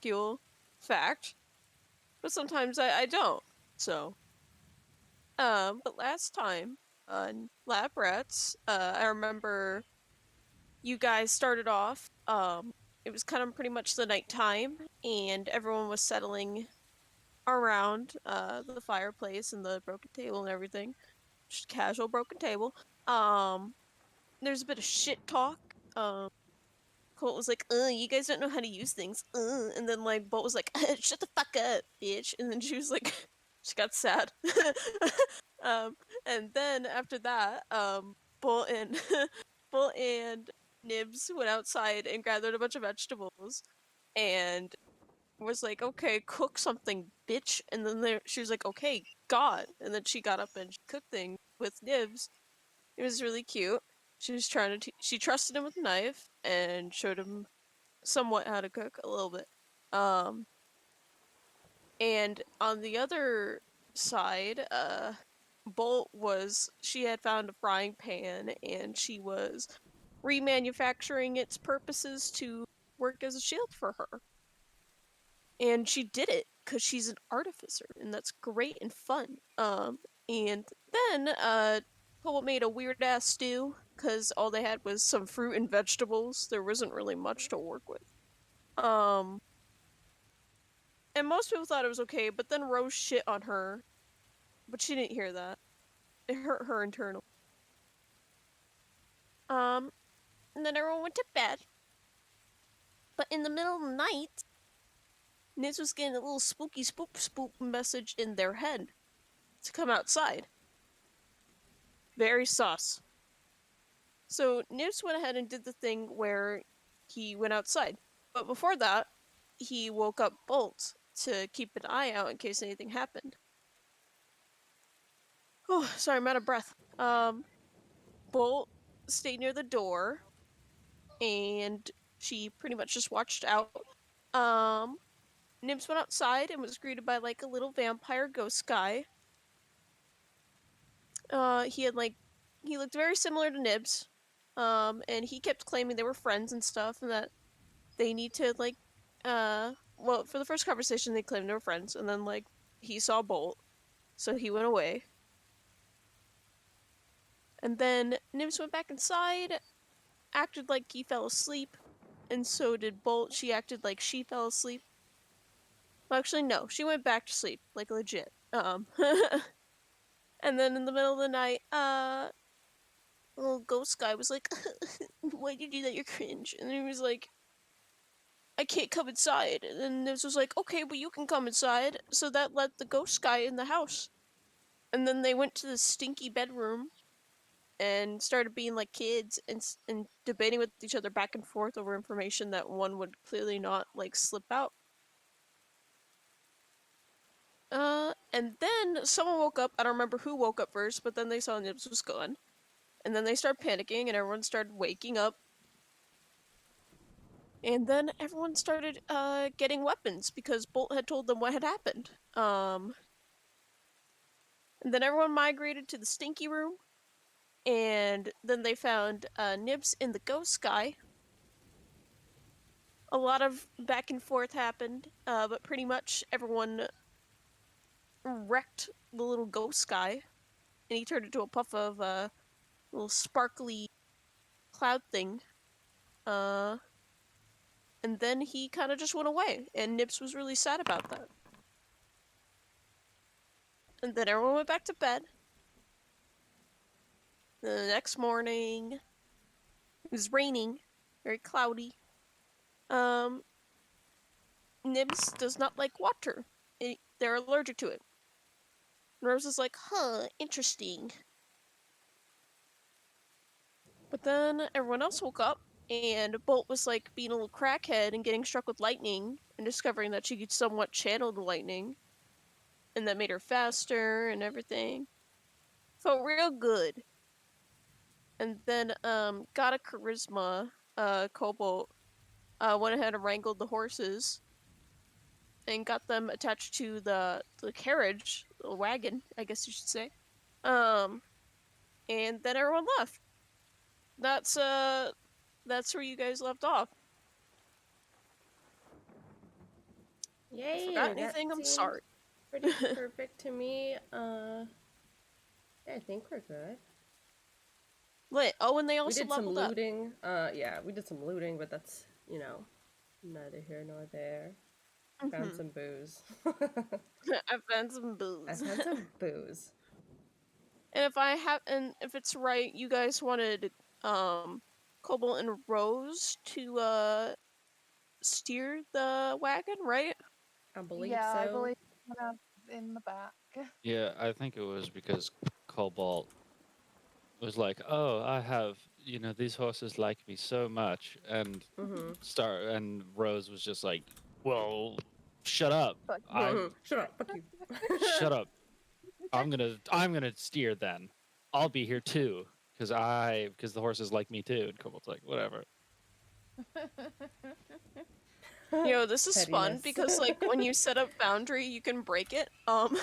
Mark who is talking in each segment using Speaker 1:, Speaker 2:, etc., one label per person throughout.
Speaker 1: minuscule fact, but sometimes I don't. So, but last time on Lab Rats, I remember you guys started off, it was kind of pretty much the nighttime, and everyone was settling around the fireplace and the broken table and everything. Just casual broken table. Um, there's a bit of shit talk. Colt was like, you guys don't know how to use things. And then like Bolt was like, shut the fuck up, bitch. And then she was like, she got sad. Um, and then after that, Bolt and Bolt and Nibs went outside and gathered a bunch of vegetables and was like, okay, cook something, bitch. And then she was like, okay, God. And then she got up and she cooked things with Nibs. It was really cute. She was trying to, she trusted him with a knife and showed him somewhat how to cook a little bit. Um, and on the other side, Bolt was, she had found a frying pan and she was remanufacturing its purposes to work as a shield for her. And she did it because she's an artificer, and that's great and fun. And then Cobalt made a weird ass stew because all they had was some fruit and vegetables. There wasn't really much to work with. Um, and most people thought it was okay, but then Rose shit on her, but she didn't hear that. It hurt her internal. Um, and then everyone went to bed. But in the middle of the night, Niz was getting a little spooky spook message in their head to come outside. Very sus. So Nibs went ahead and did the thing where he went outside. But before that, he woke up Bolt to keep an eye out in case anything happened. Oh, sorry, I'm out of breath. Bolt stayed near the door and she pretty much just watched out. Nibs went outside and was greeted by like a little vampire ghost guy. He looked very similar to Nibs. And he kept claiming they were friends and stuff and that they need to well, for the first conversation they claimed they were friends, and then like he saw Bolt, so he went away. And then Nibs went back inside, acted like he fell asleep, and so did Bolt. She acted like she fell asleep. Well, actually, no, she went back to sleep, like legit. And then in the middle of the night, little ghost guy was like, "Why'd you do that? You're cringe." And he was like, "I can't come inside." And then Nibs was like, "Okay, but you can come inside." So that let the ghost guy in the house. And then they went to the stinky bedroom and started being like kids and debating with each other back and forth over information that one would clearly not like slip out. And then someone woke up. I don't remember who woke up first, but then they saw Nibs was gone. And then they started panicking and everyone started waking up. And then everyone started getting weapons because Bolt had told them what had happened. And then everyone migrated to the stinky room. And then they found Nibs in the ghost sky. A lot of back and forth happened, but pretty much everyone wrecked the little ghost guy, and he turned into a puff of little sparkly cloud thing. Uh, and then he kind of just went away, and Nibs was really sad about that. And then everyone went back to bed. The next morning, it was raining, very cloudy. Um, Nibs does not like water. They're allergic to it. Rose is like, huh, interesting. But then everyone else woke up, and Bolt was like being a little crackhead and getting struck with lightning and discovering that she could somewhat channel the lightning, and that made her faster and everything. Felt real good. And then, got a charisma, Cobalt, went ahead and wrangled the horses and got them attached to the carriage, the wagon, I guess you should say. Um, and then everyone left. That's that's where you guys left off.
Speaker 2: Yay!
Speaker 1: Forgot anything? I'm sorry.
Speaker 2: Pretty perfect to me. Yeah, I think we're good.
Speaker 1: Lit. Oh, and they
Speaker 2: We
Speaker 1: also
Speaker 2: did some
Speaker 1: leveled up.
Speaker 2: looting. Yeah, we did some looting, but that's, you know, neither here nor there. Found some booze.
Speaker 1: I found some booze.
Speaker 2: I found some booze.
Speaker 1: And if it's right, you guys wanted Cobalt and Rose to steer the wagon, right?
Speaker 2: I believe
Speaker 3: Yeah,
Speaker 2: so.
Speaker 3: I believe in the back.
Speaker 4: Yeah, I think it was because Cobalt was like, "Oh, I have, these horses like me so much," and and Rose was just like, "Well, shut up!
Speaker 2: Shut up! Fuck you!
Speaker 4: Shut up! I'm gonna steer then. I'll be here too, because the horses like me too." And Cobalt's like, "Whatever."
Speaker 1: This is fun because like when you set up boundary, you can break it. On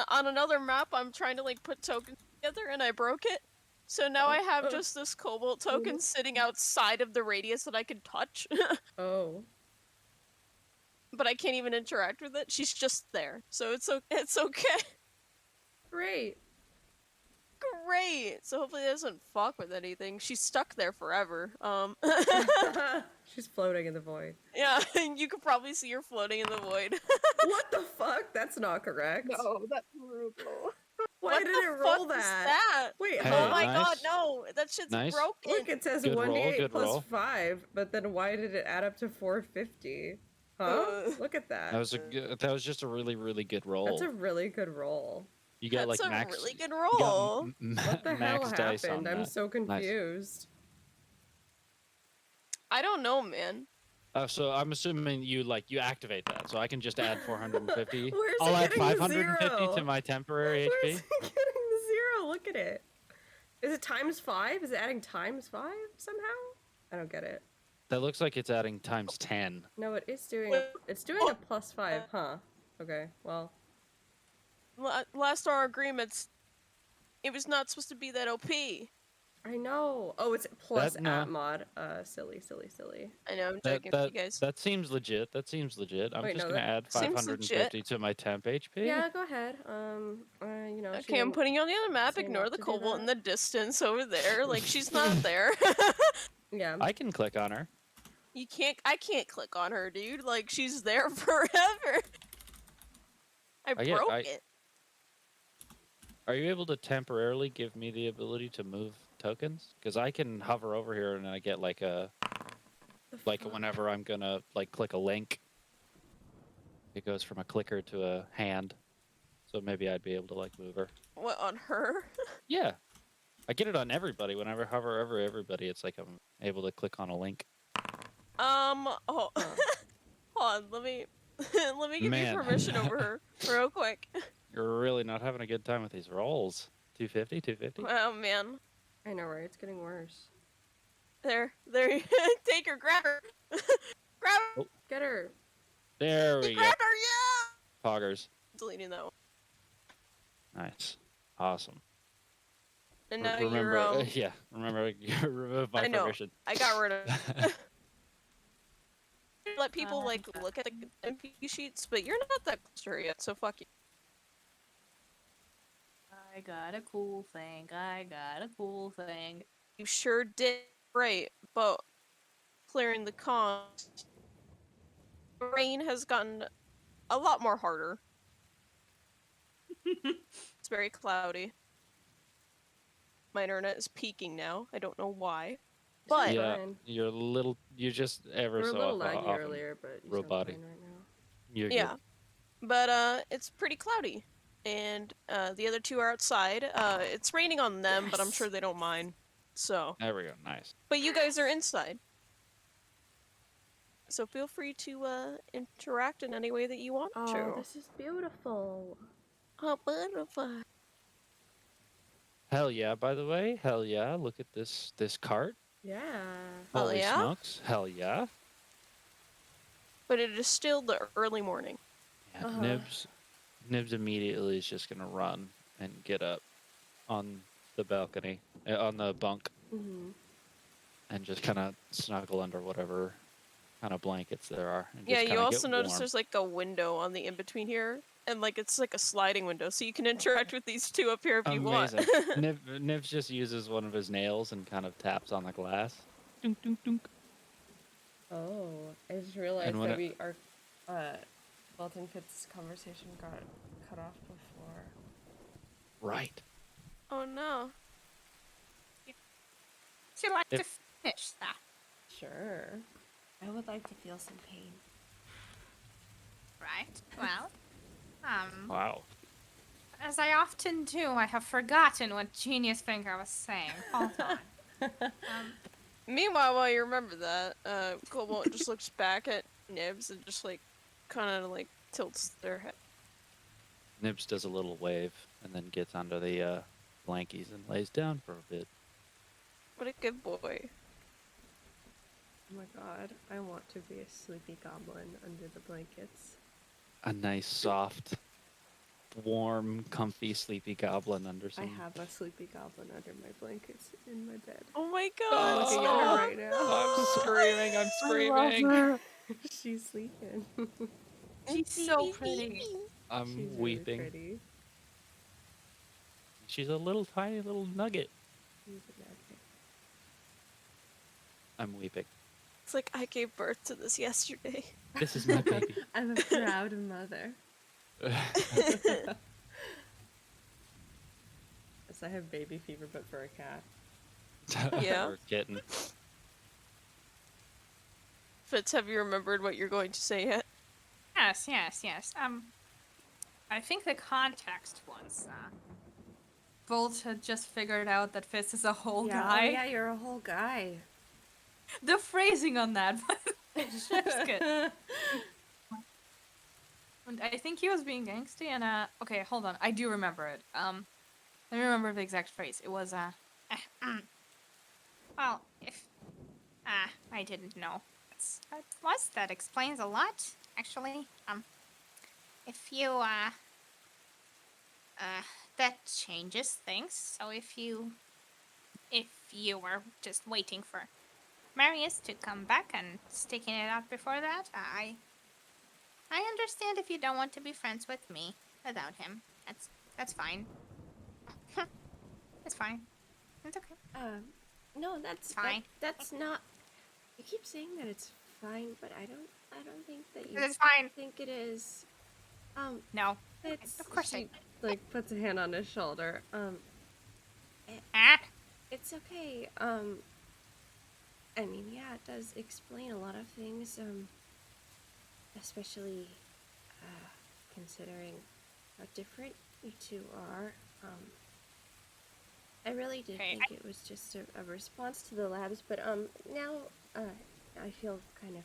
Speaker 1: another map, I'm trying to like put tokens together and I broke it. So now I have just this Cobalt token sitting outside of the radius that I can touch.
Speaker 2: Oh.
Speaker 1: But I can't even interact with it. She's just there. So it's okay.
Speaker 2: Great.
Speaker 1: Great. So hopefully it doesn't fuck with anything. She's stuck there forever.
Speaker 2: She's floating in the void.
Speaker 1: Yeah, you could probably see her floating in the void.
Speaker 2: What the fuck? That's not correct.
Speaker 3: No, that's brutal.
Speaker 2: Why did it roll
Speaker 1: that?
Speaker 2: That? Wait,
Speaker 4: Hey,
Speaker 1: oh my
Speaker 4: nice.
Speaker 1: god, no! That shit's
Speaker 4: Nice.
Speaker 1: broken.
Speaker 2: Look, it says
Speaker 4: Good
Speaker 2: 1d8
Speaker 4: roll,
Speaker 2: plus
Speaker 4: roll.
Speaker 2: 5, but then why did it add up to 450? Huh? Look at that.
Speaker 4: That was just a really, really good roll.
Speaker 2: That's a really good roll.
Speaker 4: You get
Speaker 1: That's
Speaker 4: like
Speaker 1: a
Speaker 4: max.
Speaker 1: really good roll.
Speaker 2: What the hell
Speaker 4: max dice on
Speaker 2: happened? I'm
Speaker 4: that.
Speaker 2: so confused.
Speaker 1: I don't know, man.
Speaker 4: So I'm assuming you activate that, so I can just add 450.
Speaker 2: Where's
Speaker 4: I'll
Speaker 2: it
Speaker 4: add
Speaker 2: getting the
Speaker 4: 550
Speaker 2: zero?
Speaker 4: to my temporary
Speaker 2: Where's
Speaker 4: HP.
Speaker 2: it getting the zero? Look at it. Is it times 5? Is it adding times 5 somehow? I don't get it.
Speaker 4: That looks like it's adding times 10.
Speaker 2: No, it is doing. It's doing a plus 5, huh? Okay, well.
Speaker 1: Last our agreements, it was not supposed to be that OP.
Speaker 2: I know. Oh, it's plus
Speaker 4: That- no.
Speaker 2: at mod. Silly.
Speaker 1: I know, I'm joking with you guys.
Speaker 4: That seems legit. I'm
Speaker 2: Wait,
Speaker 4: just
Speaker 2: no,
Speaker 4: gonna add
Speaker 1: seems
Speaker 4: 550 to my temp HP.
Speaker 2: Yeah, go ahead.
Speaker 1: Okay, I'm putting you on the other map.
Speaker 2: say
Speaker 1: Ignore
Speaker 2: not
Speaker 1: the
Speaker 2: to do
Speaker 1: Cobalt
Speaker 2: that.
Speaker 1: in the distance over there. Like, she's not there.
Speaker 2: Yeah.
Speaker 4: I can click on her.
Speaker 1: I can't click on her, dude. Like, she's there forever. I broke it.
Speaker 4: Are you able to temporarily give me the ability to move tokens? Because I can hover over here and I get whenever I'm gonna click a link, it goes from a clicker to a hand. So maybe I'd be able to move her.
Speaker 1: What, on her?
Speaker 4: Yeah, I get it on everybody. Whenever I hover over everybody, it's like I'm able to click on a link.
Speaker 1: Hold on, let me give you permission over her real quick.
Speaker 4: You're really not having a good time with these rolls. 250.
Speaker 1: Oh man.
Speaker 2: I know, right? It's getting worse.
Speaker 1: There. Take her, grab her. Grab her.
Speaker 4: Oh.
Speaker 2: Get her.
Speaker 4: There we go.
Speaker 1: Grab her, yeah.
Speaker 4: Poggers.
Speaker 1: Deleting that one.
Speaker 4: Nice. Awesome.
Speaker 1: And now
Speaker 4: remember,
Speaker 1: you're
Speaker 4: yeah. Remember, you remove my
Speaker 1: I know.
Speaker 4: permission.
Speaker 1: I got rid of. Let people look at the MP sheets, but you're not that close to her yet, so fuck you.
Speaker 3: I got a cool thing.
Speaker 1: You sure did great, but clearing the cons, rain has gotten a lot more harder. It's very cloudy. My internet is peaking now. I don't know why. But
Speaker 4: yeah,
Speaker 2: fine.
Speaker 4: you're just ever
Speaker 2: We were
Speaker 4: so
Speaker 2: a little
Speaker 4: often
Speaker 2: laggy earlier, but you sound
Speaker 4: robotic.
Speaker 2: fine right now.
Speaker 4: You're
Speaker 1: yeah.
Speaker 4: good.
Speaker 1: But it's pretty cloudy. And the other two are outside. It's raining on them, but I'm sure they don't mind. So.
Speaker 4: There we go. Nice.
Speaker 1: But you guys are inside. So feel free to interact in any way that you want to.
Speaker 2: Oh, this is beautiful.
Speaker 1: Oh, butterfly.
Speaker 4: Hell yeah, by the way. Hell yeah. Look at this cart.
Speaker 2: Yeah.
Speaker 1: Hell
Speaker 4: Holy
Speaker 1: yeah?
Speaker 4: smokes. Hell yeah.
Speaker 1: But it is still the early morning.
Speaker 4: Yeah, Nibs immediately is just gonna run and get up on the balcony, on the bunk,
Speaker 2: Mm-hmm.
Speaker 4: and just kind of snuggle under whatever kind of blankets there are. And
Speaker 1: Yeah,
Speaker 4: just
Speaker 1: you
Speaker 4: kinda
Speaker 1: also
Speaker 4: get
Speaker 1: notice
Speaker 4: warm.
Speaker 1: there's like a window on the in-between here. And like it's like a sliding window, so you can interact with these two up here if you want.
Speaker 4: Amazing. Nibs just uses one of his nails and kind of taps on the glass. Dunk, dunk, dunk.
Speaker 2: Oh, I just realized
Speaker 4: when
Speaker 2: that
Speaker 4: it-
Speaker 2: our Walton Fitz's conversation got cut off before.
Speaker 4: Right.
Speaker 1: Oh no.
Speaker 3: Would you like to
Speaker 4: If-
Speaker 3: finish that?
Speaker 2: Sure. I would like to feel some pain.
Speaker 3: Right. Well,
Speaker 4: Wow.
Speaker 3: as I often do, I have forgotten what Genius Finger was saying. Hold on.
Speaker 1: Meanwhile, while you remember that, Cobalt just looks back at Nibs and just like kind of like tilts their head.
Speaker 4: Nibs does a little wave and then gets under the blankies and lays down for a bit.
Speaker 1: What a good boy.
Speaker 2: Oh my god, I want to be a sleepy goblin under the blankets.
Speaker 4: A nice, soft, warm, comfy, sleepy goblin under some.
Speaker 2: I have a sleepy goblin under my blankets in my bed.
Speaker 1: Oh my
Speaker 2: I'm
Speaker 1: god.
Speaker 2: looking at her right now.
Speaker 4: I'm screaming, I'm screaming.
Speaker 2: She's sleeping.
Speaker 3: She's so pretty.
Speaker 4: I'm
Speaker 2: She's really
Speaker 4: weeping.
Speaker 2: pretty.
Speaker 4: She's a little tiny little nugget.
Speaker 2: She's a nugget.
Speaker 4: I'm weeping.
Speaker 1: It's like I gave birth to this yesterday.
Speaker 4: This is my baby.
Speaker 2: I'm a proud mother. Yes, I have baby fever, but for a cat.
Speaker 1: Yeah.
Speaker 4: Or kitten.
Speaker 1: Fitz, have you remembered what you're going to say yet?
Speaker 3: Yes, yes, yes. I think the context was, Bolt had just figured out that Fitz is a whole guy.
Speaker 2: Oh, yeah, you're a whole guy.
Speaker 3: The phrasing on that, it's good. And I think he was being angsty and, okay, hold on. I do remember it. Let me remember the exact phrase. It was, well, if, I didn't know. That explains a lot, actually. If you, that changes things. So if you were just waiting for Marius to come back and sticking it out before that, I understand if you don't want to be friends with me without him. That's fine. It's fine. It's okay.
Speaker 2: No, that's
Speaker 3: Fine.
Speaker 2: That's not. You keep saying that it's fine, but I don't think that you
Speaker 3: It's fine.
Speaker 2: think it is.
Speaker 3: No.
Speaker 2: It's
Speaker 3: Of course
Speaker 2: she, like puts a hand on his shoulder.
Speaker 3: Ah.
Speaker 2: It's okay. I mean, yeah, it does explain a lot of things. Especially, considering how different you two are. I really did
Speaker 3: Okay,
Speaker 2: think it was just a response to the labs, but now I feel kind of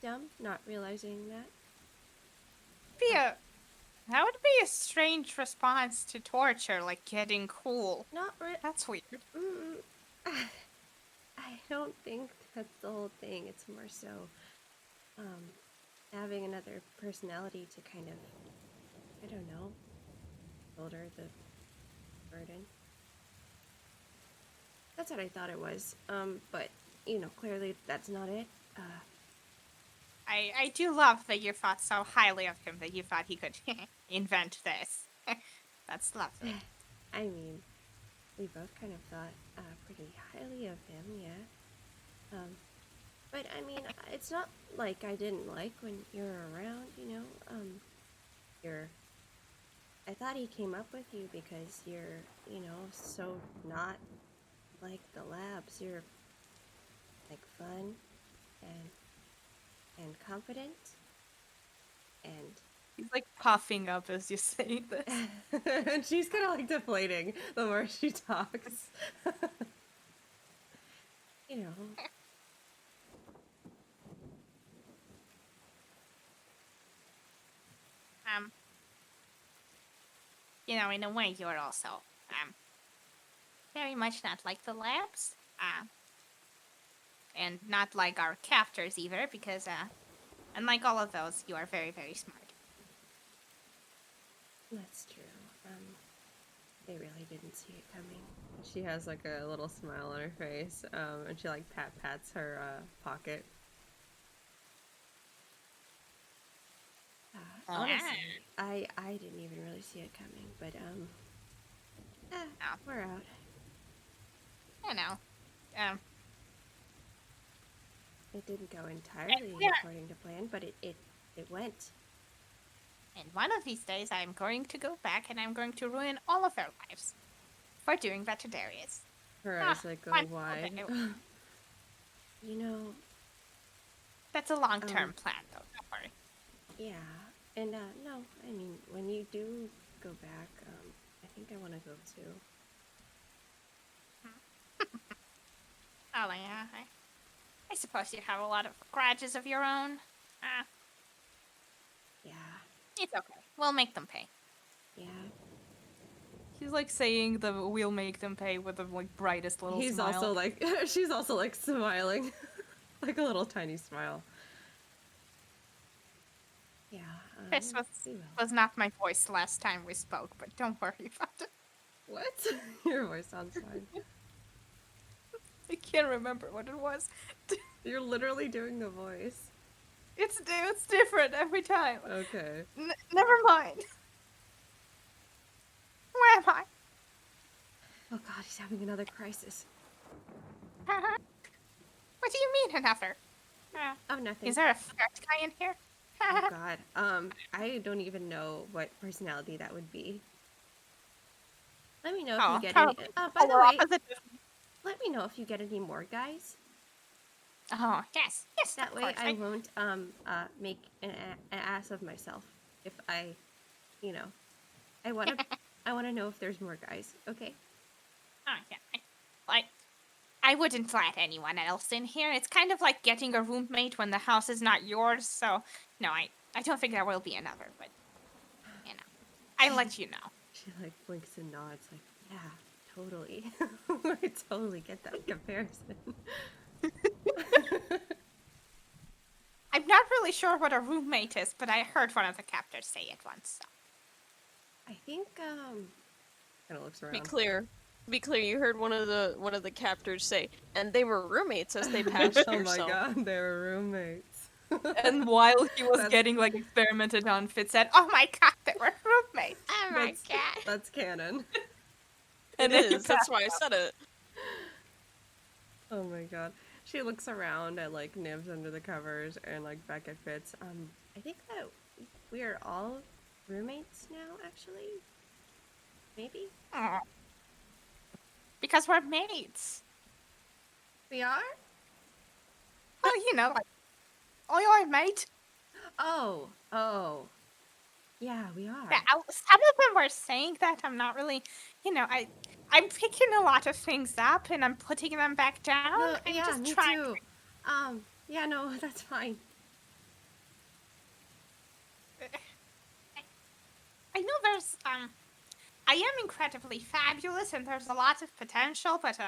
Speaker 2: dumb not realizing that.
Speaker 3: That would be a strange response to torture, like getting cool.
Speaker 2: Not
Speaker 3: That's weird.
Speaker 2: I don't think that's the whole thing. It's more so having another personality to kind of, I don't know, shoulder the burden. That's what I thought it was. But clearly that's not it.
Speaker 3: I do love that you thought so highly of him that you thought he could invent this. That's lovely.
Speaker 2: I mean, we both kind of thought pretty highly of him, yeah. But I mean, it's not like I didn't like when you're around, I thought he came up with you because you're, so not like the labs. You're like fun and confident and
Speaker 3: He's like puffing up as you say this.
Speaker 2: and she's kind of like deflating the more she talks.
Speaker 3: In a way, you're also, very much not like the labs, and not like our captors either, because, unlike all of those, you are very, very smart.
Speaker 2: That's true. They really didn't see it coming. She has like a little smile on her face, and she like pats her pocket. honestly, I didn't even really see it coming, but we're out.
Speaker 3: You know,
Speaker 2: It didn't go entirely according to plan, but it went.
Speaker 3: and one of these days I'm going to go back and I'm going to ruin all of their lives for doing that to Darius.
Speaker 2: Her eyes like go
Speaker 3: One
Speaker 2: wide.
Speaker 3: day.
Speaker 2: You know,
Speaker 3: That's a long-term plan, though. Don't worry.
Speaker 2: yeah, and no, I mean when you do go back, I think I want to go too.
Speaker 3: Oh, yeah. I suppose you have a lot of grudges of your own.
Speaker 2: Yeah,
Speaker 3: It's okay. We'll make them pay.
Speaker 2: yeah.
Speaker 5: He's like saying the "we'll make them pay" with the like brightest little
Speaker 2: He's
Speaker 5: smile.
Speaker 2: also like, she's also like smiling, like a little tiny smile. Yeah.
Speaker 3: This
Speaker 2: we will.
Speaker 3: was not my voice last time we spoke, but don't worry about it.
Speaker 2: What? Your voice sounds fine.
Speaker 5: I can't remember what it was.
Speaker 2: You're literally doing the voice.
Speaker 5: It's different every time.
Speaker 2: Okay.
Speaker 5: Never mind.
Speaker 3: Where am I?
Speaker 2: Oh god, he's having another crisis.
Speaker 3: What do you mean, another?
Speaker 2: Oh, nothing.
Speaker 3: Is there a flirt guy in here?
Speaker 2: Oh god. I don't even know what personality that would be. Let me know if you get any.
Speaker 3: probably
Speaker 2: By the
Speaker 3: polar
Speaker 2: way,
Speaker 3: opposite.
Speaker 2: let me know if you get any more guys.
Speaker 3: Oh, yes.
Speaker 2: That
Speaker 3: of
Speaker 2: way
Speaker 3: course.
Speaker 2: I won't make an ass of myself if I, I want to I want to know if there's more guys. Okay.
Speaker 3: Oh, yeah. I wouldn't let anyone else in here. It's kind of like getting a roommate when the house is not yours. So, no, I don't think there will be another. But, I'll let you know.
Speaker 2: She like blinks and nods like, yeah, totally. I totally get that comparison.
Speaker 3: I'm not really sure what a roommate is, but I heard one of the captors say it once. So.
Speaker 2: I think kind of looks around.
Speaker 1: Be clear, you heard one of the captors say, and they were roommates as they passed
Speaker 2: Oh
Speaker 1: here,
Speaker 2: my
Speaker 1: so.
Speaker 2: god, they were roommates.
Speaker 5: And while he was
Speaker 2: That's-
Speaker 5: getting like experimented on, Fitz said, "Oh my god, they were roommates."
Speaker 3: Oh my god.
Speaker 2: That's canon.
Speaker 1: It is, that's why I said it.
Speaker 2: Oh my god. She looks around at like Nibs under the covers and like back at Fitz. I think that we are all roommates now, actually. Maybe?
Speaker 3: Oh. Because we're mates.
Speaker 2: We are?
Speaker 3: Well, like, oh, you're a mate.
Speaker 2: Oh. Yeah, we are.
Speaker 3: Yeah, some of them were saying that. I'm not really, I'm picking a lot of things up and I'm putting them back down. I'm
Speaker 2: yeah,
Speaker 3: just
Speaker 2: me
Speaker 3: trying.
Speaker 2: too. Yeah, no, that's fine.
Speaker 3: I know there's, I am incredibly fabulous and there's a lot of potential, but,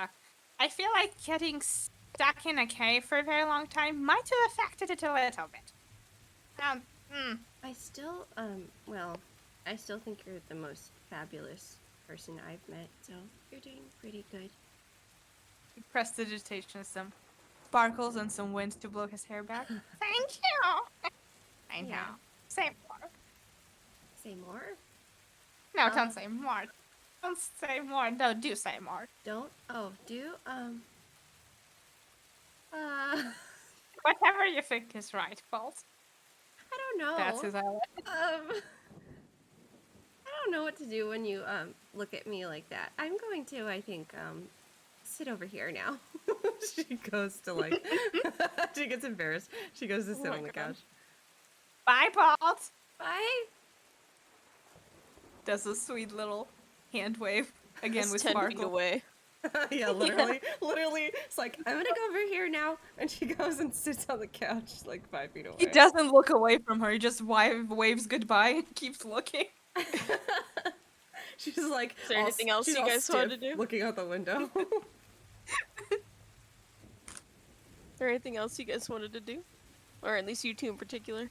Speaker 3: I feel like getting stuck in a cave for a very long time might have affected it a little bit.
Speaker 2: I still, I still think you're the most fabulous person I've met, so you're doing pretty good.
Speaker 5: He prestidigitation some sparkles and some wind to blow his hair back.
Speaker 3: Thank you. I know.
Speaker 2: Yeah.
Speaker 3: Say more.
Speaker 2: Say more?
Speaker 3: No, don't say more. Don't say more. No, do say more.
Speaker 2: Don't? Oh, do?
Speaker 3: Whatever you think is right, Bolt.
Speaker 2: I don't know.
Speaker 5: That's his highlight.
Speaker 2: I don't know what to do when you, look at me like that. I'm going to, I think, sit over here now. She goes to, like, she gets embarrassed. She goes to sit
Speaker 1: Oh my
Speaker 2: on the
Speaker 1: God.
Speaker 2: couch.
Speaker 3: Bye, Bolt.
Speaker 2: Bye!
Speaker 5: Does a sweet little hand wave again
Speaker 1: It's
Speaker 5: with
Speaker 1: 10 feet
Speaker 5: sparkle.
Speaker 1: away.
Speaker 2: Yeah, literally, it's like, I'm gonna go over here now, and she goes and sits on the couch, like 5 feet away.
Speaker 5: He doesn't look away from her. He just waves goodbye and keeps looking.
Speaker 2: She's like,
Speaker 1: Is there
Speaker 2: all
Speaker 1: anything else
Speaker 2: she's
Speaker 1: you
Speaker 2: all
Speaker 1: guys wanted
Speaker 2: stiff,
Speaker 1: to do?
Speaker 2: looking out the window.
Speaker 1: Is there anything else you guys wanted to do? Or at least you two in particular?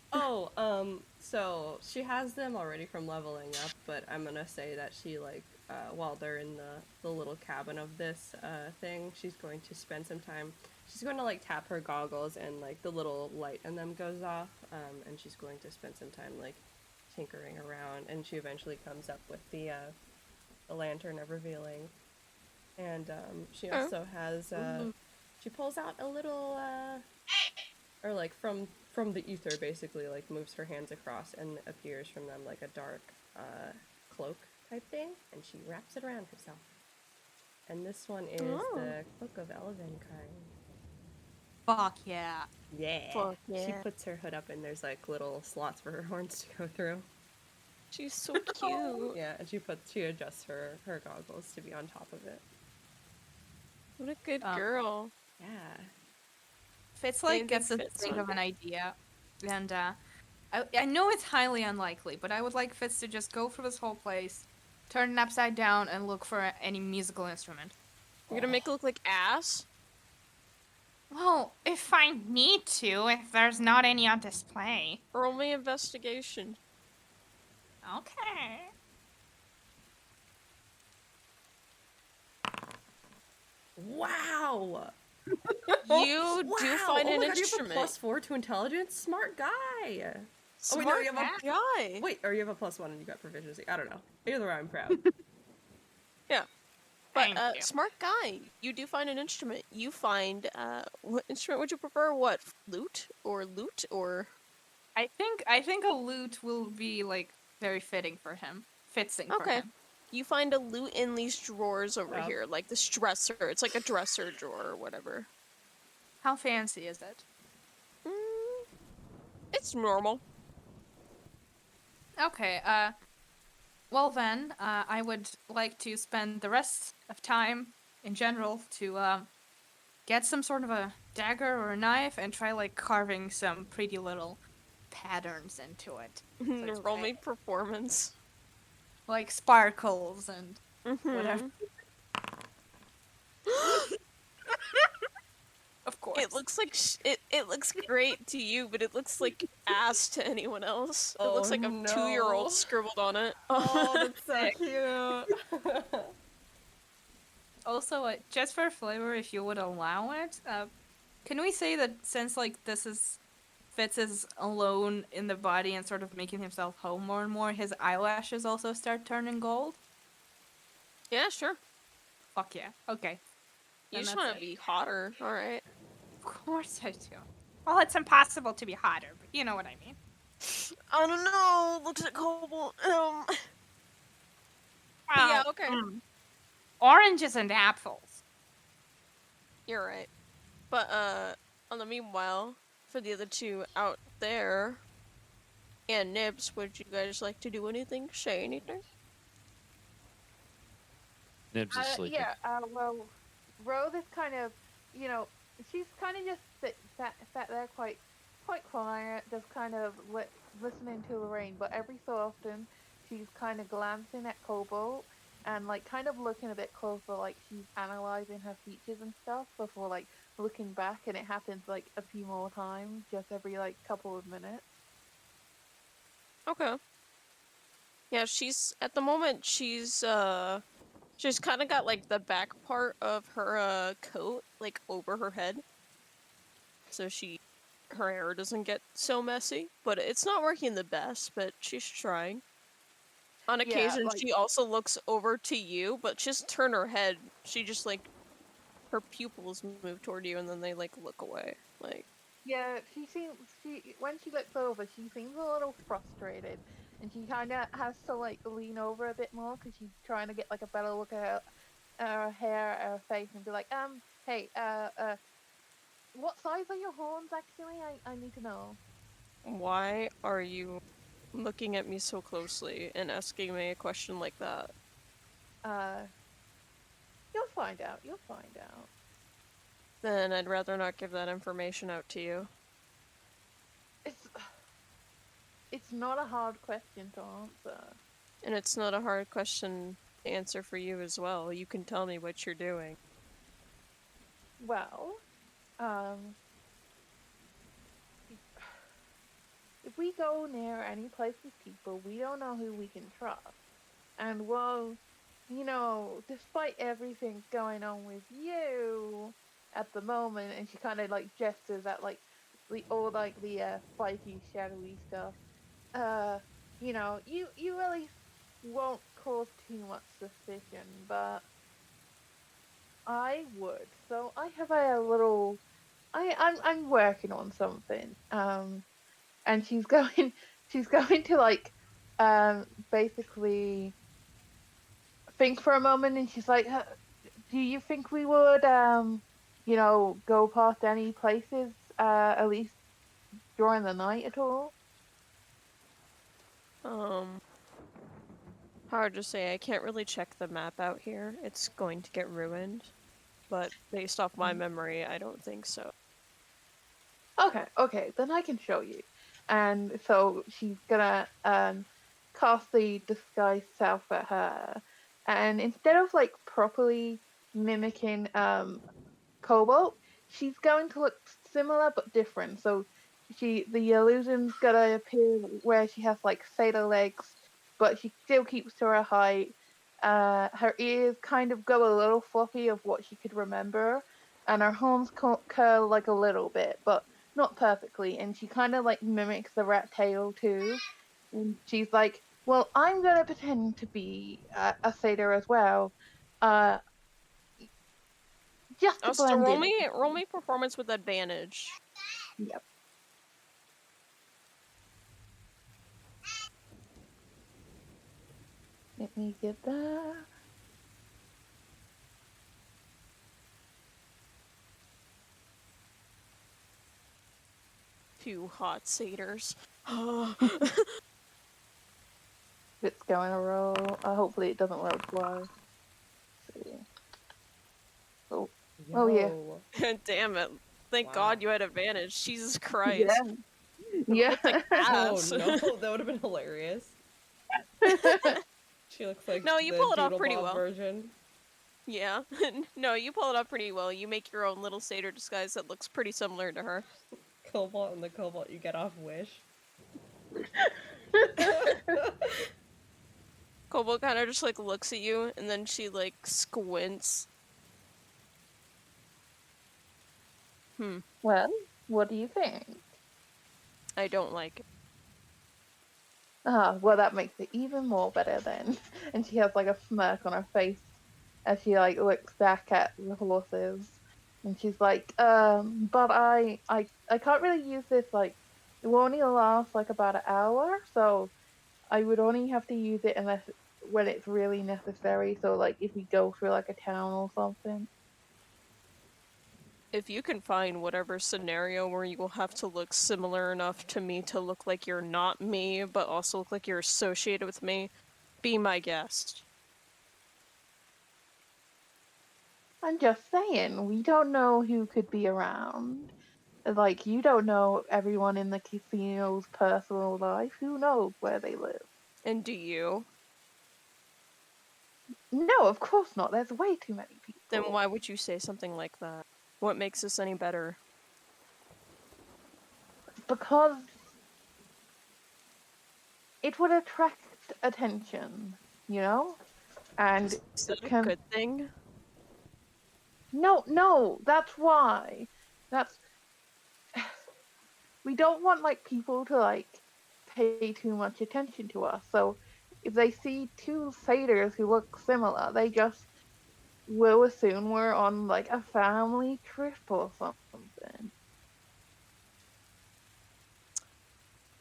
Speaker 2: So she has them already from leveling up, but I'm gonna say that she, like, while they're in the little cabin of this thing, she's going to spend some time. She's going to, like, tap her goggles and, like, the little light in them goes off, and she's going to spend some time, like, tinkering around, and she eventually comes up with the lantern of revealing. And she also has she pulls out a little or like from the ether, basically, like moves her hands across and appears from them like a dark cloak type thing, and she wraps it around herself. And this one is the Cloak of Elvenkind.
Speaker 5: Fuck yeah.
Speaker 2: Yeah.
Speaker 1: Fuck
Speaker 2: She
Speaker 1: yeah.
Speaker 2: puts her hood up and there's like little slots for her horns to go through.
Speaker 1: She's so cute.
Speaker 2: Yeah, and she adjusts her goggles to be on top of it.
Speaker 1: What a good girl.
Speaker 2: Yeah.
Speaker 5: Fitz like
Speaker 1: Anything
Speaker 5: gets to
Speaker 1: Fitz
Speaker 5: think
Speaker 1: would
Speaker 5: of an idea, and I know it's highly unlikely, but I would like Fitz to just go through this whole place, turn it upside down, and look for any musical instrument.
Speaker 1: You're gonna make it look like ass?
Speaker 3: Well, if I need to, if there's not any on display.
Speaker 1: Roll me investigation.
Speaker 3: Okay.
Speaker 2: Wow!
Speaker 1: You do find
Speaker 2: oh
Speaker 1: an
Speaker 2: my God,
Speaker 1: instrument.
Speaker 2: you have a +4 to intelligence? Smart guy!
Speaker 1: Smart
Speaker 2: no, you have a-
Speaker 1: guy.
Speaker 2: Wait, or you have a +1 and you got proficiency. I don't know. Either way, I'm proud.
Speaker 1: Yeah. But
Speaker 3: Thank you.
Speaker 1: smart guy. You do find an instrument. You find what instrument would you prefer? What, flute or lute or?
Speaker 5: I think a lute will be like very fitting for him. Fitting for
Speaker 1: Okay.
Speaker 5: him.
Speaker 1: You find a lute in these drawers over
Speaker 2: Yep.
Speaker 1: here, like this dresser. It's like a dresser drawer or whatever.
Speaker 5: How fancy is it?
Speaker 1: It's normal.
Speaker 5: Okay, well then, I would like to spend the rest of time, in general, to, get some sort of a dagger or a knife and try, like, carving some pretty little patterns into it. it's
Speaker 1: Roll me
Speaker 5: great.
Speaker 1: performance.
Speaker 5: Like sparkles and whatever. Of course.
Speaker 1: It looks like it looks great to you, but it looks like ass to anyone else. It
Speaker 2: Oh,
Speaker 1: looks like a
Speaker 2: no.
Speaker 1: 2-year-old scribbled on it.
Speaker 2: Oh, that's so cute!
Speaker 5: Also, just for flavor, if you would allow it, can we say that since, like, Fitz is alone in the body and sort of making himself home more and more, his eyelashes also start turning gold?
Speaker 1: Yeah, sure.
Speaker 5: Fuck yeah. Okay.
Speaker 1: You
Speaker 5: Then
Speaker 1: just
Speaker 5: that's
Speaker 1: want to
Speaker 5: it.
Speaker 1: be hotter, all right?
Speaker 5: Of course I do.
Speaker 3: Well, it's impossible to be hotter, but you know what I mean.
Speaker 1: I don't know. Looks like cobalt.
Speaker 3: Well,
Speaker 1: Yeah, okay.
Speaker 3: Oranges and apples.
Speaker 1: You're right. But on the meanwhile, for the other two out there, and Nibs, would you guys like to do anything? Say anything?
Speaker 4: Nibs is sleeping.
Speaker 6: Yeah, well, Rose is kind of, she's kind of just sat there quite quiet, just kind of listening to the rain, but every so often she's kind of glancing at Cobalt and, like, kind of looking a bit closer, like she's analyzing her features and stuff before, like, looking back, and it happens, like, a few more times, just every, like, couple of minutes.
Speaker 1: Okay. Yeah, at the moment, she's kind of got, like, the back part of her, coat, like, over her head. So her hair doesn't get so messy. But it's not working the best, but she's trying. On occasion,
Speaker 6: like-
Speaker 1: she also looks over to you, but just turn her head. She just, like, her pupils move toward you, and then they, like, look away. Like,
Speaker 6: Yeah, when she looks over, she seems a little frustrated, and she kind of has to, like, lean over a bit more because she's trying to get, like, a better look at her hair, her face, and be like, hey, what size are your horns, actually? I need to know.
Speaker 1: why are you looking at me so closely and asking me a question like that?
Speaker 6: You'll find out.
Speaker 1: Then I'd rather not give that information out to you.
Speaker 6: It's not a hard question to answer.
Speaker 1: And it's not a hard question to answer for you as well. You can tell me what you're doing.
Speaker 6: Well, if we go near any place with people, we don't know who we can trust. And well, despite everything going on with you at the moment, and she kind of, like, gestures at, like, the spiky, shadowy stuff, you really won't cause too much suspicion, but I would. So I have a little. I'm working on something. And she's going she's going to like basically think for a moment, and she's like, do you think we would go past any places at least during the night at all?
Speaker 1: Um, hard to say. I can't really check the map out here. It's going to get ruined. But based off my memory, I don't think so.
Speaker 6: Okay, then I can show you. And so she's gonna cast the disguise self at her, and instead of like properly mimicking Cobalt, she's going to look similar but different. So the illusion's gonna appear where she has like satyr legs, but she still keeps to her height. Her ears kind of go a little floppy of what she could remember, and her horns curl like a little bit, but not perfectly. And she kind of like mimics the rat tail too. And she's like, "Well, I'm gonna pretend to be a satyr as well." Uh, just to
Speaker 1: So
Speaker 6: blend in.
Speaker 1: roll me performance with advantage.
Speaker 6: Yep. Let me get that.
Speaker 1: Two hot satyrs.
Speaker 6: It's going to roll. Hopefully it doesn't roll twice. See. Oh yeah.
Speaker 2: Yo.
Speaker 1: Damn it. Thank
Speaker 2: Wow.
Speaker 1: God you had advantage. Jesus Christ.
Speaker 6: Yeah. Yeah.
Speaker 1: Cryptic
Speaker 2: Oh
Speaker 1: ass.
Speaker 2: no, that would have been hilarious. She looks like
Speaker 1: No, you
Speaker 2: the
Speaker 1: pull it off
Speaker 2: Doodle
Speaker 1: pretty
Speaker 2: Bob
Speaker 1: well.
Speaker 2: version.
Speaker 1: Yeah. No, you pull it off pretty well. You make your own little satyr disguise that looks pretty similar to her.
Speaker 2: Cobalt and the Cobalt you get off Wish.
Speaker 1: Cobalt kind of just like looks at you and then she like squints.
Speaker 6: Well, what do you think?
Speaker 1: I don't like it.
Speaker 6: Well, that makes it even more better then. And she has like a smirk on her face as she like looks back at the horses, and she's like, but I can't really use this. Like, it will only last like about an hour, so I would only have to use it unless when it's really necessary. So like if we go through like a town or something.
Speaker 1: If you can find whatever scenario where you will have to look similar enough to me to look like you're not me, but also look like you're associated with me, be my guest.
Speaker 6: I'm just saying, we don't know who could be around. Like, you don't know everyone in the casino's personal life. Who knows where they live?
Speaker 1: And do you?
Speaker 6: No, of course not. There's way too many people.
Speaker 1: Then why would you say something like that? What makes this any better?
Speaker 6: Because it would attract attention, you know? And
Speaker 1: Is that a
Speaker 6: can...
Speaker 1: good thing?
Speaker 6: No, that's why. That's... We don't want, like, people to, like, pay too much attention to us. So if they see two satyrs who look similar, they just will assume we're on, like, a family trip or something.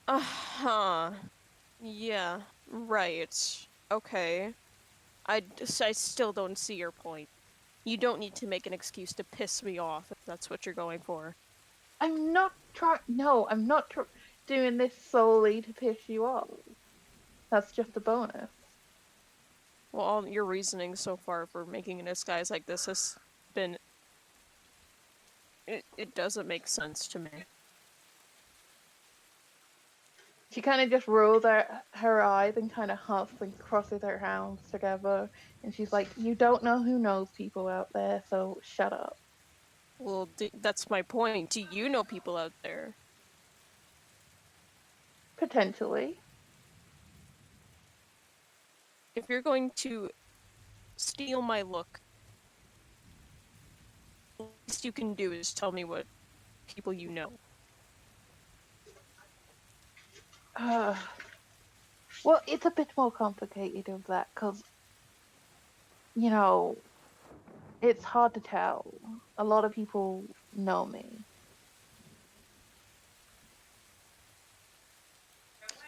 Speaker 1: Uh-huh. Yeah, right. Okay. I still don't see your point. You don't need to make an excuse to piss me off if that's what you're going for.
Speaker 6: I'm not trying. No, I'm not doing this solely to piss you off. That's just a bonus.
Speaker 1: Well, all your reasoning so far for making a disguise like this has been... It doesn't make sense to me.
Speaker 6: She kind of just rolls her eyes and kind of huffs and crosses her hands together. And she's like, you don't know who knows people out there, so shut up.
Speaker 1: Well, that's my point. Do you know people out there?
Speaker 6: Potentially.
Speaker 1: If you're going to steal my look, the least you can do is tell me what people you know.
Speaker 6: Well, it's a bit more complicated of that because, it's hard to tell. A lot of people know me.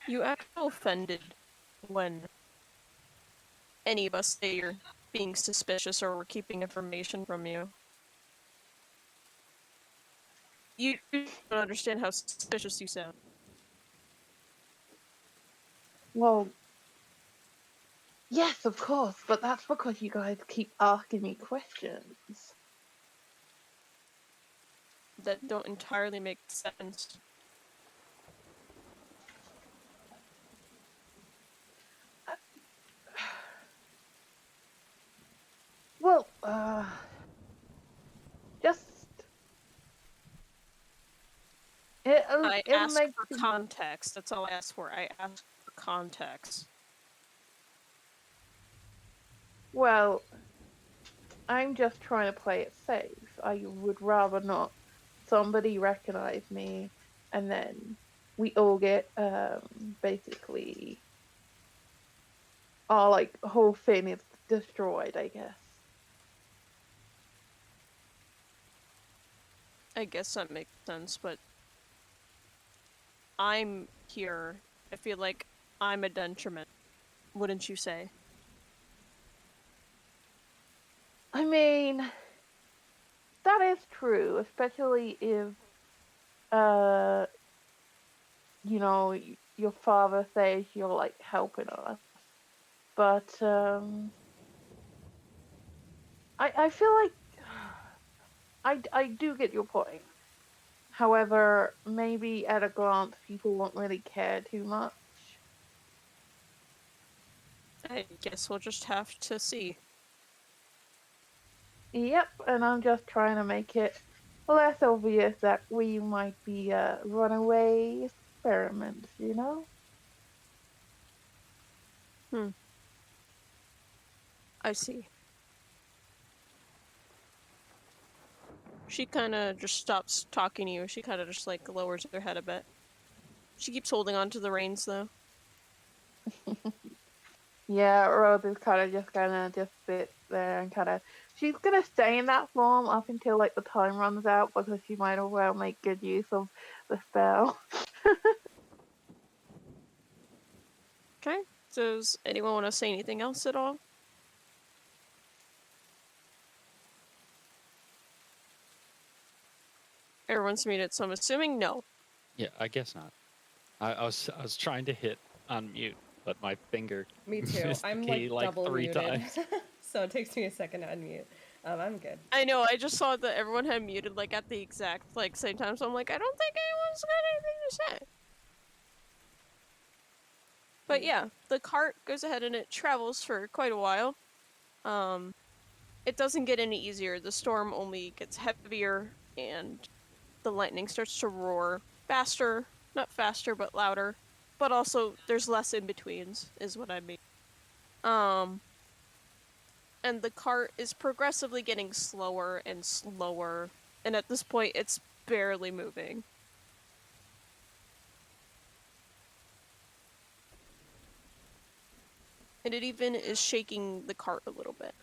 Speaker 1: You act offended when any of us say you're being suspicious or we're keeping information from you. You don't understand how suspicious you sound.
Speaker 6: Well, yes, of course, but that's because you guys keep asking me questions.
Speaker 1: That don't entirely make sense.
Speaker 6: Well, just
Speaker 1: I
Speaker 6: it'll
Speaker 1: ask
Speaker 6: make
Speaker 1: for context. That's all I ask for. I ask for context.
Speaker 6: well. I'm just trying to play it safe. I would rather not somebody recognize me, and then we all get basically our whole thing is destroyed. I guess.
Speaker 1: I guess that makes sense, but I'm here. I feel like I'm a detriment. Wouldn't you say?
Speaker 6: I mean, that is true, especially if uh your father says you're helping us. But I feel like I do get your point. However, maybe at a glance, people won't really care too much.
Speaker 1: I guess we'll just have to see.
Speaker 6: Yep, and I'm just trying to make it less obvious that we might be runaway experiments.
Speaker 1: I see. She kind of just stops talking to you. She kind of just lowers her head a bit. She keeps holding on to the reins though.
Speaker 6: Yeah, Rose is kind of just gonna just sit there and she's gonna stay in that form up until the time runs out because she might as well make good use of the spell.
Speaker 1: Okay. Does anyone want to say anything else at all? Everyone's muted, so I'm assuming no.
Speaker 4: Yeah, I guess not. I was trying to hit unmute, but my finger
Speaker 2: Me too.
Speaker 4: missed the
Speaker 2: I'm
Speaker 4: key
Speaker 2: double
Speaker 4: 3
Speaker 2: muted,
Speaker 4: times.
Speaker 2: so it takes me a second to unmute. I'm good.
Speaker 1: I know, I just saw that everyone had muted at the exact same time, so I'm like, I don't think anyone's got anything to say. But yeah, the cart goes ahead and it travels for quite a while. It doesn't get any easier. The storm only gets heavier and the lightning starts to roar faster, not faster, but louder. But also, there's less in-betweens, is what I mean. And the cart is progressively getting slower and slower, and at this point, it's barely moving. And it even is shaking the cart a little bit.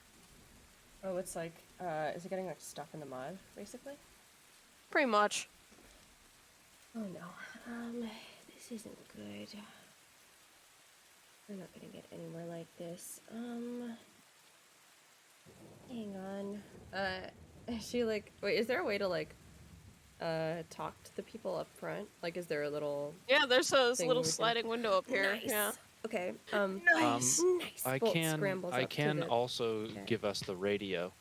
Speaker 2: Oh, it's is it getting stuck in the mud, basically?
Speaker 1: Pretty much.
Speaker 2: Oh no. This isn't good. We're not gonna get anywhere like this. Hang on. She wait, is there a way to talk to the people up front? Is there a little
Speaker 1: Yeah, there's a
Speaker 2: thing
Speaker 1: little
Speaker 2: we can-
Speaker 1: sliding window up here.
Speaker 2: Nice.
Speaker 1: Yeah.
Speaker 2: Okay.
Speaker 3: Nice.
Speaker 2: Nice.
Speaker 4: I
Speaker 2: Bolt
Speaker 4: can
Speaker 2: scrambles
Speaker 4: I
Speaker 2: up to
Speaker 4: can
Speaker 2: the
Speaker 4: also
Speaker 2: Okay.
Speaker 4: give us the radio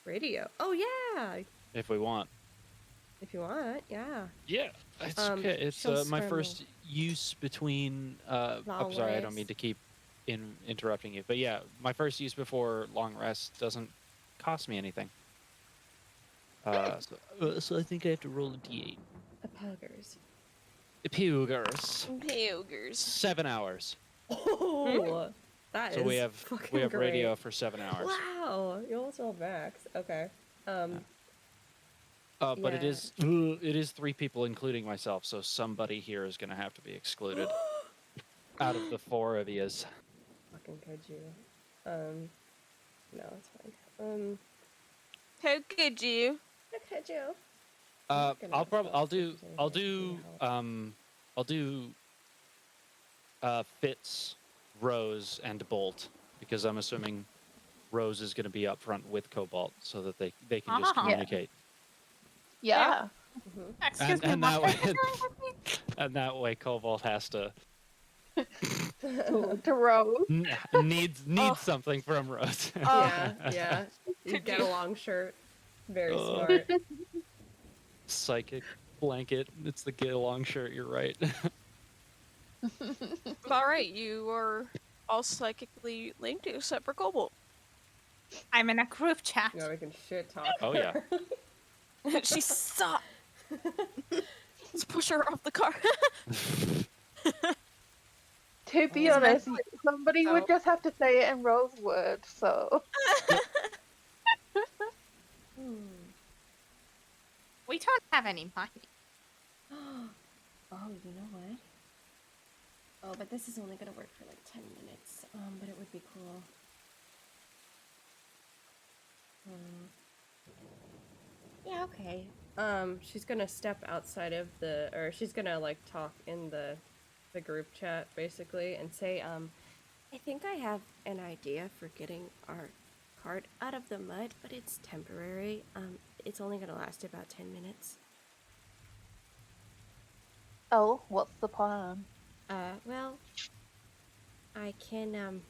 Speaker 2: radio. Oh yeah.
Speaker 4: if we want.
Speaker 2: If you want, yeah.
Speaker 4: Yeah, it's okay. It's
Speaker 2: she'll
Speaker 4: my
Speaker 2: scramble.
Speaker 4: first use between. I'm
Speaker 2: Long
Speaker 4: sorry, I don't
Speaker 2: rest.
Speaker 4: mean to keep interrupting you, but yeah, my first use before long rest doesn't cost me anything. So I think I have to roll a d8.
Speaker 2: A Pelgers.
Speaker 4: Pugers.
Speaker 1: Ogres.
Speaker 4: 7 hours.
Speaker 2: Oh, that is
Speaker 4: So we have
Speaker 2: fucking great.
Speaker 4: radio for 7 hours.
Speaker 2: Wow, you almost rolled max. Okay.
Speaker 4: But it
Speaker 2: Yeah.
Speaker 4: is 3 people, including myself. So somebody here is going to have to be excluded. out of the four of yous.
Speaker 2: Fucking could you? No, it's fine.
Speaker 1: How could you?
Speaker 2: Could you?
Speaker 4: I'll do Fitz, Rose, and Bolt, because I'm assuming Rose is going to be up front with Cobalt, so that they can just
Speaker 3: Ah.
Speaker 4: communicate.
Speaker 6: Yeah.
Speaker 3: Excuse me,
Speaker 4: And
Speaker 3: what
Speaker 4: that
Speaker 3: are
Speaker 4: way,
Speaker 3: you doing with me?
Speaker 4: and that way, Cobalt has to
Speaker 6: To Rose.
Speaker 4: needs
Speaker 1: Oh.
Speaker 4: something from Rose.
Speaker 2: Yeah. You
Speaker 1: Could
Speaker 2: get
Speaker 1: you?
Speaker 2: a long shirt. Very
Speaker 4: Oh.
Speaker 2: smart.
Speaker 4: Psychic blanket. It's the get along shirt. You're right.
Speaker 1: All right, you are all psychically linked except for Cobalt.
Speaker 3: I'm in a group chat.
Speaker 2: We can shit talk.
Speaker 4: Oh, yeah.
Speaker 1: She sucks. Let's push her off the car.
Speaker 6: To be
Speaker 2: Oh.
Speaker 6: honest, somebody would
Speaker 1: So-
Speaker 6: just have to say it in Rose's words, so.
Speaker 3: We don't have any money.
Speaker 2: Oh, you know what? Oh, but this is only gonna work for like 10 minutes. But it would be cool. Yeah, okay. She's gonna step outside of she's gonna like talk in the group chat basically and say, I think I have an idea for getting our cart out of the mud, but it's temporary. It's only gonna last about 10 minutes.
Speaker 6: Oh, what's the plan?
Speaker 2: Well, I can,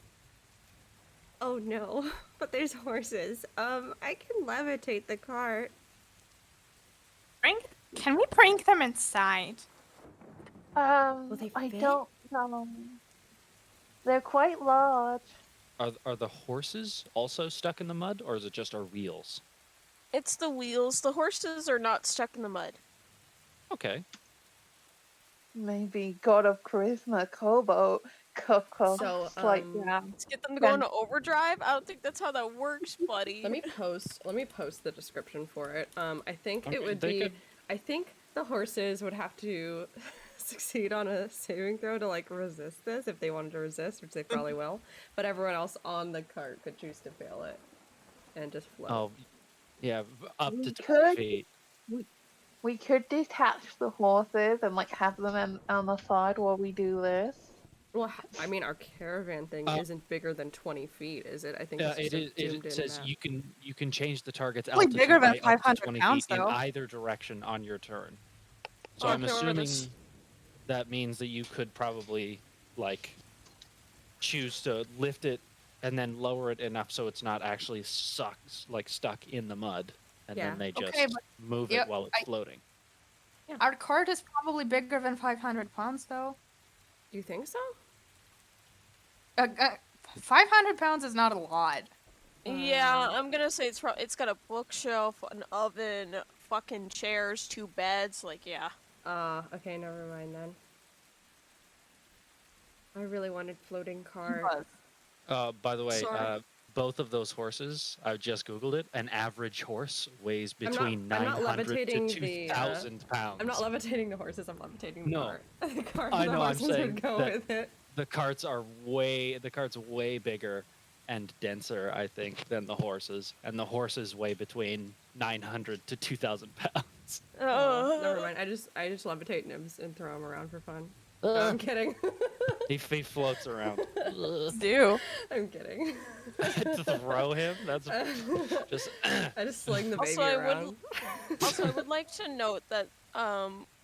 Speaker 2: oh no, but there's horses. I can levitate the cart.
Speaker 3: Can we bring them inside?
Speaker 2: Will they
Speaker 6: I
Speaker 2: fit?
Speaker 6: don't know. They're quite large.
Speaker 4: Are the horses also stuck in the mud, or is it just our wheels?
Speaker 1: It's the wheels. The horses are not stuck in the mud.
Speaker 4: Okay.
Speaker 6: Maybe God of Charisma, Cobalt,
Speaker 2: So,
Speaker 6: like that.
Speaker 1: Let's get them to go into overdrive. I don't think that's how that works, buddy.
Speaker 2: Let me post the description for it. I think
Speaker 4: Okay,
Speaker 2: it would
Speaker 4: they
Speaker 2: be,
Speaker 4: could-
Speaker 2: I think the horses would have to succeed on a saving throw to like resist this if they wanted to resist, which they probably will. But everyone else on the cart could choose to fail it and just float.
Speaker 4: Oh, yeah, up
Speaker 6: We
Speaker 4: to 20
Speaker 6: could-
Speaker 4: feet.
Speaker 6: We could detach the horses and like have them on the side while we do this.
Speaker 2: Well, I mean, our caravan thing isn't bigger than 20 feet, is it? I think it's just a zoomed in
Speaker 4: It says
Speaker 2: map.
Speaker 4: you can change the target's
Speaker 5: Probably
Speaker 4: altitude
Speaker 5: bigger than
Speaker 4: by up to
Speaker 5: 500
Speaker 4: 20
Speaker 5: pounds,
Speaker 4: feet in
Speaker 5: though.
Speaker 4: either direction on your turn. So
Speaker 1: Oh,
Speaker 4: I'm assuming
Speaker 1: Norris.
Speaker 4: that means that you could probably like choose to lift it and then lower it enough so it's not actually stuck in the mud, and
Speaker 2: Yeah.
Speaker 4: then they just
Speaker 5: Okay, but-
Speaker 4: move
Speaker 5: yep,
Speaker 4: it while it's floating.
Speaker 5: Our cart is probably bigger than 500 pounds, though.
Speaker 2: Do you think so?
Speaker 5: 500 pounds is not a lot.
Speaker 1: Yeah, I'm gonna say it's got a bookshelf, an oven, fucking chairs, 2 beds. Like, yeah.
Speaker 2: Okay, never mind then. I really wanted floating cart.
Speaker 4: By the way,
Speaker 1: Sorry.
Speaker 4: both of those horses, I just googled it. An average horse weighs
Speaker 2: I'm not-
Speaker 4: between
Speaker 2: I'm not
Speaker 4: 900 to
Speaker 2: levitating the,
Speaker 4: 2,000 pounds.
Speaker 2: I'm not levitating the horses, I'm levitating the
Speaker 4: No.
Speaker 2: cart. The cart
Speaker 4: I
Speaker 2: and the
Speaker 4: know, I'm
Speaker 2: horses
Speaker 4: saying
Speaker 2: would go
Speaker 4: that-
Speaker 2: with it.
Speaker 4: The cart's way bigger and denser, I think, than the horses, and the horses weigh between 900 to 2,000 pounds.
Speaker 2: Never mind. I just levitate nibs and throw them around for fun. No, I'm kidding.
Speaker 4: He floats around.
Speaker 5: Do.
Speaker 2: I'm kidding.
Speaker 4: Throw him? That's just.
Speaker 2: I just sling the baby
Speaker 1: Also, I
Speaker 2: around.
Speaker 1: Also, I would like to note that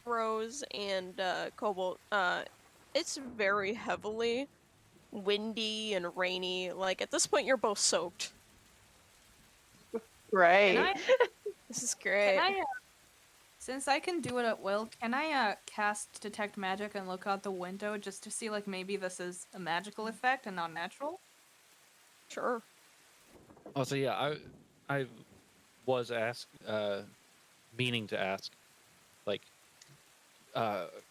Speaker 1: Rose and Cobalt, it's very heavily windy and rainy. Like, at this point, you're both soaked.
Speaker 6: Right.
Speaker 3: Can I,
Speaker 1: This is great.
Speaker 5: Since I can do it at will, can I cast Detect Magic and look out the window just to see, like, maybe this is a magical effect and not natural?
Speaker 1: Sure.
Speaker 4: Oh, so yeah, I was meaning to ask, like,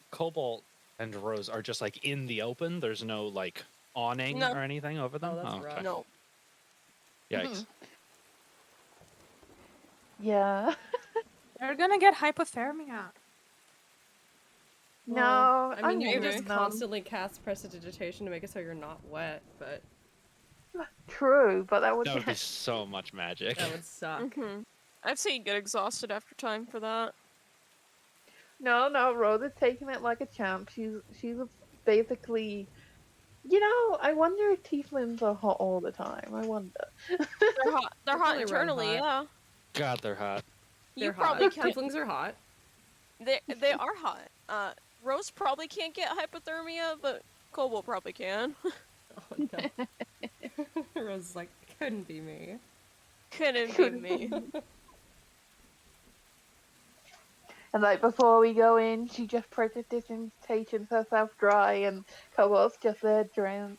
Speaker 4: Cobalt and Rose are just like in the open. There's no like awning
Speaker 1: No.
Speaker 4: or anything over them.
Speaker 2: Oh, that's rough.
Speaker 1: No.
Speaker 4: Yikes!
Speaker 6: Yeah.
Speaker 5: They're gonna get hypothermia.
Speaker 6: No,
Speaker 2: I mean, you can
Speaker 1: maybe.
Speaker 2: just constantly cast prestidigitation to make it so you're not wet, but
Speaker 6: True, but that would
Speaker 4: That would be so much magic.
Speaker 2: that would suck.
Speaker 1: I'd say you get exhausted after time for that.
Speaker 6: No, Rhoda's taking it like a champ. She's basically, I wonder if tieflings are hot all the time. I wonder.
Speaker 1: They're hot. They're hot
Speaker 2: Definitely red
Speaker 1: internally,
Speaker 2: hot.
Speaker 1: yeah.
Speaker 4: God, they're hot.
Speaker 1: You
Speaker 2: They're
Speaker 1: probably
Speaker 2: hot.
Speaker 1: can't.
Speaker 2: Tieflings are hot.
Speaker 1: They are hot. Rose probably can't get hypothermia, but Cobalt probably can.
Speaker 2: Oh no. Rose is like, couldn't be me.
Speaker 1: Couldn't be me.
Speaker 6: And like before we go in, she just prestidigitations herself dry, and Cobalt's just there drenched.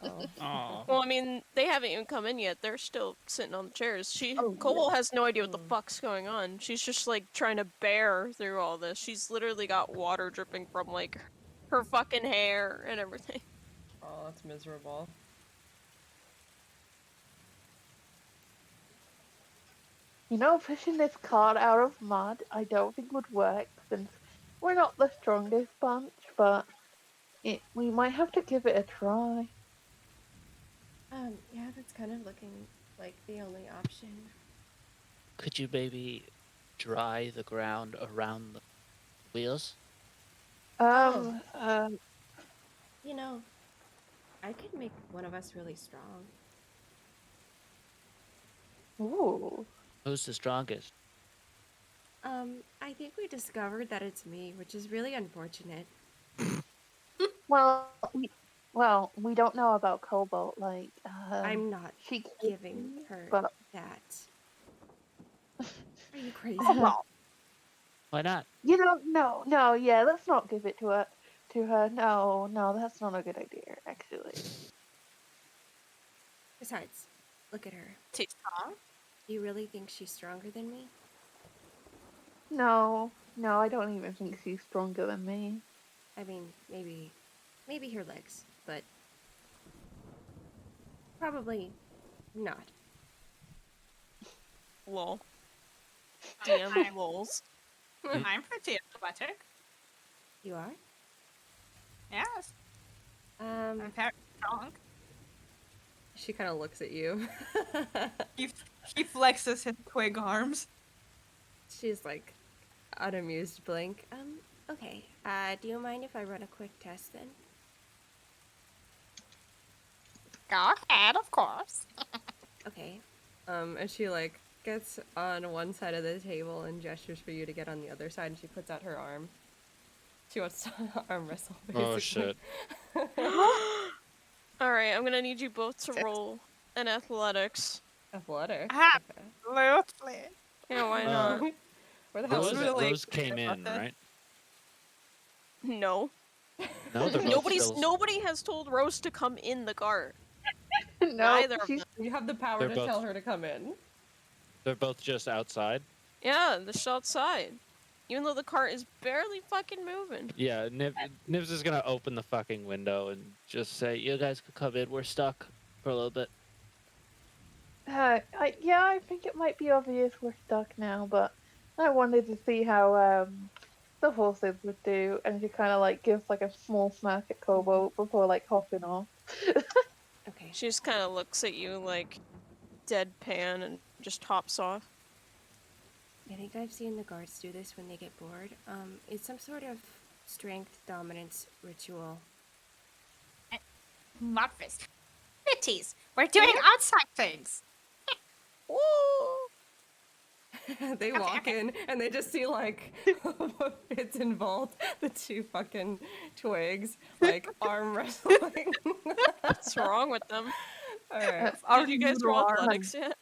Speaker 2: Oh.
Speaker 4: Aw.
Speaker 1: Well, I mean, they haven't even come in yet. They're still sitting on the chairs.
Speaker 6: Oh,
Speaker 1: Cobalt has no idea what the
Speaker 2: Mm.
Speaker 1: fuck's going on. She's just like trying to bear through all this. She's literally got water dripping from like her fucking hair and everything.
Speaker 2: Oh, that's miserable.
Speaker 6: Fishing this cart out of mud, I don't think would work since we're not the strongest bunch, but we might have to give it a try.
Speaker 2: Yeah, that's kind of looking like the only option.
Speaker 7: Could you maybe dry the ground around the wheels?
Speaker 6: Um,
Speaker 2: You know, I could make one of us really strong.
Speaker 6: ooh.
Speaker 7: Who's the strongest?
Speaker 2: I think we discovered that it's me, which is really unfortunate.
Speaker 6: Well, we don't know about Cobalt. Like,
Speaker 2: I'm not
Speaker 6: she
Speaker 2: giving her
Speaker 6: but
Speaker 2: that. Are you crazy?
Speaker 7: Why not?
Speaker 6: no, yeah, let's not give it to her. No, that's not a good idea, actually.
Speaker 2: Besides, look at her.
Speaker 3: Too strong?
Speaker 2: Do you really think she's stronger than me?
Speaker 6: No, I don't even think she's stronger than me.
Speaker 2: I mean, maybe her legs, but probably not.
Speaker 1: Lol. DM lols.
Speaker 3: I'm pretty athletic.
Speaker 2: You are?
Speaker 3: Yes, I'm very strong.
Speaker 2: She kind of looks at you.
Speaker 5: He flexes his twig arms.
Speaker 2: She's like, unamused blink. Okay. Do you mind if I run a quick test then?
Speaker 3: Go ahead, of course.
Speaker 2: Okay. And she like gets on one side of the table and gestures for you to get on the other side, and she puts out her arm. She wants to arm wrestle, basically.
Speaker 4: Oh shit.
Speaker 1: Alright, I'm gonna need you both to roll an athletics.
Speaker 2: Athletic.
Speaker 3: Ah.
Speaker 2: Okay.
Speaker 3: Absolutely.
Speaker 1: Yeah, why
Speaker 4: Uh,
Speaker 1: not?
Speaker 2: Where the hell
Speaker 4: Rose,
Speaker 2: is
Speaker 5: really
Speaker 2: it?
Speaker 4: Rose came in,
Speaker 5: about that.
Speaker 4: right?
Speaker 1: No.
Speaker 4: No, they're both still...
Speaker 1: Nobody has told Rose to come in the cart.
Speaker 6: No,
Speaker 1: Neither of
Speaker 6: she's
Speaker 1: them.
Speaker 2: You have the power
Speaker 4: They're
Speaker 2: to
Speaker 4: both-
Speaker 2: tell her to come in.
Speaker 4: They're both just outside.
Speaker 1: Yeah, they're still outside. Even though the cart is barely fucking moving.
Speaker 4: Yeah, Nibs is gonna open the fucking window and just say,
Speaker 7: You guys could come in. We're stuck for a little bit.
Speaker 6: I think it might be obvious we're stuck now, but I wanted to see how the horses would do, and she kind of like gives like a small smirk at Cobalt before like hopping off.
Speaker 2: Okay.
Speaker 1: She just kind of looks at you like deadpan and just hops off.
Speaker 2: I think I've seen the guards do this when they get bored. It's some sort of strength dominance ritual.
Speaker 3: Lunairdris. Pretties. We're doing outside things.
Speaker 1: Woo!
Speaker 2: They walk
Speaker 3: okay.
Speaker 2: in and they just see like it's involved the two fucking twigs like arm wrestling.
Speaker 1: What's wrong with them?
Speaker 2: All right,
Speaker 1: Did you guys roll
Speaker 6: arm.
Speaker 1: athletics yet?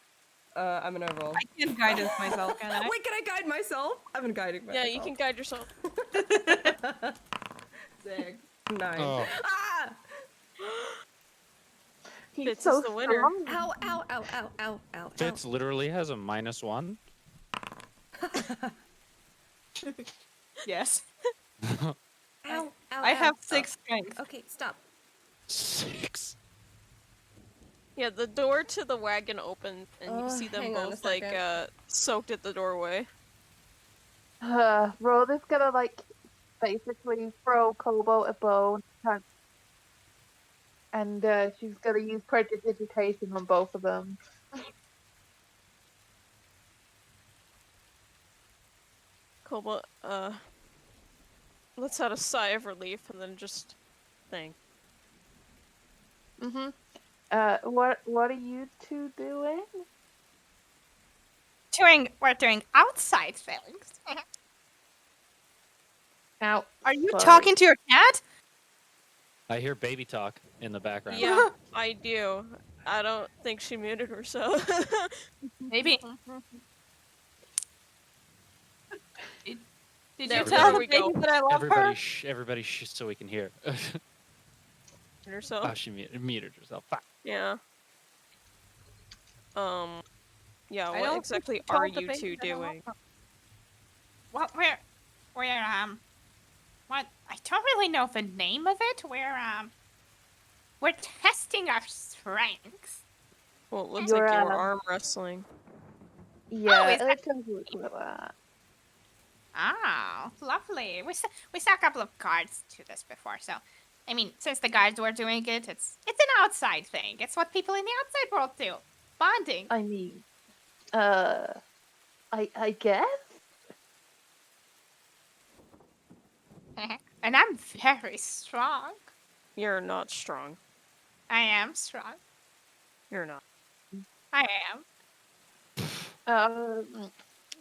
Speaker 2: I'm gonna roll.
Speaker 5: I can guidance myself, can I?
Speaker 2: Wait, can I guide myself? I've been guiding myself.
Speaker 1: Yeah, you can guide yourself.
Speaker 2: 6, 9.
Speaker 4: Oh.
Speaker 2: Ah!
Speaker 6: He's
Speaker 1: Fitz
Speaker 6: so
Speaker 1: is the winner.
Speaker 6: strong.
Speaker 2: Ow! Ow! Ow! Ow! Ow! Ow!
Speaker 4: Fitz literally has a -1.
Speaker 5: Yes.
Speaker 2: Ow! Ow!
Speaker 5: I
Speaker 2: ow,
Speaker 5: have
Speaker 2: ow.
Speaker 5: 6 strength.
Speaker 2: Okay, stop.
Speaker 4: 6.
Speaker 1: Yeah, the door to the wagon opens, and you see them
Speaker 2: hang on a
Speaker 1: both like
Speaker 2: second.
Speaker 1: soaked at the doorway.
Speaker 6: Rhoda's gonna like basically throw Cobalt a bone, and she's gonna use prestidigitation on both of them.
Speaker 1: Cobalt, lets out a sigh of relief and then just think.
Speaker 6: What are you two doing?
Speaker 3: We're doing outside things.
Speaker 6: Now,
Speaker 5: Are you
Speaker 6: sorry.
Speaker 5: talking to your cat?
Speaker 4: I hear baby talk in the background.
Speaker 1: Yeah, I do. I don't think she muted herself.
Speaker 5: Maybe. Did
Speaker 1: There-
Speaker 5: you
Speaker 1: there
Speaker 5: tell the
Speaker 1: we go.
Speaker 5: baby that I love her?
Speaker 4: Everybody so we can hear.
Speaker 1: herself.
Speaker 4: Oh, she muted herself. Fuck.
Speaker 1: Yeah. Yeah,
Speaker 5: I
Speaker 1: what
Speaker 5: don't
Speaker 1: exactly
Speaker 5: think you
Speaker 1: are
Speaker 5: told the
Speaker 1: you
Speaker 5: baby
Speaker 1: two
Speaker 5: that I love
Speaker 1: doing?
Speaker 5: her.
Speaker 3: Well, what? I don't really know the name of it. We're testing our strengths.
Speaker 1: Well, it looks
Speaker 6: You're,
Speaker 1: like you were arm wrestling.
Speaker 6: Yeah,
Speaker 3: is
Speaker 6: it does look like that.
Speaker 3: Oh, lovely. We saw a couple of guards do this before, so I mean, since the guards were doing it, it's an outside thing. It's what people in the outside world do. Bonding.
Speaker 6: I mean, I guess.
Speaker 3: And I'm very strong.
Speaker 1: You're not strong.
Speaker 3: I am strong.
Speaker 1: You're not.
Speaker 3: I am.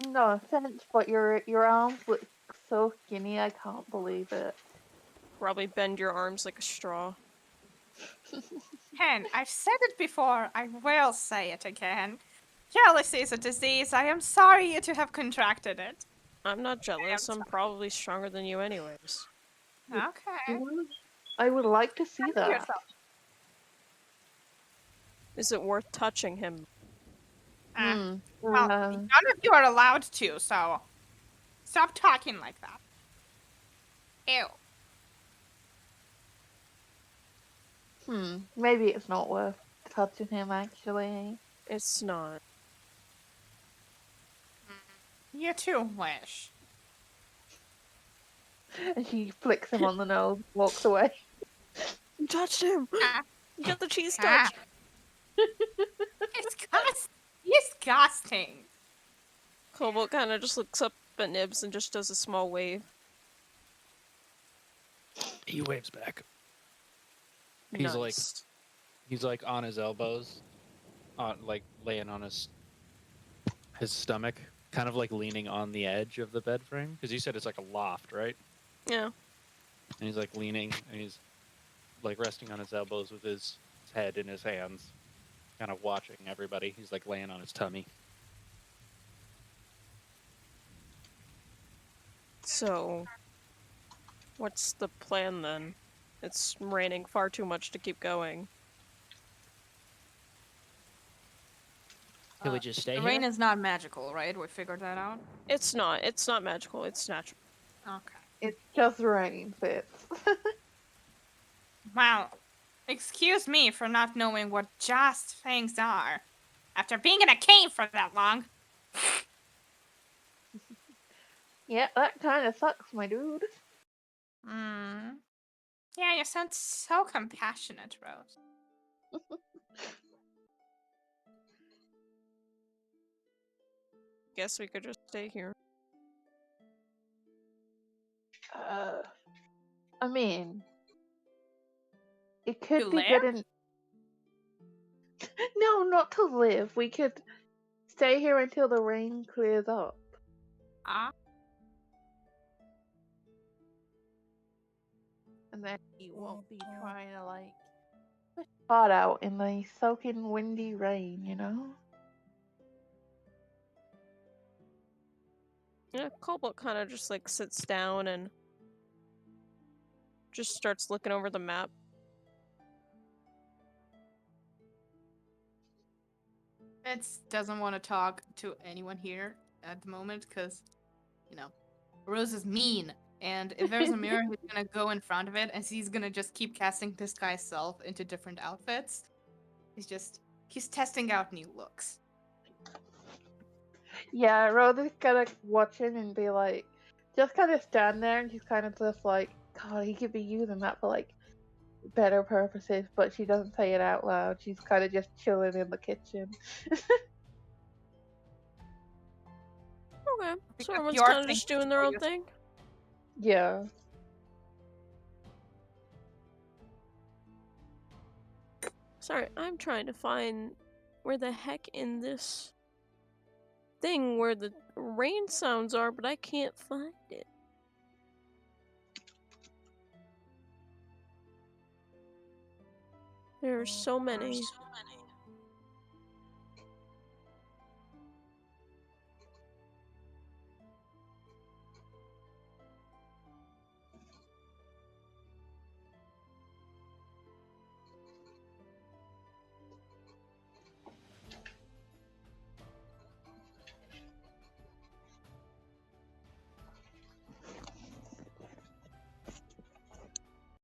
Speaker 6: No offense, but your arms look so skinny. I can't believe it.
Speaker 1: Probably bend your arms like a straw.
Speaker 3: Ken, I've said it before. I will say it again. Jealousy is a disease. I am sorry to have contracted it.
Speaker 1: I'm not jealous. I'm probably stronger than you anyways.
Speaker 3: Okay.
Speaker 6: I would like to see that.
Speaker 3: Yourself.
Speaker 1: Is it worth touching him?
Speaker 3: Well, none of you are allowed to, so stop talking like that. Ew.
Speaker 6: Maybe it's not worth touching him, actually.
Speaker 1: It's not.
Speaker 3: You too wish.
Speaker 6: And she flicks him on the nose, walks away.
Speaker 1: You touched him!
Speaker 3: Ah.
Speaker 1: You got the cheese
Speaker 3: Ah.
Speaker 1: touch!
Speaker 3: Disgusting.
Speaker 1: Cobalt kind of just looks up at Nibs and just does a small wave.
Speaker 4: He waves back. He's
Speaker 1: Nice.
Speaker 4: like on his elbows, like laying on his stomach, kind of like leaning on the edge of the bed frame. Because you said it's like a loft, right?
Speaker 1: Yeah.
Speaker 4: And he's like leaning, and he's like resting on his elbows with his head in his hands, kind of watching everybody. He's like laying on his tummy.
Speaker 1: So, what's the plan then? It's raining far too much to keep going.
Speaker 7: Can we just stay
Speaker 5: The
Speaker 7: here?
Speaker 5: rain is not magical, right? We figured that out.
Speaker 1: It's not. It's not magical. It's natural.
Speaker 5: Okay.
Speaker 6: It's just rain, Fitz.
Speaker 3: Well, excuse me for not knowing what just things are. After being in a cave for that long.
Speaker 6: Yeah, that kind of sucks, my dude.
Speaker 3: Yeah, you sound so compassionate, Rose.
Speaker 1: Guess we could just stay here.
Speaker 6: I mean, it could
Speaker 3: To
Speaker 6: be
Speaker 3: live?
Speaker 6: good in... No, not to live. We could stay here until the rain clears up.
Speaker 3: Ah,
Speaker 6: And then you won't be trying to, like, push the pot out in the soaking windy rain, you know?
Speaker 1: Yeah, Cobalt kind of just like sits down and just starts looking over the map.
Speaker 5: It doesn't want to talk to anyone here at the moment because, you know, Rose is mean. And if there's a mirror, he's gonna go in front of it and he's gonna just keep casting this guy's self into different outfits. He's testing out new looks.
Speaker 6: Yeah, Rhoda's gonna watch him and be like, just kind of stand there, and she's kind of just like, God, he could be using that for like better purposes, but she doesn't say it out loud. She's kind of just chilling in the kitchen.
Speaker 1: Okay,
Speaker 5: Because
Speaker 1: so everyone's
Speaker 5: you're
Speaker 1: kind of just
Speaker 5: thinking
Speaker 1: doing their own
Speaker 5: serious.
Speaker 1: thing.
Speaker 6: Yeah.
Speaker 1: Sorry, I'm trying to find where the heck in this thing where the rain sounds are, but I can't find it. There are so many.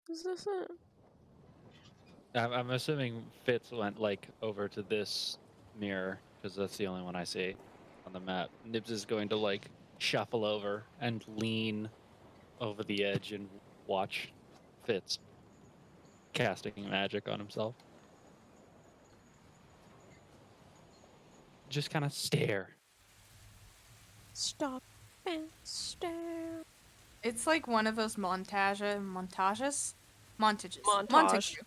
Speaker 1: Is this it?
Speaker 4: I'm assuming Fitz went like over to this mirror because that's the only one I see on the map. Nibs is going to like shuffle over and lean over the edge and watch Fitz casting magic on himself. Just kind of stare.
Speaker 1: Stop and stare.
Speaker 5: It's like one of those montages.
Speaker 1: Montage.
Speaker 5: Montague.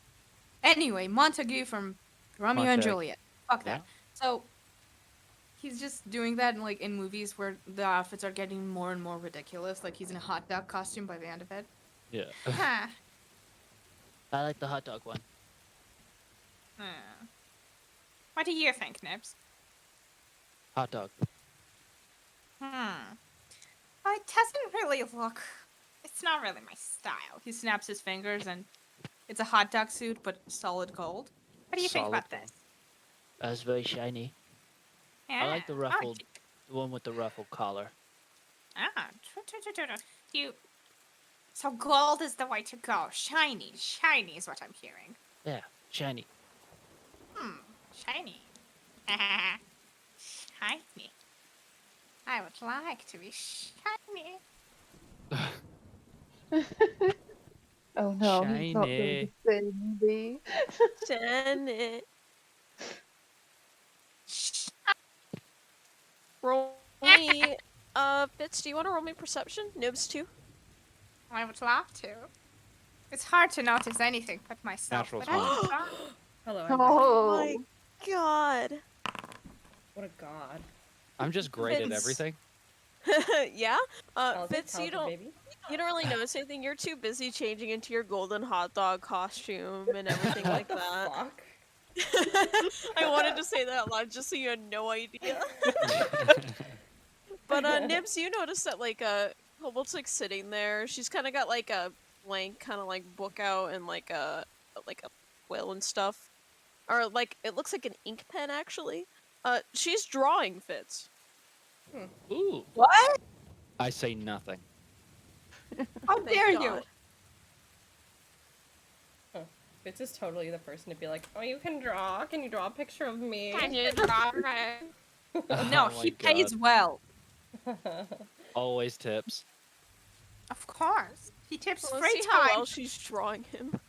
Speaker 5: Anyway, Montague from Romeo and
Speaker 4: Montague.
Speaker 5: Juliet. Fuck
Speaker 4: Yeah.
Speaker 5: that. So he's just doing that in movies where the outfits are getting more and more ridiculous. Like he's in a hot dog costume by the end of it.
Speaker 4: Yeah.
Speaker 5: Huh.
Speaker 7: I like the hot dog one.
Speaker 3: What do you think, Nibs?
Speaker 7: Hot dog.
Speaker 3: Well, it doesn't really look. It's not really my style.
Speaker 5: He snaps his fingers and it's a hot dog suit, but solid gold.
Speaker 3: What do you think
Speaker 4: Solid
Speaker 3: about this?
Speaker 7: It's very shiny. I like the
Speaker 3: Ah,
Speaker 7: ruffled, the one with the ruffled collar.
Speaker 3: true. You. So gold is the way to go. Shiny is what I'm hearing.
Speaker 7: Yeah, shiny.
Speaker 3: Shiny. Shiny. I would like to be shiny.
Speaker 6: Oh no, he's not doing
Speaker 4: Shiny.
Speaker 6: the same movie.
Speaker 1: Send it. Roll me. Fitz, do you want to roll me perception? Nibs too.
Speaker 3: I would love to. It's hard to notice anything but myself.
Speaker 4: Natural
Speaker 3: But I can
Speaker 4: 20.
Speaker 3: try.
Speaker 2: Hello, I'm back.
Speaker 6: Oh,
Speaker 1: My God.
Speaker 2: What a god.
Speaker 4: I'm just great at
Speaker 1: Fitz.
Speaker 4: everything.
Speaker 1: Yeah.
Speaker 2: Talented,
Speaker 1: Fitz, you
Speaker 2: talented
Speaker 1: don't
Speaker 2: baby.
Speaker 1: really notice anything. You're too busy changing into your golden hot dog costume and everything like
Speaker 2: What the
Speaker 1: that.
Speaker 2: fuck?
Speaker 1: I wanted to say that out loud just so you had no idea. But Nibs, you notice that like Cobalt's like sitting there. She's kind of got like a blank kind of like book out and like a quill and stuff, or like it looks like an ink pen actually. She's drawing Fitz.
Speaker 4: Ooh.
Speaker 5: What?
Speaker 4: I say nothing.
Speaker 5: How
Speaker 1: Thank
Speaker 5: dare
Speaker 1: God.
Speaker 5: you?
Speaker 2: Fitz is totally the person to be like, oh, you can draw? Can you draw a picture of me?
Speaker 3: Can you draw me?
Speaker 5: No,
Speaker 4: Oh
Speaker 5: he
Speaker 4: my
Speaker 5: pays
Speaker 4: God.
Speaker 5: well.
Speaker 4: Always tips.
Speaker 3: Of course. He tips
Speaker 1: Let's
Speaker 3: free
Speaker 1: see how
Speaker 3: time.
Speaker 1: well she's drawing him.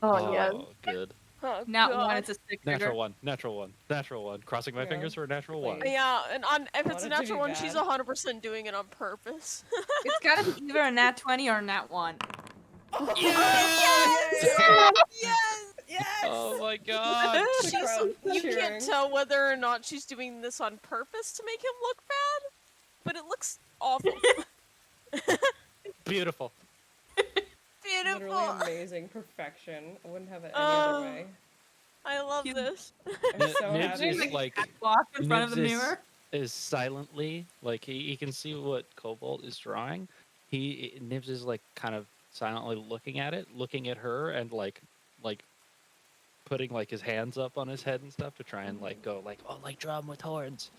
Speaker 6: oh yeah.
Speaker 4: Good.
Speaker 1: Oh,
Speaker 5: Not
Speaker 1: God.
Speaker 5: one, it's a stick
Speaker 4: Natural
Speaker 5: figure.
Speaker 4: one. Natural one. Natural one. Crossing my
Speaker 2: Yeah.
Speaker 4: fingers for a natural one.
Speaker 2: Please.
Speaker 1: Yeah, and if
Speaker 2: Want
Speaker 1: it's a
Speaker 2: it to be
Speaker 1: natural one, she's
Speaker 2: bad.
Speaker 1: 100% doing it on purpose.
Speaker 5: It's gotta be either a nat 20 or a nat 1.
Speaker 1: Yes!
Speaker 4: Oh my God.
Speaker 1: She's,
Speaker 2: crowd
Speaker 1: you
Speaker 2: cheering.
Speaker 1: can't tell whether or not she's doing this on purpose to make him look bad, but it looks awful.
Speaker 4: Beautiful.
Speaker 1: Beautiful.
Speaker 2: Literally amazing perfection. I wouldn't have it any
Speaker 1: Oh.
Speaker 2: other way.
Speaker 1: I love
Speaker 5: He's-
Speaker 1: this.
Speaker 2: I'm so
Speaker 4: Nibs
Speaker 2: happy.
Speaker 4: is like
Speaker 5: Walk in front of the
Speaker 4: Nibs is-
Speaker 5: mirror.
Speaker 4: is silently like he can see what Cobalt is drawing. Nibs is like kind of silently looking at it, looking at her, and like putting like his hands up on his head and stuff to try and like go like, oh, like draw him with horns.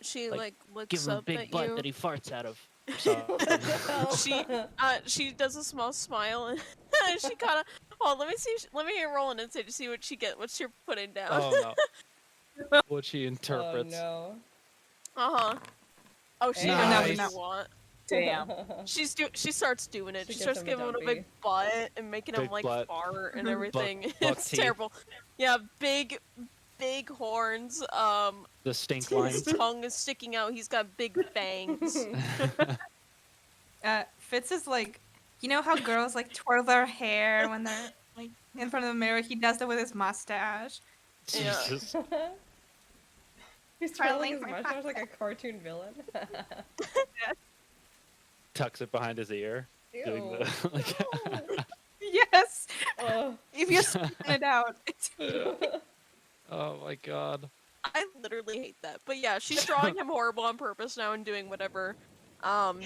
Speaker 1: She
Speaker 7: Like,
Speaker 1: like looks
Speaker 7: Give him a
Speaker 1: up
Speaker 7: big
Speaker 1: at
Speaker 7: butt
Speaker 1: you.
Speaker 7: that he farts out of. So,
Speaker 1: She does a small smile and she kind of. Oh, let me see. Let me roll an insight to see what you're putting down.
Speaker 4: Oh no. What she
Speaker 2: Oh
Speaker 4: interprets.
Speaker 2: no.
Speaker 1: Uh Oh, she
Speaker 2: Hey.
Speaker 1: knows what
Speaker 4: Nice.
Speaker 1: you want.
Speaker 5: Damn.
Speaker 1: She starts doing it.
Speaker 2: She
Speaker 1: She
Speaker 2: gives
Speaker 1: starts
Speaker 2: him a
Speaker 1: giving him a
Speaker 2: dumpy.
Speaker 1: big butt and making him
Speaker 4: Big
Speaker 1: like
Speaker 4: butt.
Speaker 1: fart and everything.
Speaker 4: buck
Speaker 1: It's
Speaker 4: teeth.
Speaker 1: terrible. Yeah, big horns.
Speaker 4: The stink
Speaker 1: His
Speaker 4: line.
Speaker 1: tongue is sticking out. He's got big fangs.
Speaker 5: Fitz is like, you know how girls like twirl their hair when they're like in front of the mirror? He does that with his mustache.
Speaker 1: Yeah.
Speaker 4: Jesus.
Speaker 2: He's twirling
Speaker 5: Twirling
Speaker 2: his
Speaker 5: my
Speaker 2: mustache like a cartoon villain.
Speaker 4: Tucks it behind his ear. Doing
Speaker 2: Ew.
Speaker 4: the, like,
Speaker 5: Yes.
Speaker 2: Ugh.
Speaker 5: If you spin it out, it's
Speaker 4: oh my god.
Speaker 1: I literally hate that. But yeah, she's drawing him horrible on purpose now and doing whatever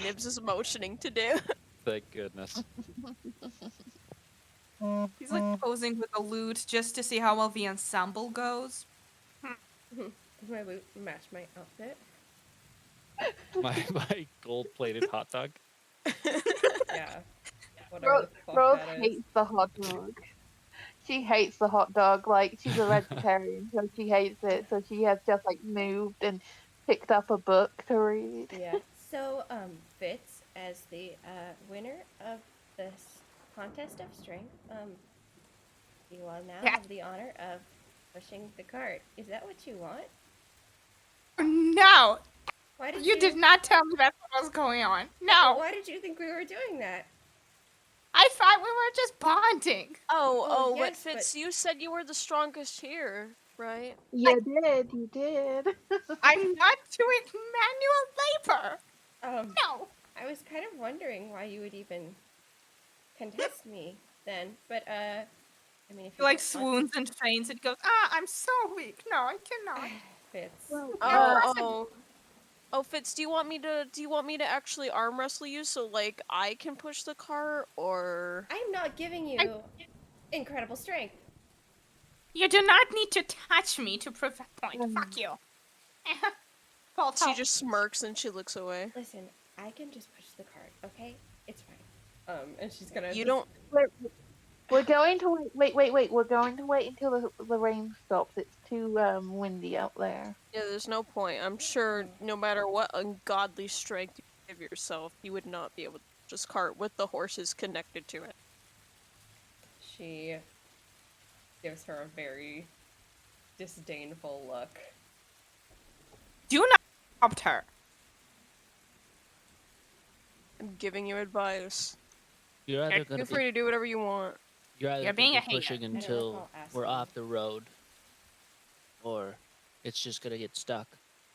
Speaker 1: Nibs is motioning to do.
Speaker 4: Thank goodness.
Speaker 5: he's like posing with a lute just to see how well the ensemble goes.
Speaker 2: Does my loot match my outfit?
Speaker 4: My gold-plated hot dog.
Speaker 2: Yeah. Whatever the fuck
Speaker 6: Rose
Speaker 2: that is.
Speaker 6: hates the hot dog. She hates the hot dog. Like, she's a vegetarian, so she hates it. So she has just like moved and picked up a book to read.
Speaker 8: Yeah. So, Fitz, as the winner of this contest of strength, you will now
Speaker 5: Yeah.
Speaker 8: have the honor of pushing the cart. Is that what you want?
Speaker 5: No,
Speaker 8: Why did
Speaker 5: you did not tell me that's what was going on. No,
Speaker 8: Why did you think we were doing that?
Speaker 5: I thought we were just bonding.
Speaker 1: Oh, what
Speaker 8: yes,
Speaker 1: Fitz? You said you were the strongest here, right?
Speaker 6: You did.
Speaker 5: I'm not doing manual labor. No.
Speaker 8: I was kind of wondering why you would even contest me then, but I mean, if
Speaker 5: He
Speaker 8: you
Speaker 5: like
Speaker 8: don't want
Speaker 5: swoons and faints and goes, I'm so weak. No, I cannot.
Speaker 8: Fitz.
Speaker 1: Oh, Fitz, do you want me to actually arm wrestle you so like I can push the cart, or
Speaker 8: I'm not giving you incredible strength.
Speaker 5: You do not need to touch me to prove that point. Fuck you. Paul,
Speaker 1: she just smirks and she looks away.
Speaker 8: Listen, I can just push the cart, okay? It's fine.
Speaker 2: And she's gonna.
Speaker 1: You
Speaker 2: just-
Speaker 1: don't.
Speaker 6: We're going to wait. We're going to wait until the rain stops. It's too windy out there.
Speaker 1: Yeah, there's no point. I'm sure no matter what ungodly strength you give yourself, you would not be able to just cart with the horses connected to it.
Speaker 2: She gives her a very disdainful look.
Speaker 5: Do not interrupt her.
Speaker 1: I'm giving you advice.
Speaker 7: You're either gonna
Speaker 1: Feel free to do whatever you want.
Speaker 7: you're either
Speaker 5: You're
Speaker 7: gonna
Speaker 5: being
Speaker 7: be
Speaker 5: a hater.
Speaker 7: pushing
Speaker 8: I don't know if
Speaker 7: until
Speaker 8: I'll ask
Speaker 7: we're
Speaker 8: you.
Speaker 7: off the road, or it's just gonna get stuck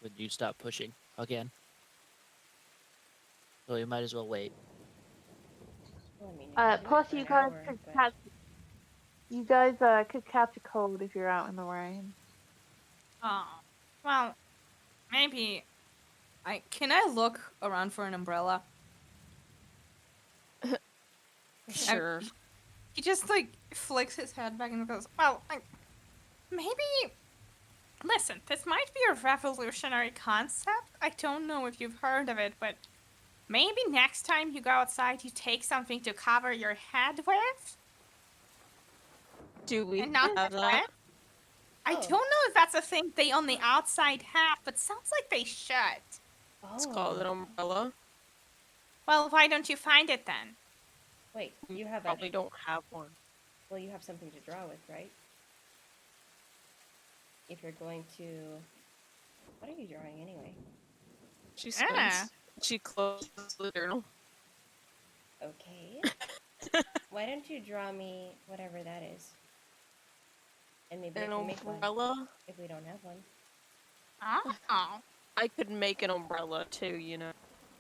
Speaker 7: when you stop pushing again. So you might as well wait.
Speaker 8: Well, I mean, you can do it
Speaker 6: Plus
Speaker 8: for
Speaker 6: you
Speaker 8: an
Speaker 6: guys
Speaker 8: hour,
Speaker 6: could
Speaker 8: but-
Speaker 6: catch. You guys could catch a cold if you're out in the rain.
Speaker 5: Oh, well, maybe. Can I look around for an umbrella?
Speaker 1: Sure.
Speaker 5: He just like flicks his head back and goes, "Well, maybe." Listen, this might be a revolutionary concept. I don't know if you've heard of it, but maybe next time you go outside, you take something to cover your head with,
Speaker 1: Do we
Speaker 5: and not
Speaker 1: have
Speaker 5: the
Speaker 1: that?
Speaker 5: head. I
Speaker 8: Oh.
Speaker 5: don't know if that's a thing they on the outside have, but sounds like they should.
Speaker 1: It's called an umbrella.
Speaker 5: Well, why don't you find it then?
Speaker 8: Wait, you have
Speaker 1: Probably don't have one.
Speaker 8: Well, you have something to draw with, right? If you're going to... What are you drawing anyway?
Speaker 1: She spins.
Speaker 5: Ah.
Speaker 1: She closes the journal.
Speaker 8: Okay. Why don't you draw me whatever that is? And maybe I
Speaker 1: An
Speaker 8: can make one
Speaker 1: umbrella?
Speaker 8: if we don't have one.
Speaker 5: Oh.
Speaker 1: I could make an umbrella too, you know.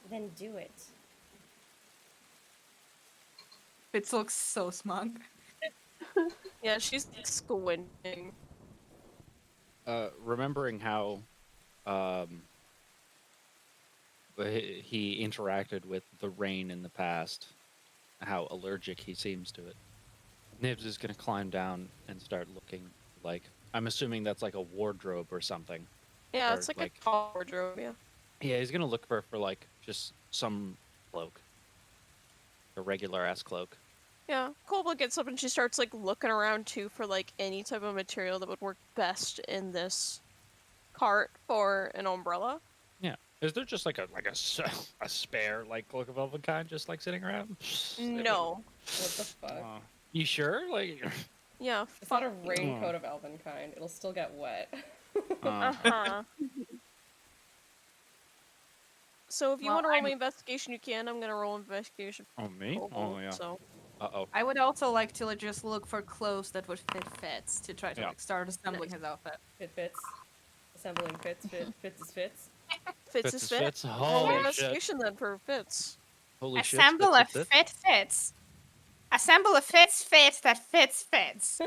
Speaker 8: Then do it.
Speaker 5: Fitz looks so smug.
Speaker 1: Yeah, she's like squinting.
Speaker 4: Remembering how he interacted with the rain in the past, how allergic he seems to it. Nibs is gonna climb down and start looking like, I'm assuming that's like a wardrobe or something.
Speaker 1: Yeah,
Speaker 4: Or,
Speaker 1: it's like
Speaker 4: like-
Speaker 1: a tall wardrobe, yeah.
Speaker 4: Yeah, he's gonna look for like just some cloak, a regular ass cloak.
Speaker 1: Yeah, Cobalt gets up and she starts like looking around too for like any type of material that would work best in this cart for an umbrella.
Speaker 4: Is there just like a spare like cloak of elvenkind just like sitting around?
Speaker 1: No.
Speaker 8: What the fuck?
Speaker 4: You sure? Like,
Speaker 1: Yeah.
Speaker 2: It's not a
Speaker 1: fuck you.
Speaker 2: raincoat of elvenkind. It'll still get wet.
Speaker 1: Uh-huh. So if you
Speaker 5: Well,
Speaker 1: want to roll
Speaker 5: I'm-
Speaker 1: my investigation, you can. I'm gonna roll investigation.
Speaker 4: oh me?
Speaker 1: for
Speaker 4: Oh
Speaker 1: Kobold,
Speaker 4: yeah.
Speaker 1: So
Speaker 4: Uh-oh.
Speaker 5: I would also like to like, just look for clothes that would fit Fitz to try to
Speaker 4: Yeah.
Speaker 5: like start assembling his outfit.
Speaker 2: It fits. Assembling fits. Fits is fits.
Speaker 1: Fitz is fit.
Speaker 4: Fits.
Speaker 1: Roll my
Speaker 4: Holy shit.
Speaker 1: investigation then for Fitz.
Speaker 4: Holy shit.
Speaker 3: Assemble a
Speaker 4: Fits.
Speaker 3: fit fits. Assemble a fits fit that fits fits.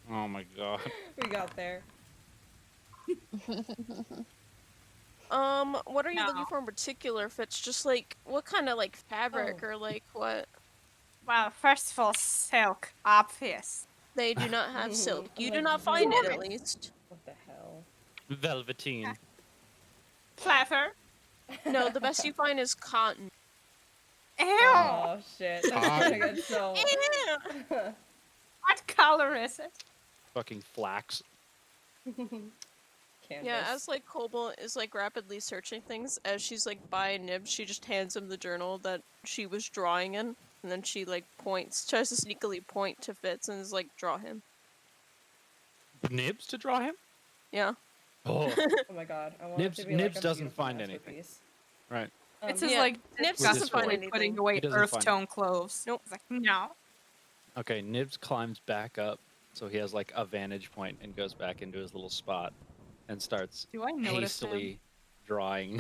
Speaker 4: Oh my god.
Speaker 2: We got there.
Speaker 1: What are you looking
Speaker 3: No.
Speaker 1: for in particular? Fitz? Just like what kind of like fabric or like what?
Speaker 3: Well, first of all, silk, obvious.
Speaker 1: They do not have silk. You do
Speaker 2: Like
Speaker 1: not find it at
Speaker 2: velvet.
Speaker 1: least.
Speaker 2: What the hell?
Speaker 4: Velveteen.
Speaker 3: Clever.
Speaker 1: No, the best you find is cotton.
Speaker 3: Ew.
Speaker 2: Oh shit. That's gonna get so.
Speaker 3: Ew. What color is it?
Speaker 4: Fucking flax.
Speaker 2: Canvas.
Speaker 1: Yeah, as like Kobold is like rapidly searching things, as she's like by Nibs, she just hands him the journal that she was drawing in, and then she like tries to sneakily point to Fitz and is like, draw him.
Speaker 4: Nibs to draw him?
Speaker 1: Yeah.
Speaker 4: Oh.
Speaker 2: Oh my god. I want
Speaker 4: Nibs-
Speaker 2: it to be
Speaker 4: Nibs
Speaker 2: like a
Speaker 4: doesn't
Speaker 2: beautiful
Speaker 4: find anything.
Speaker 2: masterpiece.
Speaker 4: Right.
Speaker 5: It's
Speaker 2: Um,
Speaker 5: just
Speaker 1: Yeah,
Speaker 5: like
Speaker 1: Nibs
Speaker 4: doesn't
Speaker 5: disgustingly
Speaker 4: find
Speaker 1: anything.
Speaker 5: putting away
Speaker 4: He doesn't
Speaker 5: earth
Speaker 4: find
Speaker 5: tone clothes.
Speaker 1: Nope.
Speaker 3: It's like, no.
Speaker 4: Okay, Nibs climbs back up, so he has like a vantage point and goes back into his little spot and starts
Speaker 5: Do I notice him?
Speaker 4: hastily drawing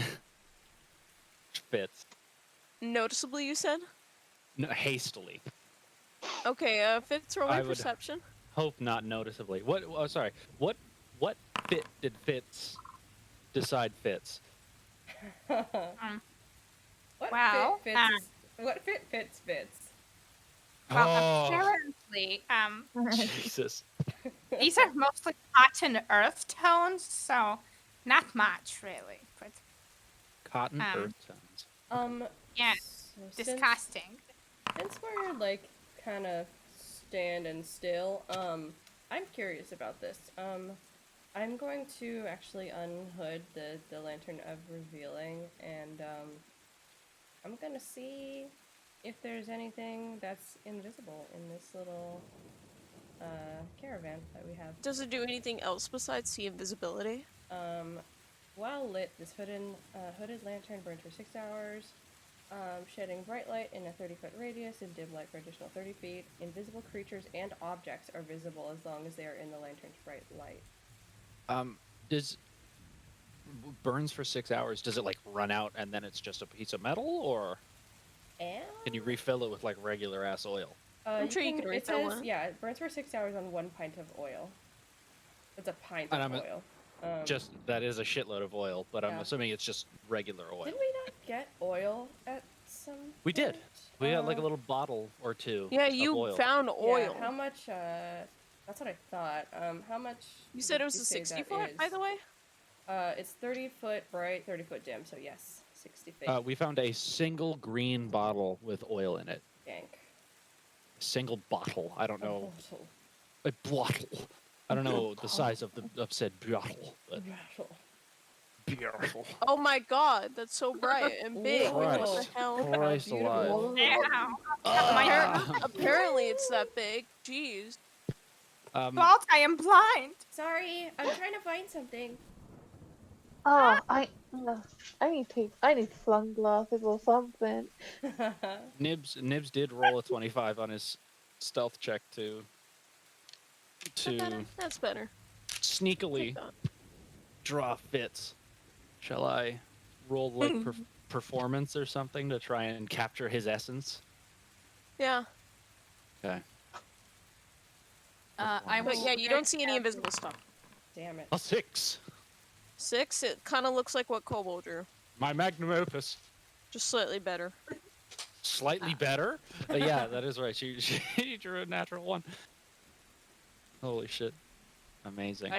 Speaker 4: Fitz.
Speaker 1: Noticeably, you said?
Speaker 4: No, hastily.
Speaker 1: Okay, Fitz, roll my
Speaker 4: I would-
Speaker 1: perception.
Speaker 4: Hope not noticeably. What? Oh, sorry. What fit did Fitz decide fits?
Speaker 2: What
Speaker 3: Wow.
Speaker 2: fit fits? What fit fits fits?
Speaker 3: Well,
Speaker 4: Oh,
Speaker 3: apparently,
Speaker 4: Jesus.
Speaker 3: these are mostly cotton earth tones, so not much really. But
Speaker 4: Cotton
Speaker 3: Um,
Speaker 4: earth tones.
Speaker 3: yeah,
Speaker 2: So
Speaker 3: disgusting.
Speaker 2: Since we're like kind of standing still, I'm curious about this. I'm going to actually unhood the Lantern of Revealing, and I'm gonna see if there's anything that's invisible in this little caravan that we have.
Speaker 1: Does it do anything else besides see invisibility?
Speaker 2: While lit, this hooded lantern burns for 6 hours, shedding bright light in a 30-foot radius and dim light for additional 30 feet. Invisible creatures and objects are visible as long as they are in the lantern's bright light.
Speaker 4: Does burns for 6 hours? Does it like run out and then it's just a piece of metal, or
Speaker 2: And
Speaker 4: can you refill it with like regular ass oil?
Speaker 1: I'm sure you can
Speaker 2: it
Speaker 1: refill
Speaker 2: says,
Speaker 1: one.
Speaker 2: yeah, it burns for 6 hours on 1 pint of oil. It's a pint
Speaker 4: And
Speaker 2: of
Speaker 4: I'm
Speaker 2: oil.
Speaker 4: Just that is a shitload of oil, but I'm
Speaker 2: Yeah.
Speaker 4: assuming it's just regular oil.
Speaker 2: Did we not get oil at some
Speaker 4: We did.
Speaker 2: point?
Speaker 4: We got like a little bottle or two.
Speaker 1: Yeah,
Speaker 4: of
Speaker 1: you
Speaker 4: oil.
Speaker 1: found oil.
Speaker 2: Yeah, how much, that's what I thought. How much
Speaker 1: You said
Speaker 2: did
Speaker 1: it was
Speaker 2: you
Speaker 1: a
Speaker 2: say
Speaker 1: 60
Speaker 2: that
Speaker 1: foot, by
Speaker 2: is?
Speaker 1: the way?
Speaker 2: It's 30 foot bright, 30 foot dim, so yes, 60 feet.
Speaker 4: We found a single green bottle with oil in it.
Speaker 2: Yank.
Speaker 4: Single bottle. I don't
Speaker 2: A
Speaker 4: know.
Speaker 2: bottle.
Speaker 4: A bottle. I don't know the size of the said bottle, but
Speaker 2: Bottle.
Speaker 4: bottle.
Speaker 1: Oh my god, that's so bright and big. What the
Speaker 4: Christ.
Speaker 1: hell?
Speaker 4: Christ alive.
Speaker 3: Ow.
Speaker 1: Apparently it's that big. Jeez.
Speaker 3: Walt, I am blind.
Speaker 8: Sorry, I'm trying to find something.
Speaker 6: Oh, I need sunglasses or something.
Speaker 4: Nibs did roll a 25 on his stealth check to
Speaker 1: That's better.
Speaker 4: sneakily
Speaker 1: Take that.
Speaker 4: draw Fitz. Shall I roll like performance or something to try and capture his essence?
Speaker 1: Yeah.
Speaker 4: Okay.
Speaker 5: I
Speaker 1: But
Speaker 5: will.
Speaker 1: yeah, you don't see any invisible stuff.
Speaker 2: Damn it.
Speaker 4: A 6.
Speaker 1: 6, it kind of looks like what Kobold drew.
Speaker 4: My magnum opus.
Speaker 1: Just slightly better.
Speaker 4: Slightly better? Yeah, that is right. She drew a natural 1. Holy shit. Amazing.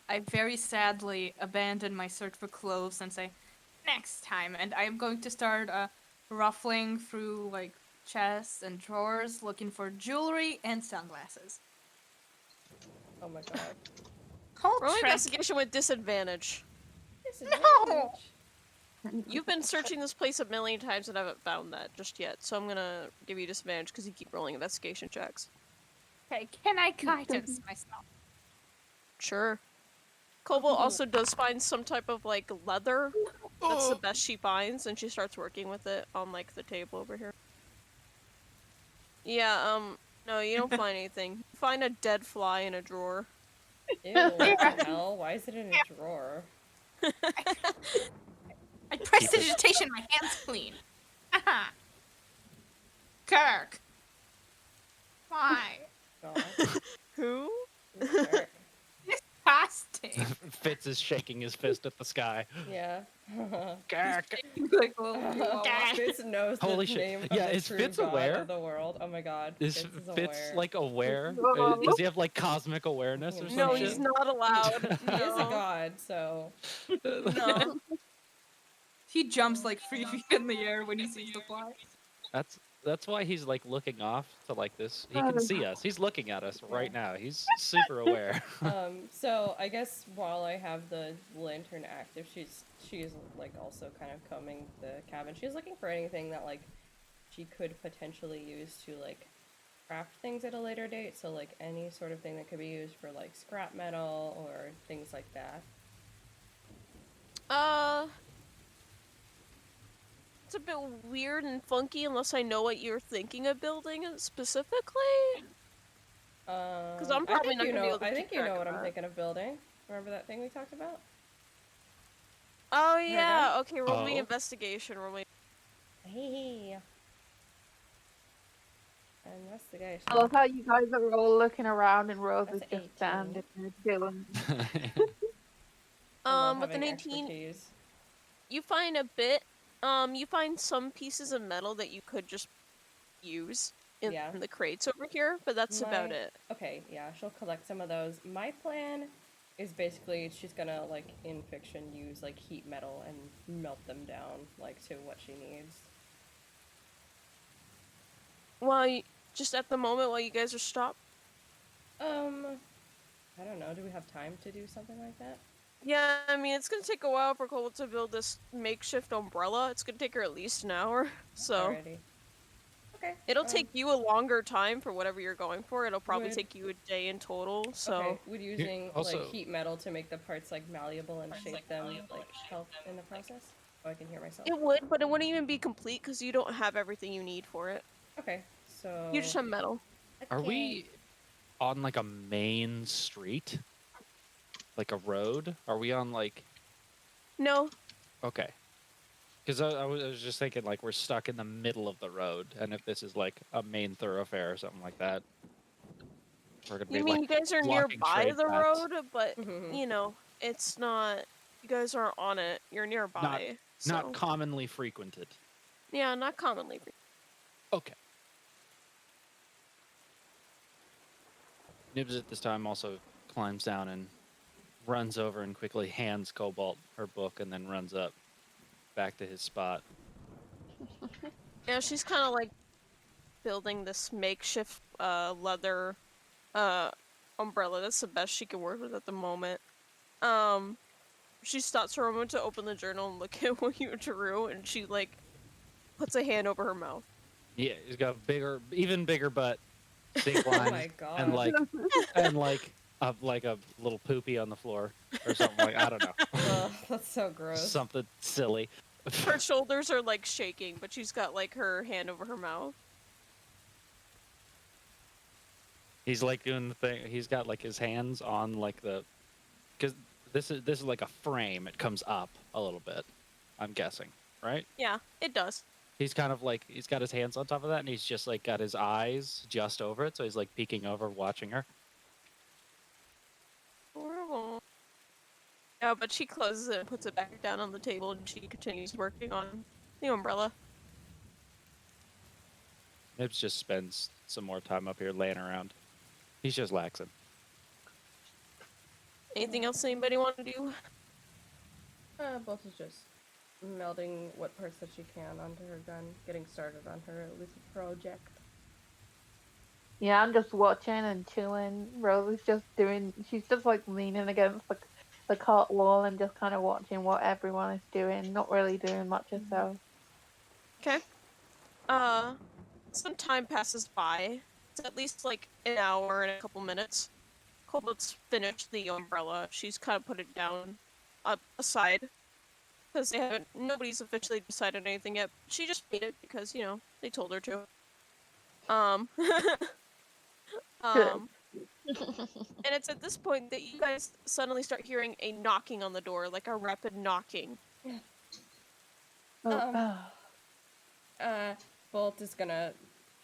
Speaker 5: I very sadly abandon my search for clothes and say,
Speaker 3: Next time.
Speaker 5: and I'm going to start ruffling through like chests and drawers looking for jewelry and sunglasses.
Speaker 2: Oh my god.
Speaker 3: Whole
Speaker 1: Roll
Speaker 3: trip.
Speaker 1: investigation with disadvantage.
Speaker 2: This is
Speaker 3: No!
Speaker 2: advantage.
Speaker 1: You've been searching this place a million times and haven't found that just yet, so I'm gonna give you disadvantage because you keep rolling investigation checks.
Speaker 3: Okay, can I guidance myself?
Speaker 1: Sure. Cobalt also does find some type of, like, leather. That's the best she finds, and she starts working with it on, like, the table over here. Yeah, no, you don't find anything. You find a dead fly in a drawer.
Speaker 8: Ew, what the hell? Why is it in a drawer?
Speaker 3: I prestidigitation, my hands clean. Haha. Kirk. Why?
Speaker 8: God.
Speaker 1: Who?
Speaker 8: Sure.
Speaker 3: Disgusting.
Speaker 4: Fitz is shaking his fist at the sky.
Speaker 8: Yeah.
Speaker 4: Gak.
Speaker 5: Like, well, you all want-
Speaker 8: Fitz knows
Speaker 4: Holy
Speaker 8: the
Speaker 4: shit.
Speaker 8: name
Speaker 4: Yeah,
Speaker 8: of the
Speaker 4: is
Speaker 8: true
Speaker 4: Fitz
Speaker 8: god
Speaker 4: aware?
Speaker 8: of the world. Oh my god.
Speaker 4: Is Fitz
Speaker 8: aware.
Speaker 4: like aware?
Speaker 6: Whoa.
Speaker 4: Does he have like cosmic awareness or
Speaker 8: No,
Speaker 1: No,
Speaker 4: something?
Speaker 1: he's not allowed.
Speaker 8: He is a
Speaker 1: No.
Speaker 8: god, so
Speaker 1: No.
Speaker 5: He jumps like 3 feet in the air when he sees the fly.
Speaker 4: That's why he's like looking off to like this. He can see us. He's looking at us right now. He's super aware.
Speaker 8: so I guess while I have the lantern active, she's like also kind of combing the cabin. She's looking for anything that like she could potentially use to like craft things at a later date. So like any sort of thing that could be used for like scrap metal or things like that.
Speaker 1: It's a bit weird and funky unless I know what you're thinking of building specifically. Because I'm probably not gonna be able to
Speaker 8: I
Speaker 1: keep
Speaker 8: think you
Speaker 1: track
Speaker 8: know
Speaker 1: of
Speaker 8: what I'm
Speaker 1: that.
Speaker 8: thinking of building. Remember that thing we talked about?
Speaker 1: Oh yeah. Okay, roll me
Speaker 4: Oh.
Speaker 1: investigation. Roll me.
Speaker 8: Hey. Investigation.
Speaker 6: I love how you guys are all looking around and Rose is
Speaker 8: That's
Speaker 6: just
Speaker 8: 18.
Speaker 6: standing there chilling.
Speaker 8: I love
Speaker 1: With an
Speaker 8: having
Speaker 1: 18,
Speaker 8: expertise.
Speaker 1: you find a bit. You find some pieces of metal that you could just use in
Speaker 8: Yeah.
Speaker 1: the crates over here, but that's about it.
Speaker 8: Okay, yeah, she'll collect some of those. My plan is basically she's gonna, like, in fiction, use, like, heat metal and melt them down, like, to what she needs.
Speaker 1: Just at the moment while you guys are stopped.
Speaker 8: I don't know, do we have time to do something like that?
Speaker 1: Yeah, I mean, it's gonna take a while for Cole to build this makeshift umbrella. It's gonna take her at least an hour, so...
Speaker 8: Alrighty. Okay.
Speaker 1: It'll take you a longer time for whatever you're going for. It'll probably
Speaker 8: Would-
Speaker 1: take you a day in total, so...
Speaker 8: Okay, would using,
Speaker 4: also-
Speaker 8: like, heat metal to make the parts, like, malleable and shape them, like, help in the process? Oh, I can hear myself.
Speaker 1: It would, but it wouldn't even be complete because you don't have everything you need for it.
Speaker 8: Okay, so...
Speaker 1: You just have metal.
Speaker 4: Are we on like a main street? Like a road? Are we on like...
Speaker 1: No,
Speaker 4: Okay. Because I was just thinking like we're stuck in the middle of the road, and if this is like a main thoroughfare or something like that, we're gonna be
Speaker 1: you mean
Speaker 4: like
Speaker 1: you guys are
Speaker 4: blocking
Speaker 1: nearby
Speaker 4: trade
Speaker 1: the
Speaker 4: paths.
Speaker 1: road, but,
Speaker 8: Mhm.
Speaker 1: you know, it's not... You guys aren't on it. You're nearby. so...
Speaker 4: Not commonly frequented.
Speaker 1: Yeah, not commonly.
Speaker 4: Okay. Nibs at this time also climbs down and runs over and quickly hands Cobalt her book and then runs up back to his spot.
Speaker 1: Yeah, she's kind of like building this makeshift leather umbrella. That's the best she can work with at the moment. She stops for a moment to open the journal and look at what you drew, and she like puts a hand over her mouth.
Speaker 4: Yeah, he's got even bigger butt, big
Speaker 8: Oh
Speaker 4: lines,
Speaker 8: my god.
Speaker 4: and like a little poopy on the floor or something like I don't know,
Speaker 8: Ugh, that's so gross.
Speaker 4: something silly.
Speaker 1: Her shoulders are like shaking, but she's got like her hand over her mouth.
Speaker 4: He's like doing the thing. He's got like his hands on like because this is like a frame. It comes up a little bit. I'm guessing, right?
Speaker 1: Yeah, it does.
Speaker 4: He's kind of like he's got his hands on top of that, and he's just like got his eyes just over it, so he's like peeking over, watching her.
Speaker 1: Horrible. Yeah, but she closes it and puts it back down on the table, and she continues working on the umbrella.
Speaker 4: Nibs just spends some more time up here laying around. He's just laxing.
Speaker 1: Anything else anybody want to do?
Speaker 8: Both is just melding what parts that she can onto her gun, getting started on her little project.
Speaker 6: Yeah, I'm just watching and chilling. Rose is just she's just like leaning against the cart wall and just kind of watching what everyone is doing, not really doing much herself.
Speaker 1: Okay. Some time passes by. It's at least like an hour and a couple minutes. Colbert's finished the umbrella. She's kind of put it down, aside, because nobody's officially decided anything yet. She just made it because they told her to. And it's at this point that you guys suddenly start hearing a knocking on the door, like a rapid knocking.
Speaker 8: Bolt is gonna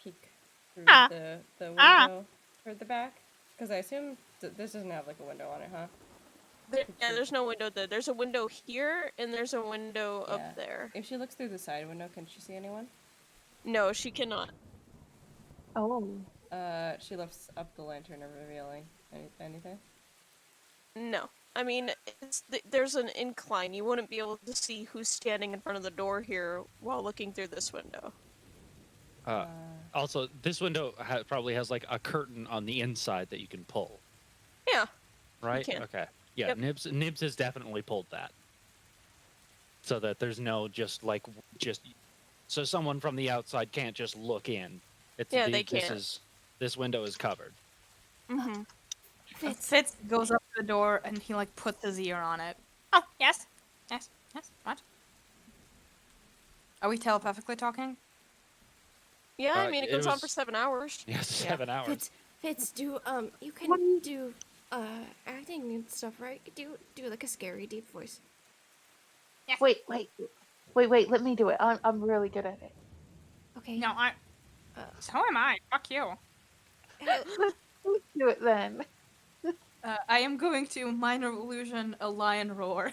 Speaker 8: peek through
Speaker 3: Ah.
Speaker 8: the window toward the back, because I assume this doesn't have like a window on it, huh?
Speaker 1: There's no window there. There's a window here, and there's a window
Speaker 8: Yeah.
Speaker 1: up there.
Speaker 8: If she looks through the side window, can she see anyone?
Speaker 1: No, she cannot.
Speaker 6: Oh.
Speaker 8: She lifts up the lantern, revealing anything.
Speaker 1: No. I mean, there's an incline. You wouldn't be able to see who's standing in front of the door here while looking through this window.
Speaker 4: Also, this window probably has like a curtain on the inside that you can pull.
Speaker 1: Yeah.
Speaker 4: Right?
Speaker 1: can.
Speaker 4: Okay. Yeah,
Speaker 1: Yep.
Speaker 4: Nibs has definitely pulled that. So that there's no so someone from the outside can't just look in.
Speaker 1: They can't.
Speaker 4: This window is covered.
Speaker 1: Mm-hmm.
Speaker 5: Fitz goes up to the door and he like puts his ear on it.
Speaker 3: Oh, yes. Yes. What?
Speaker 5: Are we telepathically talking?
Speaker 1: Yeah, I mean, it
Speaker 4: it
Speaker 1: goes on
Speaker 4: was-
Speaker 1: for 7 hours.
Speaker 4: Yeah, 7 hours.
Speaker 9: Fitz, you can do acting and stuff, right? Do like a scary deep voice.
Speaker 6: Wait, let me do it. I'm really good at it.
Speaker 9: Okay.
Speaker 3: No, so am I. Fuck you.
Speaker 6: Let's do it then.
Speaker 5: I am going to minor illusion a lion roar.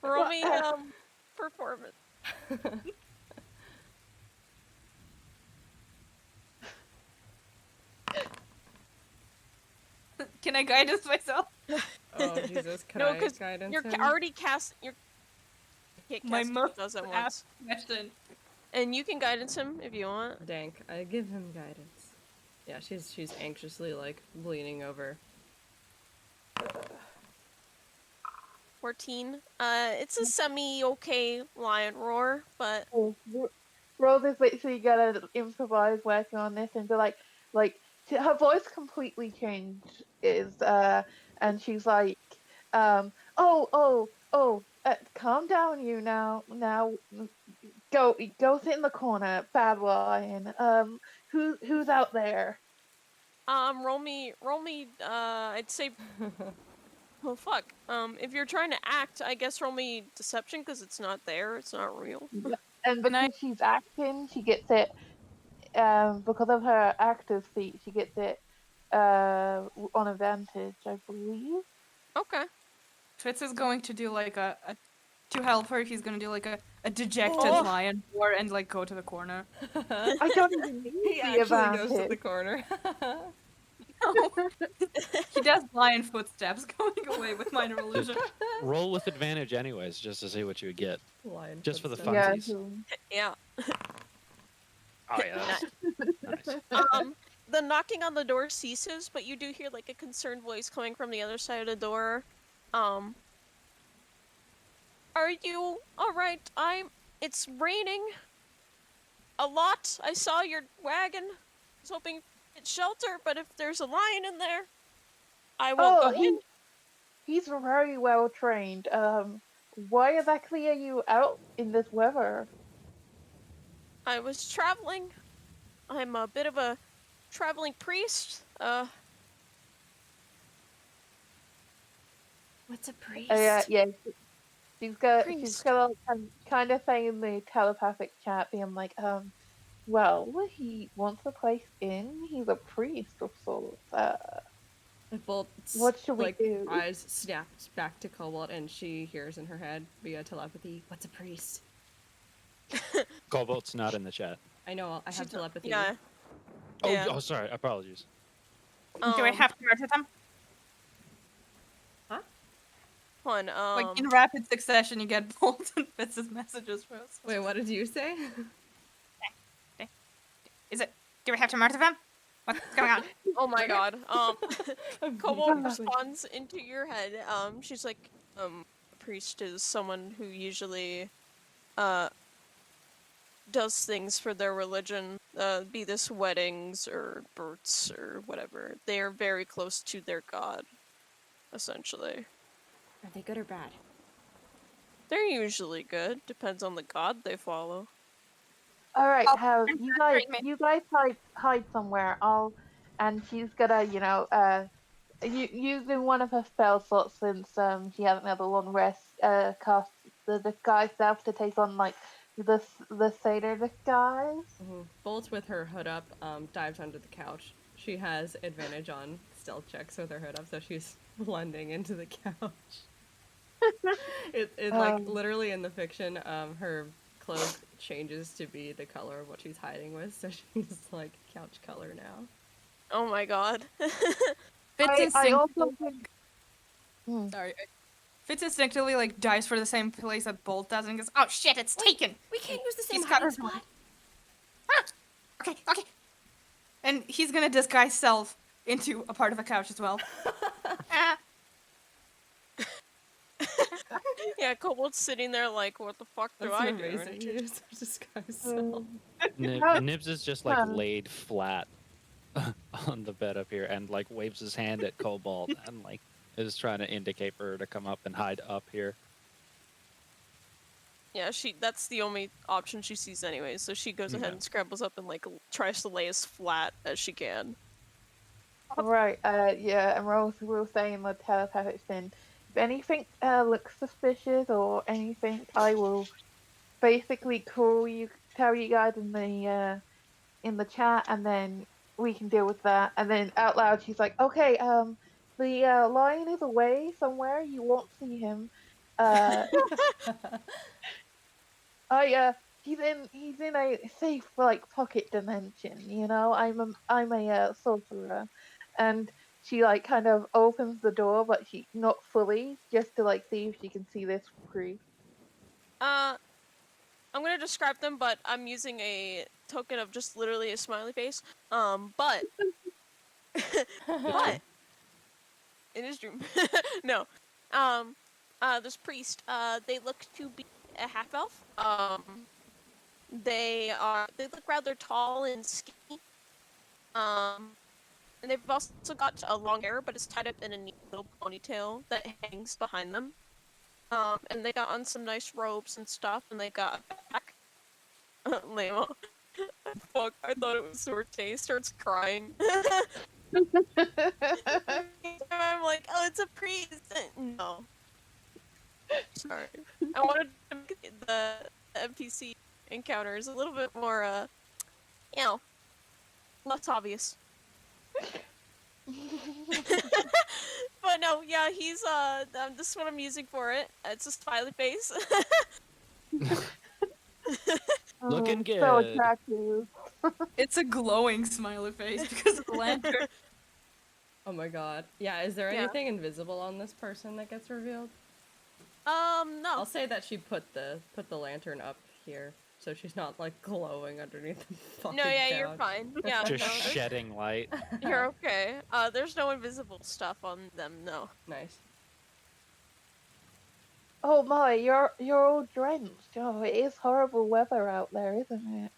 Speaker 1: Roll me performance.
Speaker 5: Can I guidance myself?
Speaker 8: Oh Jesus! Can
Speaker 1: No,
Speaker 8: I
Speaker 1: because
Speaker 8: guidance
Speaker 1: you're
Speaker 8: him?
Speaker 1: already cast. You can't
Speaker 5: My
Speaker 1: cast
Speaker 5: most
Speaker 1: both those at once.
Speaker 5: asked question.
Speaker 1: And you can guidance him if you want.
Speaker 8: Dank, I give him guidance. Yeah, she's anxiously like leaning over.
Speaker 1: 14. It's a semi-okay lion roar, but
Speaker 6: Roll this way, so you gotta improvise working on this and be like, her voice completely changed and she's like, calm down, you now, go sit in the corner, bad lion. Who's out there?
Speaker 1: roll me, I'd say, well, fuck. If you're trying to act, I guess roll me deception, because it's not there, it's not real.
Speaker 6: And because she's acting, she gets it, because of her actor's feat, she gets it on advantage, I believe.
Speaker 1: Okay.
Speaker 5: Fitz is going to do like to help her, he's gonna do like a dejected lion roar and like go to the corner.
Speaker 6: I don't even need
Speaker 8: He
Speaker 6: the
Speaker 8: actually
Speaker 6: advantage.
Speaker 8: goes to the corner.
Speaker 5: He does lion footsteps going away with minor illusion.
Speaker 4: Roll with advantage anyways, just to see what you would get.
Speaker 8: Lion
Speaker 4: Just for the
Speaker 8: footsteps.
Speaker 4: fun.
Speaker 6: Yeah.
Speaker 1: Yeah.
Speaker 4: Oh yeah. Nice.
Speaker 1: The knocking on the door ceases, but you do hear like a concerned voice coming from the other side of the door. Are you alright? It's raining a lot. I saw your wagon. I was hoping it's shelter, but if there's a lion in there, I won't go in.
Speaker 6: He's very well trained. Why exactly are you out in this weather?
Speaker 1: I was traveling. I'm a bit of a traveling priest.
Speaker 9: What's a priest?
Speaker 6: Yeah. She's got
Speaker 9: Priest.
Speaker 6: a kind of thing in the telepathic chat, being like, well, he wants a place in. He's a priest of sorts.
Speaker 8: Bolt's
Speaker 6: What should we
Speaker 8: like
Speaker 6: do?
Speaker 8: eyes snapped back to Cobalt, and she hears in her head via telepathy, "What's a priest?"
Speaker 4: Cobalt's not in the chat.
Speaker 8: I know. I have telepathy.
Speaker 1: Yeah.
Speaker 4: Oh,
Speaker 1: Yeah.
Speaker 4: oh, sorry. Apologies.
Speaker 3: Do I have to murder them?
Speaker 1: Fun.
Speaker 5: Like in rapid succession, you get Bolt and Fitz's messages first.
Speaker 8: Wait, what did you say?
Speaker 3: Do we have to murder them?
Speaker 5: What's going on?
Speaker 1: Oh my god. Kobold
Speaker 6: Ah.
Speaker 1: responds into your head. She's like, a priest is someone who usually, does things for their religion, be this weddings or births or whatever. They are very close to their god, essentially.
Speaker 9: Are they good or bad?
Speaker 1: They're usually good, depends on the god they follow.
Speaker 6: All right,
Speaker 5: Oh,
Speaker 6: have
Speaker 5: and
Speaker 6: you
Speaker 5: that
Speaker 6: guys
Speaker 5: treatment.
Speaker 6: hide somewhere. And she's gonna, using one of her spell slots since she hasn't had a long rest, cast the disguise self to take on like the satyr disguise.
Speaker 2: Bolt with her hood up, dives under the couch. She has advantage on stealth checks with her hood up, so she's blending into the couch. It like literally in the fiction, her cloak changes to be the color of what she's hiding with, so she's like couch color now.
Speaker 1: Oh my god.
Speaker 5: Fitz
Speaker 6: I also
Speaker 5: instinctively,
Speaker 6: think.
Speaker 5: sorry. Fitz instinctively like dives for the same place that Bolt does and goes, "Oh shit, it's taken."
Speaker 9: We can't use the same
Speaker 5: He's got
Speaker 9: hiding
Speaker 5: her-
Speaker 9: spot.
Speaker 5: Ah! Okay. And he's gonna disguise self into a part of a couch as well. Ah.
Speaker 1: Yeah, Kobold's sitting there like, what the fuck do
Speaker 2: That's
Speaker 1: I
Speaker 2: an
Speaker 1: do?
Speaker 2: amazing
Speaker 1: And she-
Speaker 2: use of disguise self.
Speaker 4: Nibs is just like laid flat on the bed up here and like waves his hand at Cobalt and like is trying to indicate for her to come up and hide up here.
Speaker 1: Yeah, that's the only option she sees anyway, so she goes ahead
Speaker 4: Okay.
Speaker 1: and scrambles up and like tries to lay as flat as she can.
Speaker 6: Right, yeah, and we'll say in the telepathic thing, if anything looks suspicious or anything, I will basically tell you guys in the chat, and then we can deal with that. And then out loud, she's like, "Okay, the lion is away somewhere. You won't see him. He's in a safe like pocket dimension. You know, I'm a sorcerer." And she like kind of opens the door, but she not fully, just to like see if she can see this priest.
Speaker 1: I'm gonna describe them, but I'm using a token of just literally a smiley face. But but in his dream, no. This priest, they look to be a half elf. They look rather tall and skinny. And they've also got a long hair, but it's tied up in a neat little ponytail that hangs behind them. And they got on some nice robes and stuff, and they got a backpack. Lamo. Fuck, I thought it was Sorte. Starts crying. I'm like, oh, it's a priest. No. Sorry. I wanted to make the NPC encounters a little bit more, less obvious. But no, yeah, he's this is what I'm using for it. It's a smiley face.
Speaker 4: Looking good.
Speaker 6: So attractive.
Speaker 5: It's a glowing smiley face because of the lantern.
Speaker 2: Oh my god. Yeah, is there
Speaker 1: Yeah.
Speaker 2: anything invisible on this person that gets revealed?
Speaker 1: No.
Speaker 2: I'll say that she put the lantern up here, so she's not like glowing underneath the fucking
Speaker 1: No, yeah,
Speaker 2: couch.
Speaker 1: you're fine. Yeah,
Speaker 4: Just
Speaker 1: no,
Speaker 4: shedding light.
Speaker 1: you're okay. There's no invisible stuff on them, no.
Speaker 2: Nice.
Speaker 6: Oh my, you're all drenched. Oh, it is horrible weather out there, isn't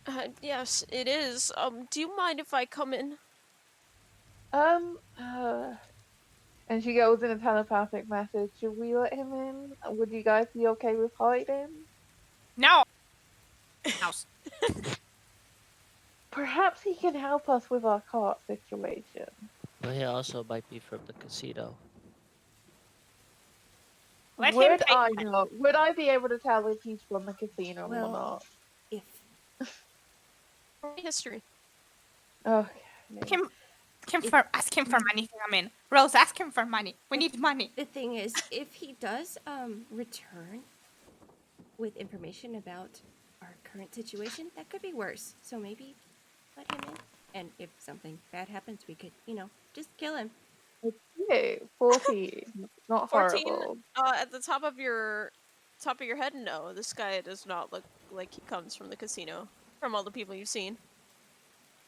Speaker 6: it?
Speaker 1: Yes, it is. Do you mind if I come in?
Speaker 6: And she goes in a telepathic message. Should we let him in? Would you guys be okay with hiding?
Speaker 5: No. House.
Speaker 6: Perhaps he can help us with our cart situation.
Speaker 7: But he also might be from the casino.
Speaker 5: Let him
Speaker 6: Would
Speaker 5: take
Speaker 6: I
Speaker 5: it.
Speaker 6: know? Would I be able to tell if he's from the casino
Speaker 9: Well,
Speaker 6: or not?
Speaker 9: If
Speaker 1: History.
Speaker 6: Okay.
Speaker 5: Ask him for money to come in. Rose, ask him for money. We need money.
Speaker 9: the thing is, if he does return with information about our current situation, that could be worse. So maybe let him in. And if something bad happens, we could, just kill him.
Speaker 6: Okay, 14. Not
Speaker 1: 14.
Speaker 6: horrible.
Speaker 1: At the top of your head, no. This guy does not look like he comes from the casino. From all the people you've seen.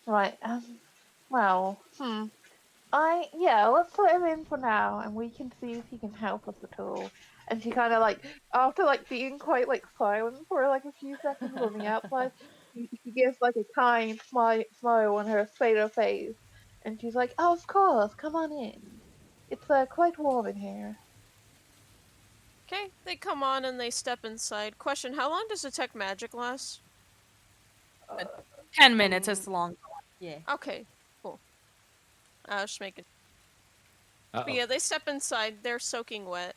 Speaker 6: Right. Well, let's let him in for now, and we can see if he can help us at all. And she kind of like, after like being quite like silent for like a few seconds on the outside, she gives like a kind smile on her straight face, and she's like, "Oh, of course, come on in. It's quite warm in here."
Speaker 1: Okay, they come on and they step inside. Question: how long does detect magic last?
Speaker 5: 10 minutes is long.
Speaker 2: Yeah.
Speaker 1: Okay, cool. I was just making. But
Speaker 4: Uh-oh.
Speaker 1: yeah, they step inside. They're soaking wet.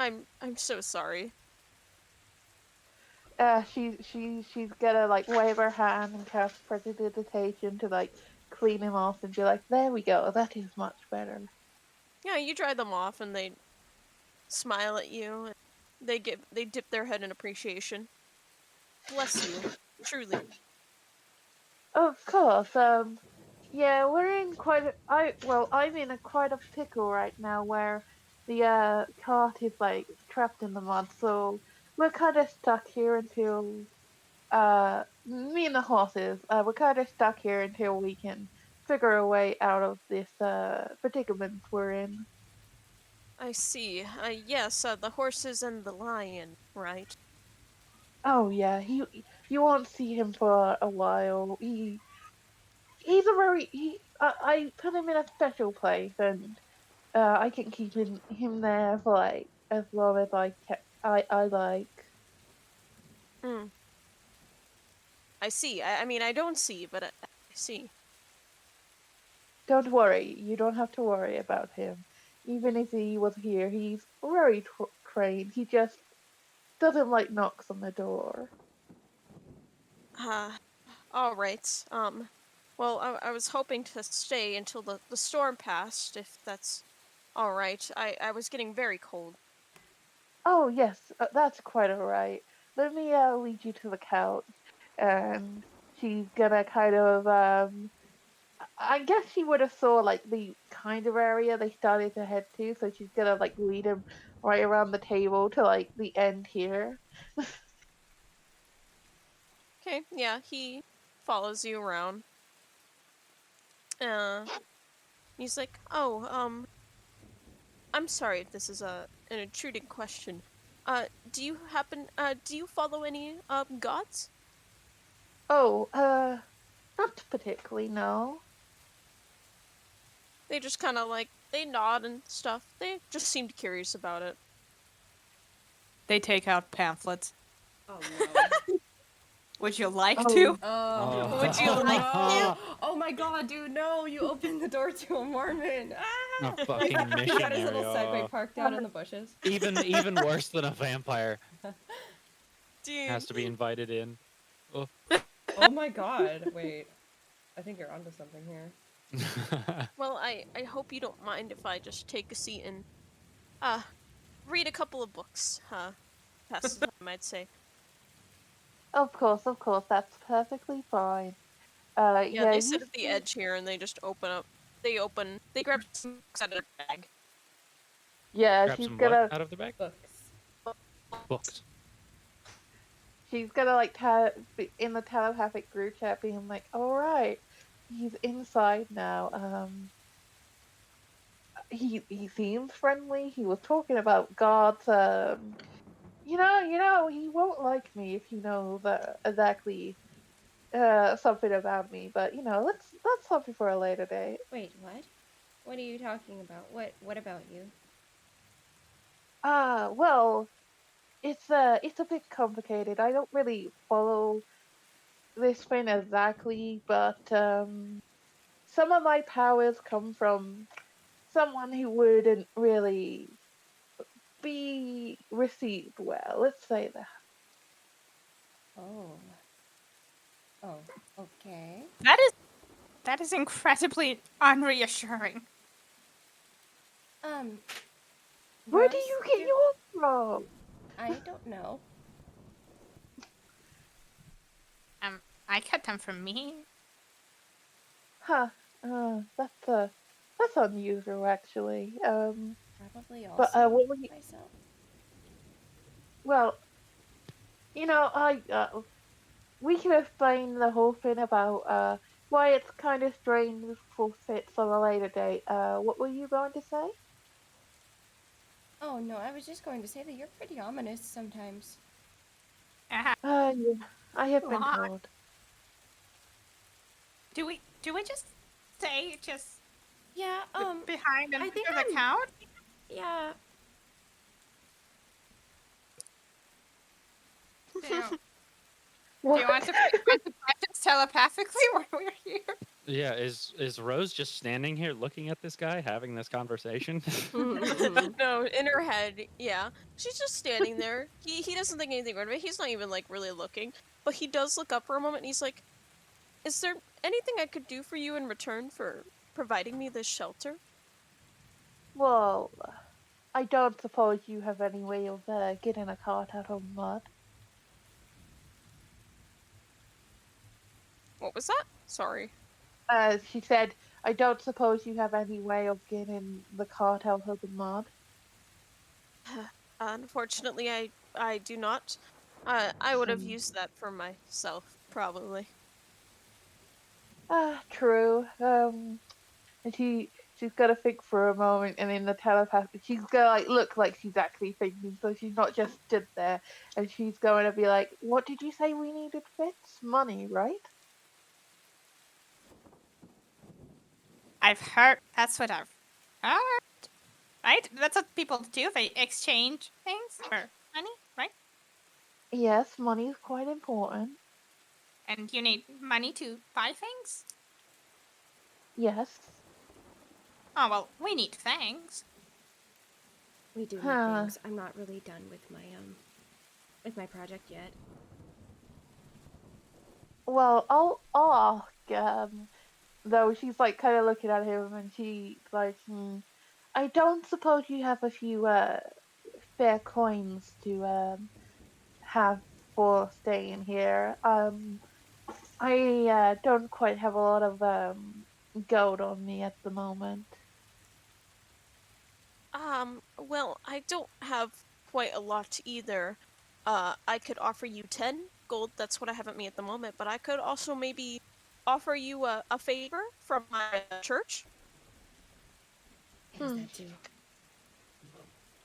Speaker 1: I'm so sorry.
Speaker 6: She's gonna like wave her hand and cast prestidigitation to like clean him off and be like, "There we go. That is much better."
Speaker 1: Yeah, you dry them off and they smile at you. And they dip their head in appreciation. Bless you, truly.
Speaker 6: Of course. Yeah, we're in quite a. I'm in a quite a pickle right now where the cart is like trapped in the mud, so we're kind of stuck here until me and the horses. We're kind of stuck here until we can figure a way out of this predicament we're in.
Speaker 1: I see. Yes, the horses and the lion, right?
Speaker 6: Oh yeah, you won't see him for a while. He's a very I put him in a special place and I can keep him there for like as long as I like.
Speaker 1: Hmm. I see. I mean, I don't see, but I see.
Speaker 6: Don't worry, you don't have to worry about him. Even if he was here, he's very trained. He just doesn't like knocks on the door.
Speaker 1: All right. Well, I was hoping to stay until the storm passed, if that's all right. I was getting very cold.
Speaker 6: Oh yes, that's quite alright. Let me lead you to the couch, and she's gonna kind of I guess she would have saw like the kind of area they started to head to, so she's gonna like lead him right around the table to like the end here.
Speaker 1: Okay, yeah, he follows you around. He's like, "Oh, I'm sorry if this is an intruding question. Do you follow any gods?"
Speaker 6: Oh, not particularly, no.
Speaker 1: They just kind of like they nod and stuff. They just seemed curious about it.
Speaker 5: They take out pamphlets.
Speaker 2: Oh no.
Speaker 5: Would you like
Speaker 6: Oh.
Speaker 5: to?
Speaker 2: Oh.
Speaker 1: Would you like
Speaker 2: no. Oh my god, dude, no! You opened the door to a Mormon. Ah!
Speaker 4: A fucking
Speaker 2: He had his
Speaker 4: missionary.
Speaker 2: little
Speaker 4: Oh.
Speaker 2: Segway parked out in the bushes.
Speaker 4: Even worse than a vampire.
Speaker 1: Dude.
Speaker 4: Has to be invited in. Oh.
Speaker 2: Oh my god, wait. I think you're onto something here.
Speaker 1: Well, I hope you don't mind if I just take a seat and read a couple of books. Pass the time, I'd say.
Speaker 6: Of course, that's perfectly fine.
Speaker 1: Yeah, they sit
Speaker 6: you
Speaker 1: at the edge here and they just open up. They grab some books out of their bag.
Speaker 6: Yeah,
Speaker 4: Grab
Speaker 6: she's
Speaker 4: some
Speaker 6: gonna
Speaker 4: what out of the bag?
Speaker 2: Books.
Speaker 4: Books.
Speaker 6: she's gonna like in the telepathic group chat being like, "All right, he's inside now. He seems friendly. He was talking about gods. He won't like me if he knows exactly something about me. But that's something for a later date."
Speaker 9: Wait, what? What are you talking about? What about you?
Speaker 6: Well, it's a bit complicated. I don't really follow this thing exactly, but some of my powers come from someone who wouldn't really be received well. Let's say that.
Speaker 9: Oh. Oh, okay.
Speaker 5: That is incredibly unreassuring.
Speaker 6: Where do
Speaker 9: Russ,
Speaker 6: you get yours from?
Speaker 9: I don't know.
Speaker 3: I got them from me.
Speaker 6: Huh. That's unusual actually.
Speaker 9: Probably also
Speaker 6: But what were you?
Speaker 9: myself.
Speaker 6: Well, I we can explain the whole thing about why it's kind of strange for fits on a later date. What were you going to say?
Speaker 9: Oh no, I was just going to say that you're pretty ominous sometimes.
Speaker 6: Yeah, I have been
Speaker 3: Why?
Speaker 6: told.
Speaker 3: Do we just stay just
Speaker 9: Yeah,
Speaker 3: behind and
Speaker 9: I think
Speaker 3: under the
Speaker 9: I'm
Speaker 3: couch?
Speaker 9: yeah.
Speaker 3: Do you, do
Speaker 6: What?
Speaker 3: you want to practice telepathically while we're here?
Speaker 4: Yeah, is Rose just standing here looking at this guy having this conversation?
Speaker 1: No, in her head, yeah. She's just standing there. He doesn't think anything of it. He's not even like really looking. But he does look up for a moment and he's like, "Is there anything I could do for you in return for providing me this shelter?"
Speaker 6: Well, I don't suppose you have any way of getting a cart out of mud.
Speaker 1: What was that? Sorry.
Speaker 6: She said, I don't suppose you have any way of getting the cart out of the mud.
Speaker 1: Unfortunately, I do not. I would have used that for myself, probably.
Speaker 6: True. And she's got to think for a moment, and in the telepath, she's gonna like look like she's actually thinking, so she's not just stood there. And she's going to be like, "What did you say we needed, Fitz? Money, right?"
Speaker 3: I've heard. That's what I've heard. Right? That's what people do. They exchange things for money, right?
Speaker 6: Yes, money is quite important.
Speaker 3: And you need money to buy things?
Speaker 6: Yes.
Speaker 3: Oh, well, we need things.
Speaker 9: We do need
Speaker 6: Huh.
Speaker 9: things. I'm not really done with my project yet.
Speaker 6: Well, I'll ask. Though she's like kind of looking at him, and she's like, I don't suppose you have a few fair coins to have for staying here. I don't quite have a lot of gold on me at the moment.
Speaker 1: Well, I don't have quite a lot either. I could offer you 10 gold. That's what I have at me at the moment. But I could also maybe offer you a favor from my church.
Speaker 9: What does that do?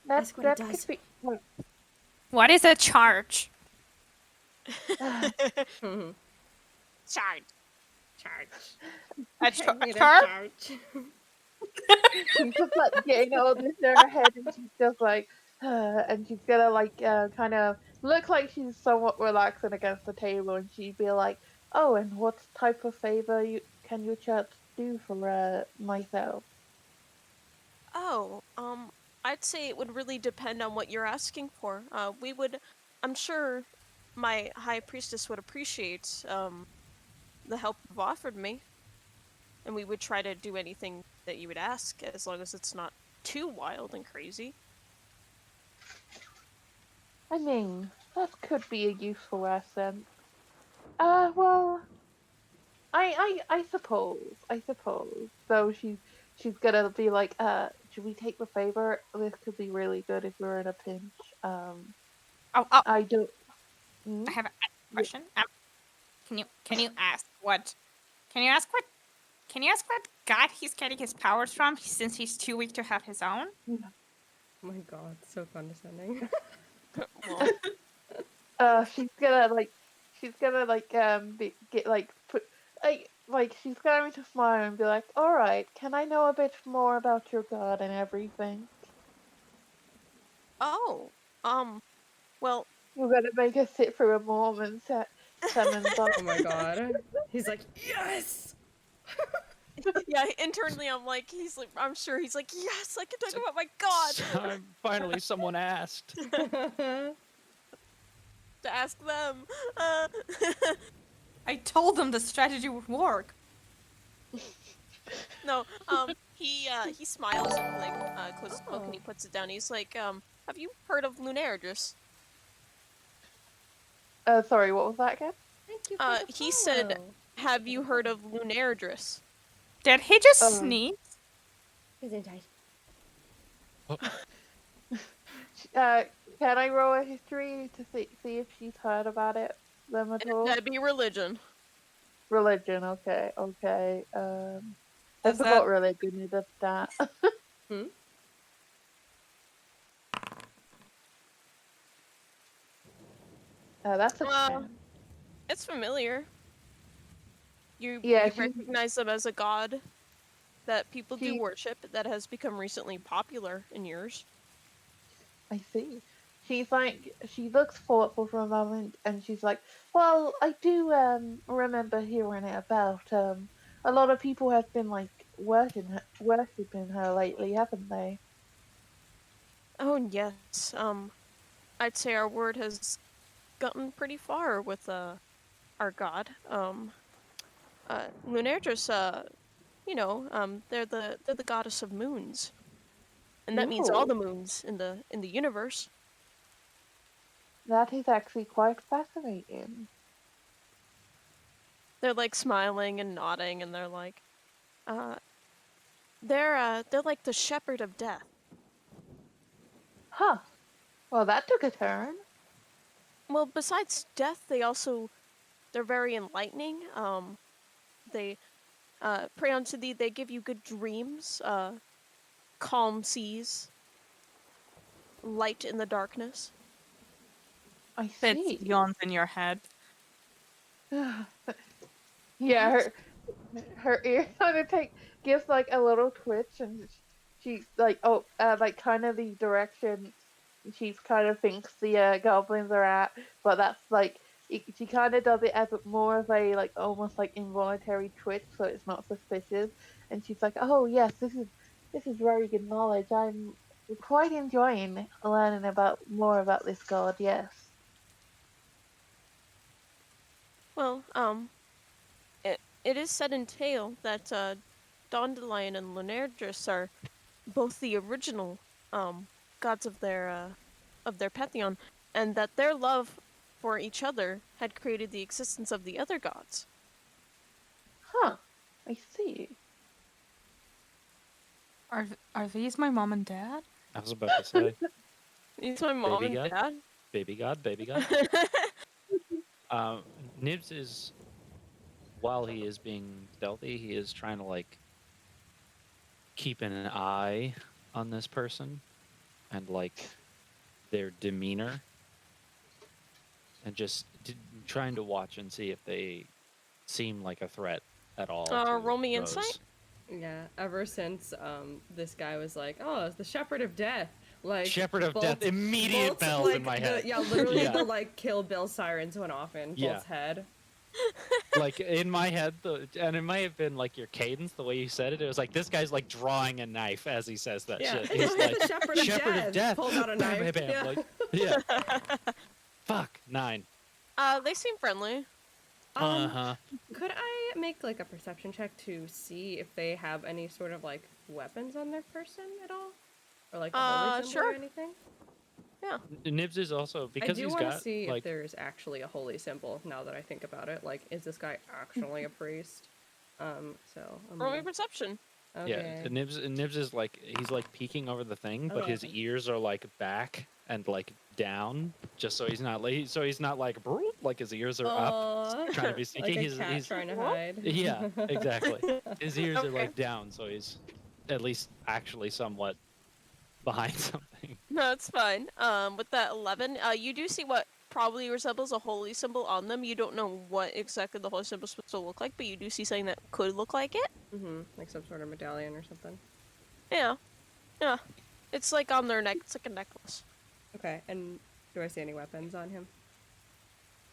Speaker 6: That
Speaker 9: Ask what it
Speaker 6: that
Speaker 9: does.
Speaker 6: could be. Well,
Speaker 3: What is a charge?
Speaker 1: Charge.
Speaker 3: A
Speaker 9: I
Speaker 3: charge?
Speaker 9: need a charge.
Speaker 6: she's just like getting all this in her head, and she's just like, and she's gonna like kind of look like she's somewhat relaxing against the table, and she'd be like, "Oh, and what type of favor can your church do for myself?"
Speaker 1: Oh, I'd say it would really depend on what you're asking for. I'm sure my high priestess would appreciate the help you've offered me, and we would try to do anything that you would ask, as long as it's not too wild and crazy.
Speaker 6: I mean, that could be a useful asset. Well, I suppose. So she's gonna be like, should we take the favor? This could be really good if we're in a pinch.
Speaker 3: Oh,
Speaker 6: I don't.
Speaker 3: I have a question. Can you ask what? Can you ask what? Can you ask what god he's getting his powers from? Since he's too weak to have his own.
Speaker 2: Oh my god, so condescending.
Speaker 1: Well,
Speaker 6: She's gonna like get like put she's going to smile and be like, all right, can I know a bit more about your god and everything?
Speaker 1: oh, well,
Speaker 6: You're gonna make us sit through a moment, Simmons.
Speaker 2: Oh my god. He's like, yes!
Speaker 1: yeah, internally I'm sure he's like, yes, I can talk about my god!
Speaker 4: Finally, someone asked.
Speaker 1: To ask them.
Speaker 5: I told them the strategy would work.
Speaker 1: No, he smiles and closes the book and he puts it down. He's like, have you heard of Lunairdris?
Speaker 6: Sorry, what was that again?
Speaker 2: Thank you for the
Speaker 1: He said,
Speaker 2: follow.
Speaker 1: have you heard of Lunairdris?
Speaker 3: Did he just
Speaker 6: Um,
Speaker 3: sneeze?
Speaker 9: Isn't I?
Speaker 6: Can I roll a history to see if she's heard about them at all?
Speaker 1: That'd be religion.
Speaker 6: religion. Okay, okay. I
Speaker 5: Is
Speaker 6: forgot
Speaker 5: that
Speaker 6: religion is a stat.
Speaker 8: Hmm?
Speaker 6: That's a
Speaker 1: Well,
Speaker 6: 10.
Speaker 1: it's familiar. You
Speaker 6: Yeah,
Speaker 1: you recognize them as a god that people do
Speaker 6: she
Speaker 1: worship that has become recently popular in yours.
Speaker 6: I see. She's like, she looks thoughtful for a moment, and she's like, "Well, I do remember hearing it about a lot of people have been like worshiping her lately, haven't they?"
Speaker 1: Oh yes. I'd say our word has gotten pretty far with our god. Lunairdris, they're the goddess of moons. And that means all
Speaker 6: Ooh,
Speaker 1: the moons in the universe.
Speaker 6: that is actually quite fascinating.
Speaker 1: They're like smiling and nodding, and they're like, uh, they're like the shepherd of death.
Speaker 6: Huh. Well, that took a turn.
Speaker 1: Well, besides death, they're very enlightening. They pray unto thee. They give you good dreams, calm seas, light in the darkness.
Speaker 6: I
Speaker 5: fits
Speaker 6: see.
Speaker 5: yawns in your head?
Speaker 6: Yeah, her ear kind of gives like a little twitch, and she's like, oh, like kind of the direction she's kind of thinks the goblins are at, but that's like she kind of does it as more of a like almost like involuntary twitch, so it's not suspicious. And she's like, oh yes, this is very good knowledge. I'm quite enjoying learning about more about this god. Yes.
Speaker 1: Well, it is said in tale that Dandelion and Lunairdris are both the original gods of their pantheon, and that their love for each other had created the existence of the other gods.
Speaker 6: Huh. I see.
Speaker 5: Are these my mom and dad?
Speaker 4: I was about to say,
Speaker 1: It's my mom
Speaker 4: Baby
Speaker 1: and
Speaker 4: god?
Speaker 1: dad.
Speaker 4: baby god, baby god. Nibs is, while he is being stealthy, he is trying to like keep an eye on this person and like their demeanor, and just trying to watch and see if they seem like a threat at all. To
Speaker 1: Roll me
Speaker 4: Rose.
Speaker 1: insight.
Speaker 8: Yeah, ever since this guy was like, "Oh, it's the Shepherd of Death," like
Speaker 4: Shepherd of Death, immediate
Speaker 8: Bolt's,
Speaker 4: bells
Speaker 8: like,
Speaker 4: in my head.
Speaker 8: Yeah, literally
Speaker 4: Yeah.
Speaker 8: the like Kill Bill sirens went off in
Speaker 4: Yeah.
Speaker 8: Bolt's head.
Speaker 4: Like in my head, and it might have been like your cadence, the way you said it. It was like this guy's like drawing a knife as he says that
Speaker 8: Yeah,
Speaker 4: shit. He's like,
Speaker 8: the Shepherd of
Speaker 4: Shepherd
Speaker 8: Death.
Speaker 4: of Death.
Speaker 8: Pulls out a
Speaker 4: Bam,
Speaker 8: knife.
Speaker 4: bam, bam.
Speaker 8: Yeah.
Speaker 4: Like, yeah. Fuck 9.
Speaker 1: They seem friendly.
Speaker 8: Could I make like a perception check to see if they have any sort of like weapons on their person at all, or like a holy symbol
Speaker 1: sure.
Speaker 8: or anything?
Speaker 1: Yeah.
Speaker 4: Nibs is also because
Speaker 8: I do
Speaker 4: he's
Speaker 8: want to
Speaker 4: got
Speaker 8: see
Speaker 4: like
Speaker 8: if there's actually a holy symbol. Now that I think about it, like, is this guy actually a priest? So I'm
Speaker 1: Roll me
Speaker 8: gonna...
Speaker 1: perception.
Speaker 8: Okay.
Speaker 4: yeah. Nibs is like he's like peeking over the thing, but his ears are like back and like down, just so he's not like like his ears are up, trying to be sneaky.
Speaker 8: Like a cat
Speaker 4: he's
Speaker 8: trying to hide.
Speaker 4: yeah, exactly. His ears are
Speaker 1: Okay.
Speaker 4: like down, so he's at least actually somewhat behind something.
Speaker 1: No, it's fine. With that 11, you do see what probably resembles a holy symbol on them. You don't know what exactly the holy symbol is supposed to look like, but you do see something that could look like it.
Speaker 8: Like some sort of medallion or something.
Speaker 1: Yeah. Yeah. It's like on their neck. It's like a necklace.
Speaker 8: Okay, and do I see any weapons on him?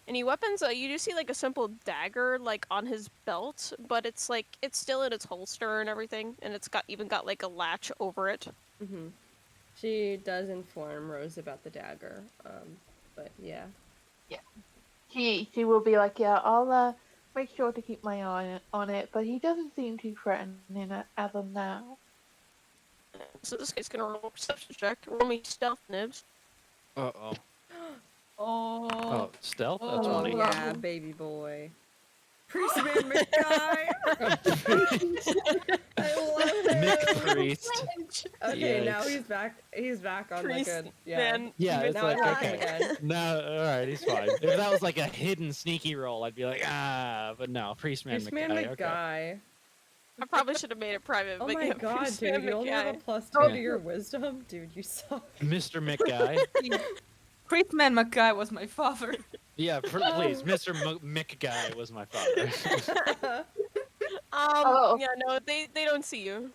Speaker 1: Any weapons? You do see like a simple dagger like on his belt, but it's still in its holster and everything, and it's got like a latch over it.
Speaker 8: She does inform Rose about the dagger, but yeah.
Speaker 6: She will be like, yeah, I'll make sure to keep my eye on it, but he doesn't seem too threatening as of now.
Speaker 1: So this guy's gonna roll a perception check. Roll me stealth, Nibs.
Speaker 4: Oh,
Speaker 5: Oh.
Speaker 4: stealth. That's
Speaker 8: Oh,
Speaker 4: funny.
Speaker 8: yeah, baby boy. Priestman McGuy! I love him!
Speaker 4: priest.
Speaker 8: Okay, now
Speaker 4: Yikes.
Speaker 8: he's back. He's back on like a
Speaker 1: Priest,
Speaker 8: yeah.
Speaker 1: man.
Speaker 4: Yeah, it's
Speaker 8: Now I
Speaker 4: like
Speaker 8: like him
Speaker 4: okay.
Speaker 8: again.
Speaker 4: No, all right, he's fine. If that was like a hidden sneaky roll, I'd be like, but no, priestman
Speaker 8: Priestman
Speaker 4: McGuy. Okay.
Speaker 8: McGuy.
Speaker 1: I probably should have made it private,
Speaker 8: Oh
Speaker 1: but
Speaker 8: my
Speaker 1: yeah,
Speaker 8: god,
Speaker 1: Priestman
Speaker 8: dude, you only have a
Speaker 1: McGuy.
Speaker 8: +2
Speaker 4: Yeah.
Speaker 8: to your wisdom? Dude, you suck.
Speaker 4: Mr. McGuy.
Speaker 5: Priestman McGuy was my father.
Speaker 4: Yeah, please, Mr. McGuy was my father.
Speaker 6: Oh.
Speaker 1: Yeah, no, they don't see you.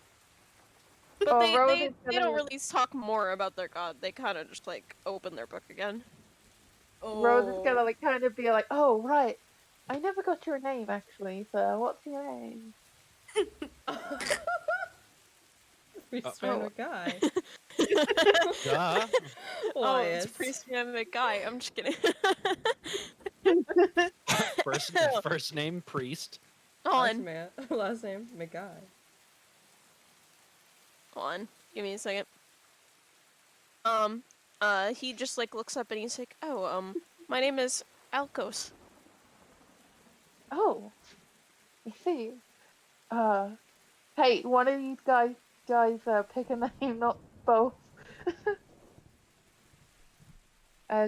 Speaker 1: But
Speaker 6: Oh,
Speaker 1: they
Speaker 6: Rose
Speaker 1: they,
Speaker 6: is
Speaker 1: they
Speaker 6: gonna-
Speaker 1: don't really talk more about their god. They kind of just like open their book again.
Speaker 6: Rose is gonna like kind of be like, oh right, I never got your name actually. So what's your name?
Speaker 8: Priestman
Speaker 1: Oh.
Speaker 8: McGuy.
Speaker 4: Duh.
Speaker 1: Oh,
Speaker 8: Wyatt.
Speaker 1: it's Priestman McGuy. I'm just kidding.
Speaker 4: First name priest.
Speaker 1: Hold on.
Speaker 8: Last name McGuy.
Speaker 1: Hold on. Give me a second. He just like looks up and he's like, oh, my name is Alekos.
Speaker 6: Oh, I see. Hey, one of these guys, pick a name, not both.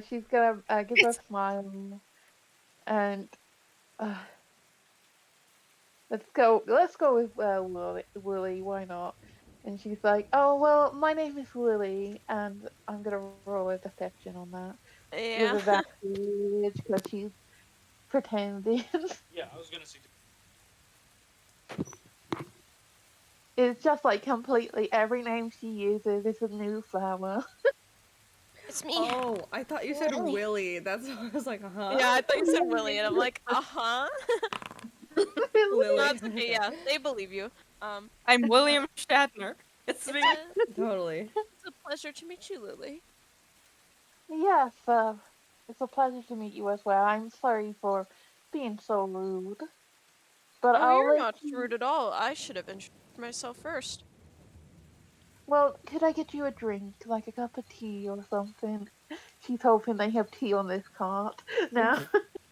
Speaker 6: She's gonna give her a smile, and let's go with Lily. Why not? And she's like, oh well, my name is Lily, and I'm gonna roll a deception on that
Speaker 1: Yeah.
Speaker 6: with advantage because she's pretending.
Speaker 4: Yeah, I was gonna say.
Speaker 6: It's just like completely every name she uses is a new flower.
Speaker 1: It's me.
Speaker 8: Oh, I thought you said
Speaker 1: Willy.
Speaker 8: Willy. That's why I was like, huh?
Speaker 1: Yeah, I thought you said Willy, and I'm like, uh-huh.
Speaker 8: Lily.
Speaker 1: That's okay, yeah, they believe you.
Speaker 5: I'm William Shatner. It's me.
Speaker 8: Totally.
Speaker 1: It's a pleasure to meet you, Lily.
Speaker 6: Yes, it's a pleasure to meet you as well. I'm sorry for being so rude. But
Speaker 1: Oh,
Speaker 6: I'll
Speaker 1: you're
Speaker 6: let
Speaker 1: not
Speaker 6: you...
Speaker 1: rude at all. I should have introduced myself first.
Speaker 6: Well, could I get you a drink, like a cup of tea or something? She's hoping they have tea on this cart now.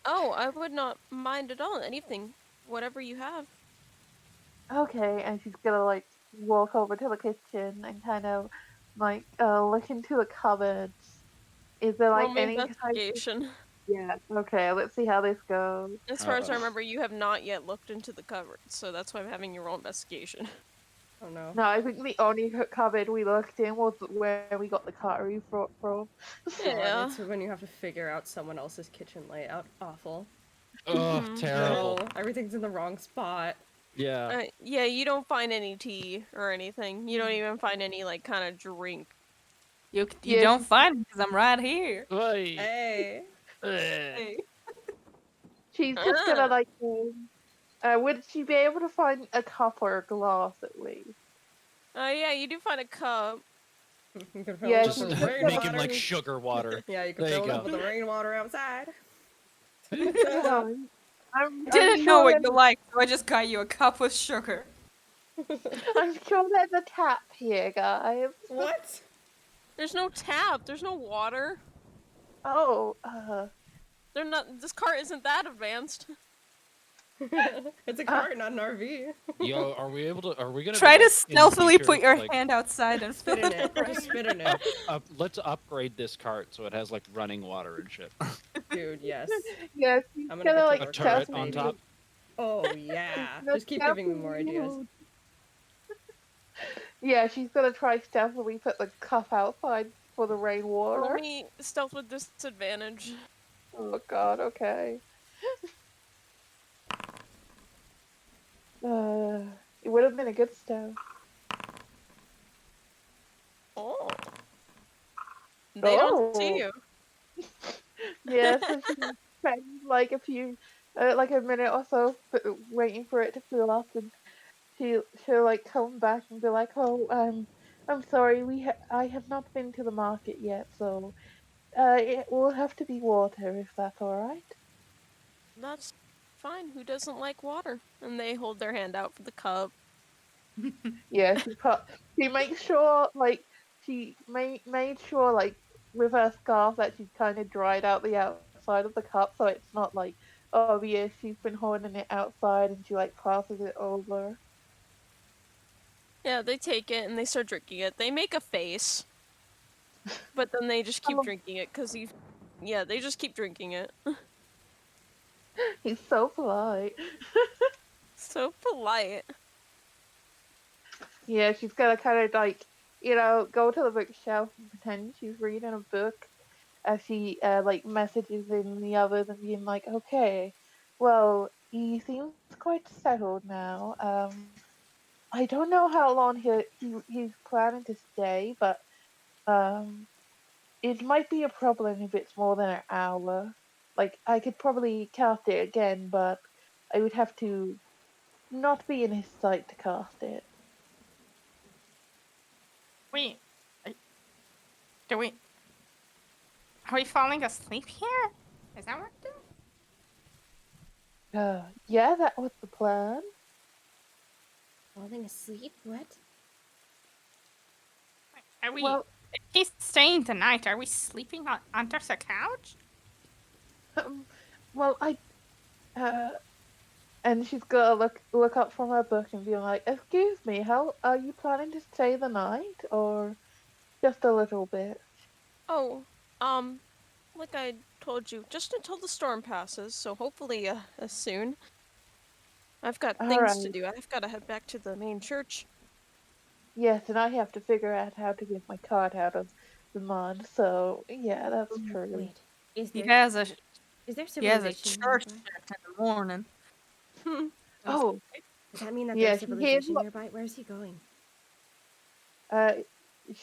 Speaker 1: Oh, I would not mind at all. Anything. Whatever you have.
Speaker 6: Okay, and she's gonna like walk over to the kitchen and kind of like look into the cupboards. Is there
Speaker 1: Roll
Speaker 6: like
Speaker 1: me
Speaker 6: any type of...
Speaker 1: investigation.
Speaker 6: Yeah, okay, let's see how this goes.
Speaker 1: As far as I
Speaker 4: Uh-oh.
Speaker 1: remember, you have not yet looked into the cupboard, so that's why I'm having you roll investigation.
Speaker 8: Oh no.
Speaker 6: No, I think the only cupboard we looked in was where we got the cutlery from.
Speaker 8: God,
Speaker 1: Yeah.
Speaker 8: it's when you have to figure out someone else's kitchen layout. Awful.
Speaker 4: Oh,
Speaker 1: Mhm.
Speaker 4: terrible.
Speaker 8: No, everything's in the wrong spot.
Speaker 4: Yeah.
Speaker 1: Yeah, you don't find any tea or anything. You don't even find any, like, kind of drink.
Speaker 5: You
Speaker 6: Yeah,
Speaker 5: don't find me because I'm right here.
Speaker 4: Hey.
Speaker 8: Hey.
Speaker 5: Hey.
Speaker 6: She's just gonna like. Would she be able to find a cup or a glass at least?
Speaker 1: Yeah, you do find a cup.
Speaker 8: You can fill
Speaker 6: Yeah,
Speaker 8: it up
Speaker 4: Just
Speaker 8: with
Speaker 6: she's
Speaker 8: rainwater.
Speaker 4: make him like sugar water.
Speaker 8: Yeah, you can
Speaker 4: There you
Speaker 8: fill it up
Speaker 4: go.
Speaker 8: with the rainwater outside.
Speaker 6: Hold on. I'm
Speaker 5: Didn't know
Speaker 6: sure
Speaker 5: what you liked, so I just got you a cup with sugar.
Speaker 6: I'm sure there's a tap here, guys.
Speaker 8: What?
Speaker 1: There's no tap. There's no water.
Speaker 6: Oh,
Speaker 1: They're not. This cart isn't that advanced.
Speaker 8: It's a cart, not an RV.
Speaker 4: Yo, are we gonna
Speaker 5: Try
Speaker 4: be,
Speaker 5: to
Speaker 4: like, in the
Speaker 5: stealthily
Speaker 4: future,
Speaker 5: put your
Speaker 4: like,
Speaker 5: hand outside and
Speaker 8: Spit
Speaker 5: fill
Speaker 8: in it. Just spit in it.
Speaker 4: let's upgrade this cart so it has like running water and shit.
Speaker 8: Dude, yes.
Speaker 6: yeah, she's
Speaker 8: I'm
Speaker 6: gonna
Speaker 8: gonna
Speaker 6: like
Speaker 8: get
Speaker 4: A
Speaker 8: to
Speaker 4: turret
Speaker 6: stealthily-
Speaker 4: on top.
Speaker 8: Oh, yeah.
Speaker 6: No,
Speaker 8: Just keep giving me more ideas.
Speaker 6: Yeah, she's gonna try stealthily put the cup outside for the
Speaker 1: Roll
Speaker 6: rainwater.
Speaker 1: me stealth with disadvantage.
Speaker 6: Oh god, okay. It would have been a good stealth.
Speaker 1: Oh. They don't see
Speaker 6: Oh.
Speaker 1: you.
Speaker 6: Yeah, so she spends like a few, like a minute or so, waiting for it to fill up, and she'll like come back and be like, "Oh, I'm sorry, I have not been to the market yet, so it will have to be water if that's all right."
Speaker 1: That's fine. Who doesn't like water? And they hold their hand out for the cup.
Speaker 6: Yeah, she makes sure like she made sure like with her scarf that she kind of dried out the outside of the cup, so it's not like obvious she's been holding it outside, and she like passes it over.
Speaker 1: Yeah, they take it and they start drinking it. They make a face, but then they just keep
Speaker 6: Oh,
Speaker 1: drinking it because yeah, they just keep drinking it.
Speaker 6: he's so polite.
Speaker 1: So polite.
Speaker 6: Yeah, she's gonna kind of like, you know, go to the bookshelf and pretend she's reading a book as she like messages in the others and being like, okay, well, he seems quite settled now. I don't know how long he's planning to stay, but um, it might be a problem if it's more than an hour. Like, I could probably cast it again, but I would have to not be in his sight to cast it.
Speaker 3: We do we are we falling asleep here? Is that what we're doing?
Speaker 6: Yeah, that was the plan.
Speaker 9: Falling asleep? What?
Speaker 3: Are we?
Speaker 6: Well,
Speaker 3: If he's staying the night, are we sleeping under the couch?
Speaker 6: well, uh, and she's gonna look up from her book and be like, "Excuse me, how are you planning to stay the night, or just a little bit?"
Speaker 1: Oh, like I told you, just until the storm passes. So hopefully, soon. I've got
Speaker 6: All
Speaker 1: things to
Speaker 6: right.
Speaker 1: do. I've got to head back to the main church.
Speaker 6: Yes, and I have to figure out how to get my cart out of the mud. So yeah, that's true.
Speaker 9: Wait, is
Speaker 5: He
Speaker 9: there
Speaker 5: has a
Speaker 9: civilization
Speaker 5: church
Speaker 9: nearby?
Speaker 5: check in the morning.
Speaker 6: Oh,
Speaker 9: Does that mean that
Speaker 6: yeah,
Speaker 9: there's civilization nearby? Where is he going?
Speaker 6: uh,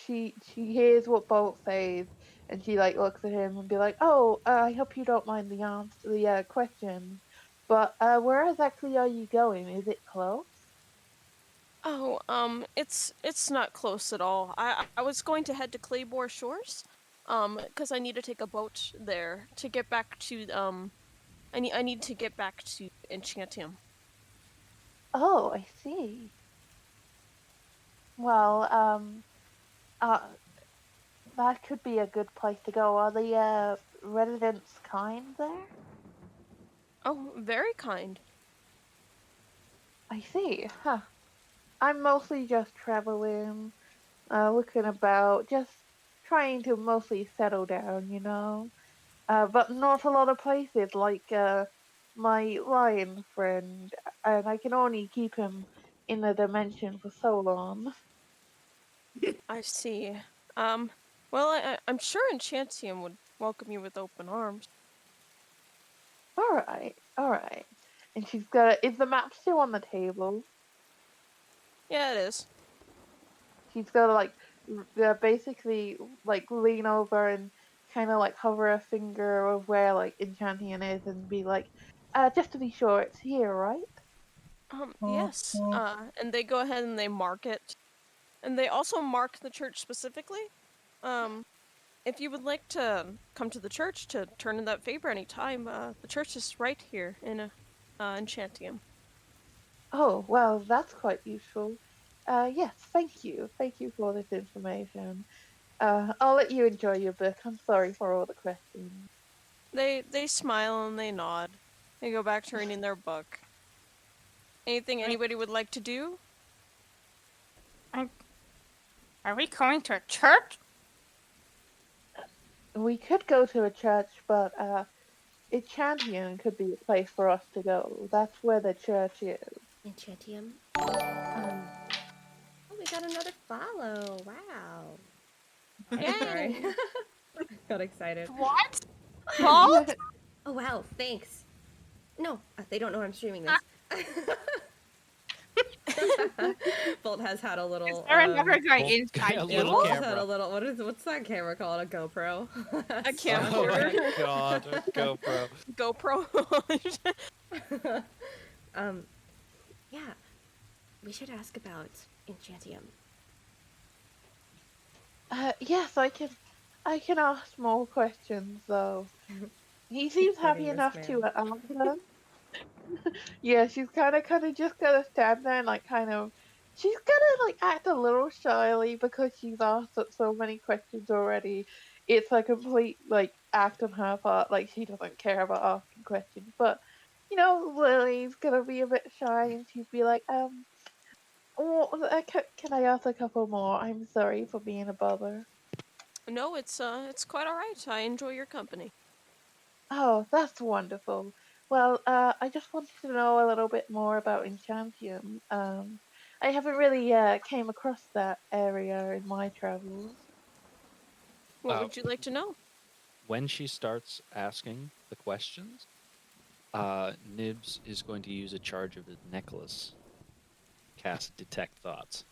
Speaker 6: she hears what Bolt says, and she like looks at him and be like, "Oh, I hope you don't mind the answer, the question, but where exactly are you going? Is it close?"
Speaker 1: Oh, it's not close at all. I was going to head to Claybore Shores, because I need to take a boat there to get back to I need to get back to Enchantium.
Speaker 6: Oh, I see. Well, uh, that could be a good place to go. Are the residents kind there?
Speaker 1: Oh, very kind.
Speaker 6: I see. Huh. I'm mostly just traveling, looking about, just trying to mostly settle down, you know. But not a lot of places like my lion friend, and I can only keep him in the dimension for so long.
Speaker 1: I see. Um, well, I'm sure Enchantium would welcome you with open arms.
Speaker 6: All right. And she's got. Is the map still on the table?
Speaker 1: Yeah, it is.
Speaker 6: She's got to like basically like lean over and kind of like hover a finger of where like Enchantium is and be like, just to be sure it's here, right?
Speaker 1: Yes. And they go ahead and they mark it, and they also mark the church specifically. Um, if you would like to come to the church to turn in that favor anytime, the church is right here in Enchantium.
Speaker 6: Oh, well, that's quite useful. Yes, thank you for this information. I'll let you enjoy your book. I'm sorry for all the questions.
Speaker 1: They smile and they nod. They go back to reading their book. Anything anybody would like to do?
Speaker 3: Are we going to a church?
Speaker 6: We could go to a church, but Enchantium could be a place for us to go. That's where the church is.
Speaker 9: Enchantium. Oh, we got another follow. Wow.
Speaker 2: Sorry. Got excited.
Speaker 3: What? What?
Speaker 9: Oh, wow. Thanks. No, they don't know I'm streaming this.
Speaker 2: Bolt has had a little.
Speaker 3: Is there another guy
Speaker 4: Bolt-
Speaker 3: inside
Speaker 4: a
Speaker 3: you?
Speaker 4: little
Speaker 2: Bolt has
Speaker 4: camera.
Speaker 2: had a little. What's that camera called? A GoPro.
Speaker 1: A camera.
Speaker 4: Oh my god, a GoPro.
Speaker 1: GoPro.
Speaker 9: Yeah. We should ask about Enchantium.
Speaker 6: Yes, I can ask more questions though. He seems happy
Speaker 2: Hurting this
Speaker 6: enough
Speaker 2: man.
Speaker 6: to answer. Yeah, she's kind of just gonna stand there and like she's gonna like act a little shyly because she's asked so many questions already. It's a complete like act on her part, like she doesn't care about asking questions. But you know, Lily's gonna be a bit shy and she'd be like, Oh, can I ask a couple more? I'm sorry for being a bother.
Speaker 1: No, it's quite all right. I enjoy your company.
Speaker 6: Oh, that's wonderful. Well, I just wanted to know a little bit more about Enchantium. I haven't really came across that area in my travels.
Speaker 1: What
Speaker 4: Uh,
Speaker 1: would you like to know?
Speaker 4: when she starts asking the questions, Nibs is going to use a charge of his necklace, cast Detect Thoughts.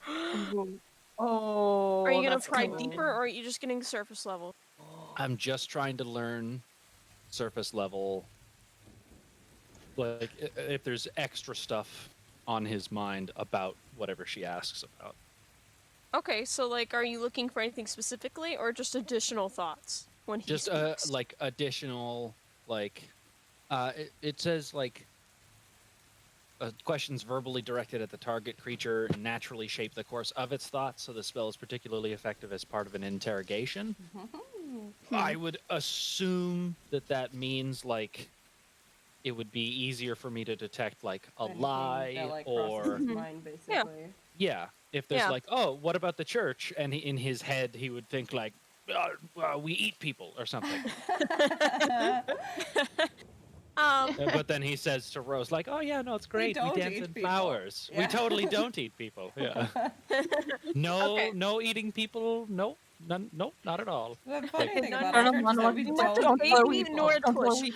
Speaker 6: Ooh.
Speaker 1: Are
Speaker 2: Oh,
Speaker 1: you gonna
Speaker 2: that's
Speaker 1: pry
Speaker 2: cool.
Speaker 1: deeper, or are you just getting surface level?
Speaker 4: I'm just trying to learn surface level, like if there's extra stuff on his mind about whatever she asks about.
Speaker 1: Okay, so like, are you looking for anything specifically, or just additional thoughts when he
Speaker 4: Just
Speaker 1: speaks?
Speaker 4: like additional, like it says like questions verbally directed at the target creature naturally shape the course of its thoughts, so the spell is particularly effective as part of an interrogation. I would assume that means like it would be easier for me to detect like a
Speaker 2: Anything
Speaker 4: lie
Speaker 2: that like
Speaker 4: or
Speaker 2: crosses his mind, basically.
Speaker 4: yeah, if there's
Speaker 1: Yeah.
Speaker 4: like, oh, what about the church, and in his head he would think like, we eat people or something. But then he says to Rose like, oh yeah, no, it's great, we
Speaker 2: don't
Speaker 4: dance
Speaker 2: eat
Speaker 4: in
Speaker 2: people.
Speaker 4: flowers, we
Speaker 2: Yeah.
Speaker 4: totally don't eat people. Yeah. No,
Speaker 1: Okay.
Speaker 4: no eating people. Nope, none. Nope, not at all.
Speaker 2: The
Speaker 4: Like,
Speaker 2: funny thing
Speaker 1: none
Speaker 2: about
Speaker 1: of
Speaker 2: our
Speaker 1: your
Speaker 2: church is that we
Speaker 5: churches
Speaker 1: What the
Speaker 2: don't eat
Speaker 1: baby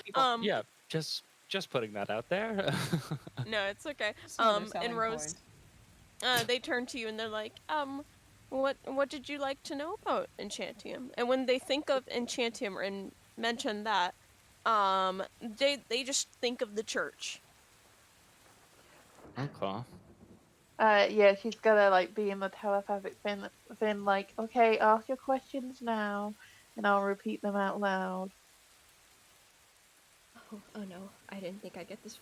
Speaker 2: people.
Speaker 1: Nordtwish?
Speaker 4: yeah, just putting that out there.
Speaker 1: No, it's okay.
Speaker 2: So their
Speaker 1: And
Speaker 2: selling
Speaker 1: Rose,
Speaker 2: point.
Speaker 1: they turn to you and they're like, what did you like to know about Enchantium? And when they think of Enchantium and mention that, they just think of the church.
Speaker 4: Okay.
Speaker 6: Yeah, she's gonna like be in the telepathic thing like, okay, ask your questions now, and I'll repeat them out loud.
Speaker 9: Oh no, I didn't think I'd get this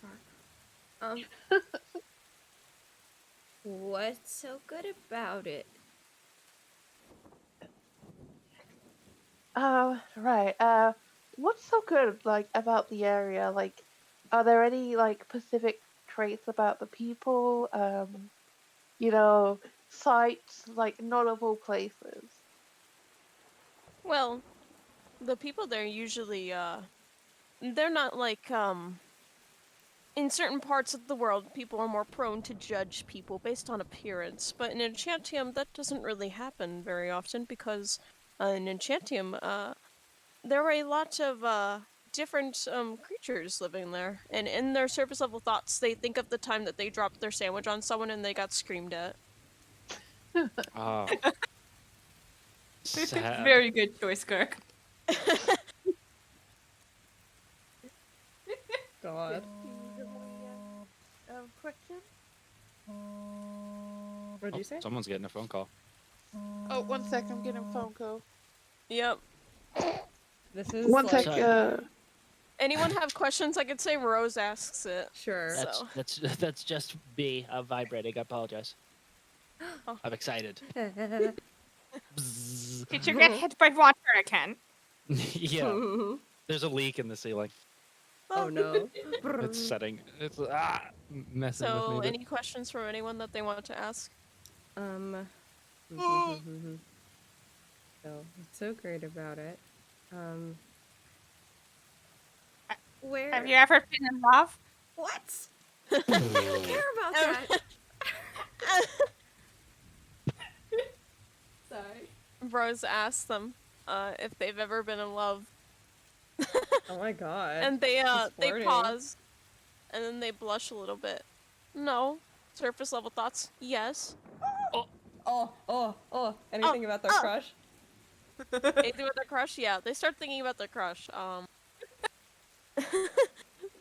Speaker 9: far. What's so good about it?
Speaker 6: Right. What's so good like about the area? Like, are there any like specific traits about the people? You know, sites, like notable places.
Speaker 1: Well, the people there usually, they're not like, in certain parts of the world, people are more prone to judge people based on appearance, but in Enchantium, that doesn't really happen very often because in Enchantium, there are a lot of different creatures living there, and in their surface level thoughts, they think of the time that they dropped their sandwich on someone and they got screamed at.
Speaker 4: Oh, sad.
Speaker 5: Very good choice, Kirk.
Speaker 2: God.
Speaker 6: Question?
Speaker 2: What did you say?
Speaker 4: Someone's getting a phone call.
Speaker 10: Oh, 1 sec, I'm getting a phone call.
Speaker 1: Yep.
Speaker 2: This is
Speaker 6: One
Speaker 2: like...
Speaker 6: sec.
Speaker 1: Anyone have questions? I could say Rose asks it.
Speaker 2: Sure.
Speaker 1: So.
Speaker 7: That's just me. I'm vibrating. I apologize.
Speaker 1: Oh.
Speaker 7: I'm excited. Bzzz.
Speaker 3: Did you get hit by water again?
Speaker 4: Yeah, there's a leak in the ceiling.
Speaker 2: Oh no.
Speaker 4: It's setting. It's messing
Speaker 1: So,
Speaker 4: with me.
Speaker 1: any questions from anyone that they want to ask?
Speaker 2: So what's so great about it?
Speaker 9: Where?
Speaker 3: Have you ever been in love?
Speaker 9: What? I don't care about that.
Speaker 2: Sorry.
Speaker 1: Rose asks them if they've ever been in love,
Speaker 2: Oh my god.
Speaker 1: and they
Speaker 2: She's flirting.
Speaker 1: pause, and then they blush a little bit. No, surface level thoughts. Yes.
Speaker 2: Anything about their crush?
Speaker 1: They do with their crush. Yeah, they start thinking about their crush.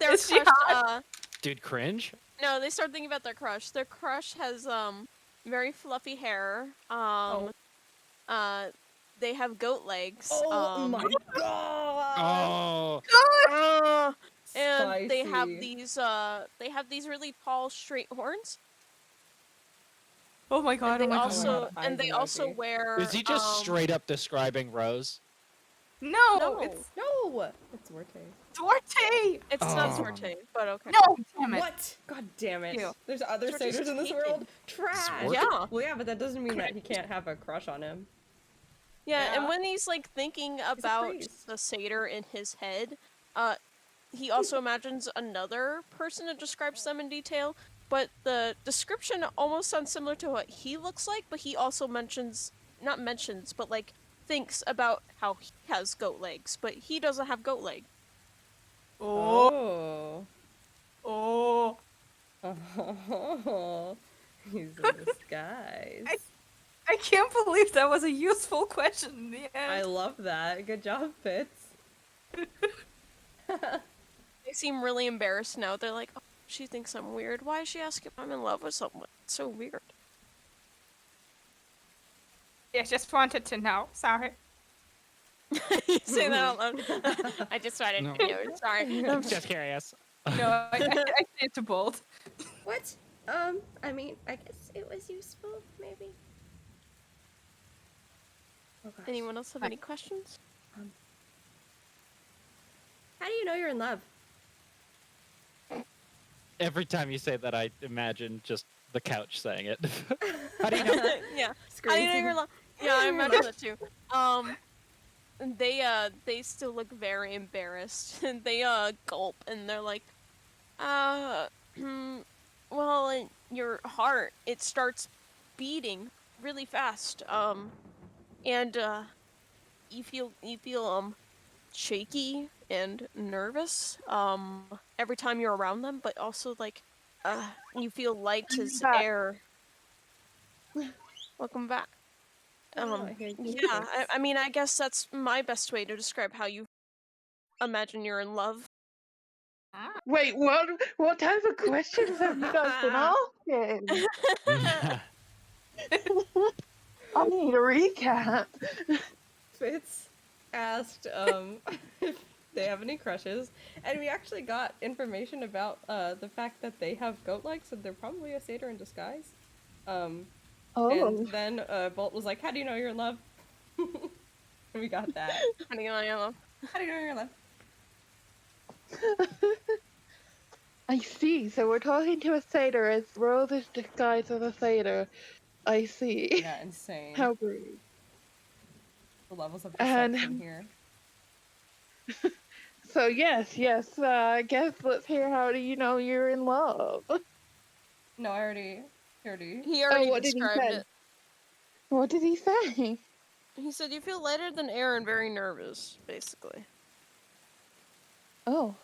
Speaker 1: Their
Speaker 3: Is she
Speaker 1: crush.
Speaker 4: Dude, cringe.
Speaker 1: No, they start thinking about their crush. Their crush has very fluffy hair. They have goat legs.
Speaker 2: Oh my god!
Speaker 4: Oh,
Speaker 1: And they have
Speaker 2: Spicy.
Speaker 1: these really tall straight horns.
Speaker 5: Oh my god,
Speaker 1: And they
Speaker 5: oh my
Speaker 1: also
Speaker 2: God.
Speaker 1: and they
Speaker 2: Eyes
Speaker 1: also
Speaker 2: emoji.
Speaker 1: wear
Speaker 4: is he just straight up describing Rose?
Speaker 5: No,
Speaker 1: No.
Speaker 5: it's
Speaker 8: No! It's Duarte.
Speaker 5: Duarte!
Speaker 1: It's not
Speaker 4: Oh.
Speaker 1: Sorte, but okay.
Speaker 5: No, damn it.
Speaker 8: What? God damn it.
Speaker 5: Ew.
Speaker 8: There's other
Speaker 1: Duarte's
Speaker 8: satyrs in this
Speaker 1: taken.
Speaker 8: world? Trash!
Speaker 4: Sword?
Speaker 1: Yeah.
Speaker 8: Well, yeah, but that doesn't mean that he can't have a crush on him.
Speaker 1: Yeah, and
Speaker 8: Yeah.
Speaker 1: when he's like thinking
Speaker 8: a
Speaker 1: about
Speaker 8: priest.
Speaker 1: the satyr in his head, he also imagines another person that describes them in detail, but the description almost sounds similar to what he looks like, but he also but like thinks about how he has goat legs, but he doesn't have goat leg.
Speaker 8: Oh.
Speaker 5: Oh.
Speaker 8: Oh. He's in disguise.
Speaker 5: I can't believe that was a useful question in the
Speaker 8: I
Speaker 5: end.
Speaker 8: love that. Good job, Fitz.
Speaker 1: They seem really embarrassed now. They're like, oh, she thinks I'm weird. Why is she asking if I'm in love with someone? It's so weird.
Speaker 5: Yeah, just wanted to know. Sorry.
Speaker 1: You say that out loud. I just wanted
Speaker 4: No.
Speaker 1: to know. Sorry.
Speaker 4: Just curious.
Speaker 5: No, I say it to bold.
Speaker 9: What? I mean, I guess it was useful, maybe. Oh gosh.
Speaker 1: Anyone else have any questions?
Speaker 9: How do you know you're in love?
Speaker 4: Every time you say that, I imagine just the couch saying it. How do you know?
Speaker 1: Yeah.
Speaker 9: Screams.
Speaker 1: I know you're yeah, I imagine that too. They still look very embarrassed, and they gulp, and they're like, well, in your heart, it starts beating really fast, and you feel shaky and nervous, every time you're around them, but also like, you feel light as
Speaker 6: back.
Speaker 1: air. Welcome back.
Speaker 8: I hear you,
Speaker 1: Yeah,
Speaker 8: Fitz.
Speaker 1: I mean, I guess that's my best way to describe how you imagine you're in love.
Speaker 6: Wait, what type of questions have you guys been asking? I need a recap.
Speaker 8: Fitz asked if they have any crushes, and we actually got information about the fact that they have goat legs, so they're probably a satyr in disguise.
Speaker 6: Oh.
Speaker 8: And then Bolt was like, "How do you know you're in love?" And we got that.
Speaker 1: How do you know you're in love?
Speaker 8: How do you know you're in love?
Speaker 6: I see. So we're talking to a satyr as Rose is disguised as a satyr. I see.
Speaker 8: Yeah, insane.
Speaker 6: How rude.
Speaker 8: The levels of
Speaker 6: And-
Speaker 8: deception here.
Speaker 6: So yes. I guess let's hear how do you know you're in love?
Speaker 8: No, I already.
Speaker 1: He already
Speaker 6: what did he
Speaker 1: described
Speaker 6: say?
Speaker 1: it.
Speaker 6: What did he say?
Speaker 1: He said you feel lighter than air and very nervous, basically.
Speaker 6: Oh.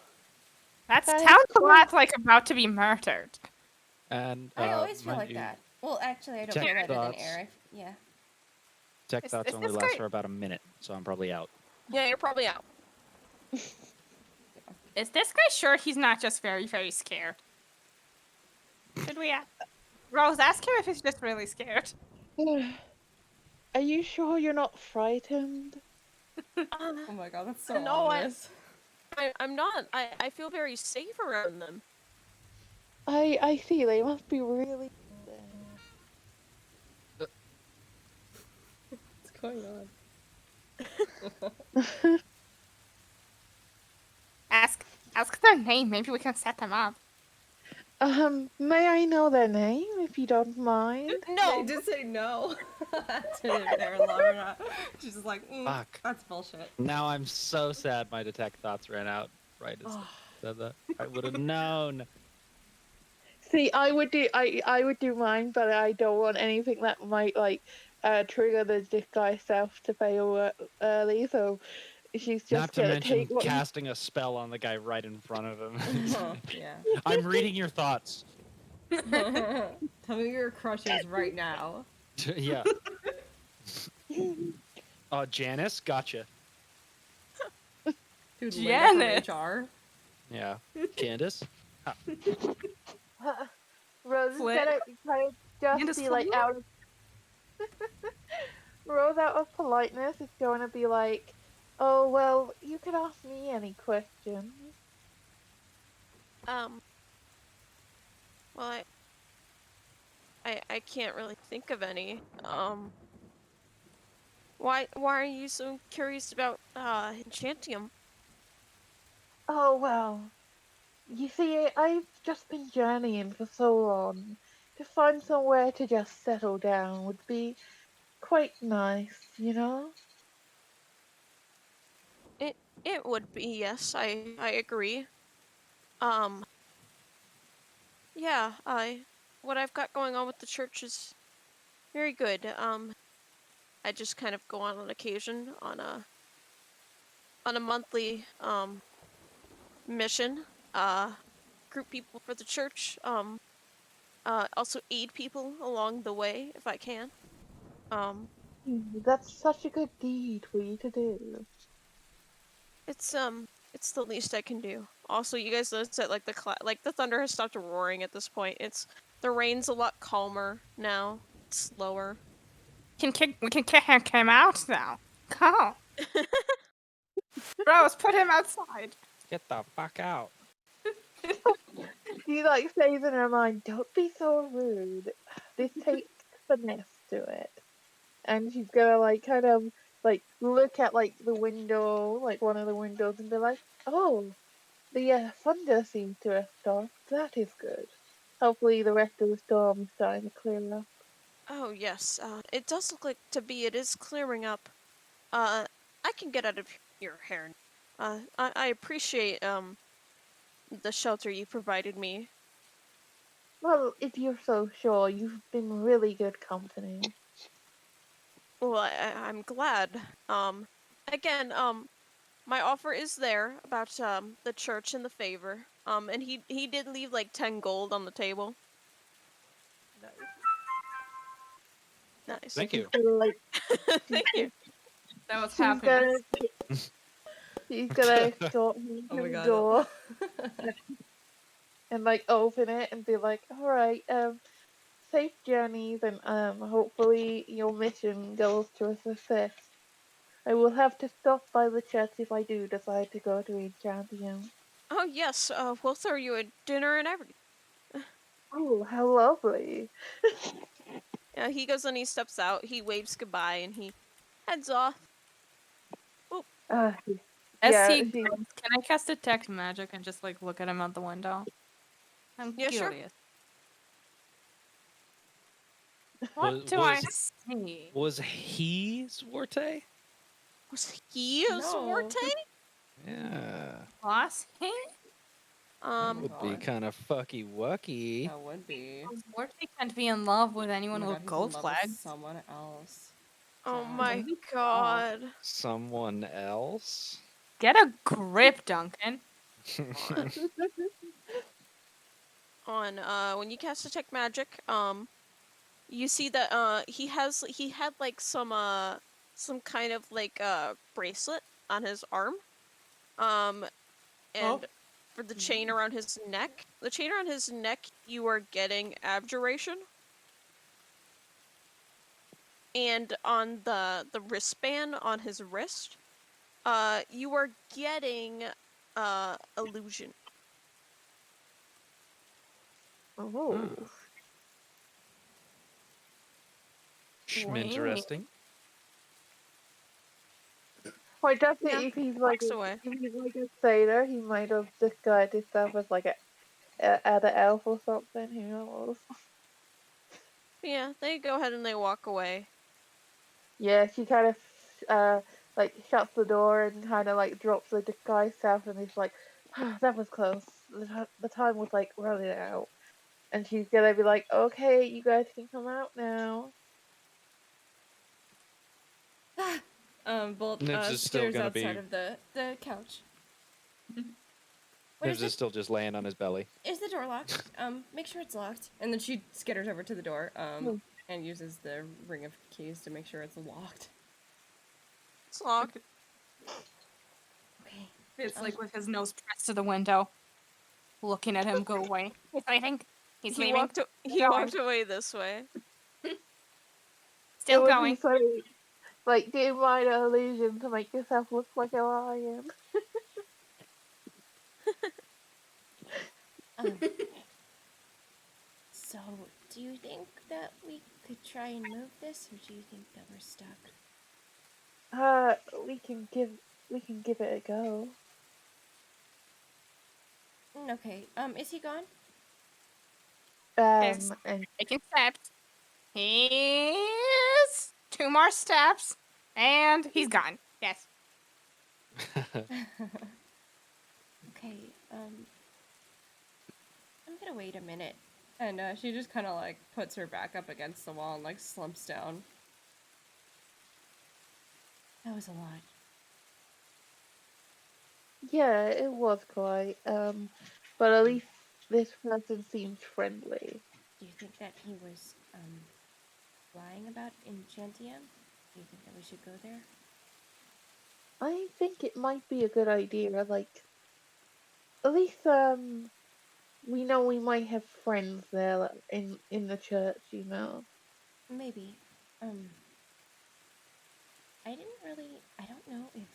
Speaker 5: That
Speaker 6: That is
Speaker 5: sounds a
Speaker 6: cool.
Speaker 5: lot like about to be murdered.
Speaker 4: And
Speaker 9: I always feel
Speaker 4: mind
Speaker 9: like
Speaker 4: you,
Speaker 9: that. Well, actually, I don't
Speaker 4: check
Speaker 9: feel better than
Speaker 4: thoughts.
Speaker 9: air. Yeah.
Speaker 4: Tech
Speaker 5: Is-
Speaker 4: thoughts
Speaker 5: is
Speaker 4: only
Speaker 5: this
Speaker 4: last
Speaker 5: guy-
Speaker 4: for about a minute, so I'm probably out.
Speaker 1: Yeah, you're probably out.
Speaker 5: Is this guy sure he's not just very, very scared? Should we Rose, ask him if he's just really scared.
Speaker 6: Are you sure you're not frightened?
Speaker 8: Oh my god, that's so
Speaker 1: No,
Speaker 8: ominous.
Speaker 1: I'm not. I feel very safe around them.
Speaker 6: I see. They must be really.
Speaker 8: What's going on?
Speaker 5: Ask their name. Maybe we can set them up.
Speaker 6: May I know their name if you don't mind?
Speaker 1: No,
Speaker 8: They did say no. To if they're in love or not. She's just like,
Speaker 4: Fuck.
Speaker 8: that's bullshit.
Speaker 4: Now I'm so sad my detect thoughts ran out right as they said that. I would have known.
Speaker 6: See, I would do mine, but I don't want anything that might like trigger the disguise self to fail early. So she's just
Speaker 4: Not to
Speaker 6: gonna
Speaker 4: mention
Speaker 6: take what.
Speaker 4: casting a spell on the guy right in front of him.
Speaker 8: Yeah.
Speaker 4: I'm reading your thoughts.
Speaker 8: Tell me your crushes right now.
Speaker 4: Yeah. Janice, gotcha.
Speaker 8: Dude,
Speaker 5: Janice.
Speaker 8: from HR.
Speaker 4: Yeah. Candace.
Speaker 6: Rose is
Speaker 5: Flip.
Speaker 6: gonna kind of just
Speaker 5: Candace
Speaker 6: be like
Speaker 5: Flip?
Speaker 6: out of. Rose, out of politeness, is going to be like, "Oh well, you could ask me any questions."
Speaker 1: well, I can't really think of any. Why are you so curious about enchanting them?
Speaker 6: Oh, well. You see, I've just been journeying for so long. To find somewhere to just settle down would be quite nice, you know?
Speaker 1: It would be, yes, I agree. Um, yeah, what I've got going on with the church is very good. I just kind of go on occasion on a monthly mission, group people for the church, also aid people along the way if I can. Um,
Speaker 6: That's such a good deed for you to do.
Speaker 1: it's it's the least I can do. Also, you guys notice that like the thunder has stopped roaring at this point. The rain's a lot calmer now. It's slower.
Speaker 3: We can kick him out now. Go. Rose, put him outside.
Speaker 4: Get the fuck out.
Speaker 6: She like says in her mind, "Don't be so rude. This takes finesse to it." And she's gonna like kind of like look at like the window, like one of the windows, and be like, "Oh, the thunder seems to have stopped. That is good. Hopefully, the rest of the storm is starting to clear up."
Speaker 1: Oh yes, it does look like it is clearing up. I can get out of your hair. I appreciate the shelter you provided me.
Speaker 6: Well, if you're so sure, you've been really good company.
Speaker 1: Well, I'm glad. Again, my offer is there about the church and the favor. And he did leave like 10 gold on the table. Nice.
Speaker 4: Thank you.
Speaker 6: Like,
Speaker 1: Thank you.
Speaker 5: That was
Speaker 6: she's
Speaker 5: happiness.
Speaker 6: she's gonna escort him
Speaker 2: Oh
Speaker 6: to
Speaker 2: my
Speaker 6: the
Speaker 2: god.
Speaker 6: door and like open it and be like, "All right, safe journeys, and hopefully your mission goes to a success. I will have to stop by the church if I do decide to go to Enchantium."
Speaker 1: Oh yes, we'll throw you a dinner and everything.
Speaker 6: Oh, how lovely!
Speaker 1: Yeah, he goes and he steps out, he waves goodbye, and he heads off.
Speaker 6: Uh,
Speaker 5: As
Speaker 6: yeah,
Speaker 5: he
Speaker 6: she,
Speaker 5: goes, can I cast detect magic and just like look at him out the window? I'm
Speaker 1: Yeah, sure.
Speaker 5: curious. What do I see?
Speaker 4: Was he Zwarte?
Speaker 1: Was he a
Speaker 2: No.
Speaker 1: Zwarte?
Speaker 4: Yeah.
Speaker 5: Was he?
Speaker 1: Um,
Speaker 4: Would be
Speaker 2: God.
Speaker 4: kind of fucky wucky.
Speaker 2: That would be.
Speaker 5: Morty can't be in love with
Speaker 2: Oh
Speaker 5: anyone
Speaker 2: my
Speaker 5: with
Speaker 2: god, he's
Speaker 5: gold
Speaker 2: in love with
Speaker 5: flags.
Speaker 2: someone else.
Speaker 1: oh
Speaker 2: Sad.
Speaker 1: my
Speaker 5: Maybe
Speaker 1: god.
Speaker 4: Someone else?
Speaker 5: Get a grip, Duncan.
Speaker 1: On when you cast detect magic, you see that he had like some kind of like bracelet on his arm. And for the chain around his neck, you are getting abjuration. And on the wristband on his wrist, you are getting illusion.
Speaker 6: oh,
Speaker 4: Interesting.
Speaker 6: why does it?
Speaker 1: Yeah,
Speaker 6: If he's like
Speaker 1: walks away.
Speaker 6: a sailor, he might have disguised himself as like an elf or something. Who knows?
Speaker 1: Yeah, they go ahead and they walk away.
Speaker 6: Yeah, she kind of like shuts the door and kind of like drops the disguise self, and he's like, "That was close. The time was like running out." And she's gonna be like, "Okay, you guys can come out now."
Speaker 2: Bolt
Speaker 4: Nibs is still
Speaker 2: stares
Speaker 4: gonna
Speaker 2: outside
Speaker 4: be-
Speaker 2: of the couch.
Speaker 4: Nibs is still just laying on his belly.
Speaker 9: Is the door locked? Make sure it's locked.
Speaker 2: And then she skitters over to the door,
Speaker 6: Hmm.
Speaker 2: and uses the ring of keys to make sure it's locked.
Speaker 1: It's locked.
Speaker 9: Okay.
Speaker 5: It's like with his nose pressed to the window, looking at him go away.
Speaker 3: He's leaving. He's
Speaker 1: He
Speaker 3: leaving.
Speaker 1: he
Speaker 3: Going.
Speaker 1: walked away this way.
Speaker 6: It
Speaker 3: Still
Speaker 6: would
Speaker 3: going.
Speaker 6: be funny, like do minor illusion to make yourself look like a lion.
Speaker 9: Um, so, do you think that we could try and move this, or do you think that we're stuck?
Speaker 6: We can give it a go.
Speaker 9: Okay. Is he gone?
Speaker 3: He's
Speaker 6: And
Speaker 3: taking steps. He's 2 more steps, and he's gone. Yes.
Speaker 9: Okay. I'm gonna wait a minute.
Speaker 2: And she just kind of like puts her back up against the wall and like slumps down.
Speaker 9: That was a lot.
Speaker 6: yeah, it was quite. But at least this person seems friendly.
Speaker 9: Do you think that he was lying about Enchantium? Do you think that we should go there?
Speaker 6: I think it might be a good idea. Like, at least we know we might have friends there like, in the church. You know.
Speaker 9: Maybe. I don't know if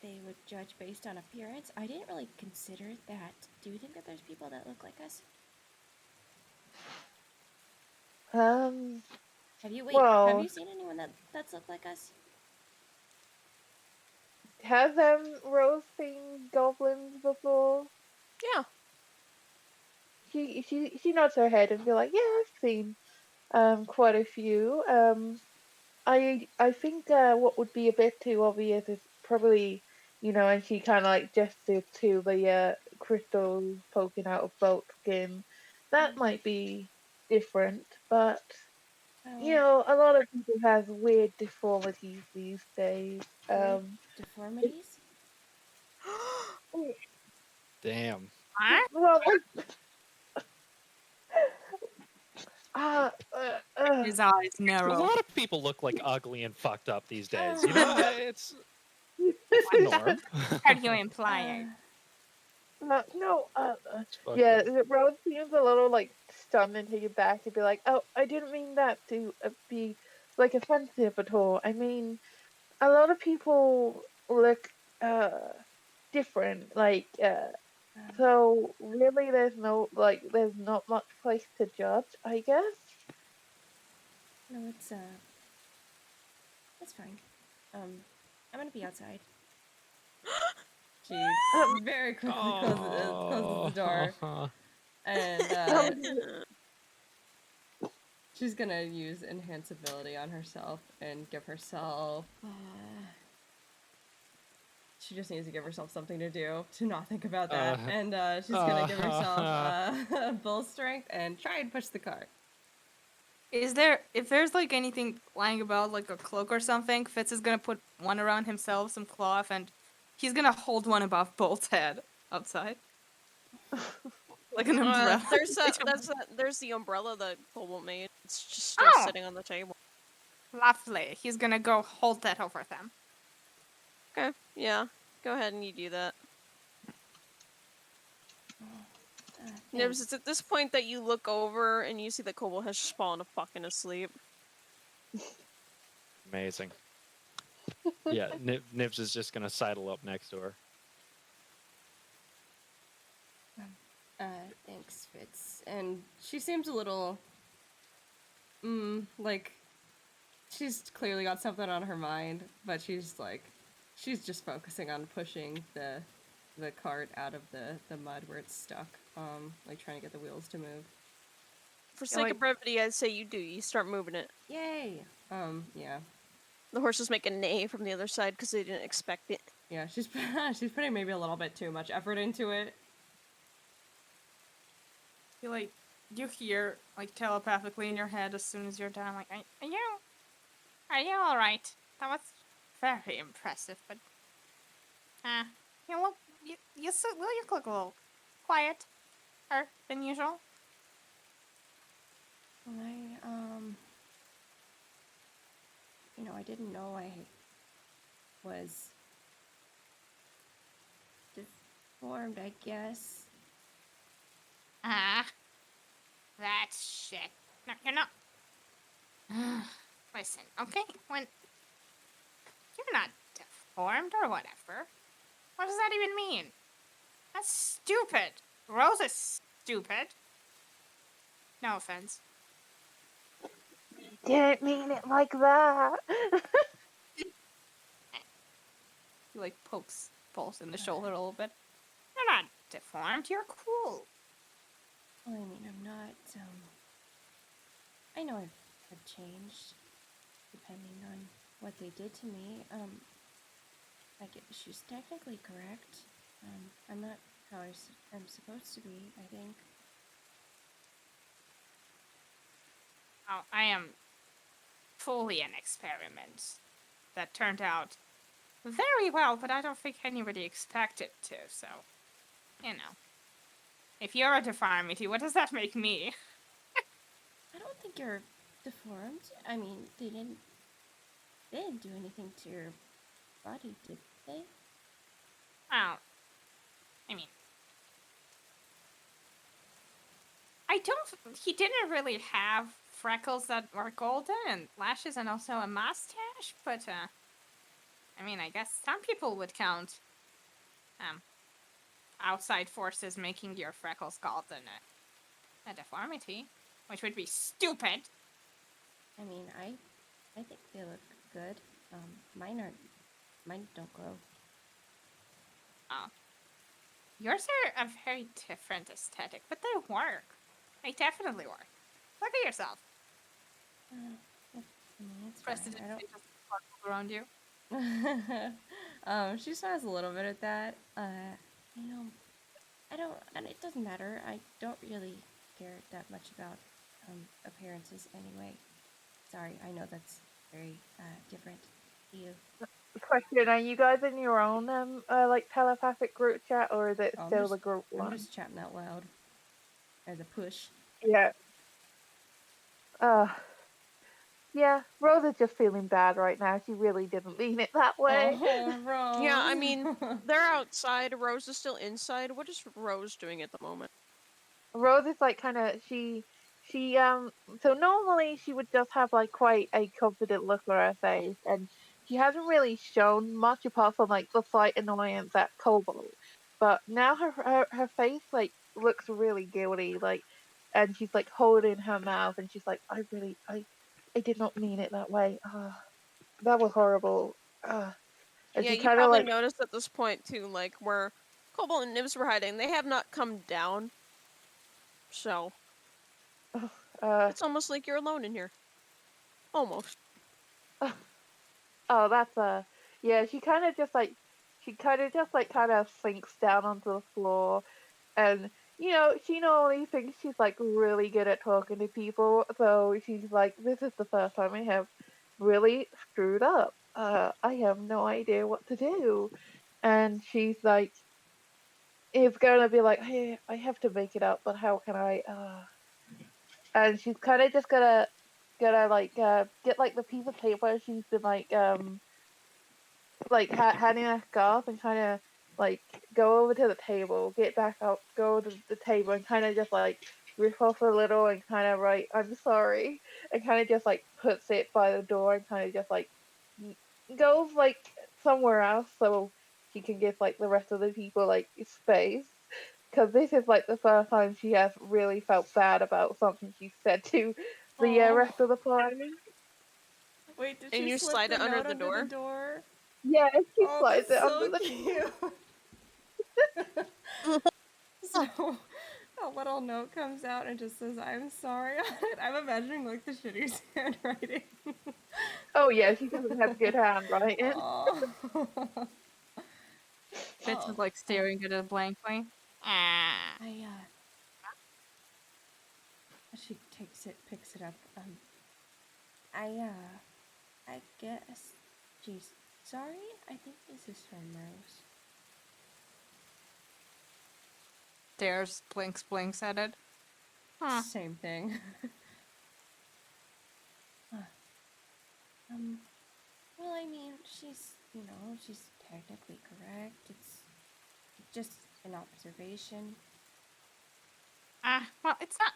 Speaker 9: they would judge based on appearance. I didn't really consider that. Do you think that there's people that look like us? Have you
Speaker 6: Well,
Speaker 9: seen anyone that's looked like us?
Speaker 6: has Rose seen goblins before?
Speaker 1: Yeah.
Speaker 6: She nods her head and be like, yeah, I've seen quite a few. I think what would be a bit too obvious is probably, and she kind of like gestured to the crystals poking out of both skin. That might be different, but a lot of people have weird deformities these days.
Speaker 9: Weird deformities?
Speaker 4: Damn.
Speaker 3: Huh?
Speaker 6: Well, uh, uh, uh,
Speaker 5: His eyes
Speaker 4: A
Speaker 5: narrow.
Speaker 4: lot of people look like ugly and fucked up these days. You know, it's the norm.
Speaker 3: What are you implying?
Speaker 6: no,
Speaker 4: It's fucked
Speaker 6: yeah,
Speaker 4: up.
Speaker 6: Rose seems a little like stunned and taken back to be like, oh, I didn't mean that to be like offensive at all. I mean, a lot of people look different, like so really there's not much place to judge, I guess.
Speaker 9: No, it's fine. I'm gonna be outside.
Speaker 2: She very quickly closes the door, and she's gonna use enhance ability on herself and give herself. She just needs to give herself something to do to not think about that, and she's gonna give herself bull strength and try and push the cart.
Speaker 5: If there's like anything lying about, like a cloak or something, Fitz is gonna put one around himself, some cloth, and he's gonna hold one above Bolt's head outside. Like an umbrella.
Speaker 1: There's the umbrella that Cobalt made. It's just still
Speaker 3: Oh.
Speaker 1: sitting on the table.
Speaker 3: Lovely. He's gonna go hold that over them.
Speaker 1: Okay, yeah. Go ahead and you do that. Nibs, it's at this point that you look over and you see that Cobalt has just fallen fucking asleep.
Speaker 4: Amazing. Yeah, Nibs is just gonna sidle up next to her.
Speaker 2: Thanks, Fitz. And she seems a little, like, she's clearly got something on her mind, but she's just focusing on pushing the cart out of the mud where it's stuck, like trying to get the wheels to move.
Speaker 1: For sake of brevity, I'd say you start moving it.
Speaker 9: Yay!
Speaker 2: Yeah.
Speaker 1: The horses make a neigh from the other side because they didn't expect it.
Speaker 2: Yeah, she's putting maybe a little bit too much effort into it.
Speaker 5: You hear like telepathically in your head as soon as you're done, like,
Speaker 3: Are you all right? That was very impressive, but you look you look a little quieter than usual.
Speaker 9: I didn't know I was deformed, I guess.
Speaker 3: That's shit. No, you're not. Listen, okay? When you're not deformed or whatever, what does that even mean? That's stupid. Rose is stupid. No offense.
Speaker 6: didn't mean it like that.
Speaker 5: He like pokes Pulse in the shoulder a little bit. You're not deformed. You're cool.
Speaker 9: Well, I mean, I'm not, I know I've changed, depending on what they did to me. Like, she's technically correct. I'm not how I'm supposed to be, I think.
Speaker 5: Oh, I am fully an experiment that turned out very well, but I don't think anybody expected to, so, you know. If you're a deformity, what does that make me?
Speaker 9: I don't think you're deformed. I mean, they didn't do anything to your body, did they?
Speaker 5: Well, I mean, I don't. He didn't really have freckles that were golden and lashes and also a mustache, but, I mean, I guess some people would count, outside forces making your freckles golden a deformity, which would be stupid.
Speaker 9: I mean, I think they look good. Mine don't glow.
Speaker 5: Oh. Yours are a very different aesthetic, but they work. They definitely work. Look at yourself.
Speaker 9: I mean, it's
Speaker 5: Press
Speaker 9: fine.
Speaker 5: it
Speaker 9: I don't.
Speaker 5: just sparkles around you.
Speaker 9: She still has a little bit of that. You know, and it doesn't matter. I don't really care that much about appearances anyway. Sorry, I know that's very different to you.
Speaker 6: Question: are you guys in your own like telepathic group chat, or is it
Speaker 9: Oh,
Speaker 6: still the group
Speaker 9: I'm
Speaker 6: one?
Speaker 9: just chatting out loud. Or the push.
Speaker 6: Yeah. Yeah, Rose is just feeling bad right now. She really didn't mean it that way.
Speaker 9: Oh, Rose.
Speaker 1: Yeah, I mean, they're outside. Rose is still inside. What is Rose doing at the moment?
Speaker 6: Rose is like kind of so normally she would just have like quite a confident look on her face, and she hasn't really shown much apart from like the slight annoyance at Cobalt. But now her face like looks really guilty, like, and she's like holding her mouth, and she's like, I did not mean it that way. That was horrible. And
Speaker 1: Yeah,
Speaker 6: she
Speaker 1: you
Speaker 6: kind of
Speaker 1: probably
Speaker 6: like,
Speaker 1: noticed at this point too, like where Cobalt and Nibs were hiding. They have not come down, so it's almost like you're alone in here. Almost.
Speaker 6: oh, that's yeah. She kind of sinks down onto the floor, and she normally thinks she's like really good at talking to people, so she's like, this is the first time I have really screwed up. I have no idea what to do, and she's like, it's gonna be like, hey, I have to make it up, but how can I? And she's kind of just gonna like get like the piece of paper she's been like handing a scarf, and kind of like go over to the table, get back up, go to the table, and kind of just like riff off a little and kind of write, I'm sorry, and kind of just like puts it by the door and kind of just like goes like somewhere else so she can give like the rest of the people like space. Because this is like the first time she has really felt bad about something she said to the
Speaker 9: Oh.
Speaker 6: rest of the party.
Speaker 9: Wait, did
Speaker 1: And
Speaker 9: she
Speaker 1: you
Speaker 9: slip
Speaker 1: slide
Speaker 9: the
Speaker 1: it under
Speaker 9: note
Speaker 1: the
Speaker 9: under
Speaker 1: door?
Speaker 9: the door?
Speaker 6: Yeah, she
Speaker 9: Oh,
Speaker 6: slides
Speaker 9: that's
Speaker 6: it under
Speaker 9: so
Speaker 6: the
Speaker 9: cute. So a little note comes out and just says, "I'm sorry" on it. I'm imagining like the shittiest handwriting.
Speaker 6: Oh yeah, she doesn't have good handwriting.
Speaker 9: Oh.
Speaker 5: Fitz is like staring at it blankly. Ah.
Speaker 9: She picks it up. I guess. Geez, sorry. I think this is from Rose.
Speaker 5: Stares, blinks at it. Huh.
Speaker 9: Same thing. Well, I mean, she's technically correct. It's just an observation.
Speaker 5: Well, it's not.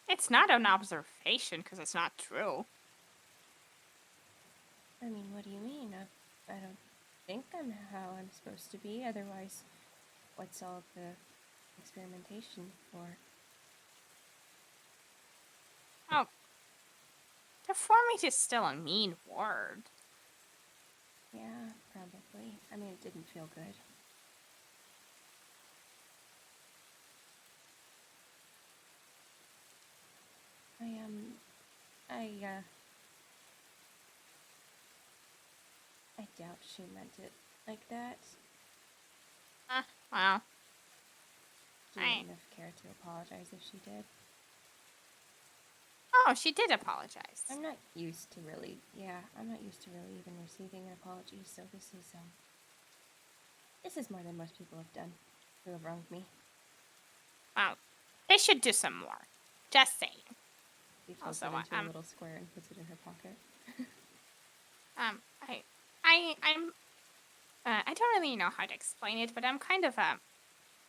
Speaker 5: It's not an observation because it's not true.
Speaker 9: I mean, what do you mean? I don't think I'm how I'm supposed to be. Otherwise, what's all the experimentation for?
Speaker 5: Oh,
Speaker 3: Deformity is still a mean word.
Speaker 9: Yeah, probably. I mean, it didn't feel good. I doubt she meant it like that.
Speaker 3: Well,
Speaker 9: She wouldn't have cared to apologize if she did.
Speaker 3: oh, she did apologize.
Speaker 9: I'm not used to really even receiving an apology, so this is more than most people have done who have wronged me.
Speaker 3: Well, they should do some more. Just saying.
Speaker 2: She folds
Speaker 3: Also,
Speaker 2: it into a
Speaker 3: I'm
Speaker 2: little square and puts it in her pocket.
Speaker 3: I don't really know how to explain it, but I'm kind of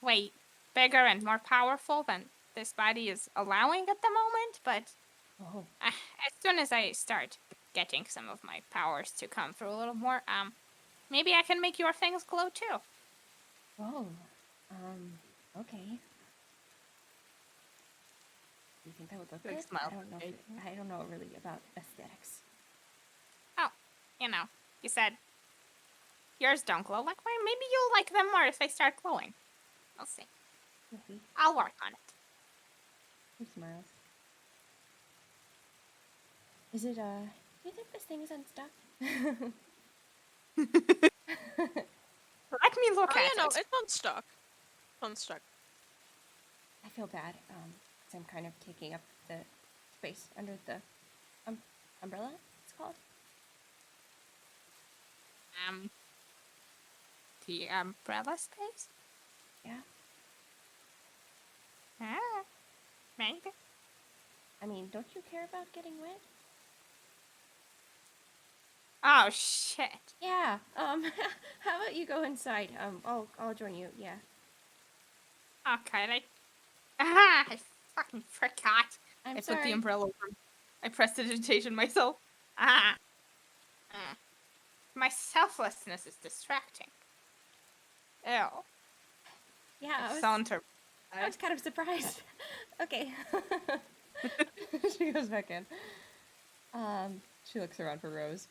Speaker 3: way bigger and more powerful than this body is allowing at the moment. But
Speaker 9: Oh.
Speaker 3: as soon as I start getting some of my powers to come through a little more, maybe I can make your things glow too.
Speaker 9: Oh. Okay. Do you think that would look
Speaker 5: Big
Speaker 9: good?
Speaker 5: smile.
Speaker 9: I don't know really about aesthetics.
Speaker 3: Oh, you said yours don't glow like mine. Maybe you'll like them more if they start glowing. We'll see.
Speaker 9: Maybe.
Speaker 3: I'll work on it.
Speaker 2: He smiles.
Speaker 9: Is it, do you think this thing is unstuck?
Speaker 3: Let me look
Speaker 1: Oh,
Speaker 3: at
Speaker 1: yeah, no,
Speaker 3: it.
Speaker 1: it's unstuck. Unstuck.
Speaker 9: I feel bad, 'cause I'm kind of taking up the space under the umbrella, it's called.
Speaker 3: The umbrella space?
Speaker 9: Yeah.
Speaker 3: Maybe.
Speaker 9: I mean, don't you care about getting wet?
Speaker 3: Oh, shit.
Speaker 9: Yeah, how about you go inside? I'll join you, yeah.
Speaker 3: Okay, I fucking forgot.
Speaker 9: I'm
Speaker 5: I
Speaker 9: sorry.
Speaker 5: put the umbrella over. I prestidigitation myself.
Speaker 3: My selflessness is distracting. Ew.
Speaker 9: Yeah, I was kind of surprised. Okay.
Speaker 2: She goes back in. She looks around for Rose.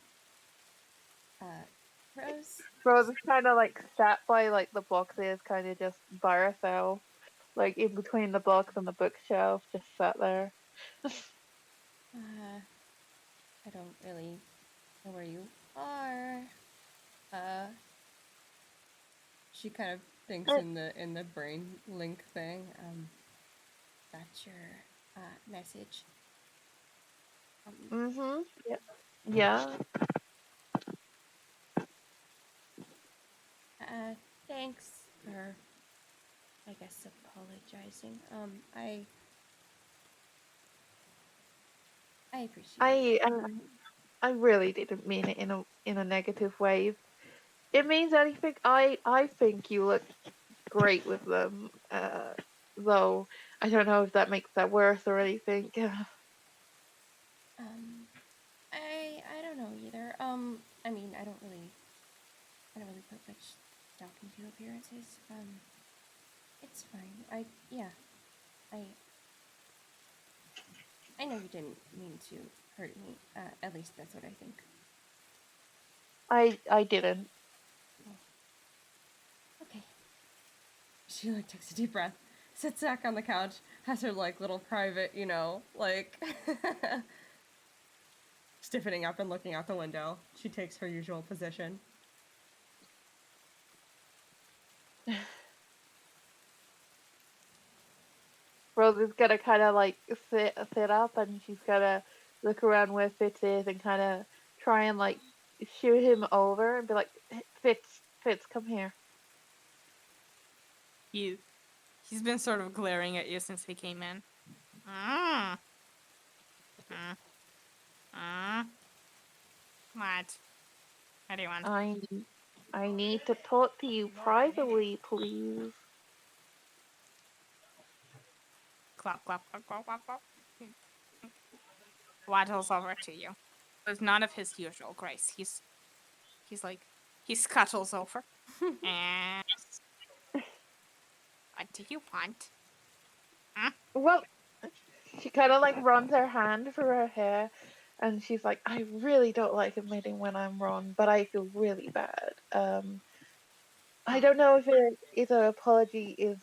Speaker 9: Rose?
Speaker 6: Rose is kind of like sat by like the boxes, kind of just by herself, like in between the box and the bookshelf, just sat there.
Speaker 9: I don't really know where you are.
Speaker 2: She kind of thinks in the brain link thing.
Speaker 9: That's your, message.
Speaker 6: Mhm. Yeah. Yeah.
Speaker 9: Thanks for, I guess, apologizing. I appreciate it.
Speaker 6: I really didn't mean it in a negative way. If it means anything, I think you look great with them. Though I don't know if that makes that worse or anything.
Speaker 9: I don't know either. I mean, I don't really put much stock into appearances. It's fine. I know you didn't mean to hurt me. At least that's what I think.
Speaker 6: I didn't.
Speaker 9: Okay.
Speaker 2: She like takes a deep breath, sits back on the couch, has her like little private, like stiffening up and looking out the window. She takes her usual position.
Speaker 6: Rose is gonna kind of like sit up, and she's gonna look around where Fitz is and kind of try and like shoot him over and be like, Fitz, come here.
Speaker 5: He's been sort of glaring at you since he came in.
Speaker 3: What? What do you want?
Speaker 6: I need to talk to you privately, please.
Speaker 3: Clap, clap, clap, clap, clap, clap. Waddles over to you. With none of his usual grace. He scuttles over. And what do you want?
Speaker 6: Well, she kind of like runs her hand through her hair, And she's like, I really don't like admitting when I'm wrong, but I feel really bad. I don't know if an apology is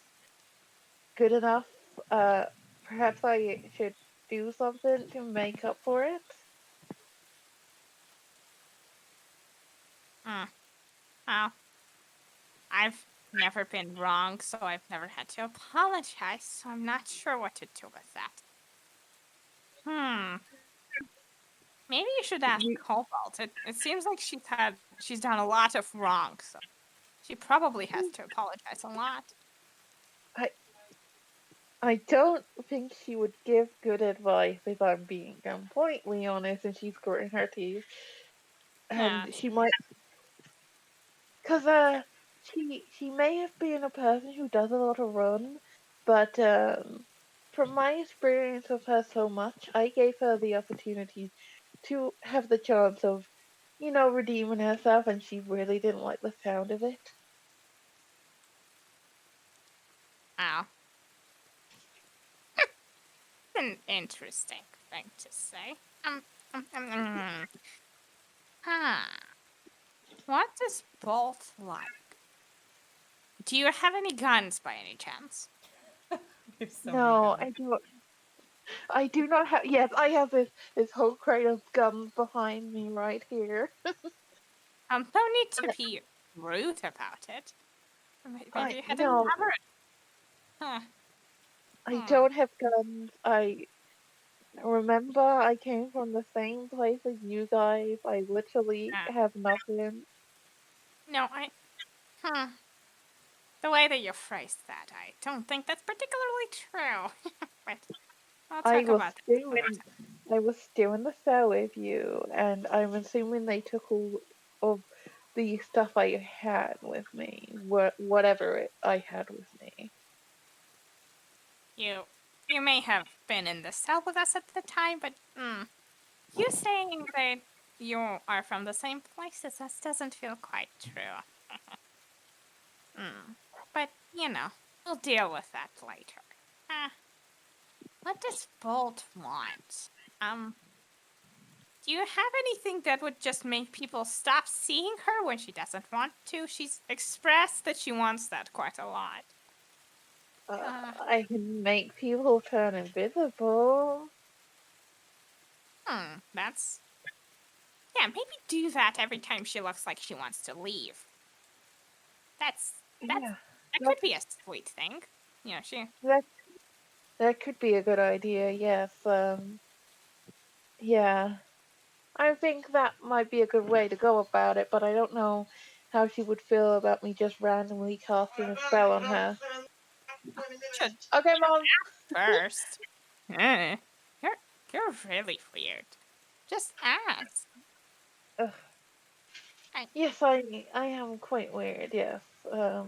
Speaker 6: good enough. Uh, Perhaps I should do something to make up for it.
Speaker 3: Hmm. Well, I've never been wrong, so I've never had to apologize, so I'm not sure what to do with that. Maybe you should ask
Speaker 6: You,
Speaker 3: Cobalt. It seems like she's done a lot of wrong, so she probably has to apologize a lot.
Speaker 6: I don't think she would give good advice if I'm being completely honest, and she's gritting her teeth.
Speaker 3: Yeah,
Speaker 6: And she might, cause she may have been a person who does a lot of run, but from my experience of her so much, I gave her the opportunity to have the chance of, redeeming herself, and she really didn't like the sound of it.
Speaker 3: wow. An interesting thing to say. Huh. What does Bolt like? Do you have any guns by any chance?
Speaker 8: There's so many
Speaker 6: No,
Speaker 8: guns.
Speaker 6: I do not have. Yes, I have this whole crate of guns behind me right here.
Speaker 3: No need to be rude about it. Maybe
Speaker 6: I
Speaker 3: you had a
Speaker 6: no,
Speaker 3: cover. Huh.
Speaker 6: I don't have guns. I remember I came from the same place as you guys. I literally have nothing.
Speaker 3: No, Hmm. The way that you phrased that, I don't think that's particularly true. But I'll
Speaker 6: I
Speaker 3: talk
Speaker 6: was
Speaker 3: about that
Speaker 6: still
Speaker 3: another
Speaker 6: in,
Speaker 3: time.
Speaker 6: I was still in the cell with you, and I'm assuming they took all of the stuff I had with me, whatever I had with me.
Speaker 3: You may have been in the cell with us at the time, but you saying that you are from the same places, that doesn't feel quite true. But, we'll deal with that later. What does Bolt want? Do you have anything that would just make people stop seeing her when she doesn't want to? She's expressed that she wants that quite a lot.
Speaker 6: I can make people turn invisible.
Speaker 3: That's... Yeah, maybe do that every time she looks like she wants to leave. That
Speaker 6: Yeah,
Speaker 3: could be a sweet thing.
Speaker 6: that that could be a good idea. Yes. Yeah. I think that might be a good way to go about it, but I don't know how she would feel about me just randomly casting a spell on her.
Speaker 3: Should
Speaker 6: Okay, Mom.
Speaker 3: first. You're really weird. Just ask.
Speaker 6: Ugh.
Speaker 3: I,
Speaker 6: Yes, I am quite weird. Yes.
Speaker 3: yeah.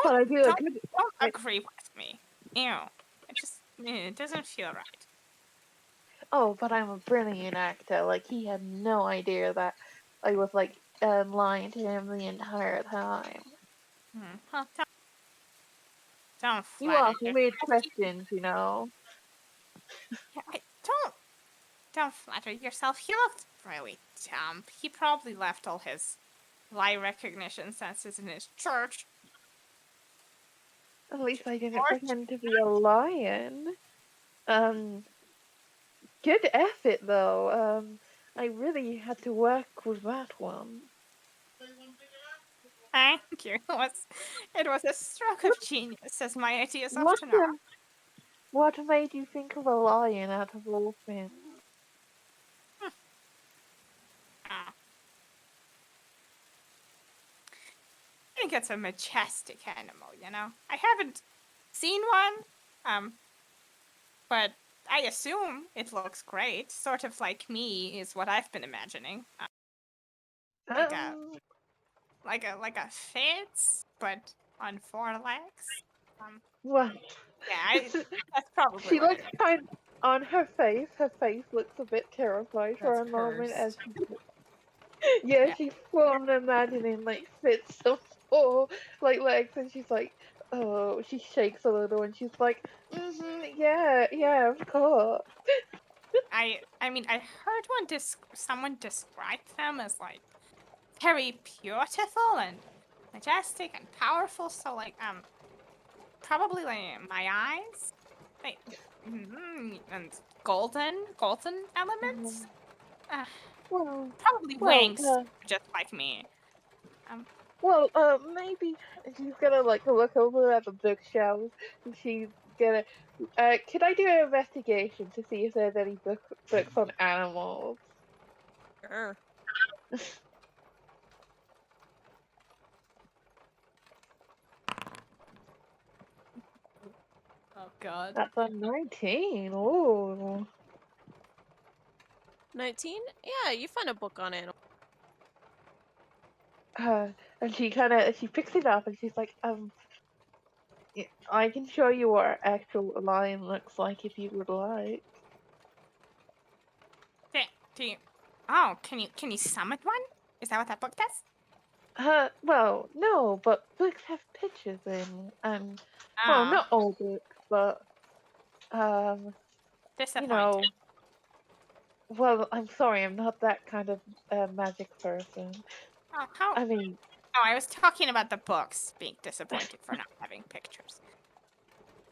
Speaker 6: But I do a
Speaker 3: Don't
Speaker 6: good.
Speaker 3: agree with me. Ew. It doesn't feel right.
Speaker 6: Oh, but I'm a brilliant actor. Like he had no idea that I was lying to him the entire time.
Speaker 3: Well, don't
Speaker 6: You
Speaker 3: flatter
Speaker 6: ask
Speaker 3: yourself.
Speaker 6: weird questions, you know.
Speaker 3: Yeah, don't flatter yourself. He looked really dumb. He probably left all his lie recognition senses in his church.
Speaker 6: At least I didn't pretend to be a lion. Um, Good effort though. I really had to work with that one.
Speaker 3: Thank you. It was a stroke of genius, as my ideas
Speaker 6: What
Speaker 3: often are.
Speaker 6: what made you think of a lion out of all things?
Speaker 3: I think it's a majestic animal, I haven't seen one, but I assume it looks great. Sort of like me is what I've been imagining. Like a
Speaker 6: Um,
Speaker 3: like a Fitz, but on 4 legs.
Speaker 6: well,
Speaker 3: Yeah, that's probably
Speaker 6: she
Speaker 3: what
Speaker 6: looks
Speaker 3: it is.
Speaker 6: kind on her face. Her face looks a bit terrified for
Speaker 2: That's
Speaker 6: a moment as
Speaker 2: cursed.
Speaker 6: yeah,
Speaker 3: Yeah.
Speaker 6: she's full on imagining like Fitz of four like legs, and she's like, Oh, she shakes a little and she's like, yeah, yeah, of course.
Speaker 3: I mean, I heard someone describe them as like very beautiful and majestic and powerful. So like probably like my eyes, like and golden elements. Uh,
Speaker 6: Well,
Speaker 3: probably
Speaker 6: well,
Speaker 3: wings, just like me. Um,
Speaker 6: maybe she's gonna like look over at the bookshelves and she's gonna. Can I do an investigation to see if there's any books on animals?
Speaker 1: Sure.
Speaker 5: Oh god.
Speaker 6: That's a 19. Ooh.
Speaker 1: 19? Yeah, you find a book on animals.
Speaker 6: And she picks it up and she's like, I can show you what an actual lion looks like if you would like.
Speaker 3: do you? Oh, can you summon one? Is that what that book does?
Speaker 6: Well, no, but books have pictures in, and well,
Speaker 3: Oh,
Speaker 6: not all books, but you know,
Speaker 3: disappointing.
Speaker 6: well, I'm sorry, I'm not that kind of magic person.
Speaker 3: Oh, how?
Speaker 6: I mean,
Speaker 3: Oh, I was talking about the books being disappointed for not having pictures.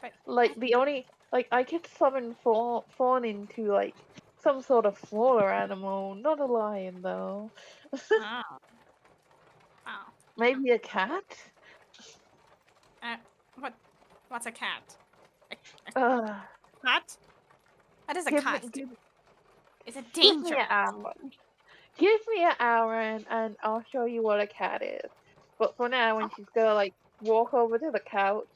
Speaker 3: But
Speaker 6: like the only like I could summon fawn into like some sort of smaller animal, not a lion though.
Speaker 3: oh, oh.
Speaker 6: Maybe a cat.
Speaker 3: Uh, what? What's a cat?
Speaker 6: Uh,
Speaker 3: Cat? What is a
Speaker 6: give
Speaker 3: cat?
Speaker 6: me give,
Speaker 3: Is it
Speaker 6: give me
Speaker 3: dangerous?
Speaker 6: an hour. Give me an hour and I'll show you what a cat is. But for now, when she's gonna like walk over to the couch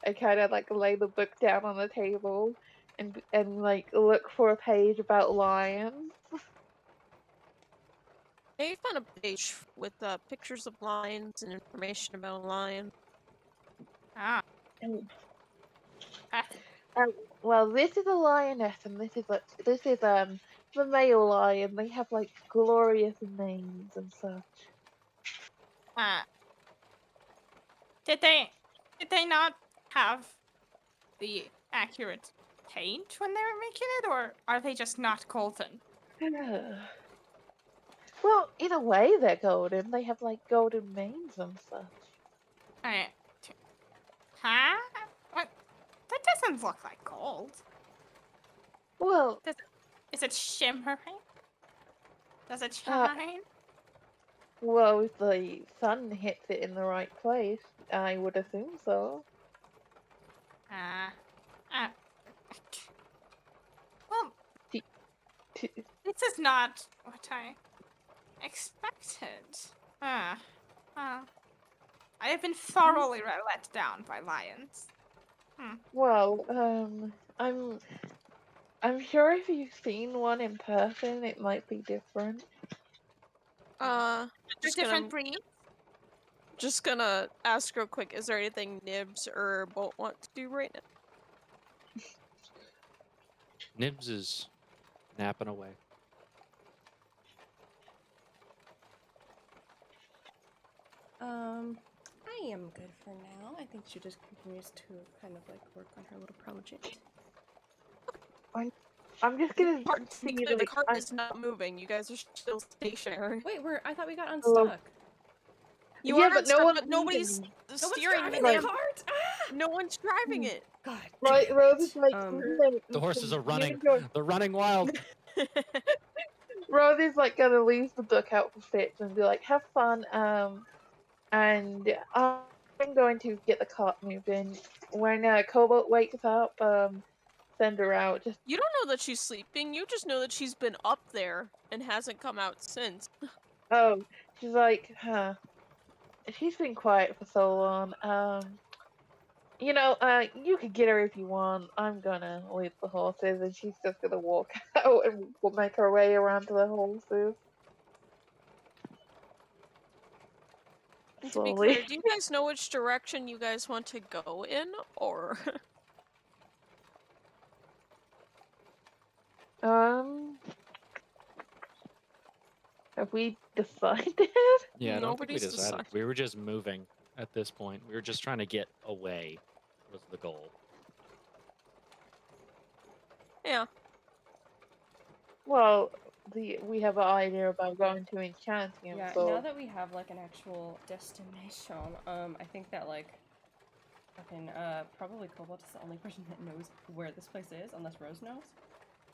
Speaker 6: and kind of like lay the book down on the table and like look for a page about lions.
Speaker 1: Yeah, you found a page with pictures of lions and information about a lion.
Speaker 3: Ah,
Speaker 6: And,
Speaker 3: uh,
Speaker 6: well, this is a lioness, and this is the male lion. They have like glorious names and such.
Speaker 3: uh, did they not have the accurate paint when they were making it, or are they just not golden?
Speaker 6: Well, in a way, they're golden. They have like golden manes and such.
Speaker 3: Uh, huh? What? That doesn't look like gold.
Speaker 6: Well,
Speaker 3: Is it shimmering? Does it
Speaker 6: uh,
Speaker 3: shine?
Speaker 6: well, if the sun hits it in the right place, I would assume so.
Speaker 3: Uh, uh, well,
Speaker 6: T- t-
Speaker 3: this is not what I expected. Uh, I have been thoroughly let down by lions.
Speaker 6: well, I'm sure if you've seen one in person, it might be different.
Speaker 3: They're
Speaker 1: Just
Speaker 3: different
Speaker 1: gonna
Speaker 3: breeds.
Speaker 1: just gonna ask real quick, is there anything Nibs or Bolt want to do right now?
Speaker 4: Nibs is napping away.
Speaker 9: I am good for now. I think she just continues to kind of like work on her little project.
Speaker 6: I'm just gonna see
Speaker 1: The cart is not moving. You guys are still stationary.
Speaker 9: Wait, I thought we got unstuck.
Speaker 1: You
Speaker 6: yeah,
Speaker 1: are
Speaker 6: but no
Speaker 1: unstuck,
Speaker 6: one's
Speaker 1: but nobody's
Speaker 9: No
Speaker 1: steering
Speaker 9: one's
Speaker 1: the
Speaker 9: driving
Speaker 1: damn.
Speaker 9: the cart! Ah!
Speaker 1: No one's driving it.
Speaker 9: God.
Speaker 6: Right,
Speaker 9: damn
Speaker 6: Rose
Speaker 9: it.
Speaker 6: is like,
Speaker 4: The horses are running.
Speaker 6: You're
Speaker 4: They're running wild.
Speaker 6: Rose is like gonna leave the book out for Fitch and be like, "Have fun." And I'm going to get the cart moving. When Cobalt wakes up, send her out. Just
Speaker 1: You don't know that she's sleeping. You just know that she's been up there and hasn't come out since.
Speaker 6: oh, she's like, huh. She's been quiet for so long. You could get her if you want. I'm gonna leave the horses, and she's just gonna walk out and will make her way around to the horses.
Speaker 1: And to be
Speaker 6: Slowly.
Speaker 1: clear, do you guys know which direction you guys want to go in, or?
Speaker 6: Have we decided?
Speaker 4: Yeah, I don't think we
Speaker 1: Nobody's
Speaker 4: decided.
Speaker 1: decided.
Speaker 4: We were just moving. at this point. We were just trying to get away was the goal.
Speaker 1: Yeah.
Speaker 6: Well, we have an idea about going to Enchantium,
Speaker 8: Yeah,
Speaker 6: so
Speaker 8: now that we have like an actual destination, I think that like fucking probably Cobalt is the only person that knows where this place is, unless Rose knows.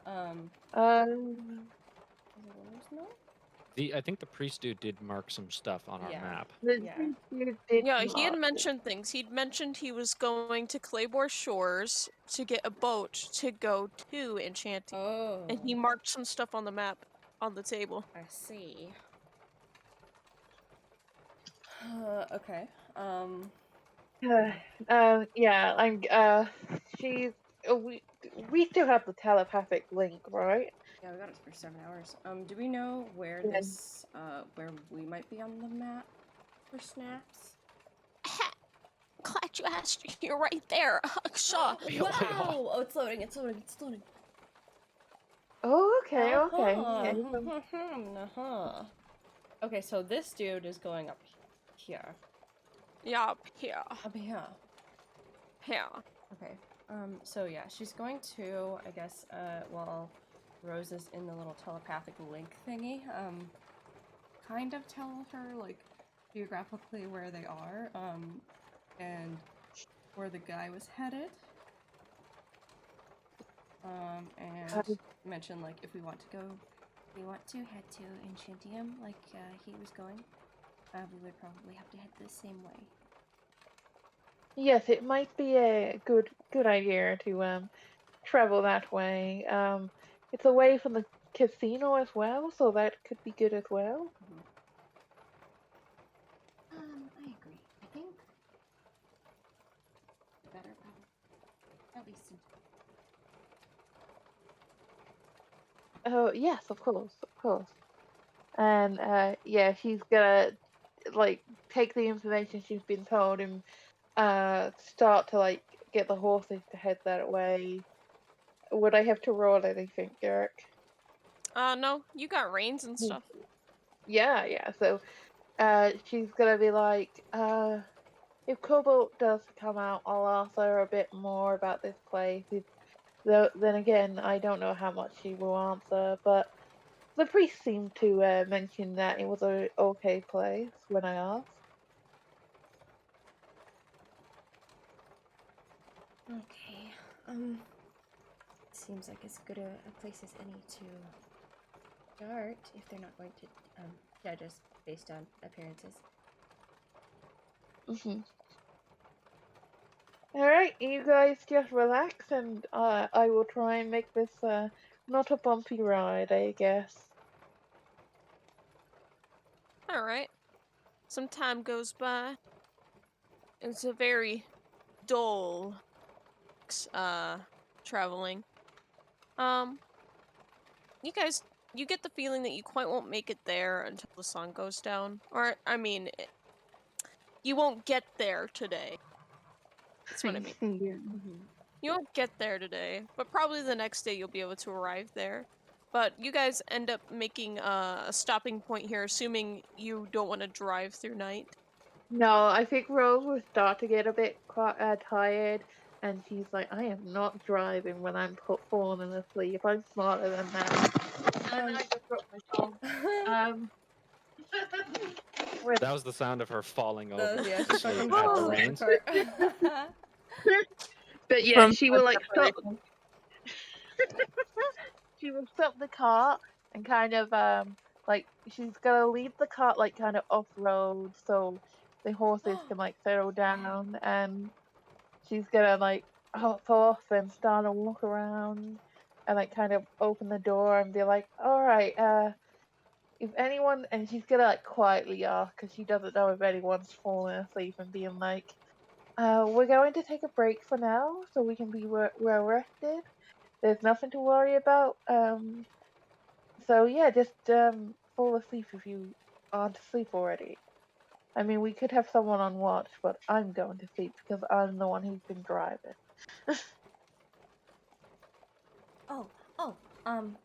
Speaker 8: Does Rose know?
Speaker 4: I think the priest dude did mark some stuff on our
Speaker 8: Yeah.
Speaker 4: map.
Speaker 8: Yeah.
Speaker 1: Yeah, he had mentioned things. He'd mentioned he was going to Claybore Shores to get a boat to go to Enchanting.
Speaker 8: Oh.
Speaker 1: And he marked some stuff on the map on the table.
Speaker 8: I see. Okay.
Speaker 6: Yeah, she's we still have the telepathic link, right?
Speaker 8: Yeah, we got it for 7 hours. Do we know where
Speaker 6: Yeah.
Speaker 8: this, where we might be on the map for snaps?
Speaker 1: Glad you asked. You're right there. Shaw.
Speaker 8: Wow! Oh, it's loading, it's loading, it's loading.
Speaker 6: Oh, okay, okay.
Speaker 8: Uh-huh. Okay, so this dude is going up here.
Speaker 1: Yeah, up here.
Speaker 8: Up here.
Speaker 1: Here.
Speaker 8: Okay. So yeah, she's going to, I guess, while Rose is in the little telepathic link thingy, kind of tell her, like, geographically where they are, and where the guy was headed. And mention, like, if we want to head to Enchantium, like, he was going, we would probably have to head the same way.
Speaker 6: Yes, it might be a good idea to travel that way. It's away from the casino as well, so that could be good as well.
Speaker 9: I agree. I think better probably at least in
Speaker 6: Oh, yes, of course, of course. And yeah, she's gonna like take the information she's been told and start to like get the horses to head that way. Would I have to roll anything, Derek?
Speaker 1: No, you got reins and stuff.
Speaker 6: Yeah. So she's gonna be like, if Cobalt does come out, I'll ask her a bit more about this place. Then again, I don't know how much she will answer, but the priest seemed to mention that it was a okay place when I asked.
Speaker 9: Okay. Seems like as good a place as any to start if they're not going to judge us based on appearances.
Speaker 6: Alright, you guys just relax and I will try and make this not a bumpy ride, I guess.
Speaker 1: Alright. Some time goes by. It's a very dull traveling. You get the feeling that you quite won't make it there until the sun goes down. Or, I mean, you won't get there today. That's what I mean. You won't get there today, but probably the next day you'll be able to arrive there. But you guys end up making a stopping point here, assuming you don't want to drive through night.
Speaker 6: No, I think Rose will start to get a bit tired, and she's like, I am not driving when I'm falling asleep. I'm smarter than that. And I just dropped my phone.
Speaker 4: That was the sound of her falling over
Speaker 8: Yeah,
Speaker 4: to
Speaker 8: she
Speaker 4: sleep
Speaker 8: fucking
Speaker 4: at the
Speaker 8: falls
Speaker 4: reins.
Speaker 8: apart.
Speaker 6: But yeah, she will like stop. She will stop the cart and kind of like she's gonna leave the cart like kind of off road so the horses can like settle down, and she's gonna like hop off and start to walk around and like kind of open the door and be like, all right, if anyone, and she's gonna like quietly ask because she doesn't know if anyone's falling asleep, and being like, we're going to take a break for now so we can be well rested. There's nothing to worry about. So yeah, just fall asleep if you aren't asleep already. I mean, we could have someone on watch, but I'm going to sleep because I'm the one who's been driving.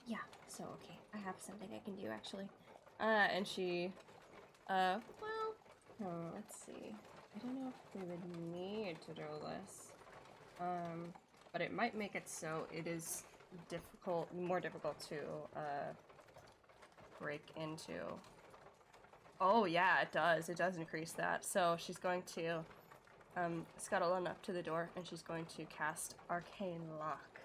Speaker 9: Yeah. So, okay, I have something I can do actually.
Speaker 8: And she, let's see. I don't know if we would need to do this. But it might make it so it is more difficult to break into. Oh yeah, it does. It does increase that. So she's going to scuttle on up to the door, and she's going to cast Arcane Lock.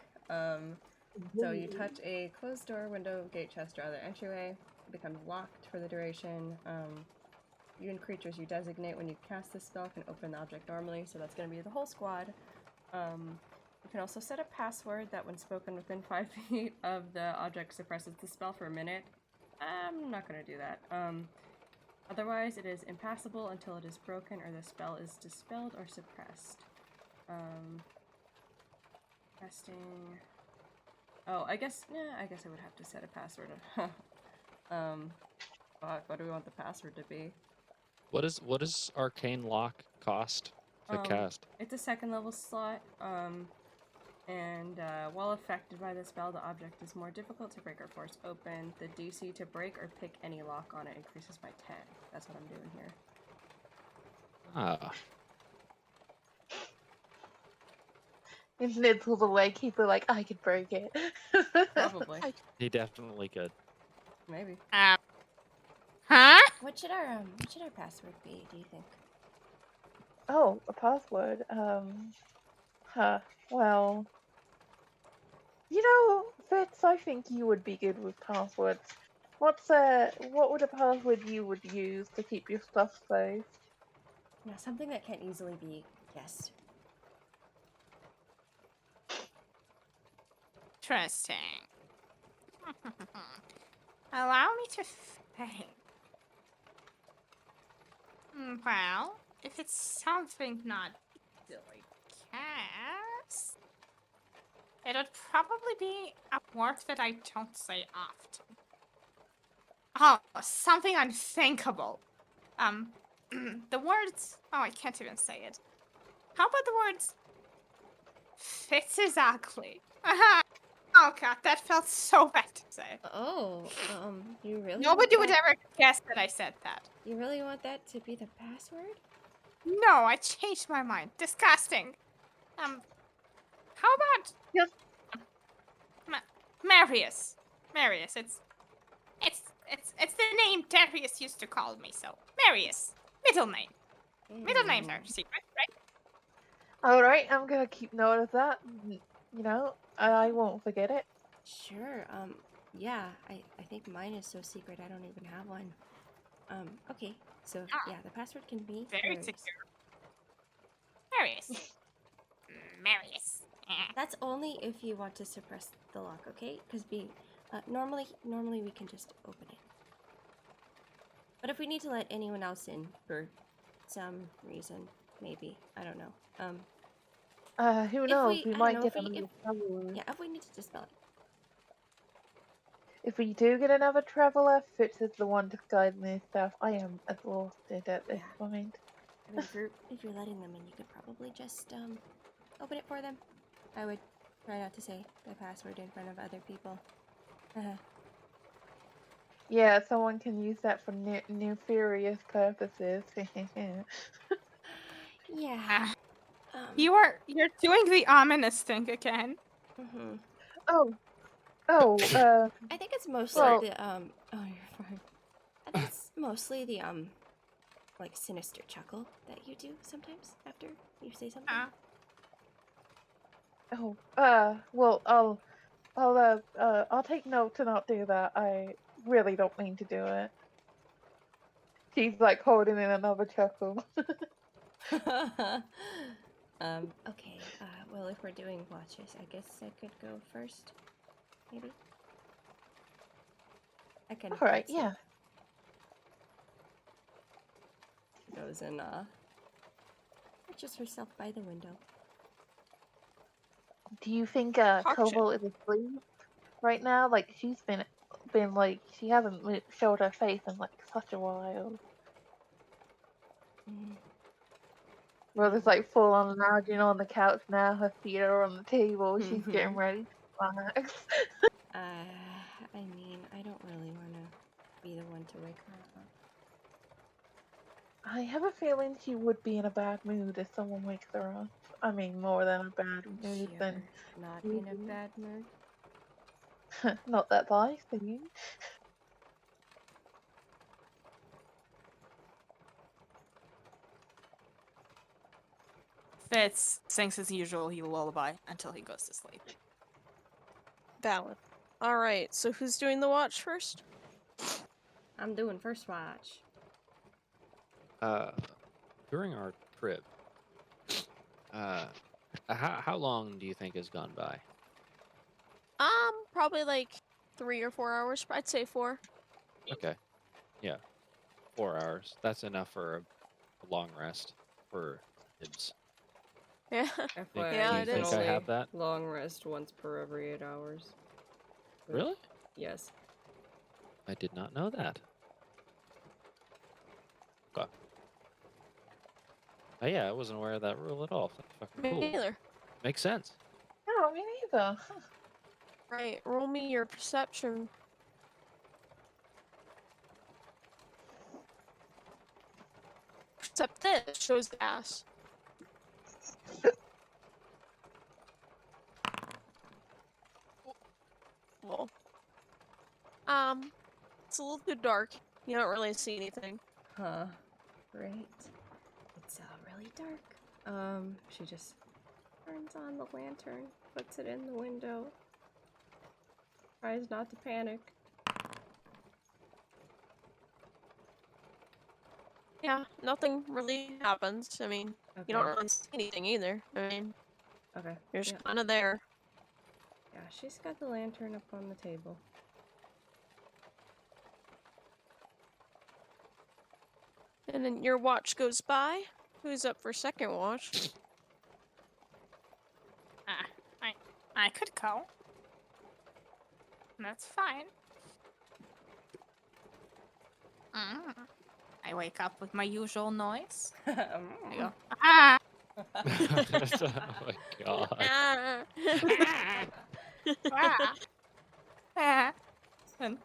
Speaker 8: So you touch a closed door, window, gate, chest, or other entryway. It becomes locked for the duration. You and creatures you designate when you cast this spell can open the object normally, so that's going to be the whole squad. You can also set a password that when spoken within 5 feet of the object suppresses the spell for a minute. I'm not going to do that. Otherwise, it is impassable until it is broken or the spell is dispelled or suppressed. Casting... Oh, I guess I would have to set a password. Fuck, what do we want the password to be?
Speaker 4: What does Arcane Lock cost to cast?
Speaker 8: It's a 2nd level slot, and while affected by the spell, the object is more difficult to break or force open. The DC to break or pick any lock on it increases by 10. That's what I'm doing here.
Speaker 4: Ah.
Speaker 6: Isn't it till the way people like, I could break it?
Speaker 8: Probably.
Speaker 4: He definitely could.
Speaker 8: Maybe.
Speaker 3: Huh?
Speaker 9: What should our password be, do you think?
Speaker 6: Oh, a password. Well, Fitz, I think you would be good with passwords. What would a password you would use to keep your stuff safe?
Speaker 9: Yeah, something that can't easily be guessed.
Speaker 3: Interesting. Allow me to think. Well, if it's something not easily cast, it would probably be a word that I don't say often. Oh, something unthinkable. The words... Oh, I can't even say it. How about the words... Fitz is ugly. Oh god, that felt so bad to say.
Speaker 9: Oh, you really?
Speaker 3: Nobody
Speaker 9: want
Speaker 3: would
Speaker 9: that?
Speaker 3: ever guess that I said that.
Speaker 9: You really want that to be the password?
Speaker 3: No, I changed my mind. Disgusting. How about...
Speaker 6: Yes.
Speaker 3: Marius. Marius, it's the name Darius used to call me, so... Marius. Middle name. Middle names are secret, right?
Speaker 6: Alright, I'm gonna keep note of that. I won't forget it.
Speaker 9: Sure. Yeah. I think mine is so secret I don't even have one. Okay. So yeah, the password can be
Speaker 3: Very
Speaker 9: hers.
Speaker 3: secure. Marius. Marius.
Speaker 9: That's only if you want to suppress the lock, okay? Because normally we can just open it. But if we need to let anyone else in for some reason, maybe, I don't know.
Speaker 6: Who knows? We might get
Speaker 9: if
Speaker 6: another traveler.
Speaker 9: Yeah, if we need to dispel it.
Speaker 6: If we do get another traveler, Fitz is the one to guide me stuff. I am exhausted at this point.
Speaker 9: I mean, if you're letting them in, you could probably just open it for them. I would try not to say the password in front of other people.
Speaker 6: Yeah, someone can use that for nefarious purposes.
Speaker 9: Yeah.
Speaker 3: You're doing the ominous thing again.
Speaker 9: Mm-hmm.
Speaker 6: I
Speaker 9: think it's mostly the Oh, you're fine. I think it's mostly the like sinister chuckle that you do sometimes after you say something.
Speaker 6: Well, I'll take note to not do that. I really don't mean to do it. She's like holding in another chuckle.
Speaker 9: Okay. Well, if we're doing watches, I guess I could go first. Maybe. I can.
Speaker 6: Alright, yeah.
Speaker 9: She goes and perches herself by the window.
Speaker 6: Do you think Cobalt is asleep right now? Like she's been like she hasn't showed her face in like such a while. Rose like full on lounging on the couch now. Her feet are on the table. She's getting ready to relax.
Speaker 9: I mean, I don't really want to be the one to wake her up.
Speaker 6: I have a feeling she would be in a bad mood if someone wakes her up. I mean, more than a bad mood
Speaker 9: You're
Speaker 6: than
Speaker 9: not in a bad mood.
Speaker 6: not that I singing.
Speaker 5: Fitz sings his usual lullaby until he goes to sleep.
Speaker 1: Valid. All right. So who's doing the watch first?
Speaker 9: I'm doing first watch.
Speaker 4: During our trip, how long do you think has gone by?
Speaker 1: Probably like 3 or 4 hours. I'd say 4.
Speaker 4: Okay, yeah, 4 hours. That's enough for a long rest for Ibs.
Speaker 1: Yeah.
Speaker 8: FYI,
Speaker 1: Yeah,
Speaker 8: you
Speaker 1: it
Speaker 8: can
Speaker 1: is.
Speaker 4: I
Speaker 8: only
Speaker 4: have that?
Speaker 8: long rest once per every 8 hours.
Speaker 4: Really?
Speaker 8: Yes.
Speaker 4: I did not know that. Okay. Oh yeah, I wasn't aware of that rule at all. That's fucking
Speaker 1: Me
Speaker 4: cool.
Speaker 1: neither.
Speaker 4: Makes sense.
Speaker 6: No, me neither.
Speaker 1: Right. Roll me your perception. Except this shows ass. Well, it's a little too dark. You don't really see anything.
Speaker 8: Huh.
Speaker 9: Great. It's really dark.
Speaker 8: She just turns on the lantern, puts it in the window, tries not to panic.
Speaker 1: Yeah, nothing really happens. I mean,
Speaker 8: Okay.
Speaker 1: you don't really see anything either. I mean,
Speaker 8: Okay.
Speaker 1: you're just
Speaker 8: Yeah.
Speaker 1: kind of there.
Speaker 8: Yeah, she's got the lantern up on the table.
Speaker 1: And then your watch goes by. Who's up for second watch?
Speaker 3: I could go. That's fine. I wake up with my usual noise. I go, ah!
Speaker 4: Oh my god.
Speaker 1: Ah.
Speaker 3: Ah! Ah! And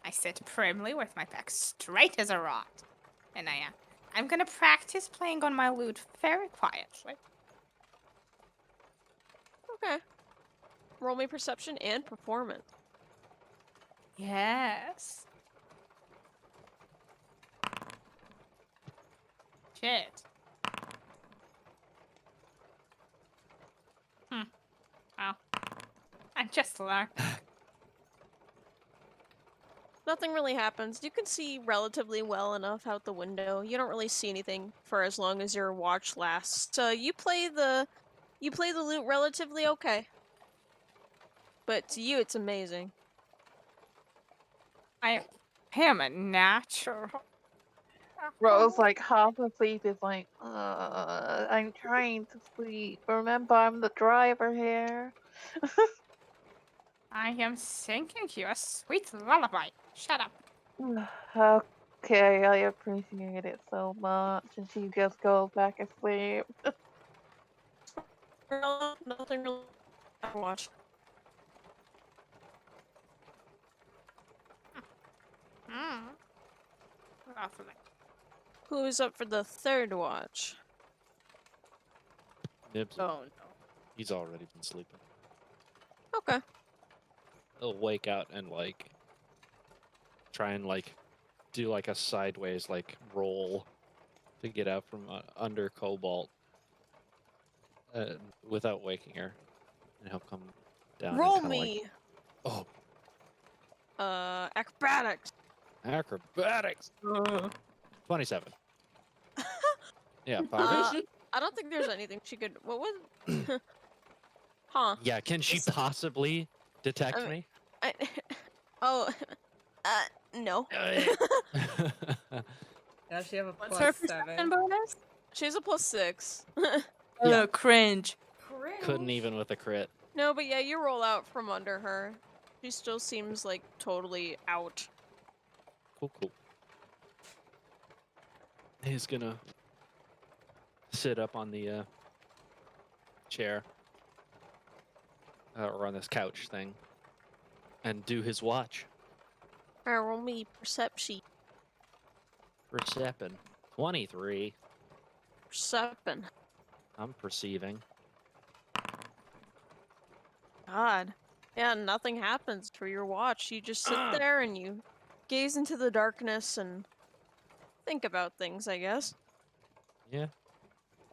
Speaker 3: I sit primly with my back straight as a rod. And I'm gonna practice playing on my lute very quietly.
Speaker 1: Okay. Roll me perception and performance.
Speaker 3: Yes. Shit. Well, I'm just learning.
Speaker 1: Nothing really happens. You can see relatively well enough out the window. You don't really see anything for as long as your watch lasts. So you play the lute relatively okay. But to you it's amazing.
Speaker 3: I am a natural.
Speaker 6: Rose, like, half asleep is like, I'm trying to sleep. Remember, I'm the driver here.
Speaker 3: I am singing you a sweet lullaby. Shut up.
Speaker 6: Okay, I appreciate it so much. And she just goes back asleep.
Speaker 1: No, nothing really watch.
Speaker 3: Lovely.
Speaker 1: Who's up for the third watch?
Speaker 4: Nibs.
Speaker 1: Oh no.
Speaker 4: He's already been sleeping.
Speaker 1: Okay.
Speaker 4: He'll wake out and like try and like do like a sideways like roll to get out from under Cobalt without waking her, and he'll come down.
Speaker 1: Roll
Speaker 4: and kinda
Speaker 1: me.
Speaker 4: Like,
Speaker 1: Acrobatics.
Speaker 4: acrobatics. 27. Yeah, poggers.
Speaker 1: I don't think there's anything she could. What was? Huh?
Speaker 4: Yeah, can she possibly detect me?
Speaker 1: I, oh, no.
Speaker 8: Does she have a
Speaker 5: What's her
Speaker 8: plus
Speaker 5: perception
Speaker 8: 7?
Speaker 5: bonus?
Speaker 1: She has a +6.
Speaker 4: Yeah.
Speaker 5: Cringe.
Speaker 4: Couldn't even with a crit.
Speaker 1: No, but yeah, you roll out from under her. She still seems like totally out.
Speaker 4: Cool. He's gonna sit up on the chair or on this couch thing and do his watch.
Speaker 1: Alright, roll me perception.
Speaker 4: Perception. 23.
Speaker 1: Perception.
Speaker 4: I'm perceiving.
Speaker 1: God. Yeah, nothing happens for your watch. You just sit there and you gaze into the darkness and think about things, I guess.
Speaker 4: Yeah.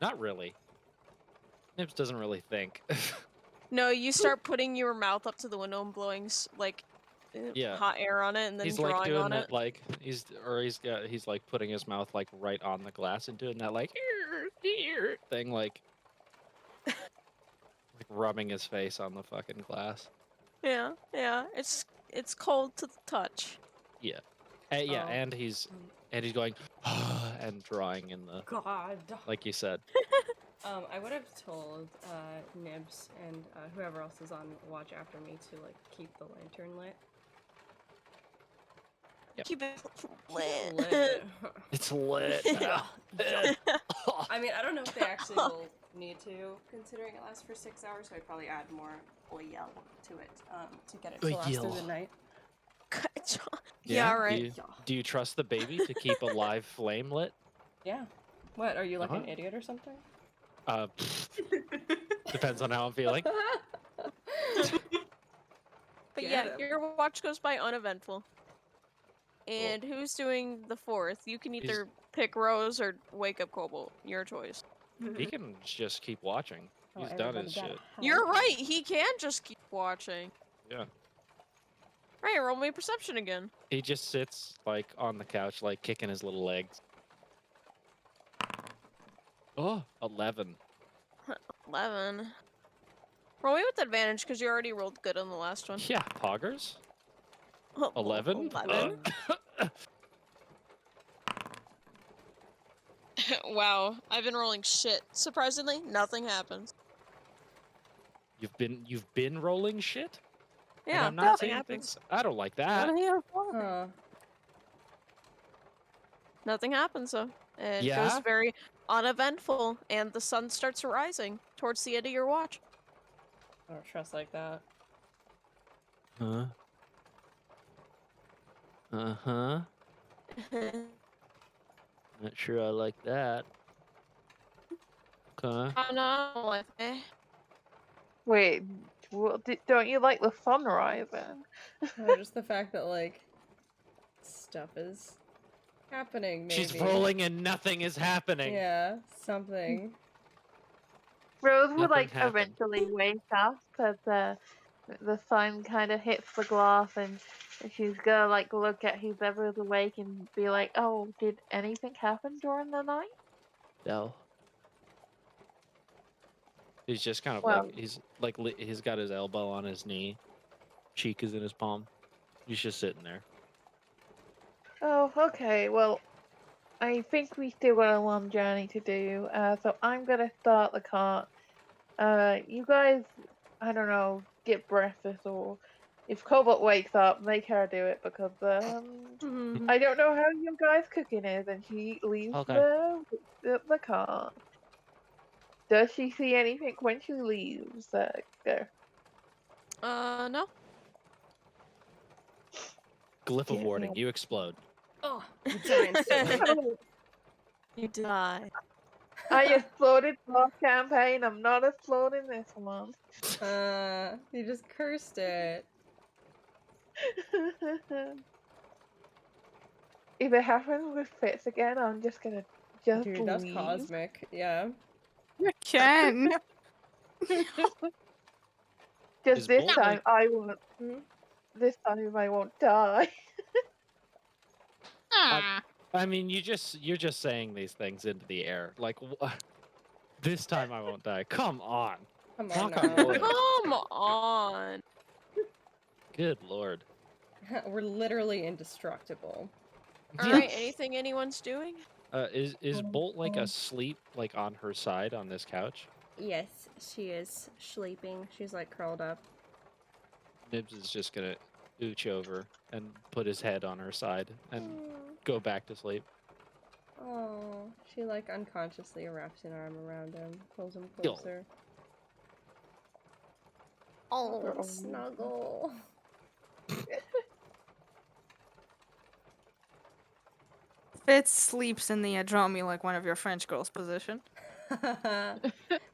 Speaker 4: Not really. Nibs doesn't really think.
Speaker 1: No, you start putting your mouth up to the window and blowing
Speaker 4: Yeah.
Speaker 1: hot air on it and then
Speaker 4: He's like
Speaker 1: drawing
Speaker 4: doing
Speaker 1: on
Speaker 4: that
Speaker 1: it.
Speaker 4: like he's like putting his mouth like right on the glass and doing that like thing like rubbing his face on the fucking glass.
Speaker 1: Yeah, it's cold to the touch.
Speaker 4: Yeah. Yeah,
Speaker 2: Oh.
Speaker 4: and he's going and drawing in the
Speaker 2: God.
Speaker 4: like you said.
Speaker 8: I would have told Nibs and whoever else is on watch after me to like keep the lantern lit.
Speaker 4: Yep.
Speaker 1: Keep it
Speaker 8: Lit.
Speaker 1: lit.
Speaker 4: It's lit.
Speaker 8: I mean, I don't know if they actually will need to, considering it lasts for 6 hours, so I'd probably add more oil to it to get it to last through the night.
Speaker 1: Yeah, right.
Speaker 4: Do you trust the baby to keep a live flame lit?
Speaker 8: Yeah. What, are you like an idiot or something?
Speaker 4: Depends on how I'm feeling.
Speaker 1: But yeah, your watch goes by uneventful. And who's doing the fourth? You can either pick Rose or wake up Cobalt. Your choice.
Speaker 4: He can just keep watching. He's done his shit.
Speaker 1: You're right. He can just keep watching.
Speaker 4: Yeah.
Speaker 1: Right, roll me perception again.
Speaker 4: He just sits like on the couch, like kicking his little legs. Oh, 11.
Speaker 1: 11. Roll me with advantage because you already rolled good on the last one.
Speaker 4: Yeah, poggers. 11.
Speaker 1: 11. Wow, I've been rolling shit. Surprisingly, nothing happens.
Speaker 4: You've been rolling shit?
Speaker 1: Yeah,
Speaker 4: and I'm not
Speaker 1: nothing
Speaker 4: seeing
Speaker 1: happens.
Speaker 4: things? I don't like that.
Speaker 1: Nothing happens though. It
Speaker 4: Yeah?
Speaker 1: goes very uneventful, and the sun starts rising towards the end of your watch.
Speaker 8: I don't trust like that.
Speaker 4: Huh? Uh-huh. Not sure I like that. Okay.
Speaker 1: Oh no, like
Speaker 6: Wait, don't you like the sun rising?
Speaker 8: No, just the fact that like stuff is happening. Maybe.
Speaker 4: She's rolling and nothing is happening.
Speaker 8: Yeah, something.
Speaker 6: Rose would
Speaker 4: Nothing
Speaker 6: like
Speaker 4: happened.
Speaker 6: eventually wake up as the sun kind of hits the glass, and she's gonna like look at whoever's awake and be like, "Oh, did anything happen during the night?"
Speaker 4: No. He's just kind of
Speaker 6: Well-
Speaker 4: he's got his elbow on his knee, cheek is in his palm. He's just sitting there.
Speaker 6: Oh, okay. Well, I think we still got a long journey to do. So I'm gonna start the cart. You guys, I don't know, get breakfast, or if Cobalt wakes up, make her do it because I don't know how you guys' cooking is, and she leaves
Speaker 4: Okay.
Speaker 6: the cart. Does she see anything when she leaves? There.
Speaker 1: no.
Speaker 4: Glyph of warding, you explode.
Speaker 8: Oh, I'm dying so
Speaker 1: You die.
Speaker 6: I exploded last campaign. I'm not exploding this one.
Speaker 8: You just cursed it.
Speaker 6: If it happens with Fitz again, I'm just gonna
Speaker 8: Dude, that's
Speaker 6: leave.
Speaker 8: cosmic. Yeah.
Speaker 5: You can.
Speaker 6: Just
Speaker 4: Is
Speaker 6: this
Speaker 4: Bolt
Speaker 6: time I won't.
Speaker 8: Hmm?
Speaker 6: This time I won't die.
Speaker 3: Ah,
Speaker 4: I mean, you're just saying these things into the air. Like, this time I won't die. Come on.
Speaker 8: Come on
Speaker 4: Knock on
Speaker 8: now.
Speaker 4: wood.
Speaker 1: Come on.
Speaker 4: Good lord.
Speaker 8: We're literally indestructible.
Speaker 1: Alright, anything anyone's doing?
Speaker 4: Is Bolt like asleep, like on her side on this couch?
Speaker 9: Yes, she is sleeping. She's like curled up.
Speaker 4: Nibs is just gonna ooch over and put his head on her side and go back to sleep.
Speaker 8: Oh, she like unconsciously wraps an arm around him, pulls him
Speaker 4: Yo.
Speaker 8: closer.
Speaker 6: Oh,
Speaker 5: Fitz sleeps in the Adromi like one of your French girls' position.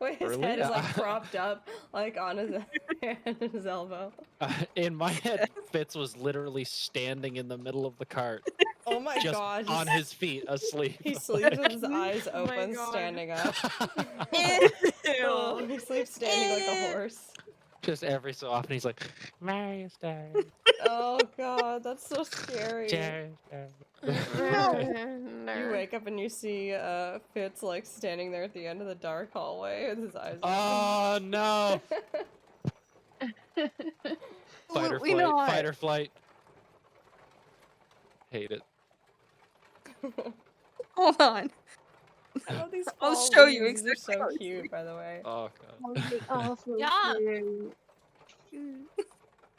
Speaker 8: Wait, his
Speaker 4: Really?
Speaker 8: head is like propped up, like on his hand and his elbow.
Speaker 4: In my head, Fitz was literally standing in the middle of the cart,
Speaker 8: Oh my
Speaker 4: just
Speaker 8: god.
Speaker 4: on his feet, asleep.
Speaker 8: He sleeps with his eyes
Speaker 1: Oh my
Speaker 8: open,
Speaker 1: God.
Speaker 8: standing up.
Speaker 1: Ew.
Speaker 8: Oh, he sleeps standing like a horse.
Speaker 4: Just every so often, he's like, Marius died.
Speaker 8: Oh god, that's so scary.
Speaker 4: Jared died."
Speaker 8: You wake up and you see Fitz like standing there at the end of the dark hallway with his eyes
Speaker 4: Oh no! Fight or
Speaker 5: Absolutely
Speaker 4: flight,
Speaker 5: not.
Speaker 4: fight or flight. Hate it.
Speaker 8: open.
Speaker 5: Hold on.
Speaker 8: I love these
Speaker 5: I'll
Speaker 8: fall
Speaker 5: show you
Speaker 8: leaves. They're
Speaker 5: exactly
Speaker 8: so
Speaker 5: how it's
Speaker 8: cute, by the way.
Speaker 4: Oh god.
Speaker 6: Awesome.
Speaker 3: Yeah.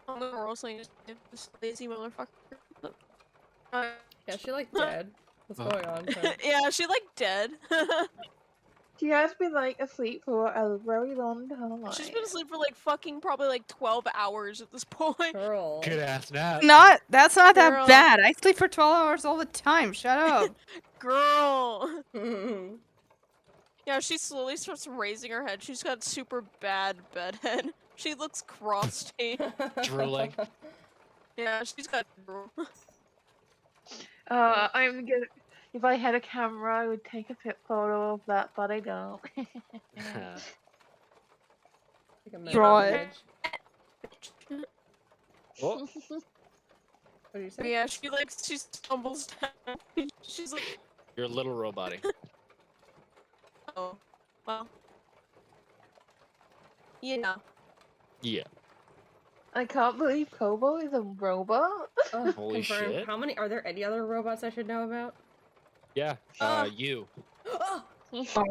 Speaker 1: I'm gonna roll something this lazy motherfucker.
Speaker 8: Yeah, she like dead. What's going on? Fred?
Speaker 1: Yeah, she like dead.
Speaker 6: She has been like asleep for a very long time.
Speaker 1: She's been asleep for like fucking probably like 12 hours at this point.
Speaker 8: Girl.
Speaker 4: Good ass nap.
Speaker 5: That's not that
Speaker 1: Girl.
Speaker 5: bad. I sleep for 12 hours all the time. Shut up.
Speaker 1: Girl.
Speaker 8: Mhm.
Speaker 1: Yeah, she slowly starts raising her head. She's got super bad bedhead. She looks cross-stained.
Speaker 4: Drooling.
Speaker 1: Yeah, she's got drool.
Speaker 6: I'm gonna. If I had a camera, I would take a photo of that, but I don't.
Speaker 8: Like a
Speaker 5: Draw
Speaker 8: mental
Speaker 5: it.
Speaker 8: image.
Speaker 4: Oh,
Speaker 8: What do you say?
Speaker 1: Yeah, she stumbles down. She's like,
Speaker 4: you're a little robot-y.
Speaker 1: oh, well. Yeah.
Speaker 4: Yeah.
Speaker 6: I can't believe Kobo is a robot.
Speaker 8: Oh,
Speaker 4: Holy
Speaker 8: confirmed.
Speaker 4: shit.
Speaker 8: How many? Are there any other robots I should know about?
Speaker 4: Yeah.
Speaker 8: Ah.
Speaker 4: You.
Speaker 8: Oh,
Speaker 5: Sure.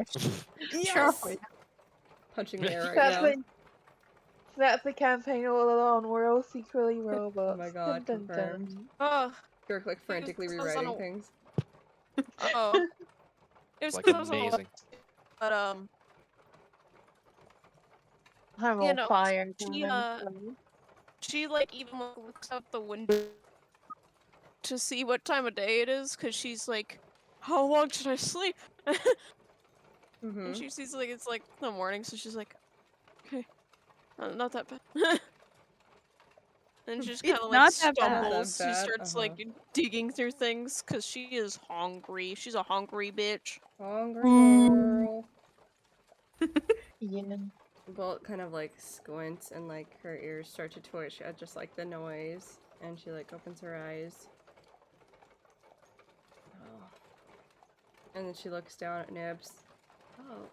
Speaker 8: yes! Punching the air right
Speaker 6: That's
Speaker 8: now.
Speaker 6: the that's the campaign all along. We're all secretly robots.
Speaker 8: Oh my god,
Speaker 6: Dun, dun, dun.
Speaker 8: confirmed.
Speaker 1: Oh,
Speaker 8: You're like frantically
Speaker 1: It was on
Speaker 8: rewriting
Speaker 1: a-
Speaker 8: things.
Speaker 1: oh. It was
Speaker 4: Like
Speaker 1: 'cause I was on a
Speaker 4: amazing.
Speaker 1: but
Speaker 6: I'm
Speaker 1: You
Speaker 6: on
Speaker 1: know,
Speaker 6: fire.
Speaker 1: she like even looks out the window to see what time of day it is, cause she's like, how long should I sleep?
Speaker 8: Mm-hmm.
Speaker 1: And she sees like it's like the morning, so she's like, okay, not that bad. And she just kind
Speaker 5: It's
Speaker 1: of like
Speaker 5: not that bad.
Speaker 1: stumbles.
Speaker 8: Not that
Speaker 1: She
Speaker 8: bad,
Speaker 1: starts like digging through things, cause she is hungry. She's a hungry bitch.
Speaker 8: Hungry girl.
Speaker 6: Yeah.
Speaker 8: Bolt kind of like squints and like her ears start to twitch at just like the noise, and she like opens her eyes. Oh. And then she looks down at Nibs. Oh.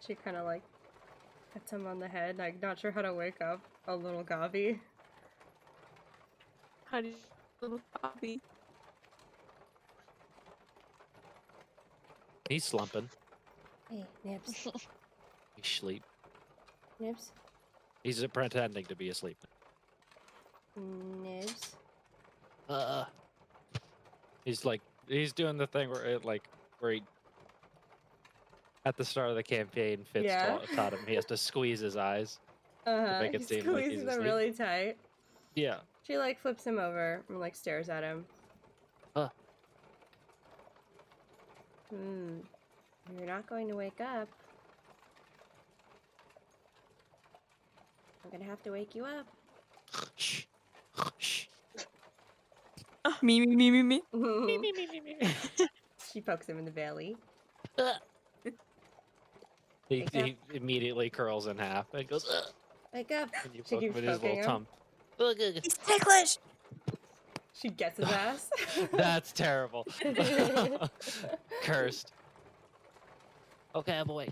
Speaker 8: She kind of like pats him on the head, like not sure how to wake up a little Gavi.
Speaker 1: How do you little Bobby?
Speaker 4: He's slumping.
Speaker 8: Hey, Nibs.
Speaker 4: He's asleep.
Speaker 8: Nibs.
Speaker 4: He's pretending to be asleep.
Speaker 8: Nibs.
Speaker 4: He's doing the thing where he at the start of the campaign, Fitz
Speaker 8: Yeah.
Speaker 4: taught him he has to squeeze his eyes. make it
Speaker 8: He
Speaker 4: seem like he's
Speaker 8: squeezes them
Speaker 4: asleep.
Speaker 8: really tight.
Speaker 4: Yeah.
Speaker 8: She like flips him over and like stares at him.
Speaker 4: Huh.
Speaker 8: You're not going to wake up. I'm gonna have to wake you up.
Speaker 4: Shh. Shh.
Speaker 5: Me.
Speaker 8: She pokes him in the belly.
Speaker 4: He,
Speaker 8: Wake up.
Speaker 4: he immediately curls in half and goes, "Ugh,"
Speaker 8: Wake up!
Speaker 4: and you
Speaker 8: She
Speaker 4: poke him
Speaker 8: keeps
Speaker 4: with his
Speaker 8: poking
Speaker 4: little
Speaker 8: him.
Speaker 4: tongue.
Speaker 5: He's ticklish.
Speaker 8: She gets his ass.
Speaker 4: That's terrible. Cursed. Okay, I'm awake.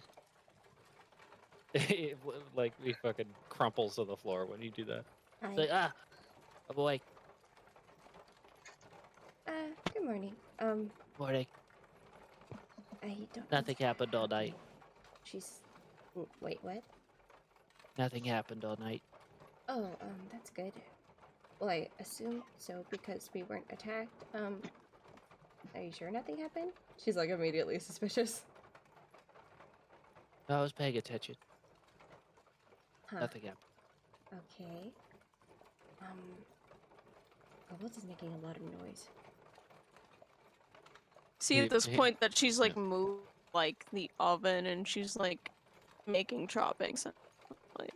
Speaker 4: Like, he fucking crumples to the floor when you do that. It's like, I'm awake.
Speaker 9: Good morning.
Speaker 4: Morning.
Speaker 9: I don't.
Speaker 7: Nothing happened all night.
Speaker 9: She's. Wait, what?
Speaker 7: Nothing happened all night.
Speaker 9: Oh, that's good. Well, I assume so because we weren't attacked. Are you sure nothing happened?
Speaker 8: She's like immediately suspicious.
Speaker 7: I was paying attention.
Speaker 9: Huh.
Speaker 7: Nothing happened.
Speaker 9: Okay. Goblins is making a lot of noise.
Speaker 1: See at this
Speaker 4: He-
Speaker 1: point that she's like
Speaker 4: yeah.
Speaker 1: moved like the oven and she's like making choppings. Like,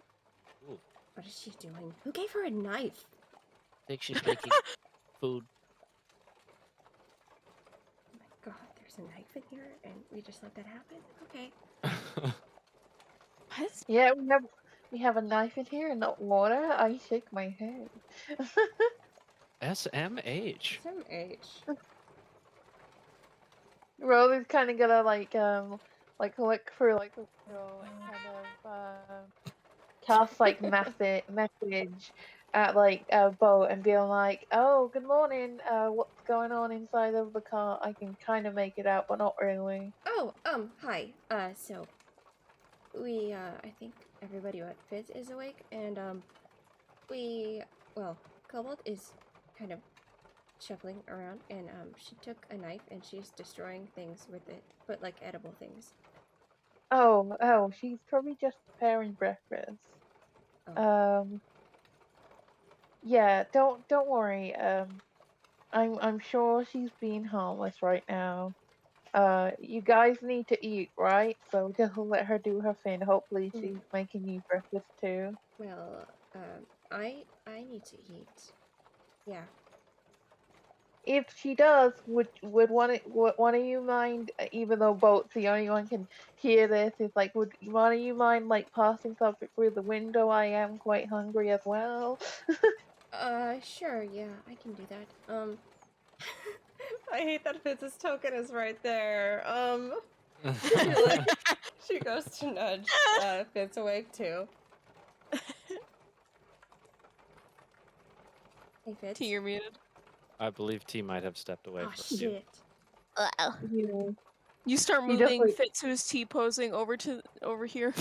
Speaker 4: Ooh,
Speaker 9: What is she doing? Who gave her a knife?
Speaker 7: I think she's making food.
Speaker 9: Oh my god, there's a knife in here and we just let that happen? Okay.
Speaker 1: what?
Speaker 6: Yeah, we have a knife in here and not water. I shake my head.
Speaker 4: SMH.
Speaker 2: Some age.
Speaker 6: Rose is kind of gonna like look for like the window and kind of cast like message at like a boat and being like, "Oh, good morning. What's going on inside of the car?" I can kind of make it out, but not really.
Speaker 9: Oh, hi. So we I think everybody but Fitz is awake and Cobalt is kind of shuffling around and she took a knife and she's destroying things with it, but like edible things.
Speaker 6: Oh, she's probably just preparing breakfast.
Speaker 9: Oh.
Speaker 6: Yeah, don't worry. I'm sure she's being harmless right now. You guys need to eat, right? So just let her do her thing. Hopefully she's making you breakfast too.
Speaker 9: Well, I need to eat. Yeah.
Speaker 6: If she does, would one of you mind? Even though both the only one can hear this, is like, would one of you mind like passing something through the window? I am quite hungry as well.
Speaker 9: Sure, yeah, I can do that.
Speaker 2: I hate that Fitz's token is right there. She goes to nudge Fitz awake too.
Speaker 9: Hey, Fitz.
Speaker 1: T, you're muted.
Speaker 4: I believe T might have stepped away
Speaker 9: Oh,
Speaker 4: for a few.
Speaker 9: shit.
Speaker 6: Yeah.
Speaker 1: You start
Speaker 6: You just,
Speaker 1: moving
Speaker 6: like-
Speaker 1: Fitz, who's T posing over here.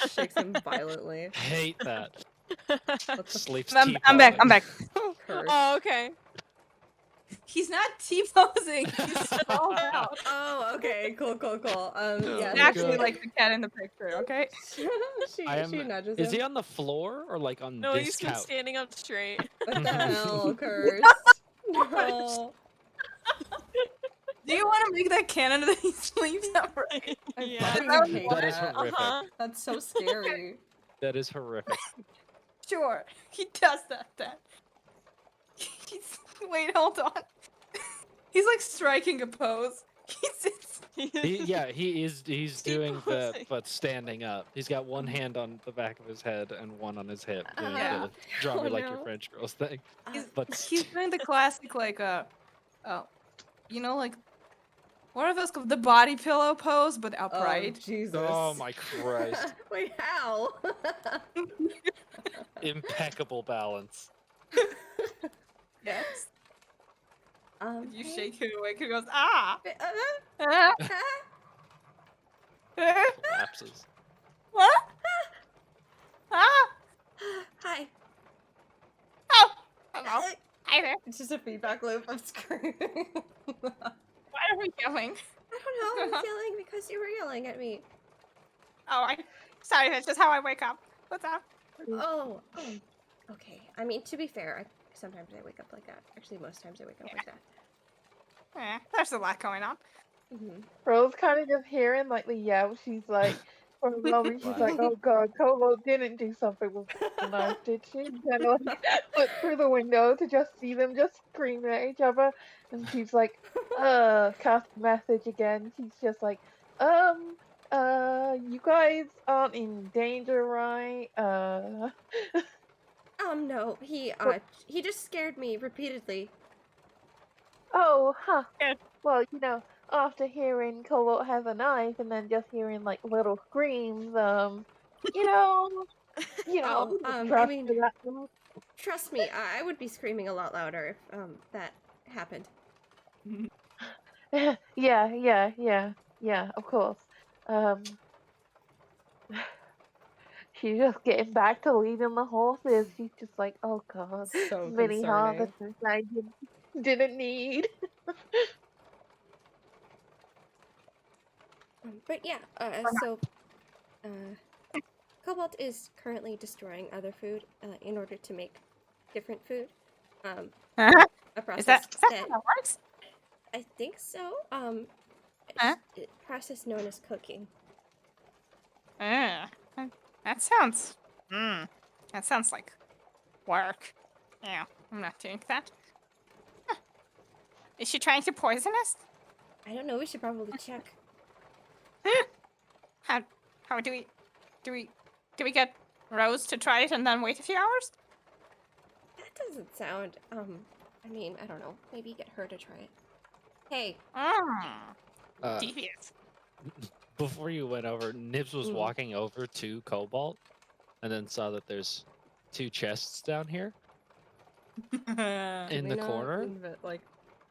Speaker 2: Shakes him violently.
Speaker 4: Hate that. Sleeps
Speaker 5: I'm
Speaker 4: T-posing.
Speaker 5: back. I'm back.
Speaker 2: Curse.
Speaker 1: Oh, okay.
Speaker 5: He's not T-posing. He's sprawled out.
Speaker 2: Oh, okay, cool. Yeah,
Speaker 4: He's
Speaker 5: Actually,
Speaker 4: good.
Speaker 5: like the cat in the picture. Okay.
Speaker 2: she nudges
Speaker 4: Is
Speaker 2: him.
Speaker 4: he on the floor or like on
Speaker 1: No,
Speaker 4: this
Speaker 1: he's been
Speaker 4: couch?
Speaker 1: standing up straight.
Speaker 2: What the hell, Curse? No.
Speaker 5: Do you want to make that canon that he sleeps upright?
Speaker 2: I
Speaker 1: Yeah.
Speaker 2: fucking hate
Speaker 4: That is
Speaker 2: that.
Speaker 4: horrific.
Speaker 1: Uh-huh.
Speaker 2: That's so scary.
Speaker 4: That is horrific.
Speaker 5: Sure, he does that then. Wait, hold on. He's like striking a pose. He sits.
Speaker 4: He's doing the
Speaker 1: T-posing.
Speaker 4: but standing up. He's got one hand on the back of his head and one on his hip, doing
Speaker 5: Yeah.
Speaker 4: the draw me
Speaker 2: Oh,
Speaker 4: like your
Speaker 2: no.
Speaker 4: French girls thing. But
Speaker 5: He's doing the classic like you know, like what are those called? The body pillow pose, but
Speaker 2: Oh,
Speaker 5: upright.
Speaker 2: Jesus.
Speaker 4: oh my Christ,
Speaker 2: Wait, how?
Speaker 4: impeccable balance.
Speaker 5: Yes. You
Speaker 9: Hey,
Speaker 5: shake him awake. He goes ah.
Speaker 9: uh,
Speaker 5: Ah.
Speaker 4: Lapses.
Speaker 5: What? Ah.
Speaker 9: hi.
Speaker 5: Oh. Hello. Hi there.
Speaker 2: It's just a feedback loop of screaming.
Speaker 5: Why are we yelling?
Speaker 9: I don't know, I was yelling because you were yelling at me.
Speaker 5: Oh, sorry. That's just how I wake up. What's up?
Speaker 9: Oh, okay. I mean, to be fair, sometimes I wake up like that. Actually, most times I wake up like that.
Speaker 5: There's a lot going on.
Speaker 9: Mm-hmm.
Speaker 6: Rose kind of just hearing like the yell. She's like, for a moment, she's like, "Oh God, Kobo didn't do something with the knife, did she?" And kind of like look through the window to just see them just screaming at each other. And she's like, cast message again. She's just like, you guys aren't in danger, right?
Speaker 9: No, he just scared me repeatedly.
Speaker 6: Oh, huh.
Speaker 1: Yeah.
Speaker 6: Well, after hearing Cobalt has a knife and then just hearing like little screams,
Speaker 9: Oh, I
Speaker 6: trust
Speaker 9: mean,
Speaker 6: for that one.
Speaker 9: trust me, I would be screaming a lot louder if that happened.
Speaker 6: Yeah, of course. She's just getting back to leading the horses. She's just like, oh God,
Speaker 2: So
Speaker 6: many harvests
Speaker 2: concerning.
Speaker 6: I didn't need.
Speaker 9: But yeah, Cobalt is currently destroying other food in order to make different food. A
Speaker 5: Is
Speaker 9: process
Speaker 5: that how
Speaker 9: that
Speaker 5: that works?
Speaker 9: I think so.
Speaker 5: Huh?
Speaker 9: Process known as cooking.
Speaker 5: That sounds. That sounds like work. Yeah, I'm not doing that. Huh. Is she trying to poison us?
Speaker 9: I don't know. We should probably check.
Speaker 5: How do we get Rose to try it and then wait a few hours?
Speaker 9: That doesn't sound. I mean, I don't know. Maybe get her to try it. Hey.
Speaker 5: Devious.
Speaker 4: Before you went over, Nibs was walking over to Cobalt, and then saw that there's 2 chests down here in the corner.
Speaker 8: Like,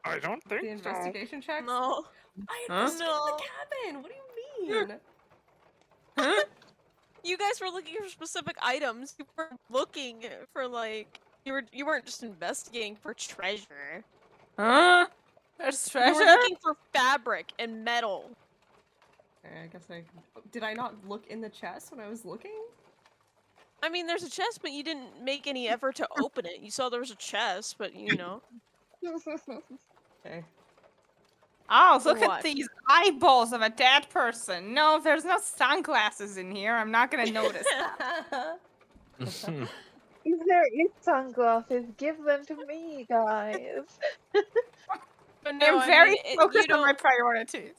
Speaker 4: I don't
Speaker 8: the
Speaker 4: think so.
Speaker 8: investigation checks?
Speaker 1: No.
Speaker 8: I
Speaker 5: Huh?
Speaker 8: investigated the cabin! What do you mean?
Speaker 1: You guys were looking for specific items. You weren't looking for like you weren't just investigating for treasure.
Speaker 5: Huh? There's
Speaker 1: You were
Speaker 5: treasure?
Speaker 1: looking for fabric and metal.
Speaker 8: Okay, I guess did I not look in the chest when I was looking?
Speaker 1: I mean, there's a chest, but you didn't make any effort to open it. You saw there was a chest, but you know.
Speaker 8: Okay.
Speaker 5: Oh, look
Speaker 1: What?
Speaker 5: at these eyeballs of a dead person. No, there's no sunglasses in here. I'm not gonna notice that.
Speaker 6: If there is sunglasses, give them to me, guys.
Speaker 1: But
Speaker 5: I'm
Speaker 1: I
Speaker 5: very
Speaker 1: mean, you
Speaker 5: focused on
Speaker 1: don't.
Speaker 5: my priorities.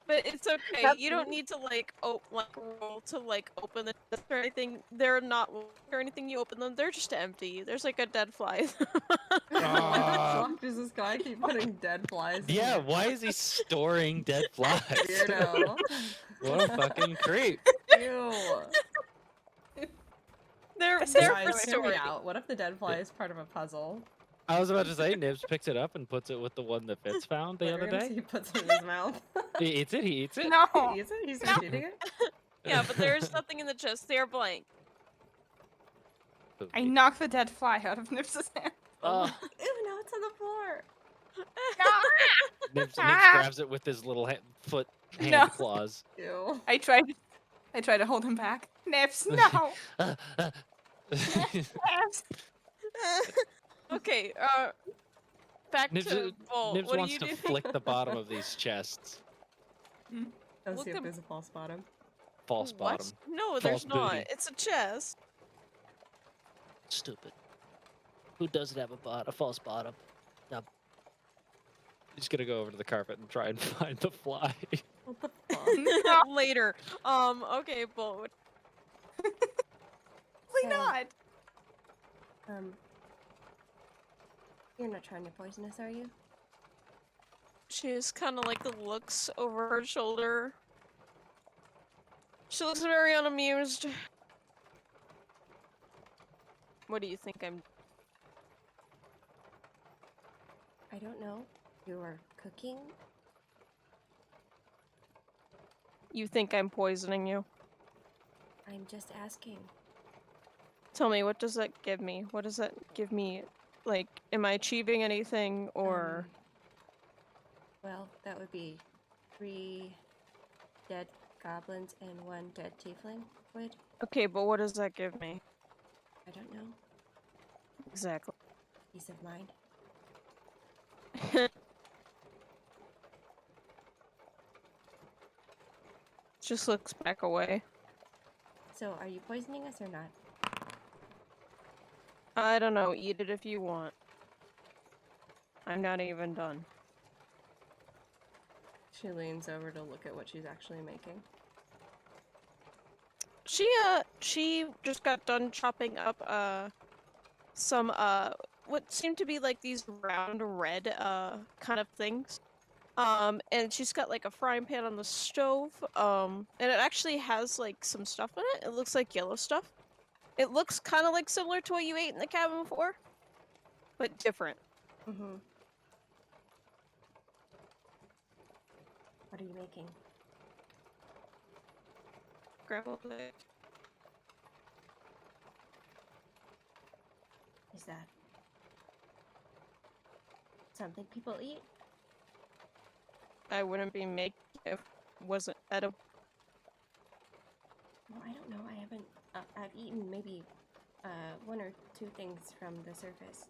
Speaker 1: But it's okay.
Speaker 6: That's
Speaker 1: You don't need to like roll to like open the chest or anything. They're not or anything. You open them, they're just empty. There's like a dead fly.
Speaker 8: Why the fuck does this guy keep putting dead flies in
Speaker 4: Yeah,
Speaker 8: here?
Speaker 4: why is he storing dead flies?
Speaker 8: Weirdo.
Speaker 4: What a fucking creep.
Speaker 8: Ew.
Speaker 1: they're
Speaker 5: This is
Speaker 1: for
Speaker 8: Guys, hear me
Speaker 1: storage.
Speaker 8: out. What if the dead fly is part of a puzzle?
Speaker 4: I was about to say, Nibs picks it up and puts it with the one that Fitz found the
Speaker 8: You're
Speaker 4: other
Speaker 8: gonna see
Speaker 4: day.
Speaker 8: he puts it in his mouth.
Speaker 4: He eats it, he eats it.
Speaker 5: No.
Speaker 8: He eats it? He's just eating it?
Speaker 1: Yeah, but there's nothing in the chest. They are blank.
Speaker 5: I knocked the dead fly out of Nips's hand.
Speaker 8: Ew, now it's on the floor.
Speaker 4: Nibs grabs it with his little foot hand
Speaker 5: No.
Speaker 4: claws.
Speaker 8: Ew.
Speaker 5: I tried to hold him back. Nips, no. Nips.
Speaker 1: Okay, back
Speaker 4: Nibs,
Speaker 1: to Bull.
Speaker 4: Nibs
Speaker 1: What do
Speaker 4: wants
Speaker 1: you
Speaker 4: to
Speaker 1: do?
Speaker 4: flick the bottom of these chests.
Speaker 8: Let's
Speaker 1: Look
Speaker 8: see if
Speaker 1: at-
Speaker 8: there's a false bottom.
Speaker 4: False
Speaker 1: What?
Speaker 4: bottom.
Speaker 1: No,
Speaker 4: False
Speaker 1: there's not.
Speaker 4: booty.
Speaker 1: It's a chest.
Speaker 7: Stupid. Who doesn't have a false bottom?
Speaker 4: He's gonna go over to the carpet and try and find the fly.
Speaker 8: What the fuck?
Speaker 1: Later. Okay, Bull.
Speaker 5: Why
Speaker 9: Okay.
Speaker 5: not?
Speaker 9: You're not trying to poison us, are you?
Speaker 1: She just kind of like looks over her shoulder. She looks very unamused. What do you think I'm?
Speaker 9: I don't know. You are cooking?
Speaker 1: You think I'm poisoning you?
Speaker 9: I'm just asking.
Speaker 1: Tell me, what does that give me? What does that give me? Like, am I achieving anything, or?
Speaker 9: Well, that would be 3 dead goblins and 1 dead tiefling would.
Speaker 1: Okay, but what does that give me?
Speaker 9: I don't know.
Speaker 1: Exactly.
Speaker 9: Peace of mind.
Speaker 1: Just looks back away.
Speaker 9: So, are you poisoning us or not?
Speaker 1: I don't know. Eat it if you want. I'm not even done.
Speaker 8: She leans over to look at what she's actually making.
Speaker 1: She just got done chopping up, some, what seem to be like these round red, kind of things. And she's got like a frying pan on the stove, and it actually has like some stuff in it. It looks like yellow stuff. It looks kind of like similar to what you ate in the cabin before, but different.
Speaker 9: Mm-hmm. What are you making?
Speaker 1: Scrambled egg.
Speaker 9: Is that something people eat?
Speaker 1: I wouldn't be making if it wasn't edible.
Speaker 9: Well, I don't know. I haven't. I've eaten maybe 1 or 2 things from the surface.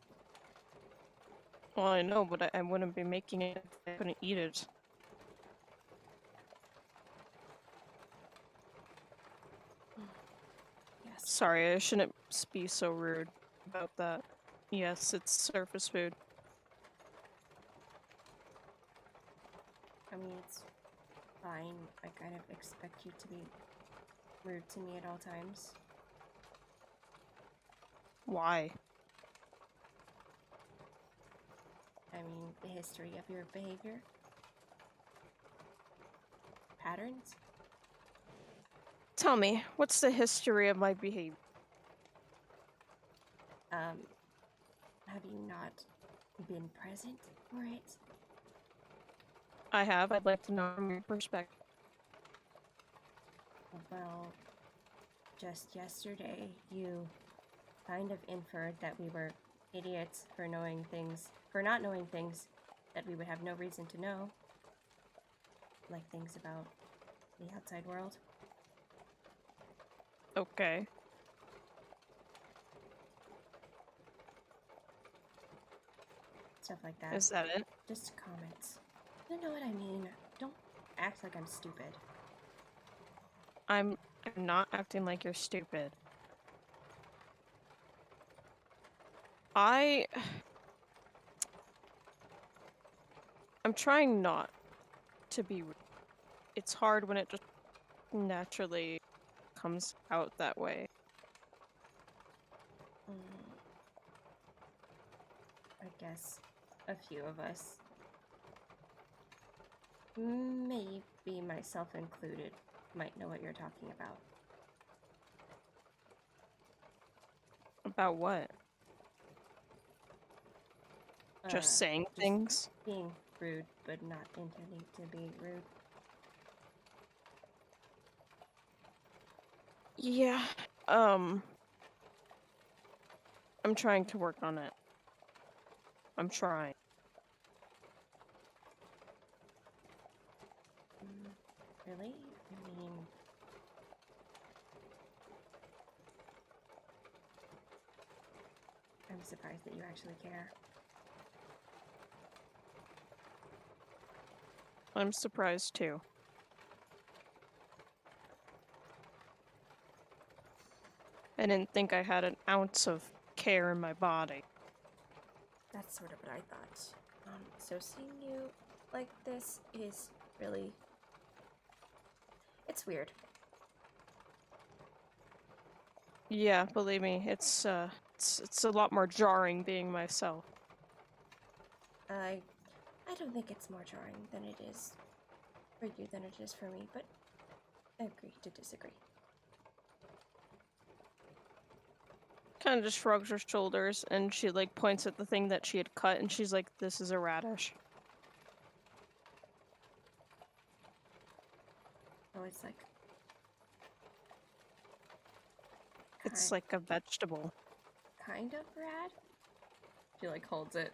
Speaker 1: Well, I know, but I wouldn't be making it if I couldn't eat it.
Speaker 9: Yes.
Speaker 1: Sorry, I shouldn't be so rude about that. Yes, it's surface food.
Speaker 9: I mean, it's fine. I kind of expect you to be rude to me at all times.
Speaker 1: Why?
Speaker 9: I mean, the history of your behavior. Patterns.
Speaker 1: Tell me, what's the history of my behavior?
Speaker 9: Have you not been present for it?
Speaker 1: I have. I'd like to know from your perspective.
Speaker 9: Well, just yesterday, you kind of inferred that we were idiots for not knowing things that we would have no reason to know. Like things about the outside world.
Speaker 1: Okay.
Speaker 9: Stuff like that.
Speaker 1: Is that it?
Speaker 9: Just comments. You know what I mean? Don't act like I'm stupid.
Speaker 1: I'm not acting like you're stupid. I'm trying not to be rude. It's hard when it just naturally comes out that way.
Speaker 9: I guess a few of us, maybe myself included, might know what you're talking about.
Speaker 1: About what? Just saying things?
Speaker 9: Being rude, but not intending to be rude.
Speaker 1: Yeah. I'm trying to work on it. I'm trying.
Speaker 9: Really? I mean, I'm surprised that you actually care.
Speaker 1: I'm surprised too. I didn't think I had an ounce of care in my body.
Speaker 9: That's sort of what I thought. So seeing you like this is really... it's weird.
Speaker 1: Yeah, believe me, it's a lot more jarring being myself.
Speaker 9: I don't think it's more jarring than it is for you than it is for me, but I agree to disagree.
Speaker 1: Kind of just shrugs her shoulders, and she like points at the thing that she had cut, and she's like, "This is a radish."
Speaker 9: Oh, it's like...
Speaker 1: It's like a vegetable.
Speaker 9: kind of rad? She like holds it.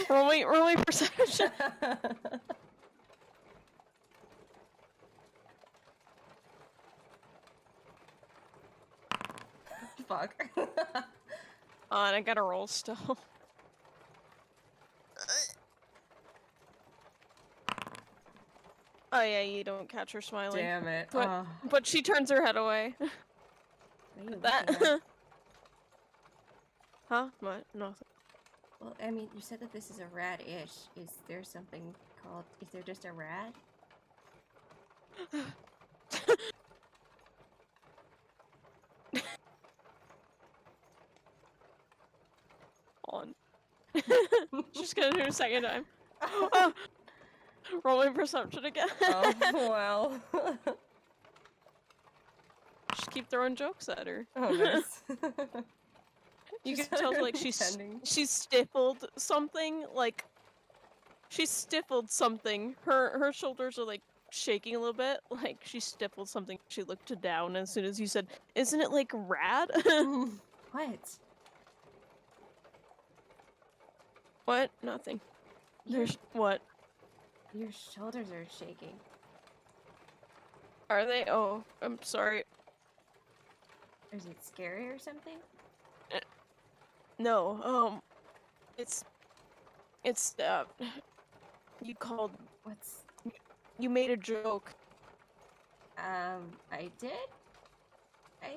Speaker 1: roll me perception.
Speaker 9: Fuck.
Speaker 1: And I gotta roll still. Oh yeah, you don't catch her smiling.
Speaker 9: Damn it.
Speaker 1: But she turns her head away.
Speaker 9: What are you looking at?
Speaker 1: Huh? What? Nothing.
Speaker 9: Well, I mean, you said that this is a rad-ish. Is there something called... is there just a rad?
Speaker 1: On. She's gonna do it a second time. Rolling perception again.
Speaker 8: Oh, well.
Speaker 1: Just keep throwing jokes at her.
Speaker 8: Oh, nice.
Speaker 1: You
Speaker 8: Just
Speaker 1: can tell
Speaker 8: her
Speaker 1: like she's
Speaker 8: intending.
Speaker 1: stifled something, like she's stifled something. Her shoulders are like shaking a little bit, like she stifled something. She looked down as soon as you said, "Isn't it like rad?"
Speaker 9: What?
Speaker 1: What? Nothing. There's what?
Speaker 9: Your shoulders are shaking.
Speaker 1: Are they? Oh, I'm sorry.
Speaker 9: Is it scary or something?
Speaker 1: No, it's you called,
Speaker 9: What's
Speaker 1: you made a joke.
Speaker 9: I did?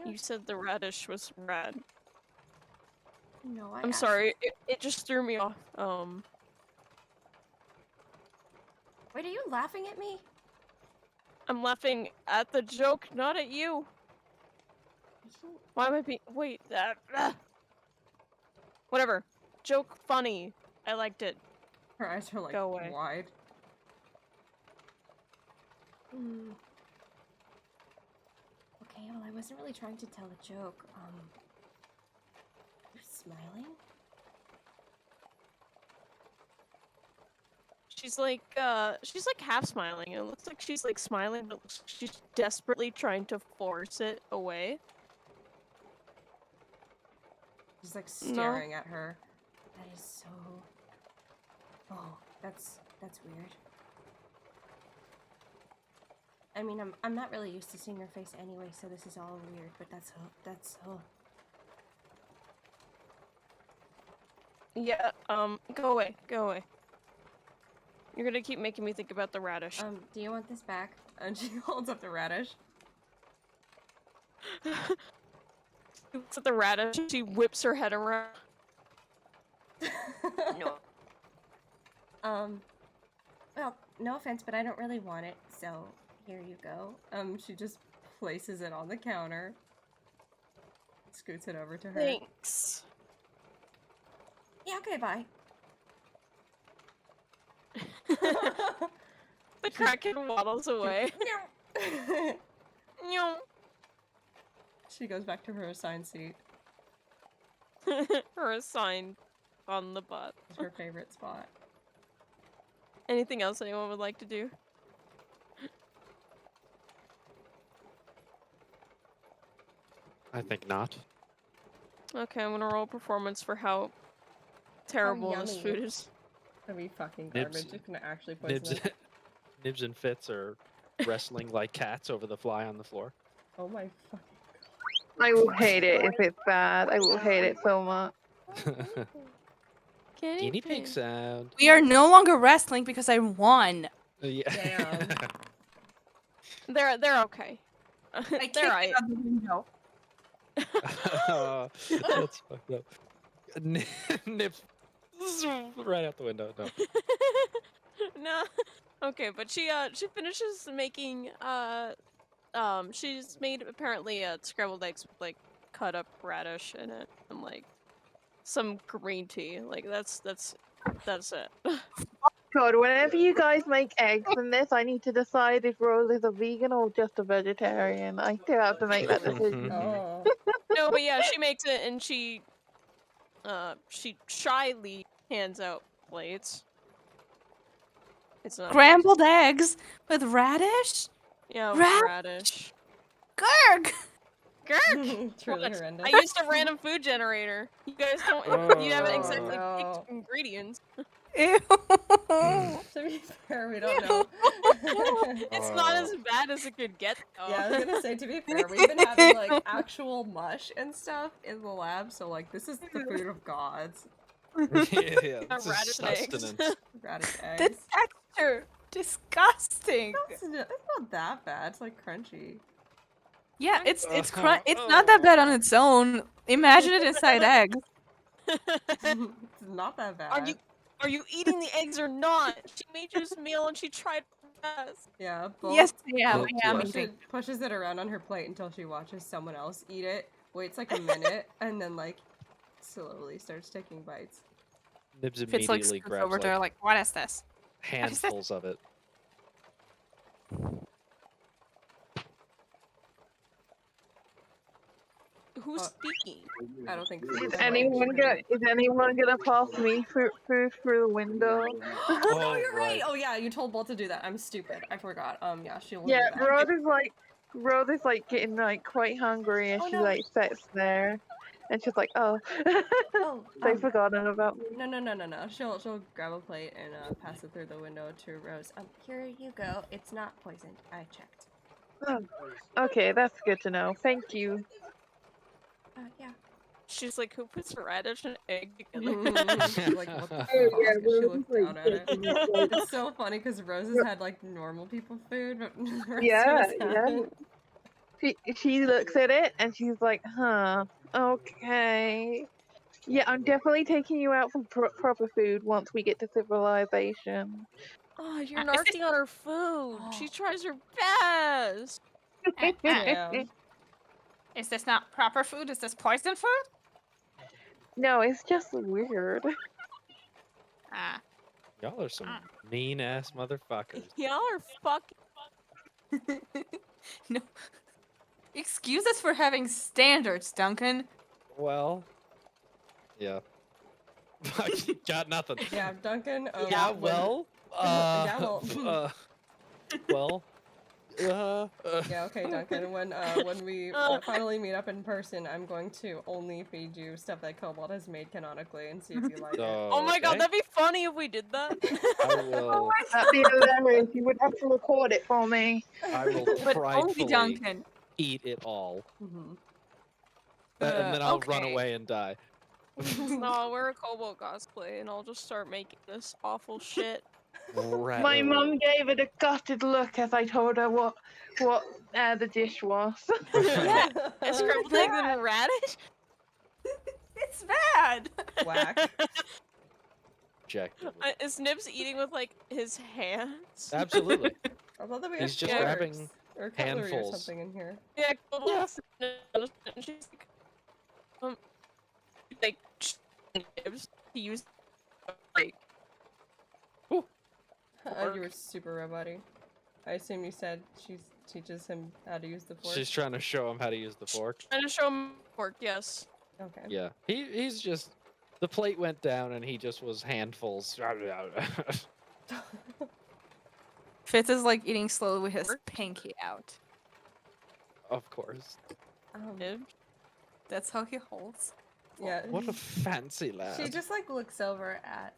Speaker 1: You said the radish was rad.
Speaker 9: No,
Speaker 1: I'm sorry, it just threw me off.
Speaker 9: Wait, are you laughing at me?
Speaker 1: I'm laughing at the joke, not at you. Why am I being? Wait, that. Whatever. Joke funny. I liked it.
Speaker 2: Her eyes are like
Speaker 1: Go away.
Speaker 2: wide.
Speaker 9: Okay, well, I wasn't really trying to tell a joke. You're smiling?
Speaker 1: She's like half smiling. It looks like she's like smiling, but it looks like she's desperately trying to force it away.
Speaker 2: She's like staring at her.
Speaker 9: That is so... Oh, that's weird. I mean, I'm not really used to seeing her face anyway, so this is all weird, but that's so...
Speaker 1: Yeah, go away, go away. You're gonna keep making me think about the radish.
Speaker 9: Do you want this back?
Speaker 2: And she holds up the radish.
Speaker 1: She looks at the radish, she whips her head around. No.
Speaker 9: Well, no offense, but I don't really want it, so here you go.
Speaker 2: She just places it on the counter. Scoots it over to her.
Speaker 1: Thanks.
Speaker 9: Yeah, okay, bye.
Speaker 1: The Kraken waddles away. No.
Speaker 2: She goes back to her assigned seat.
Speaker 1: Her assigned on the butt.
Speaker 2: It's her favorite spot.
Speaker 1: Anything else anyone would like to do?
Speaker 4: I think not.
Speaker 1: Okay, I'm gonna roll performance for how terrible this
Speaker 2: yummy.
Speaker 1: food is.
Speaker 2: That'd be fucking
Speaker 4: Nibs-
Speaker 2: garbage. It's gonna actually poison
Speaker 4: Nibs,
Speaker 2: it.
Speaker 4: Nibs and Fitz are wrestling like cats over the fly on the floor.
Speaker 2: Oh my fucking
Speaker 6: I will hate it if it's bad. I will hate it so much.
Speaker 4: Guinea pig sound.
Speaker 5: We are no longer wrestling because I won.
Speaker 4: Yeah.
Speaker 1: They're okay.
Speaker 5: I
Speaker 1: They're
Speaker 5: kicked
Speaker 1: right.
Speaker 5: it out the window.
Speaker 4: Oh, that's fucked up. Nibs right out the window. No.
Speaker 1: No. Okay, but she finishes making she's made apparently scrambled eggs with like cut up radish in it and like some green tea. Like that's it.
Speaker 6: God, whenever you guys make eggs in this, I need to decide if Rose is a vegan or just a vegetarian. I still have to make that decision.
Speaker 2: Oh.
Speaker 1: No, but yeah, she makes it and she shyly hands out plates. It's not
Speaker 5: Scrambled eggs with radish?
Speaker 1: Yeah, with radish.
Speaker 5: Gurg!
Speaker 1: Gurg!
Speaker 2: Truly
Speaker 1: What?
Speaker 2: horrendous.
Speaker 1: I used a random food generator. You guys don't. You haven't exactly picked ingredients.
Speaker 5: Ew.
Speaker 2: To be fair, we don't know.
Speaker 1: It's not as bad as it could get, though.
Speaker 2: Yeah, I was gonna say, to be fair, we've been having like actual mush and stuff in the lab, so like this is the food of gods.
Speaker 4: yeah, this is
Speaker 1: Radish eggs.
Speaker 4: sustenance.
Speaker 2: Radish eggs.
Speaker 5: The texture. Disgusting.
Speaker 2: It's not that bad. It's like crunchy.
Speaker 5: Yeah, it's not that bad on its own. Imagine it inside eggs.
Speaker 2: It's not that bad.
Speaker 1: Are you eating the eggs or not? She made you this meal and she tried her best.
Speaker 2: Yeah, both.
Speaker 5: Yes, I am. I am.
Speaker 2: Pushes it around on her plate until she watches someone else eat it, waits like a minute, and then like slowly starts taking bites.
Speaker 4: Nibs
Speaker 5: Fitz like
Speaker 4: immediately
Speaker 5: scoots
Speaker 4: grabs
Speaker 5: over to her like, what is this?
Speaker 4: handfuls of it.
Speaker 1: Who's speaking?
Speaker 2: I don't think.
Speaker 6: Is anyone gonna pass me through the window?
Speaker 2: Oh no, you're right. Oh yeah, you told Bolt to do that. I'm stupid. I forgot. Yeah, she'll.
Speaker 6: Yeah,
Speaker 2: do that.
Speaker 6: Rose is like getting like quite hungry, and
Speaker 9: Oh,
Speaker 6: she
Speaker 9: no.
Speaker 6: like sits there, and she's like, "Oh,
Speaker 9: Oh,
Speaker 6: they've forgotten about me."
Speaker 2: No. She'll grab a plate and pass it through the window to Rose.
Speaker 9: here you go. It's not poisoned. I checked.
Speaker 6: Oh, okay, that's good to know. Thank you.
Speaker 9: Yeah.
Speaker 1: She's like, who puts radish and egg together?
Speaker 2: Like, what the fuck?
Speaker 11: Oh yeah,
Speaker 2: She
Speaker 11: Rose is
Speaker 2: looked
Speaker 11: like
Speaker 2: down at it.
Speaker 11: taking it, like,
Speaker 2: It's so funny because Rose has had like normal people food, but the rest
Speaker 11: yeah,
Speaker 2: of us
Speaker 11: yeah.
Speaker 2: haven't.
Speaker 6: She looks at it and she's like, huh, okay. Yeah, I'm definitely taking you out for proper food once we get to civilization.
Speaker 1: Oh, you're
Speaker 3: Is this-
Speaker 1: narking on her food. She tries her best.
Speaker 2: Damn.
Speaker 3: Is this not proper food? Is this poison food?
Speaker 6: No, it's just weird.
Speaker 3: Ah.
Speaker 4: Y'all are some mean ass motherfuckers.
Speaker 1: Y'all are fucking.
Speaker 5: No. Excuse us for having standards, Duncan.
Speaker 4: Well, yeah. Got nothing.
Speaker 2: Yeah, Duncan.
Speaker 4: Yeah,
Speaker 2: when-
Speaker 4: well,
Speaker 2: Yeah, well.
Speaker 4: well,
Speaker 2: Yeah, okay, Duncan. When we finally meet up in person, I'm going to only feed you stuff that Cobalt has made canonically and see if you like it.
Speaker 1: Oh my god,
Speaker 4: okay.
Speaker 1: that'd be funny if we did that.
Speaker 4: I will.
Speaker 6: That'd be hilarious. You would have to record it for me.
Speaker 4: I will
Speaker 5: But only
Speaker 4: pridefully
Speaker 5: Duncan.
Speaker 4: eat it all,
Speaker 2: Mhm.
Speaker 4: and then I'll run
Speaker 5: okay.
Speaker 4: away and die.
Speaker 1: No, I'll wear a Cobalt cosplay and I'll just start making this awful shit.
Speaker 6: My mum gave it a gutted look as I told her what the dish was.
Speaker 1: A scrambled eggs and radish?
Speaker 5: It's bad.
Speaker 2: Whack.
Speaker 4: Objectively.
Speaker 1: Is Nibs eating with like his hands?
Speaker 4: Absolutely.
Speaker 2: I thought that we
Speaker 4: He's
Speaker 2: had
Speaker 4: just
Speaker 2: forks
Speaker 4: grabbing
Speaker 2: or cutlery or
Speaker 4: handfuls.
Speaker 2: something in here.
Speaker 1: Yeah, Cobalt's and she's like Nibs. He used like
Speaker 2: You were super roboty. I assume you said she teaches him how to use the fork.
Speaker 4: She's trying to show him how to use the fork.
Speaker 1: trying to show him work. Yes.
Speaker 2: Okay.
Speaker 4: Yeah, he's just the plate went down and he just was handfuls.
Speaker 5: Fitz is like eating slowly with his pinky out.
Speaker 4: Of course.
Speaker 1: Nibs.
Speaker 5: That's how he holds.
Speaker 2: Yeah.
Speaker 4: What a fancy lad.
Speaker 2: She just like looks over at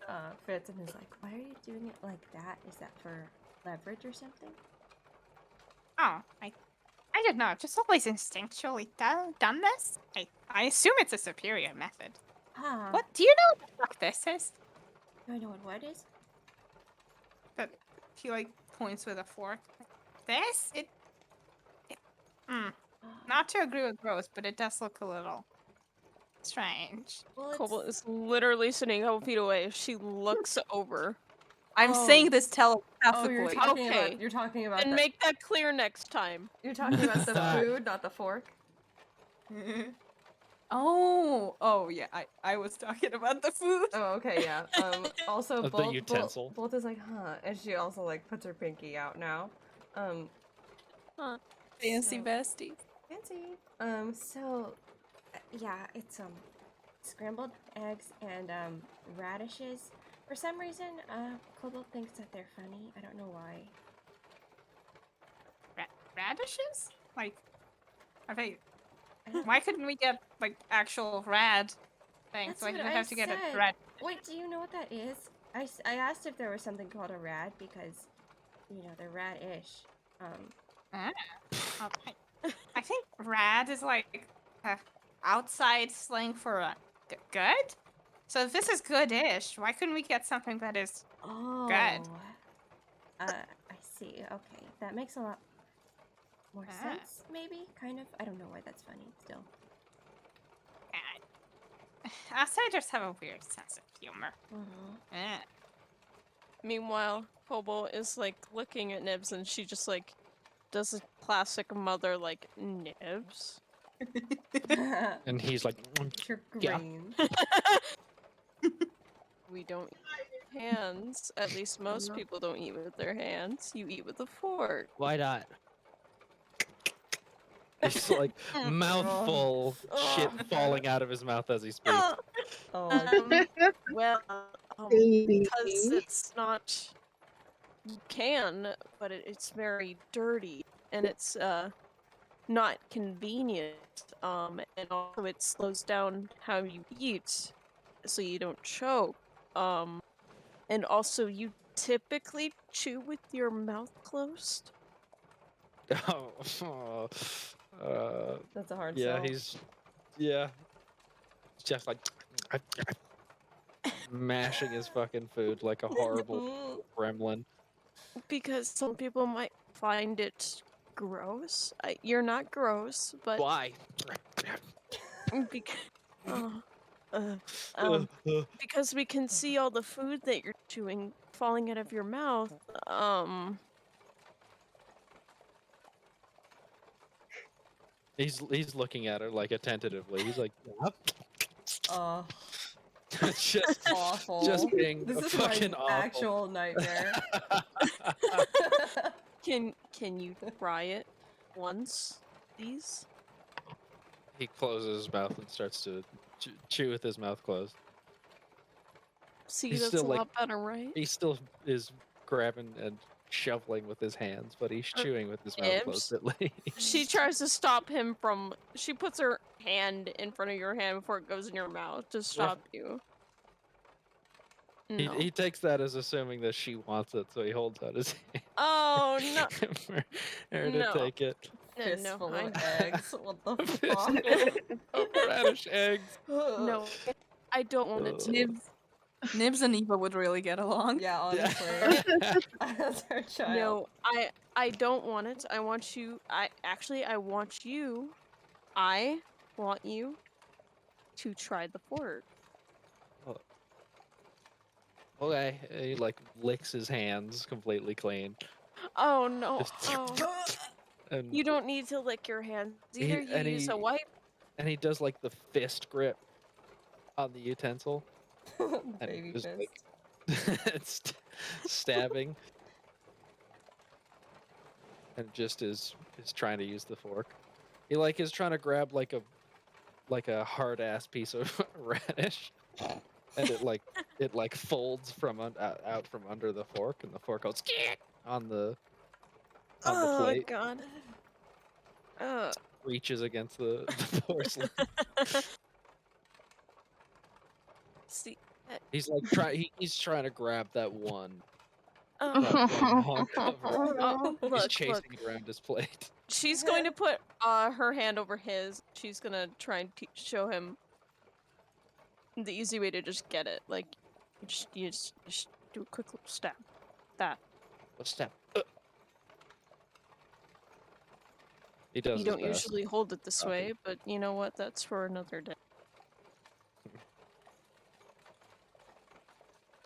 Speaker 2: Fitz and is like, "Why are you doing it like that? Is that for leverage or something?"
Speaker 3: Oh, I don't know. I've just always instinctually done this. I assume it's a superior method.
Speaker 9: Ah.
Speaker 3: What? Do you know what the fuck this is?
Speaker 9: Do I know what is?
Speaker 3: But he like points with a fork. This? Not to agree with Rose, but it does look a little strange.
Speaker 9: Well, it's...
Speaker 1: Cobalt is literally sitting a couple feet away. She looks over.
Speaker 5: I'm
Speaker 2: Oh.
Speaker 5: saying this
Speaker 2: Oh,
Speaker 5: telepathically.
Speaker 2: you're talking
Speaker 1: Okay.
Speaker 2: about
Speaker 1: And
Speaker 2: the,
Speaker 1: make that clear next time.
Speaker 2: you're talking about the
Speaker 4: Stop.
Speaker 2: food, not the fork.
Speaker 5: Oh, yeah. I was talking about the food.
Speaker 2: Oh, okay, yeah. Also,
Speaker 4: The
Speaker 2: both
Speaker 4: utensil.
Speaker 2: Both is like, huh, and she also like puts her pinky out now.
Speaker 5: Fancy
Speaker 2: So-
Speaker 5: bestie.
Speaker 2: Fancy.
Speaker 9: yeah, it's scrambled eggs and radishes. For some reason, Cobalt thinks that they're funny. I don't know why.
Speaker 3: Radishes? Like, are they? Why couldn't we get like actual rad things?
Speaker 9: That's
Speaker 3: Why
Speaker 9: what
Speaker 3: did we
Speaker 9: I
Speaker 3: have to get a
Speaker 9: said.
Speaker 3: rad?
Speaker 9: Wait, do you know what that is? I asked if there was something called a rad because, you know, they're rad-ish.
Speaker 3: Okay. I think rad is like outside slang for good. So if this is good-ish, why couldn't we get something that is?
Speaker 9: Oh.
Speaker 3: Good.
Speaker 9: I see. Okay, that makes a lot more
Speaker 3: Ah.
Speaker 9: sense. Maybe, kind of. I don't know why that's funny. Still.
Speaker 3: Outsiders have a weird sense of humor.
Speaker 9: Mm-hmm.
Speaker 1: Meanwhile, Cobalt is like looking at Nibs and she just like does a classic mother like Nibs.
Speaker 4: And he's like,
Speaker 2: Your
Speaker 4: Yeah.
Speaker 2: green.
Speaker 1: We don't eat with hands. At least most
Speaker 2: No.
Speaker 1: people don't eat with their hands. You eat with a fork.
Speaker 7: Why not?
Speaker 4: it's like mouthful shit falling out of his mouth as he speaks.
Speaker 2: Oh,
Speaker 1: Well,
Speaker 6: Baby.
Speaker 1: because it's not. You can, but it's very dirty and it's not convenient. And also it slows down how you eat, so you don't choke. And also you typically chew with your mouth closed.
Speaker 4: Oh,
Speaker 2: that's a hard
Speaker 4: yeah,
Speaker 2: sell.
Speaker 4: he's Yeah. Jeff's like mashing his fucking food like a horrible gremlin.
Speaker 1: Because some people might find it gross. You're not gross, but
Speaker 7: Why?
Speaker 1: because, um, because we can see all the food that you're chewing falling out of your mouth.
Speaker 4: He's looking at her like attentively. He's like, yep.
Speaker 8: Oh,
Speaker 4: just
Speaker 8: awful.
Speaker 4: just being
Speaker 8: This is
Speaker 4: fucking
Speaker 8: my
Speaker 4: awful.
Speaker 8: actual nightmare.
Speaker 1: Can you try it once, please?
Speaker 4: He closes his mouth and starts to chew with his mouth closed.
Speaker 1: See,
Speaker 4: He's
Speaker 1: that's
Speaker 4: still
Speaker 1: a
Speaker 4: like-
Speaker 1: lot better, right?
Speaker 4: He still is grabbing and shoveling with his hands, but he's chewing with his mouth
Speaker 1: Nibs.
Speaker 4: closed at least.
Speaker 1: She tries to stop him from. She puts her hand in front of your hand before it goes in your mouth to stop you. No.
Speaker 4: He takes that as assuming that she wants it, so he holds out his hand
Speaker 1: Oh no!
Speaker 4: for her to
Speaker 1: No.
Speaker 4: take it.
Speaker 8: Fistful
Speaker 1: I
Speaker 8: of
Speaker 1: know.
Speaker 8: eggs. What the
Speaker 4: Fistful
Speaker 8: fuck?
Speaker 4: of radish eggs.
Speaker 1: No, I don't want it to.
Speaker 5: Nibs and Eva would really get along.
Speaker 8: Yeah, honestly. As her child.
Speaker 1: No, I don't want it. I want you. I want you. I want you to try the fork.
Speaker 4: Okay, he like licks his hands completely clean.
Speaker 1: Oh no!
Speaker 4: Just-
Speaker 1: Oh.
Speaker 4: And
Speaker 1: You don't need to lick your hands. Either you use a wipe.
Speaker 4: and he does like the fist grip on the utensil. And
Speaker 8: Baby
Speaker 4: just,
Speaker 8: fist.
Speaker 4: like, stabbing. And just is trying to use the fork. He like is trying to grab like a hard ass piece of radish, and it like folds from out from under the fork, and the fork goes on the plate.
Speaker 1: Oh god.
Speaker 4: Reaches against the porcelain.
Speaker 1: See.
Speaker 4: He's like he's trying to grab that one.
Speaker 1: Oh.
Speaker 4: hunk of
Speaker 1: Oh,
Speaker 4: He's
Speaker 1: look,
Speaker 4: chasing
Speaker 1: look.
Speaker 4: it around his plate.
Speaker 1: She's going to put her hand over his. She's gonna try and show him the easy way to just get it. Like, you just do a quick little stab. That.
Speaker 4: What's that? He does.
Speaker 1: You
Speaker 4: his
Speaker 1: don't
Speaker 4: best.
Speaker 1: usually hold it this
Speaker 4: Okay.
Speaker 1: way, but you know what? That's for another day.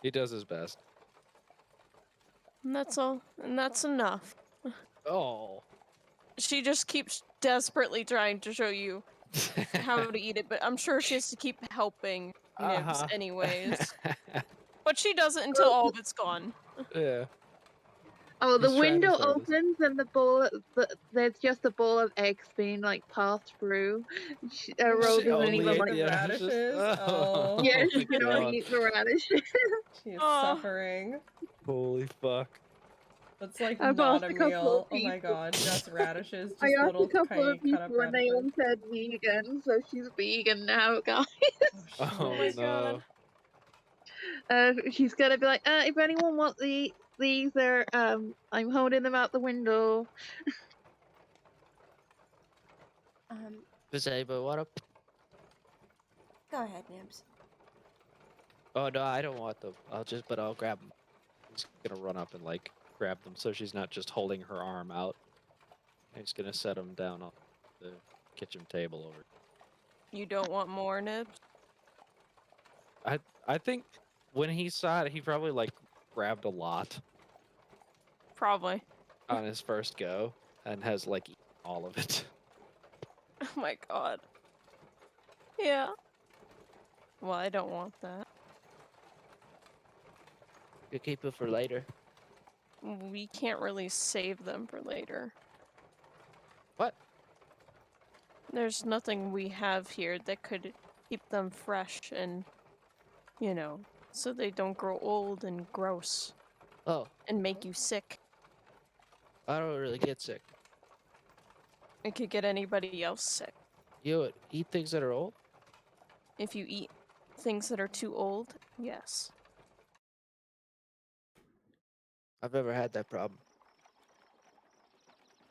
Speaker 4: He does his best.
Speaker 1: And that's all. And that's enough.
Speaker 4: Oh.
Speaker 1: She just keeps desperately trying to show you how to eat it, but I'm sure she has to keep helping Nibs anyways. But she doesn't until all of it's gone.
Speaker 4: Yeah.
Speaker 10: Oh, the
Speaker 4: He's trying to
Speaker 10: window
Speaker 4: say this.
Speaker 10: opens and there's just a bowl of eggs being like passed through. Rose
Speaker 4: She
Speaker 10: isn't
Speaker 4: only
Speaker 10: even
Speaker 4: ate
Speaker 10: like,
Speaker 4: the
Speaker 8: radishes?
Speaker 4: Oh.
Speaker 10: yeah,
Speaker 4: my
Speaker 10: she can
Speaker 4: God.
Speaker 10: only eat the radish.
Speaker 8: She is
Speaker 1: Oh.
Speaker 8: suffering.
Speaker 4: Holy fuck.
Speaker 8: That's like
Speaker 10: I've
Speaker 8: not
Speaker 10: asked
Speaker 8: a
Speaker 10: a couple
Speaker 8: meal.
Speaker 10: of
Speaker 8: Oh my
Speaker 10: people.
Speaker 8: god, just radishes. Just
Speaker 10: I asked
Speaker 8: little
Speaker 10: a couple
Speaker 8: tiny
Speaker 10: of people
Speaker 8: cut up
Speaker 10: and they all
Speaker 8: radishes.
Speaker 10: said vegan, so she's vegan now, guys.
Speaker 4: Oh
Speaker 1: my
Speaker 4: no.
Speaker 1: God.
Speaker 10: She's gonna be like, if anyone wants these are I'm holding them out the window.
Speaker 7: Gazebo, what up?
Speaker 9: Go ahead, Nibs.
Speaker 7: Oh no, I don't want them. I'll grab them.
Speaker 4: He's gonna run up and like grab them so she's not just holding her arm out. He's gonna set them down on the kitchen table over.
Speaker 1: You don't want more, Nibs?
Speaker 4: I think when he saw it, he probably like grabbed a lot
Speaker 1: Probably.
Speaker 4: on his first go and has like eaten all of it.
Speaker 1: Oh my god. Yeah. Well, I don't want that.
Speaker 7: You keep it for later.
Speaker 1: We can't really save them for later.
Speaker 4: What?
Speaker 1: There's nothing we have here that could keep them fresh and, so they don't grow old and gross
Speaker 7: Oh,
Speaker 1: and make you sick.
Speaker 7: I don't really get sick.
Speaker 1: It could get anybody else sick.
Speaker 7: You would eat things that are old?
Speaker 1: If you eat things that are too old, yes.
Speaker 7: I've never had that problem.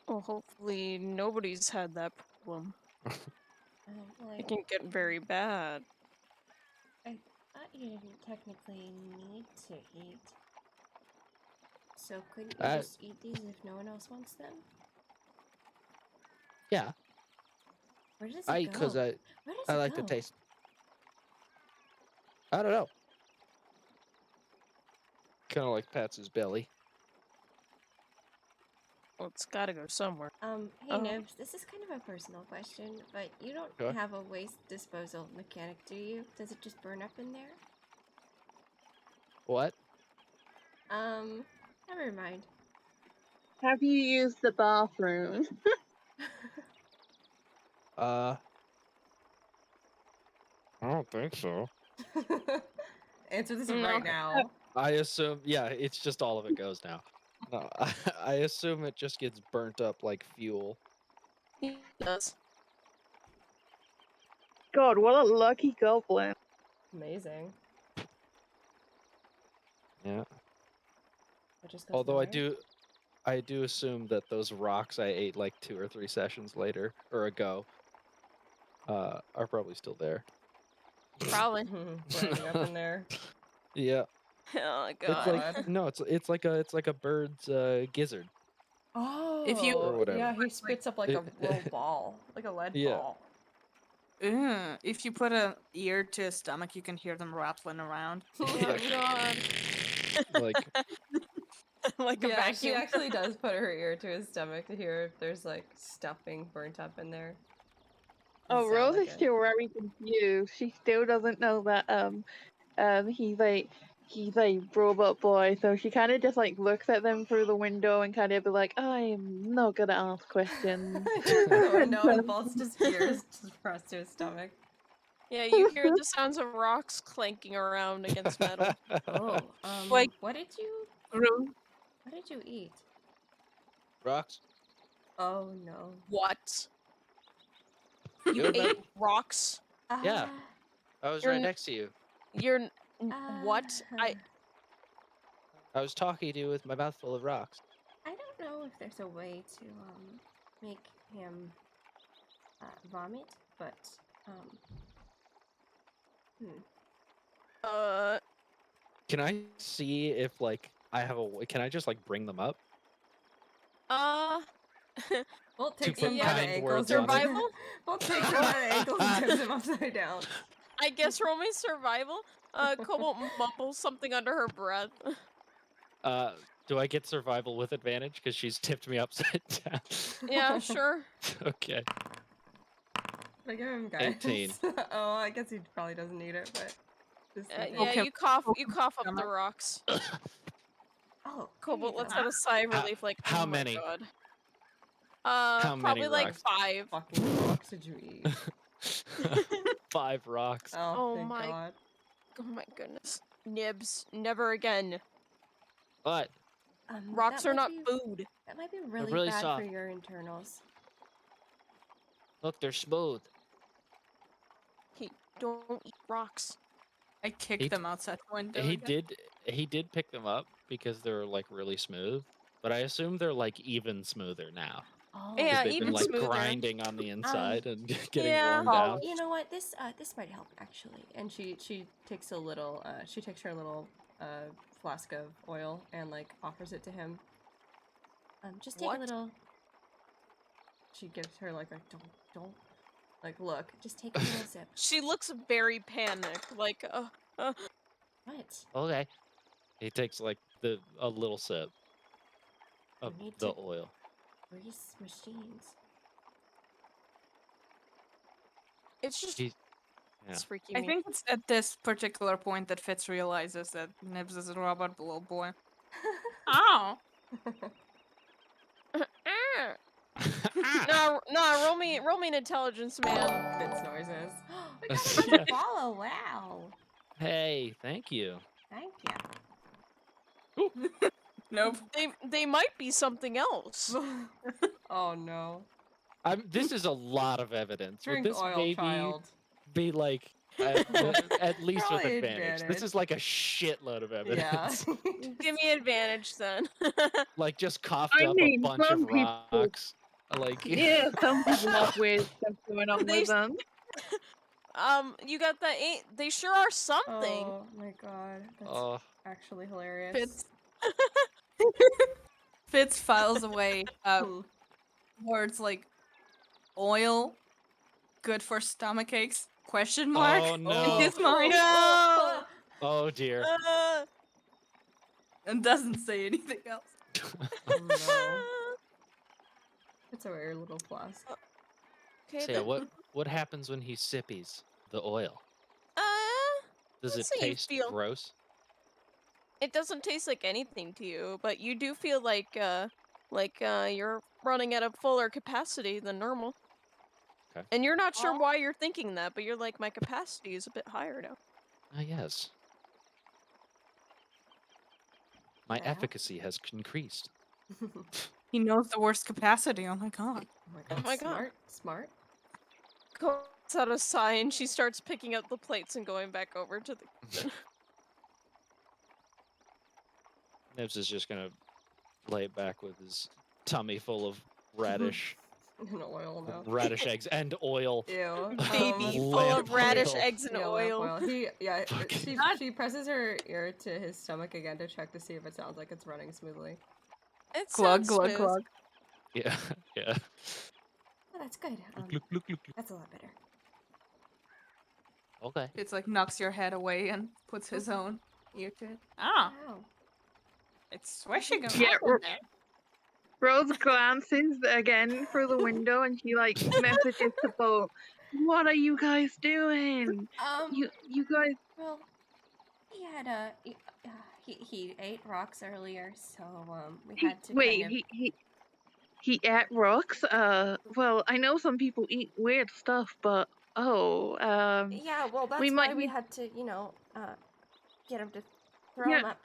Speaker 1: Well, hopefully nobody's had that problem.
Speaker 9: Well,
Speaker 1: It can get very bad.
Speaker 9: I thought you didn't technically need to eat. So couldn't you just eat these if no one else wants them?
Speaker 7: Yeah,
Speaker 9: Where does it go?
Speaker 7: because
Speaker 9: Where does
Speaker 7: I
Speaker 9: it
Speaker 7: like
Speaker 9: go?
Speaker 7: the taste. I don't know. Kind of like pats his belly.
Speaker 1: Well, it's gotta go somewhere.
Speaker 9: Hey Nibs, this is kind of a personal question, but you don't
Speaker 7: Sure.
Speaker 9: have a waste disposal mechanic, do you? Does it just burn up in there?
Speaker 7: What?
Speaker 9: Never mind.
Speaker 10: Have you used the bathroom?
Speaker 4: I don't think so.
Speaker 2: Answer this
Speaker 1: No.
Speaker 2: right now.
Speaker 4: I assume, yeah, it's just all of it goes now. No, I assume it just gets burnt up like fuel.
Speaker 1: He does.
Speaker 10: God, what a lucky goblin.
Speaker 2: Amazing.
Speaker 4: Yeah.
Speaker 2: It just goes
Speaker 4: Although
Speaker 2: nowhere.
Speaker 4: I do assume that those rocks I ate like 2 or 3 sessions later or ago, are probably still there.
Speaker 1: Probably.
Speaker 2: Burning up in there.
Speaker 4: Yeah.
Speaker 1: Oh
Speaker 4: It's
Speaker 1: god.
Speaker 4: like no, it's like a bird's gizzard.
Speaker 2: Oh,
Speaker 5: If you-
Speaker 4: Or whatever.
Speaker 2: yeah, he spits up like a
Speaker 4: It-
Speaker 2: little ball, like a lead
Speaker 4: Yeah.
Speaker 2: ball.
Speaker 5: If you put an ear to his stomach, you can hear them rattling around.
Speaker 1: Oh god.
Speaker 4: Like
Speaker 1: Like a
Speaker 2: Yeah, she
Speaker 1: vacuum.
Speaker 2: actually does put her ear to his stomach to hear if there's like stuffing burnt up in there.
Speaker 10: Oh,
Speaker 2: Doesn't sound
Speaker 10: Rose
Speaker 2: like
Speaker 10: is
Speaker 2: it.
Speaker 10: still very confused. She still doesn't know that he's like robot boy, so she kind of just like looks at them through the window and kind of be like, I'm not gonna ask questions.
Speaker 2: He looks out the window and bolts just ears just pressed to his stomach.
Speaker 1: Yeah, you hear the sounds of rocks clanking around against metal.
Speaker 2: Oh,
Speaker 1: Like-
Speaker 2: what did you eat?
Speaker 7: Rocks.
Speaker 2: Oh no.
Speaker 1: What?
Speaker 7: You
Speaker 1: You
Speaker 7: remember-
Speaker 1: ate rocks?
Speaker 7: Yeah. I was
Speaker 1: You're
Speaker 7: right
Speaker 1: n-
Speaker 7: next to you.
Speaker 1: You're what?
Speaker 7: I was talking to you with my mouth full of rocks.
Speaker 9: I don't know if there's a way to make him vomit, but
Speaker 4: can I see if like I have can I just like bring them up?
Speaker 2: We'll
Speaker 4: To
Speaker 2: take
Speaker 4: put
Speaker 2: some by the
Speaker 4: kind
Speaker 2: ankles.
Speaker 4: words on it.
Speaker 1: Survival?
Speaker 2: We'll take some by the ankles and tip him upside down.
Speaker 1: I guess roll me survival. Cobalt mumbles something under her breath.
Speaker 4: Do I get survival with advantage because she's tipped me upside down?
Speaker 1: Yeah, sure.
Speaker 4: Okay.
Speaker 2: Like him, guys.
Speaker 4: 18.
Speaker 2: Oh, I guess he probably doesn't need it, but just in
Speaker 1: Yeah,
Speaker 2: case.
Speaker 1: you cough up the rocks.
Speaker 9: oh,
Speaker 1: Cobalt lets
Speaker 9: that.
Speaker 1: out a sigh of
Speaker 4: How-
Speaker 1: relief, like,
Speaker 4: how
Speaker 1: oh my
Speaker 4: many?
Speaker 1: god.
Speaker 4: How many
Speaker 1: Probably like
Speaker 4: rocks?
Speaker 1: 5.
Speaker 2: Fucking rocks did you eat?
Speaker 4: 5 rocks.
Speaker 2: Oh,
Speaker 1: Oh
Speaker 2: thank
Speaker 1: my-
Speaker 2: God.
Speaker 1: Oh my goodness. Nibs, never again.
Speaker 7: But
Speaker 1: Rocks
Speaker 9: that
Speaker 1: are
Speaker 9: might
Speaker 1: not
Speaker 9: be-
Speaker 1: food.
Speaker 9: That might be really,
Speaker 7: really
Speaker 9: bad
Speaker 7: soft.
Speaker 9: for your internals.
Speaker 7: look, they're smooth.
Speaker 1: Hey, don't eat rocks.
Speaker 5: I kicked
Speaker 4: He-
Speaker 5: them outside the window.
Speaker 4: He
Speaker 5: again.
Speaker 4: did pick them up because they're like really smooth, but I assume they're like even smoother now.
Speaker 9: Oh,
Speaker 4: 'cause
Speaker 1: Yeah,
Speaker 4: they've
Speaker 1: even
Speaker 4: been like
Speaker 1: smoother.
Speaker 4: grinding on the inside and getting
Speaker 1: yeah.
Speaker 4: worn down.
Speaker 9: You know what? This might help actually.
Speaker 2: And she takes a little, she takes her little flask of oil and like offers it to him.
Speaker 9: Just take
Speaker 1: What?
Speaker 9: a little.
Speaker 2: She gives her like a don't like look.
Speaker 9: Just take a little sip.
Speaker 1: She looks very panicked, like,
Speaker 9: What?
Speaker 7: Okay.
Speaker 4: He takes like a little sip of
Speaker 9: We need
Speaker 4: the
Speaker 9: to-
Speaker 4: oil.
Speaker 9: Grease machines.
Speaker 1: it's just
Speaker 4: He's-
Speaker 1: it's freaking
Speaker 5: I
Speaker 1: me.
Speaker 5: think it's at this particular point that Fitz realizes that Nibs is a robot little boy. Oh!
Speaker 1: No, roll me an intelligence, man.
Speaker 2: Fitz noises.
Speaker 9: We got
Speaker 4: Yeah.
Speaker 9: another follow. Wow.
Speaker 4: Hey, thank you.
Speaker 9: Thank you.
Speaker 5: Nope.
Speaker 1: They might be something else.
Speaker 2: Oh no.
Speaker 4: This is a lot of evidence. Would
Speaker 2: Drink
Speaker 4: this
Speaker 2: oil,
Speaker 4: maybe
Speaker 2: child.
Speaker 4: be like at least with
Speaker 2: Probably
Speaker 4: advantage? This
Speaker 2: advantage.
Speaker 4: is like a shitload of
Speaker 2: Yeah.
Speaker 4: evidence.
Speaker 1: Give me advantage then.
Speaker 4: Like just coughed
Speaker 10: I
Speaker 4: up
Speaker 10: mean,
Speaker 4: a bunch
Speaker 10: some
Speaker 4: of
Speaker 10: people-
Speaker 4: rocks. Like
Speaker 10: Yeah, some people have weird stuff going on
Speaker 1: They
Speaker 10: with them.
Speaker 1: You got that ain't they sure are something.
Speaker 2: Oh my god, that's
Speaker 4: Oh,
Speaker 2: actually hilarious.
Speaker 5: Fitz. Fitz files away words like oil, good for stomach aches, question mark,
Speaker 4: oh
Speaker 5: in
Speaker 4: no.
Speaker 5: his mind,
Speaker 1: No.
Speaker 4: Oh dear.
Speaker 5: and doesn't say anything else.
Speaker 2: Oh no. It's a rare little flask.
Speaker 1: Okay,
Speaker 4: So yeah,
Speaker 1: then.
Speaker 4: what happens when he sippies the oil? Does
Speaker 1: let's
Speaker 4: it
Speaker 1: say you
Speaker 4: taste
Speaker 1: feel
Speaker 4: gross?
Speaker 1: it doesn't taste like anything to you, but you do feel like you're running at a fuller capacity than normal.
Speaker 4: Okay.
Speaker 1: And you're not sure why you're thinking that, but you're like, my capacity is a bit higher now.
Speaker 4: Ah, yes. My efficacy has increased.
Speaker 5: He knows the worst capacity. Oh my god.
Speaker 1: Oh my god.
Speaker 2: Smart.
Speaker 1: Lets out a sigh and she starts picking up the plates and going back over to the kitchen.
Speaker 4: Nibs is just gonna lay back with his tummy full of radish,
Speaker 2: And oil now.
Speaker 4: radish eggs, and oil.
Speaker 2: Ew.
Speaker 1: Baby full
Speaker 4: lamp
Speaker 1: of radish,
Speaker 4: oil.
Speaker 1: eggs, and
Speaker 2: Yeah,
Speaker 1: oil.
Speaker 2: lamp oil.
Speaker 4: Fuck.
Speaker 2: She presses her ear to his stomach again to check to see if it sounds like it's running smoothly.
Speaker 1: It
Speaker 5: Glug,
Speaker 1: sounds
Speaker 5: glug,
Speaker 1: smooth.
Speaker 5: glug.
Speaker 4: Yeah, yeah.
Speaker 2: Oh, that's good.
Speaker 4: Look, look, look, look.
Speaker 2: That's a lot better.
Speaker 4: Okay.
Speaker 5: It's like knocks your head away and puts his own ear to it. Ah,
Speaker 2: Wow.
Speaker 5: it's swishing around
Speaker 10: Yeah,
Speaker 5: in there.
Speaker 10: Rose glances again through the window and she like messages to Bolt. What are you guys doing? You guys.
Speaker 9: Well, he had he ate rocks earlier, so we had to
Speaker 10: Wait,
Speaker 9: kind of.
Speaker 10: he ate rocks. Well, I know some people eat weird stuff, but
Speaker 9: Yeah, well, that's
Speaker 10: we
Speaker 9: why
Speaker 10: might
Speaker 9: we
Speaker 10: need.
Speaker 9: had to, get him to throw
Speaker 10: Yeah.
Speaker 9: him up.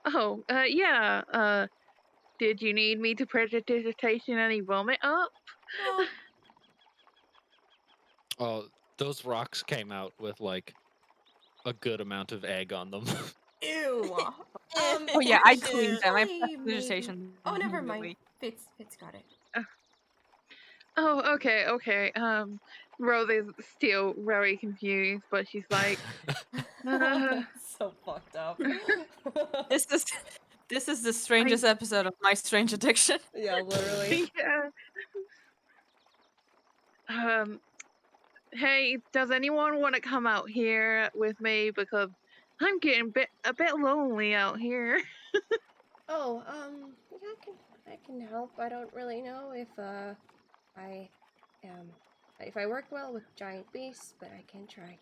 Speaker 10: Oh, yeah. Did you need me to precipitation any vomit up?
Speaker 9: No.
Speaker 4: Oh, those rocks came out with like a good amount of egg on them.
Speaker 2: Ew.
Speaker 5: Oh yeah, I cleaned them. I
Speaker 9: actually,
Speaker 5: pressed
Speaker 9: maybe.
Speaker 5: vegetation.
Speaker 9: Oh, never mind.
Speaker 5: immediately.
Speaker 9: Fitz got it.
Speaker 10: Oh, okay. Rose is still very confused, but she's like,
Speaker 2: So fucked up.
Speaker 5: This is the strangest episode of My Strange Addiction.
Speaker 2: Yeah, literally.
Speaker 10: yeah. Hey, does anyone want to come out here with me because I'm getting a bit lonely out here.
Speaker 9: Oh, yeah, I can help. I don't really know if I work well with giant beasts, but I can try.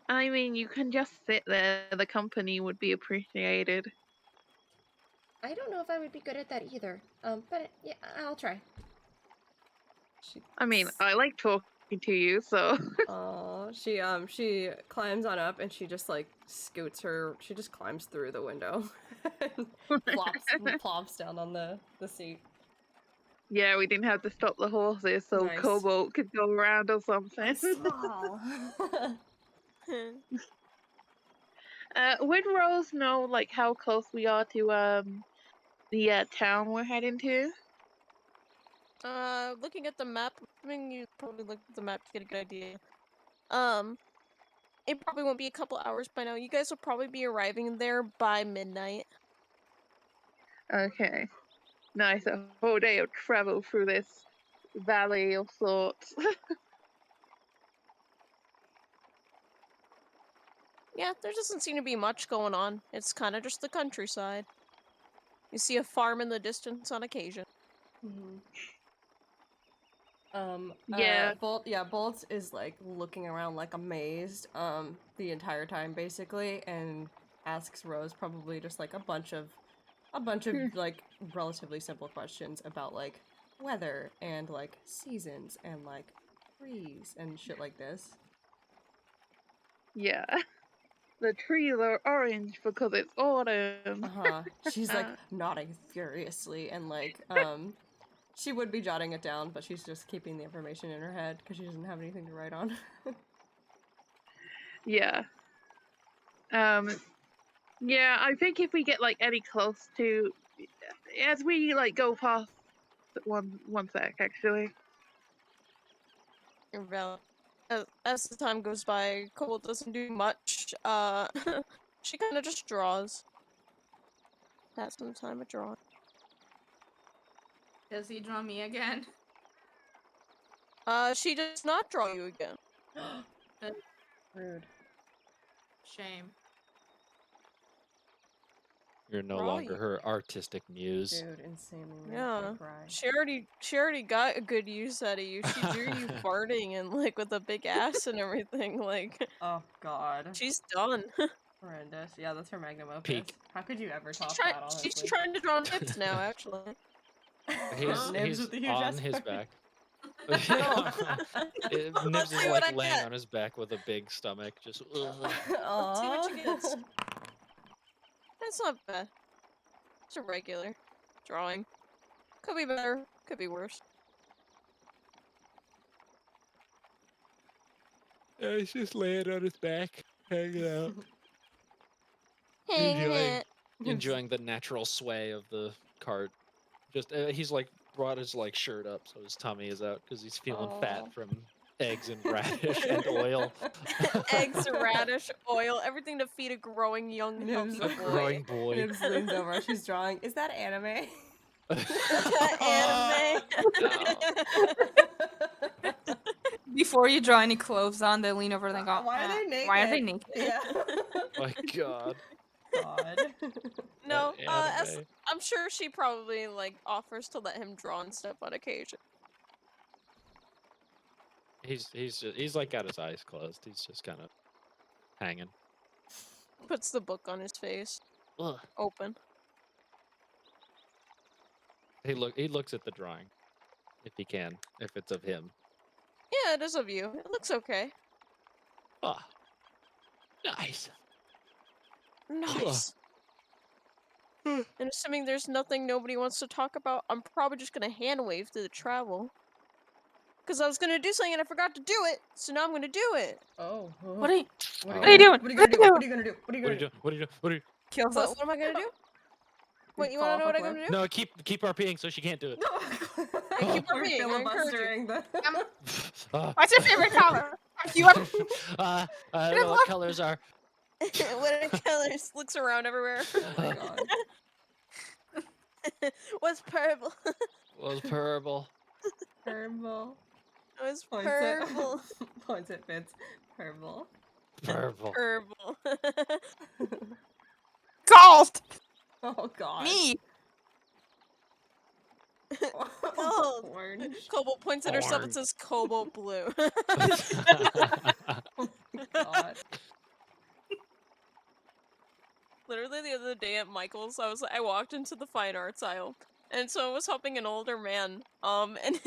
Speaker 10: I mean, you can just sit there. The company would be appreciated.
Speaker 9: I don't know if I would be good at that either. But yeah, I'll try.
Speaker 10: I mean, I like talking to you, so.
Speaker 2: Oh, she climbs on up and she just like scoots her. She just climbs through the window, and plops down on the seat.
Speaker 10: Yeah, we didn't have to stop the horses, so
Speaker 2: Nice.
Speaker 10: Cobalt could go around or something.
Speaker 2: Small.
Speaker 10: Would Rose know like how close we are to the town we're heading to?
Speaker 1: Looking at the map, I mean, you probably looked at the map to get a good idea. It probably won't be a couple hours by now. You guys will probably be arriving there by midnight.
Speaker 10: Okay. Nice, a whole day of travel through this valley of sorts.
Speaker 1: Yeah, there doesn't seem to be much going on. It's kind of just the countryside. You see a farm in the distance on occasion.
Speaker 10: Yeah.
Speaker 2: Bolt is like looking around like amazed the entire time basically, and asks Rose probably just like a bunch of like relatively simple questions about like weather and like seasons and like trees and shit like this.
Speaker 10: Yeah. The trees are orange because it's autumn.
Speaker 2: She's like nodding furiously and like she would be jotting it down, but she's just keeping the information in her head because she doesn't have anything to write on.
Speaker 10: Yeah. Yeah, I think if we get like any close to, as we like go past, one sec actually.
Speaker 1: Well, as the time goes by, Cole doesn't do much. She kind of just draws. Has some time of drawing.
Speaker 5: Does he draw me again?
Speaker 1: She does not draw you again.
Speaker 8: Rude.
Speaker 5: Shame.
Speaker 4: You're no
Speaker 1: Draw
Speaker 4: longer
Speaker 1: you.
Speaker 4: her artistic muse.
Speaker 8: Dude, insanely rude.
Speaker 1: Yeah.
Speaker 8: I cry.
Speaker 1: She already got a good use out of you. She drew you farting and like with a big ass and everything. Like
Speaker 8: Oh god.
Speaker 1: she's done.
Speaker 8: Horrendous. Yeah, that's her magnum opus.
Speaker 4: Peak.
Speaker 8: How could you ever top
Speaker 1: She's
Speaker 8: that, honestly?
Speaker 1: trying to draw nibs now, actually.
Speaker 8: Nibs with the huge
Speaker 4: on
Speaker 8: ass
Speaker 4: his
Speaker 8: fart.
Speaker 4: back.
Speaker 1: Let's
Speaker 4: Nibs is
Speaker 1: see what
Speaker 4: like
Speaker 1: I
Speaker 4: laying
Speaker 1: get.
Speaker 4: on his back with a big stomach, just.
Speaker 1: Let's see what she gets. That's not bad. It's a regular drawing. Could be better. Could be worse.
Speaker 4: He's just laying on his back, hanging out, enjoying the natural sway of the cart. Just he's like brought his like shirt up so his tummy is out because he's feeling
Speaker 8: Aw.
Speaker 4: fat from eggs and radish and oil.
Speaker 1: Eggs, radish, oil, everything to feed a growing young
Speaker 8: Nibs.
Speaker 1: healthy boy.
Speaker 4: Growing boy.
Speaker 8: Nibs leans over. She's drawing. Is that anime?
Speaker 1: Anime.
Speaker 5: Before you draw any clothes on, they lean over and they go,
Speaker 8: Why are they naked?
Speaker 5: Why are they naked?
Speaker 8: Yeah.
Speaker 4: My God.
Speaker 8: God.
Speaker 1: No,
Speaker 4: That
Speaker 1: as,
Speaker 4: anime.
Speaker 1: I'm sure she probably like offers to let him draw and stuff on occasion.
Speaker 4: He's like got his eyes closed. He's just kind of hanging.
Speaker 1: Puts the book on his face,
Speaker 7: Ugh.
Speaker 1: open.
Speaker 4: He looks at the drawing, if he can, if it's of him.
Speaker 1: Yeah, it is of you. It looks okay.
Speaker 7: Oh, nice.
Speaker 1: Nice. And assuming there's nothing nobody wants to talk about, I'm probably just gonna hand wave through the travel. Because I was gonna do something and I forgot to do it, so now I'm gonna do it.
Speaker 8: Oh.
Speaker 5: What are you
Speaker 8: What
Speaker 4: What
Speaker 5: are you doing?
Speaker 8: What are you gonna do? What are you gonna do? What are you
Speaker 4: What are
Speaker 8: gonna
Speaker 4: you
Speaker 8: do?
Speaker 4: doing? What are you doing? What are you?
Speaker 5: kills us?
Speaker 1: What am I gonna do? Wait, you
Speaker 8: Fall
Speaker 1: wanna know
Speaker 8: off
Speaker 1: what
Speaker 8: a
Speaker 1: I'm gonna do?
Speaker 4: No, keep RPing so she can't do it.
Speaker 8: No.
Speaker 1: I keep
Speaker 8: We're
Speaker 1: repeating, I encourage
Speaker 8: filibustering the.
Speaker 4: Ah.
Speaker 5: What's your favorite color? You have
Speaker 4: I don't know what colors are.
Speaker 1: What are the colors? Looks around everywhere.
Speaker 8: Oh my god.
Speaker 1: What's purple?
Speaker 4: Was purple.
Speaker 8: Purple.
Speaker 1: What's
Speaker 8: Points
Speaker 1: purple?
Speaker 8: it. Points it fits. Purple.
Speaker 4: Purple.
Speaker 1: Purple.
Speaker 5: gold.
Speaker 8: Oh god.
Speaker 5: Me.
Speaker 1: Gold.
Speaker 8: Orange.
Speaker 1: Cobalt points at herself and
Speaker 4: Orange.
Speaker 1: says cobalt blue.
Speaker 8: Oh my god.
Speaker 1: Literally the other day at Michael's, I walked into the fine arts aisle, and so I was helping an older man, and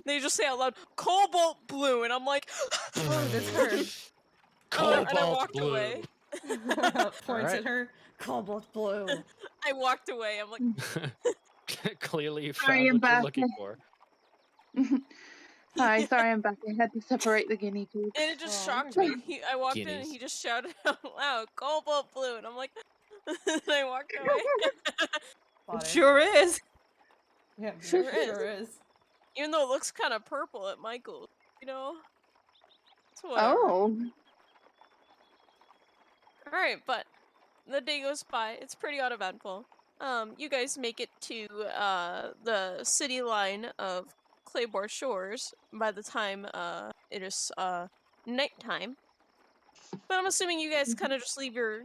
Speaker 1: they just say out loud, cobalt blue, and I'm like,
Speaker 8: Oh, that's her.
Speaker 1: and I
Speaker 4: Cobalt
Speaker 1: walked
Speaker 4: blue.
Speaker 1: away.
Speaker 8: Points
Speaker 4: Alright.
Speaker 8: at her. Cobalt blue.
Speaker 1: I walked away, I'm like,
Speaker 4: Clearly you
Speaker 10: Sorry,
Speaker 4: found
Speaker 10: I'm
Speaker 4: what you're
Speaker 10: back.
Speaker 4: looking for.
Speaker 10: Hi, sorry I'm back. I had to separate the guinea pigs.
Speaker 1: and it just
Speaker 8: Oh.
Speaker 1: shocked me. I walked in and
Speaker 4: Guineas.
Speaker 1: he just shouted out loud, cobalt blue, and I'm like, and I walked away.
Speaker 8: Spotted.
Speaker 5: Sure is.
Speaker 8: Yeah,
Speaker 1: Sure
Speaker 8: sure is.
Speaker 1: Even though it looks kind of purple at Michael's, you know? It's whatever.
Speaker 10: Oh.
Speaker 1: Alright, but the day goes by. It's pretty uneventful. You guys make it to the city line of Claybor Shores by the time it is nighttime. But I'm assuming you guys kind of just leave your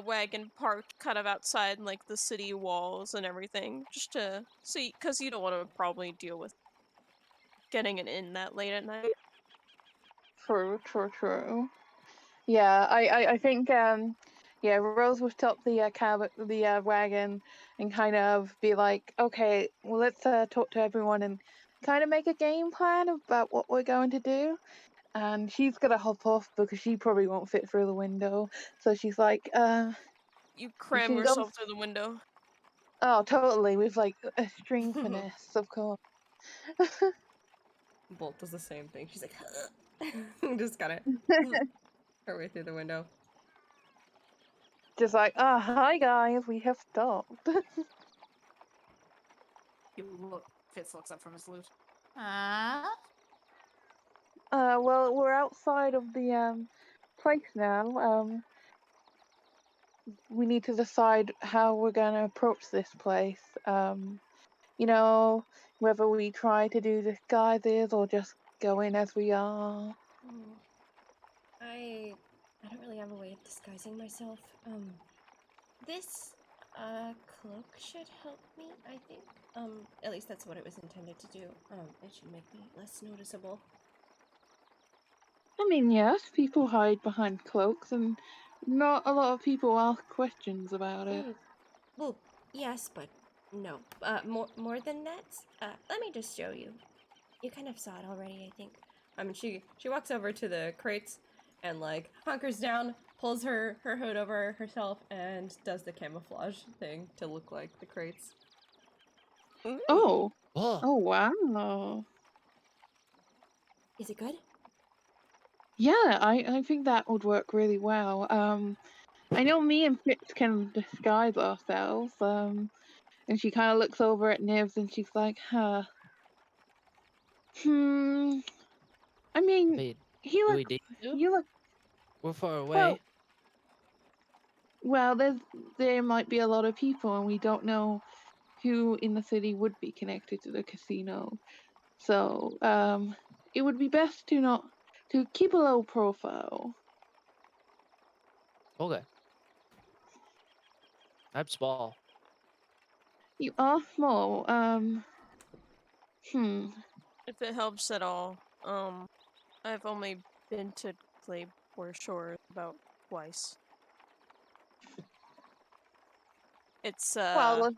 Speaker 1: wagon parked kind of outside like the city walls and everything, just to see, because you don't want to probably deal with getting an inn that late at night.
Speaker 10: True. Yeah, I think yeah, Rose would stop the wagon and kind of be like, okay, well let's talk to everyone and kind of make a game plan about what we're going to do. And she's gonna hop off because she probably won't fit through the window. So she's like,
Speaker 1: You cram
Speaker 10: can go-
Speaker 1: yourself through the window.
Speaker 10: oh totally, with like extreme finesse, of course.
Speaker 8: Bolt does the same thing. She's like, just gotta her way through the window.
Speaker 10: Just like, hi guys, we have stopped.
Speaker 5: You look. Fitz looks up from his loot.
Speaker 10: Well, we're outside of the place now. We need to decide how we're gonna approach this place. You know, whether we try to do disguises or just go in as we are.
Speaker 9: Hmm. I don't really have a way of disguising myself. This cloak should help me, I think. At least that's what it was intended to do. It should make me less noticeable.
Speaker 10: I mean, yes, people hide behind cloaks, and not a lot of people ask questions about it.
Speaker 9: Well, yes, but no. More than that. Let me just show you. You kind of saw it already, I think.
Speaker 2: She walks over to the crates and like hunkers down, pulls her hood over herself, and does the camouflage thing to look like the crates.
Speaker 10: Oh,
Speaker 7: Whoa.
Speaker 10: oh wow.
Speaker 9: Is it good?
Speaker 10: Yeah, I think that would work really well. I know me and Fitz can disguise ourselves. And she kind of looks over at Nibs and she's like, huh. Hmm. I mean,
Speaker 7: Wait,
Speaker 10: he
Speaker 7: do we
Speaker 10: looks.
Speaker 7: need to?
Speaker 10: You look.
Speaker 7: We're far
Speaker 10: Well,
Speaker 7: away.
Speaker 10: well. There might be a lot of people, and we don't know who in the city would be connected to the casino. So, it would be best to not to keep a low profile.
Speaker 7: Okay. I'm small.
Speaker 10: You are small. Hmm.
Speaker 1: If it helps at all, I've only been to Claymore Shore about twice. It's
Speaker 10: Well,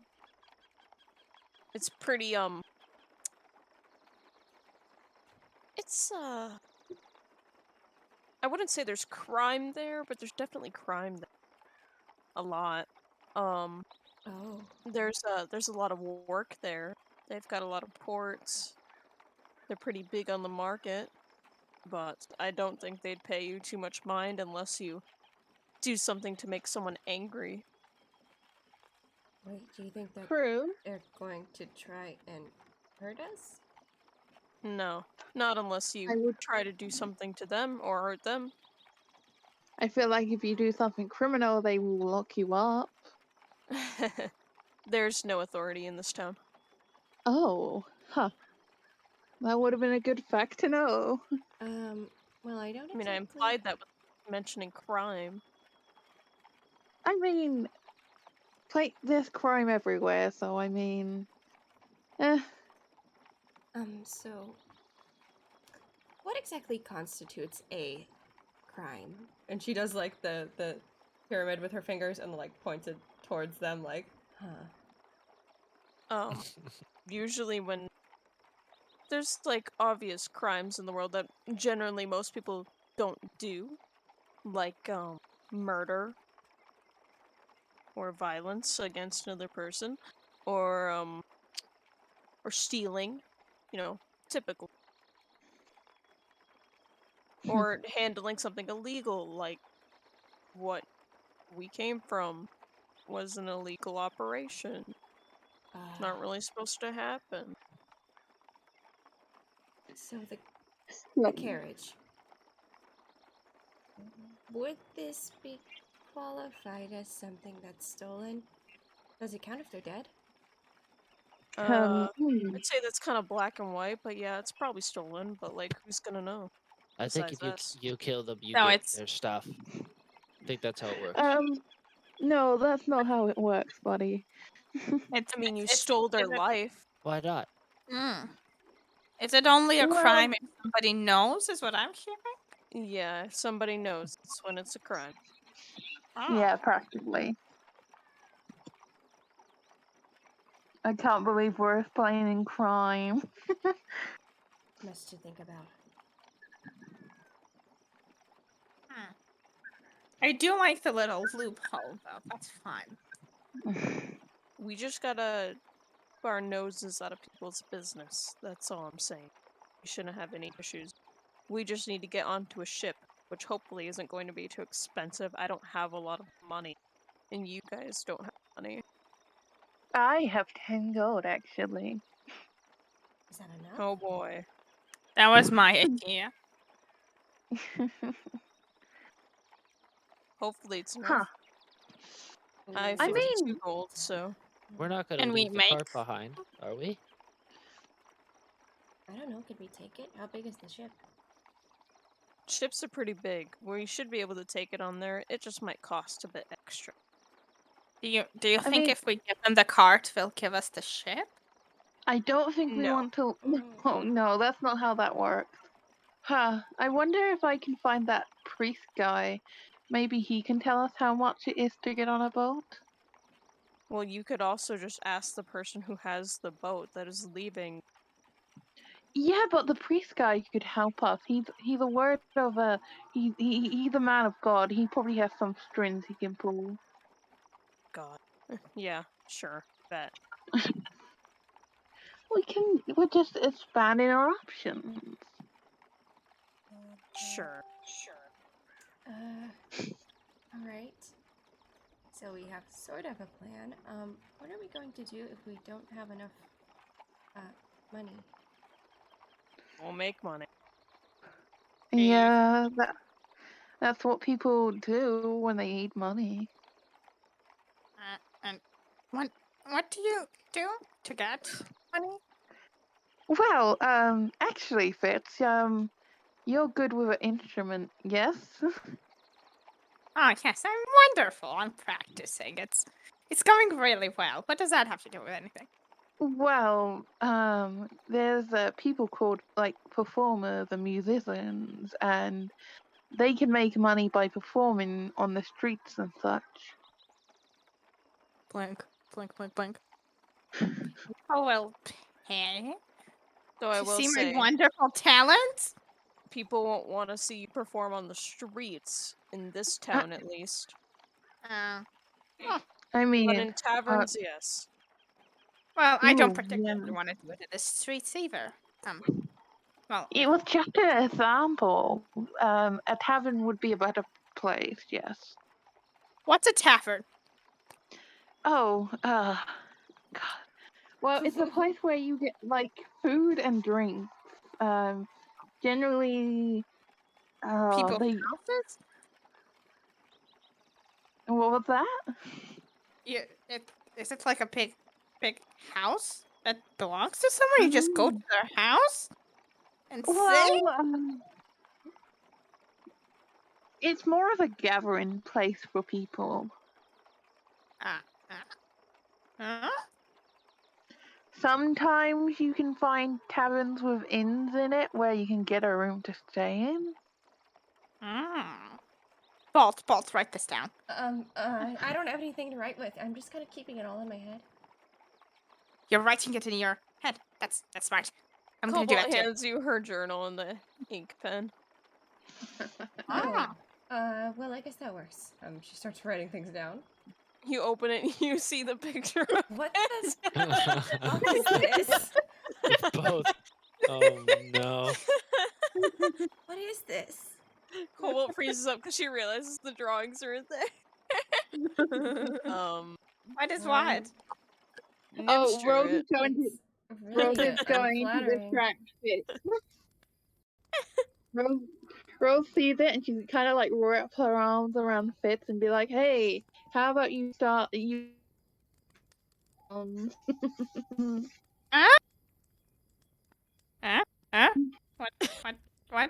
Speaker 1: it's pretty it's I wouldn't say there's crime there, but there's definitely crime there. A lot. Um
Speaker 9: Oh.
Speaker 1: there's a lot of work there. They've got a lot of ports. They're pretty big on the market, but I don't think they'd pay you too much mind unless you do something to make someone angry.
Speaker 9: Wait, do you think that
Speaker 10: true.
Speaker 9: they're going to try and hurt us?
Speaker 1: No, not unless you
Speaker 10: I would.
Speaker 1: try to do something to them or hurt them.
Speaker 10: I feel like if you do something criminal, they will lock you up.
Speaker 1: There's no authority in this town.
Speaker 10: Oh, huh. That would have been a good fact to know.
Speaker 9: Well, I don't
Speaker 1: I mean, I
Speaker 9: exactly.
Speaker 1: implied that with mentioning crime.
Speaker 10: I mean, there's crime everywhere, so I mean, eh.
Speaker 9: So, what exactly constitutes a crime?
Speaker 2: And she does like the pyramid with her fingers and like points it towards them like,
Speaker 1: Um, usually when there's like obvious crimes in the world that generally most people don't do, like murder or violence against another person, or stealing, you know, typical, or handling something illegal like what we came from was an illegal operation. Not really supposed to happen.
Speaker 9: So the
Speaker 10: Look,
Speaker 9: carriage. Would this be qualified as something that's stolen? Does it count if they're dead?
Speaker 1: Uh,
Speaker 10: hmm.
Speaker 1: I'd say that's kind of black and white, but yeah, it's probably stolen. But like, who's gonna know?
Speaker 7: I think
Speaker 1: Besides
Speaker 7: if
Speaker 1: us.
Speaker 7: you kill them, you
Speaker 5: No,
Speaker 7: get
Speaker 5: it's
Speaker 7: their stuff. I think that's how it works.
Speaker 10: No, that's not how it works, buddy.
Speaker 5: it's
Speaker 1: I mean, you
Speaker 5: it's
Speaker 1: stole their
Speaker 5: is it,
Speaker 1: life.
Speaker 7: Why not?
Speaker 5: mm, is it only a
Speaker 10: Well,
Speaker 5: crime if somebody knows? Is what I'm hearing.
Speaker 1: Yeah, if somebody knows, it's when it's a crime.
Speaker 5: Oh.
Speaker 10: yeah, practically. I can't believe we're explaining crime.
Speaker 9: Much to think about.
Speaker 5: Hmm. I do like the little loophole, though. That's fine.
Speaker 1: We just gotta keep our noses out of people's business. That's all I'm saying. We shouldn't have any issues. We just need to get onto a ship, which hopefully isn't going to be too expensive. I don't have a lot of money, and you guys don't have money.
Speaker 10: I have 10 gold, actually.
Speaker 9: Is that enough?
Speaker 1: Oh boy.
Speaker 5: That was my idea.
Speaker 1: Hopefully it's
Speaker 10: Huh.
Speaker 1: enough. I have
Speaker 10: I
Speaker 1: 52
Speaker 10: mean-
Speaker 1: gold, so
Speaker 7: We're not gonna
Speaker 3: Can we
Speaker 7: leave the
Speaker 3: make-
Speaker 7: cart behind, are we?
Speaker 9: I don't know. Could we take it? How big is the ship?
Speaker 1: ships are pretty big. We should be able to take it on there. It just might cost a bit extra.
Speaker 3: Do you think
Speaker 10: mean-
Speaker 3: if we give them the cart, they'll give us the ship?
Speaker 10: I don't think we
Speaker 1: No.
Speaker 10: want to. Oh no, that's not how that works. Huh. I wonder if I can find that priest guy. Maybe he can tell us how much it is to get on a boat.
Speaker 1: Well, you could also just ask the person who has the boat that is leaving.
Speaker 10: Yeah, but the priest guy could help us. He's a word of a he's a man of God. He probably has some strings he can pull.
Speaker 1: God. Yeah, sure. Bet.
Speaker 10: We're just expanding our options.
Speaker 1: Sure.
Speaker 9: Alright. So we have sort of a plan. What are we going to do if we don't have enough money?
Speaker 1: We'll make money.
Speaker 10: Yeah, that's what people do when they need money.
Speaker 3: And what do you do to get money?
Speaker 10: Well, actually, Fitz, you're good with an instrument, yes?
Speaker 3: Oh yes, I'm wonderful. I'm practicing. It's going really well. What does that have to do with anything?
Speaker 10: Well, there's people called like performers and musicians, and they can make money by performing on the streets and such.
Speaker 3: Blink, blink, blink, blink. Oh well, hey.
Speaker 1: So I
Speaker 3: You
Speaker 1: will
Speaker 3: see
Speaker 1: say,
Speaker 3: my wonderful talents?
Speaker 1: people won't want to see you perform on the streets in this town, at least.
Speaker 3: Uh,
Speaker 10: I
Speaker 1: But
Speaker 10: mean,
Speaker 1: in taverns, yes.
Speaker 3: well, I don't
Speaker 10: Ooh,
Speaker 3: particularly
Speaker 10: yeah.
Speaker 3: want to do it in the streets either. Well,
Speaker 10: it was just an example. A tavern would be a better place, yes.
Speaker 3: what's a tavern?
Speaker 10: Oh, God. Well, it's a place where you get like food and drinks. Generally,
Speaker 3: People's
Speaker 10: they.
Speaker 3: houses?
Speaker 10: What was that?
Speaker 3: Is it like a big house that belongs to someone? You just go to their house and sing?
Speaker 10: Well, it's more of a gathering place for people.
Speaker 3: Huh?
Speaker 10: Sometimes you can find taverns with inns in it where you can get a room to stay in.
Speaker 3: Bolt, write this down.
Speaker 9: I don't have anything to write with. I'm just kind of keeping it all in my head.
Speaker 3: You're writing it in your head. That's smart. I'm gonna do
Speaker 1: Cobalt
Speaker 3: that too.
Speaker 1: hands you her journal and the ink pen.
Speaker 3: Ah.
Speaker 9: Well, I guess that works.
Speaker 8: She starts writing things down.
Speaker 1: You open it and you see the picture.
Speaker 9: What is this?
Speaker 7: Both. Oh no.
Speaker 9: What is this?
Speaker 1: Cobalt freezes up because she realizes the drawings are in there.
Speaker 3: What is what?
Speaker 10: Oh, Rose
Speaker 1: Nimster
Speaker 10: is going to
Speaker 9: Really
Speaker 10: Rose is going to
Speaker 9: unflattering.
Speaker 10: distract Fitz. Rose sees it and she kind of like wraps her arms around Fitz and be like, "Hey, how about you start you?"
Speaker 3: What?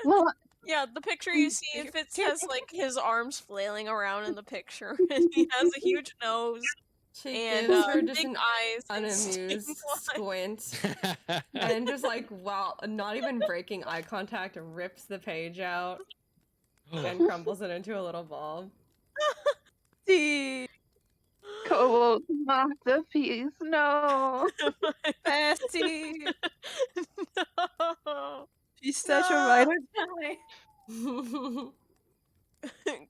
Speaker 10: Well,
Speaker 1: Yeah, the picture you see, Fitz has like his arms flailing around in the picture, and he has a huge nose
Speaker 8: She
Speaker 1: and
Speaker 8: gives her just
Speaker 1: big
Speaker 8: an
Speaker 1: eyes and
Speaker 8: unamused
Speaker 1: stink eyes.
Speaker 8: squint, and just like while not even breaking eye contact, rips the page out and crumbles it into a little ball.
Speaker 1: See,
Speaker 10: Cobalt's masterpiece. No.
Speaker 3: Bestie.
Speaker 1: No.
Speaker 3: She's
Speaker 1: such a writer.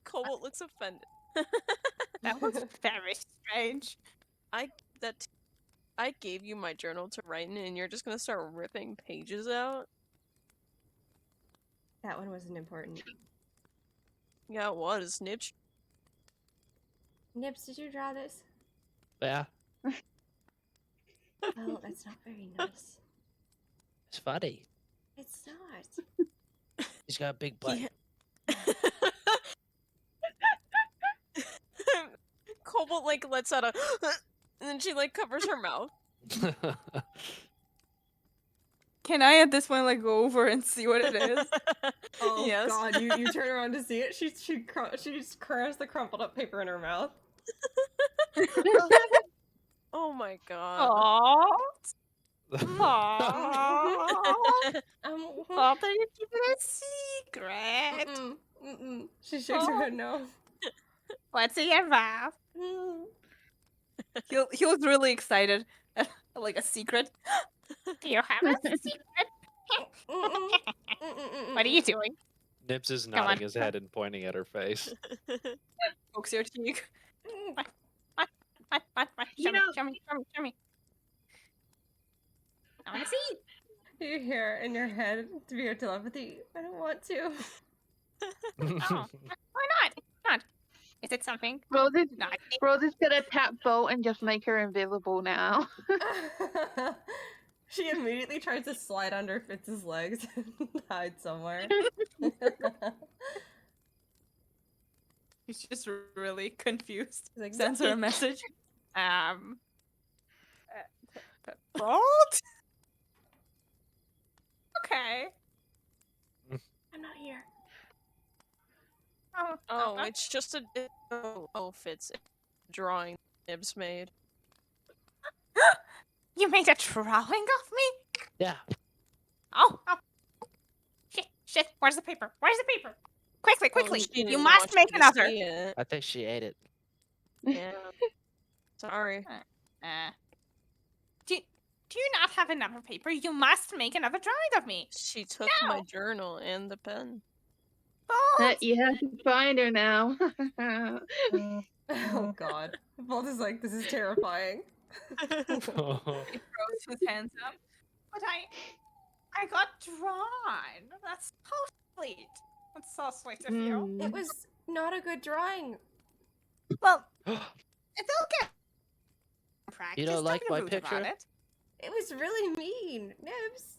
Speaker 1: Cobalt looks offended.
Speaker 3: That was very strange.
Speaker 1: I gave you my journal to write in, and you're just gonna start ripping pages out.
Speaker 8: That one wasn't important.
Speaker 1: Yeah, it was Nibs.
Speaker 9: Nips, did you draw this?
Speaker 7: Yeah,
Speaker 9: Well, that's not very nice.
Speaker 7: it's funny.
Speaker 9: It's not.
Speaker 7: He's got a big butt.
Speaker 1: He... Cobalt like lets out a and then she like covers her mouth.
Speaker 5: Can I at this point like go over and see what it is?
Speaker 2: Oh
Speaker 1: Yes.
Speaker 2: god, you turn around to see it. She crams the crumpled up paper in her mouth.
Speaker 1: Oh my god.
Speaker 5: Aww.
Speaker 3: Thought that you keep it a secret.
Speaker 2: She shakes her head no.
Speaker 3: What's in your mouth?
Speaker 5: He was really excited. Like a secret.
Speaker 3: Do you have a secret? What are you doing?
Speaker 4: Nibs is
Speaker 3: on.
Speaker 4: nodding his head and pointing at her face.
Speaker 5: Pokes your cheek.
Speaker 3: What?
Speaker 10: You
Speaker 3: Show me. I want to see.
Speaker 2: You hear in your head to be your telepathy. I don't want to.
Speaker 3: Oh, why not? Is it something?
Speaker 10: Rose is,
Speaker 3: Not.
Speaker 10: Rose is gonna tap Bolt and just make her invisible now.
Speaker 2: She immediately tries to slide under Fitz's legs and hide somewhere.
Speaker 5: He's just really confused.
Speaker 2: He's like,
Speaker 5: Sends her a message.
Speaker 3: Bolt? Okay.
Speaker 2: I'm not here.
Speaker 1: Oh, it's just a Fitz drawing Nibs made.
Speaker 3: You made a drawing of me?
Speaker 7: Yeah.
Speaker 3: Oh. Shit. Where's the paper? Quickly.
Speaker 1: Oh, she
Speaker 3: You
Speaker 1: didn't
Speaker 3: must
Speaker 1: want
Speaker 3: make
Speaker 1: to
Speaker 3: another.
Speaker 1: see it.
Speaker 7: I think she ate it.
Speaker 1: Yeah. Sorry.
Speaker 3: Do you not have another paper? You must make another drawing of me.
Speaker 1: She took my
Speaker 3: No.
Speaker 1: journal and the pen.
Speaker 3: Bolt.
Speaker 10: You have to find her now.
Speaker 2: Oh god. Bolt is like, this is terrifying.
Speaker 5: He throws his hands up.
Speaker 3: But I got drawn. That's so sweet. That's so sweet of you.
Speaker 2: It was not a good drawing.
Speaker 3: Well, it's okay. Practice.
Speaker 7: You don't like
Speaker 3: be
Speaker 7: my
Speaker 3: rude about
Speaker 7: picture?
Speaker 3: it.
Speaker 2: It was really mean. Nibs.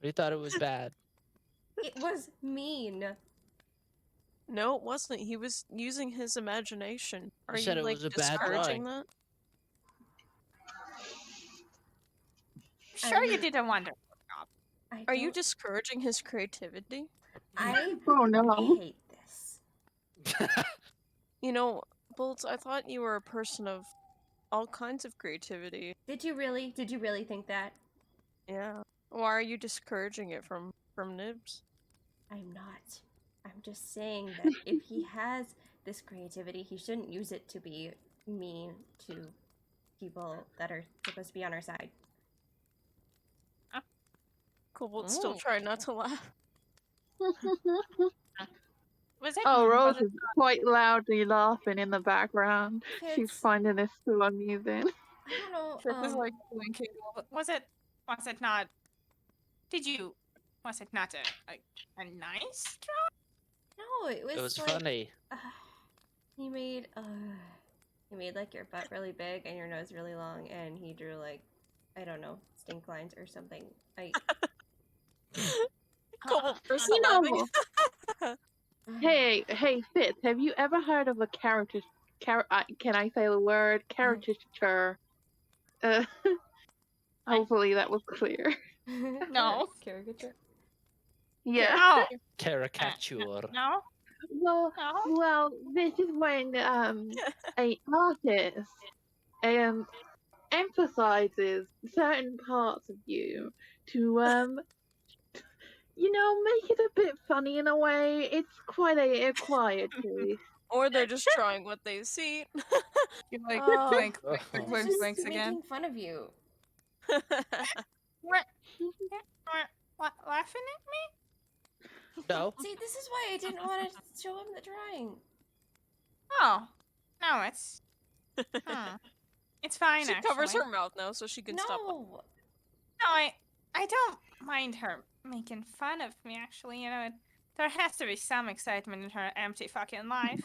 Speaker 7: You thought it was bad.
Speaker 2: It was mean.
Speaker 1: No, it wasn't. He was using his imagination. Are
Speaker 7: You said it
Speaker 1: like
Speaker 7: was a bad
Speaker 1: discouraging
Speaker 7: drawing.
Speaker 1: that?
Speaker 3: Sure, you did a wonderful job.
Speaker 1: Are you discouraging his creativity?
Speaker 2: I
Speaker 10: Oh no.
Speaker 2: hate this.
Speaker 1: You know, Bolts, I thought you were a person of all kinds of creativity.
Speaker 2: Did you really think that?
Speaker 1: Yeah. Why are you discouraging it from Nibs?
Speaker 2: I'm not. I'm just saying that if he has this creativity, he shouldn't use it to be mean to people that are supposed to be on our side.
Speaker 1: Cobalt's still trying not to laugh.
Speaker 3: Was it?
Speaker 10: Oh, Rose
Speaker 3: was it-
Speaker 10: is quite loudly laughing in the background. She's
Speaker 2: Fitz,
Speaker 10: finding this so amusing.
Speaker 2: I don't know.
Speaker 5: Fitz is like blinking.
Speaker 3: Was it not? Was it not a nice drawing?
Speaker 2: no, it was.
Speaker 7: It was
Speaker 2: like,
Speaker 7: funny.
Speaker 2: He made like your butt really big and your nose really long, and he drew like, I don't know, stink lines or something.
Speaker 1: Cobalt burst
Speaker 10: You
Speaker 1: out
Speaker 10: know,
Speaker 1: laughing.
Speaker 10: hey, Fitz, have you ever heard of a caricature? Can I say the word caricature? Hopefully that was clear.
Speaker 3: No.
Speaker 2: Caricature.
Speaker 10: Yeah.
Speaker 3: No.
Speaker 7: Caricature.
Speaker 3: No.
Speaker 10: Well,
Speaker 3: No.
Speaker 10: well, this is when a artist emphasizes certain parts of you to make it a bit funny in a way. It's quite a acquired taste.
Speaker 1: Or they're just drawing what they see.
Speaker 5: You like
Speaker 1: Oh.
Speaker 5: blink,
Speaker 7: Oh.
Speaker 5: blink,
Speaker 2: Just
Speaker 5: blinks
Speaker 2: making
Speaker 5: again.
Speaker 2: fun of you.
Speaker 3: Laughing at me?
Speaker 7: No.
Speaker 2: See, this is why I didn't want to show him the drawing.
Speaker 3: Oh. No, it's. It's fine.
Speaker 1: She covers
Speaker 3: actually.
Speaker 1: her mouth now so she can stop.
Speaker 2: No.
Speaker 3: No, I don't mind her making fun of me. Actually, you know, there has to be some excitement in her empty fucking life.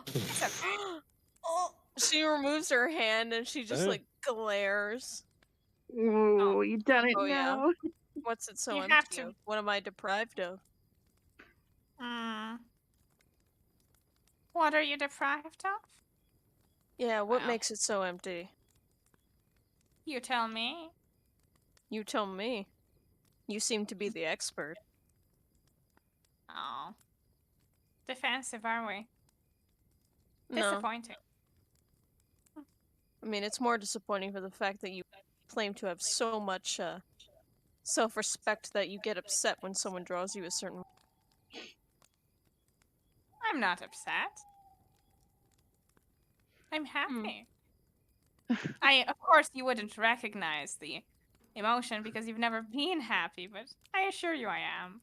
Speaker 3: It's okay.
Speaker 2: Oh.
Speaker 1: She removes her hand and she just like glares.
Speaker 10: Ooh, you done it
Speaker 1: Oh, yeah.
Speaker 10: now.
Speaker 1: What's it so
Speaker 3: You
Speaker 1: empty
Speaker 3: have to-
Speaker 1: of? What am I deprived of?
Speaker 3: Hmm. What are you deprived of?
Speaker 1: Yeah, what
Speaker 3: Well,
Speaker 1: makes it so empty?
Speaker 3: you tell me.
Speaker 1: You tell me. You seem to be the expert.
Speaker 3: Oh. Defensive, are we?
Speaker 1: No.
Speaker 3: Disappointing.
Speaker 1: I mean, it's more disappointing for the fact that you claim to have so much self-respect that you get upset when someone draws you a certain way.
Speaker 3: I'm not upset. I'm happy. Of course, you wouldn't recognize the emotion because you've never been happy, but I assure you I am.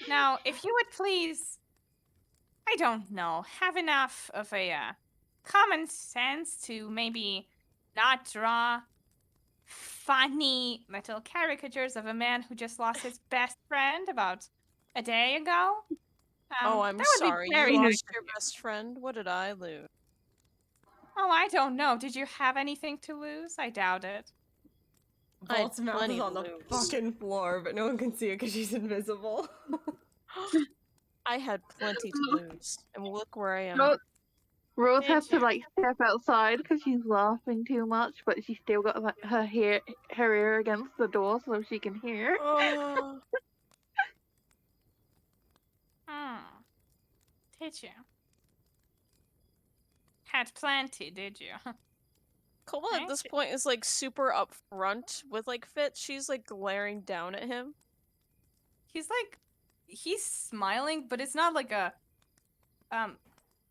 Speaker 3: Now, if you would please, I don't know, have enough of a common sense to maybe not draw funny little caricatures of a man who just lost his best friend about a day ago.
Speaker 1: Oh, I'm
Speaker 3: that would be
Speaker 1: sorry.
Speaker 3: very
Speaker 1: You
Speaker 3: nice
Speaker 1: lost
Speaker 3: of
Speaker 1: your
Speaker 3: you.
Speaker 1: best friend? What did I lose?
Speaker 3: Oh, I don't know. Did you have anything to lose? I doubt it.
Speaker 1: I had
Speaker 2: Vault's mouth
Speaker 1: plenty
Speaker 2: is
Speaker 1: to
Speaker 2: on the
Speaker 1: lose.
Speaker 2: fucking floor, but no one can see it because she's invisible.
Speaker 1: I had plenty to lose, and look where I am.
Speaker 10: Rose
Speaker 3: Did
Speaker 10: has to
Speaker 3: you?
Speaker 10: like step outside because she's laughing too much, but she's still got like, her ear against the door so she can hear.
Speaker 1: Oh,
Speaker 3: Did you? Had plenty, did you?
Speaker 1: Cobalt
Speaker 3: I
Speaker 1: at this
Speaker 3: see.
Speaker 1: point is like super upfront with like Fitz. She's like glaring down at him.
Speaker 5: He's smiling, but it's not like a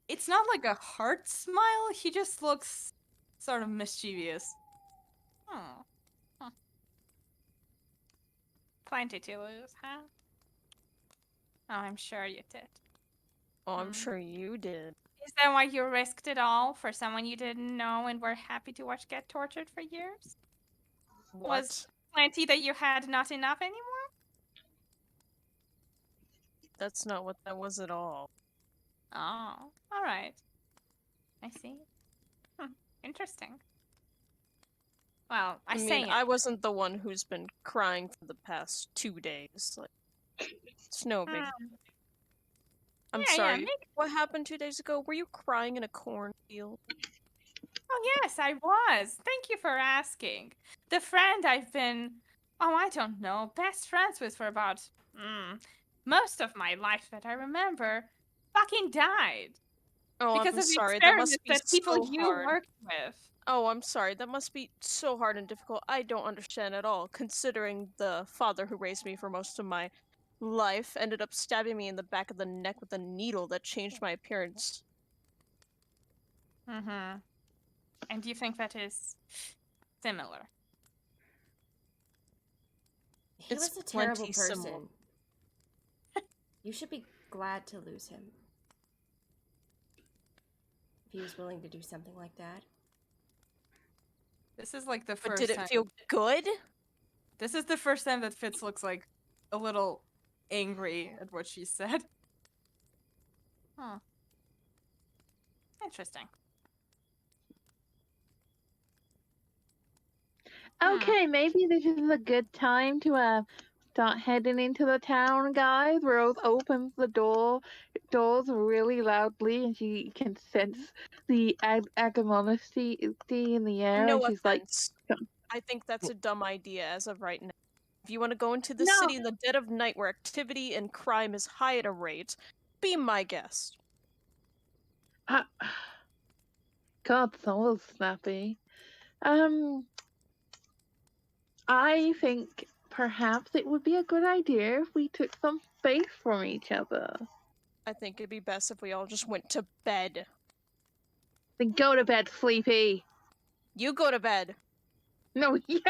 Speaker 5: it's not like a heart smile. He just looks sort of mischievous.
Speaker 3: Oh. Huh. Plenty to lose, huh? Oh, I'm sure you did.
Speaker 1: Oh, I'm sure you did.
Speaker 3: Is that why you risked it all for someone you didn't know and were happy to watch get tortured for years?
Speaker 1: What?
Speaker 3: Was plenty that you had not enough anymore?
Speaker 1: That's not what that was at all.
Speaker 3: Oh, all right. I see. Interesting. Well,
Speaker 1: I mean, I wasn't the one who's been crying for the past 2 days. Like, it's no big. I'm
Speaker 3: Yeah,
Speaker 1: sorry. What happened 2 days ago? Were you crying in a cornfield?
Speaker 3: Oh, yes, I was. Thank you for asking. The friend I've been, I don't know, best friends with for about most of my life that I remember fucking died.
Speaker 1: Oh,
Speaker 3: Because
Speaker 1: I'm
Speaker 3: of the
Speaker 1: sorry. That must
Speaker 3: experiments
Speaker 1: be
Speaker 3: that people
Speaker 1: so
Speaker 3: you
Speaker 1: hard.
Speaker 3: worked with.
Speaker 1: Oh, I'm sorry. That must be so hard and difficult. I don't understand at all, considering the father who raised me for most of my life ended up stabbing me in the back of the neck with a needle that changed my appearance.
Speaker 3: Mm-hmm. And do you think that is similar?
Speaker 9: He
Speaker 1: It's
Speaker 9: was a terrible
Speaker 1: plenty similar.
Speaker 9: person. You should be glad to lose him. If he was willing to do something like that.
Speaker 5: This is like the
Speaker 1: But
Speaker 5: first
Speaker 1: did it
Speaker 5: time.
Speaker 1: feel good?
Speaker 5: This is the first time that Fitz looks like a little angry at what she said.
Speaker 3: Huh. Interesting.
Speaker 10: Okay, maybe this is a good time to start heading into the town, guys. Rose opens the doors really loudly, and she can sense the agonisty in the air,
Speaker 1: No
Speaker 10: and she's like,
Speaker 1: offense. I think that's a dumb idea as of right now. If you want to go into the
Speaker 10: "No,
Speaker 1: city in the dead of night where activity and crime is high at a rate, be my guest.
Speaker 10: God, that was snappy." I think perhaps it would be a good idea if we took some space from each other.
Speaker 1: I think it'd be best if we all just went to bed.
Speaker 10: Then go to bed, sleepy.
Speaker 1: You go to bed.
Speaker 10: No, yes.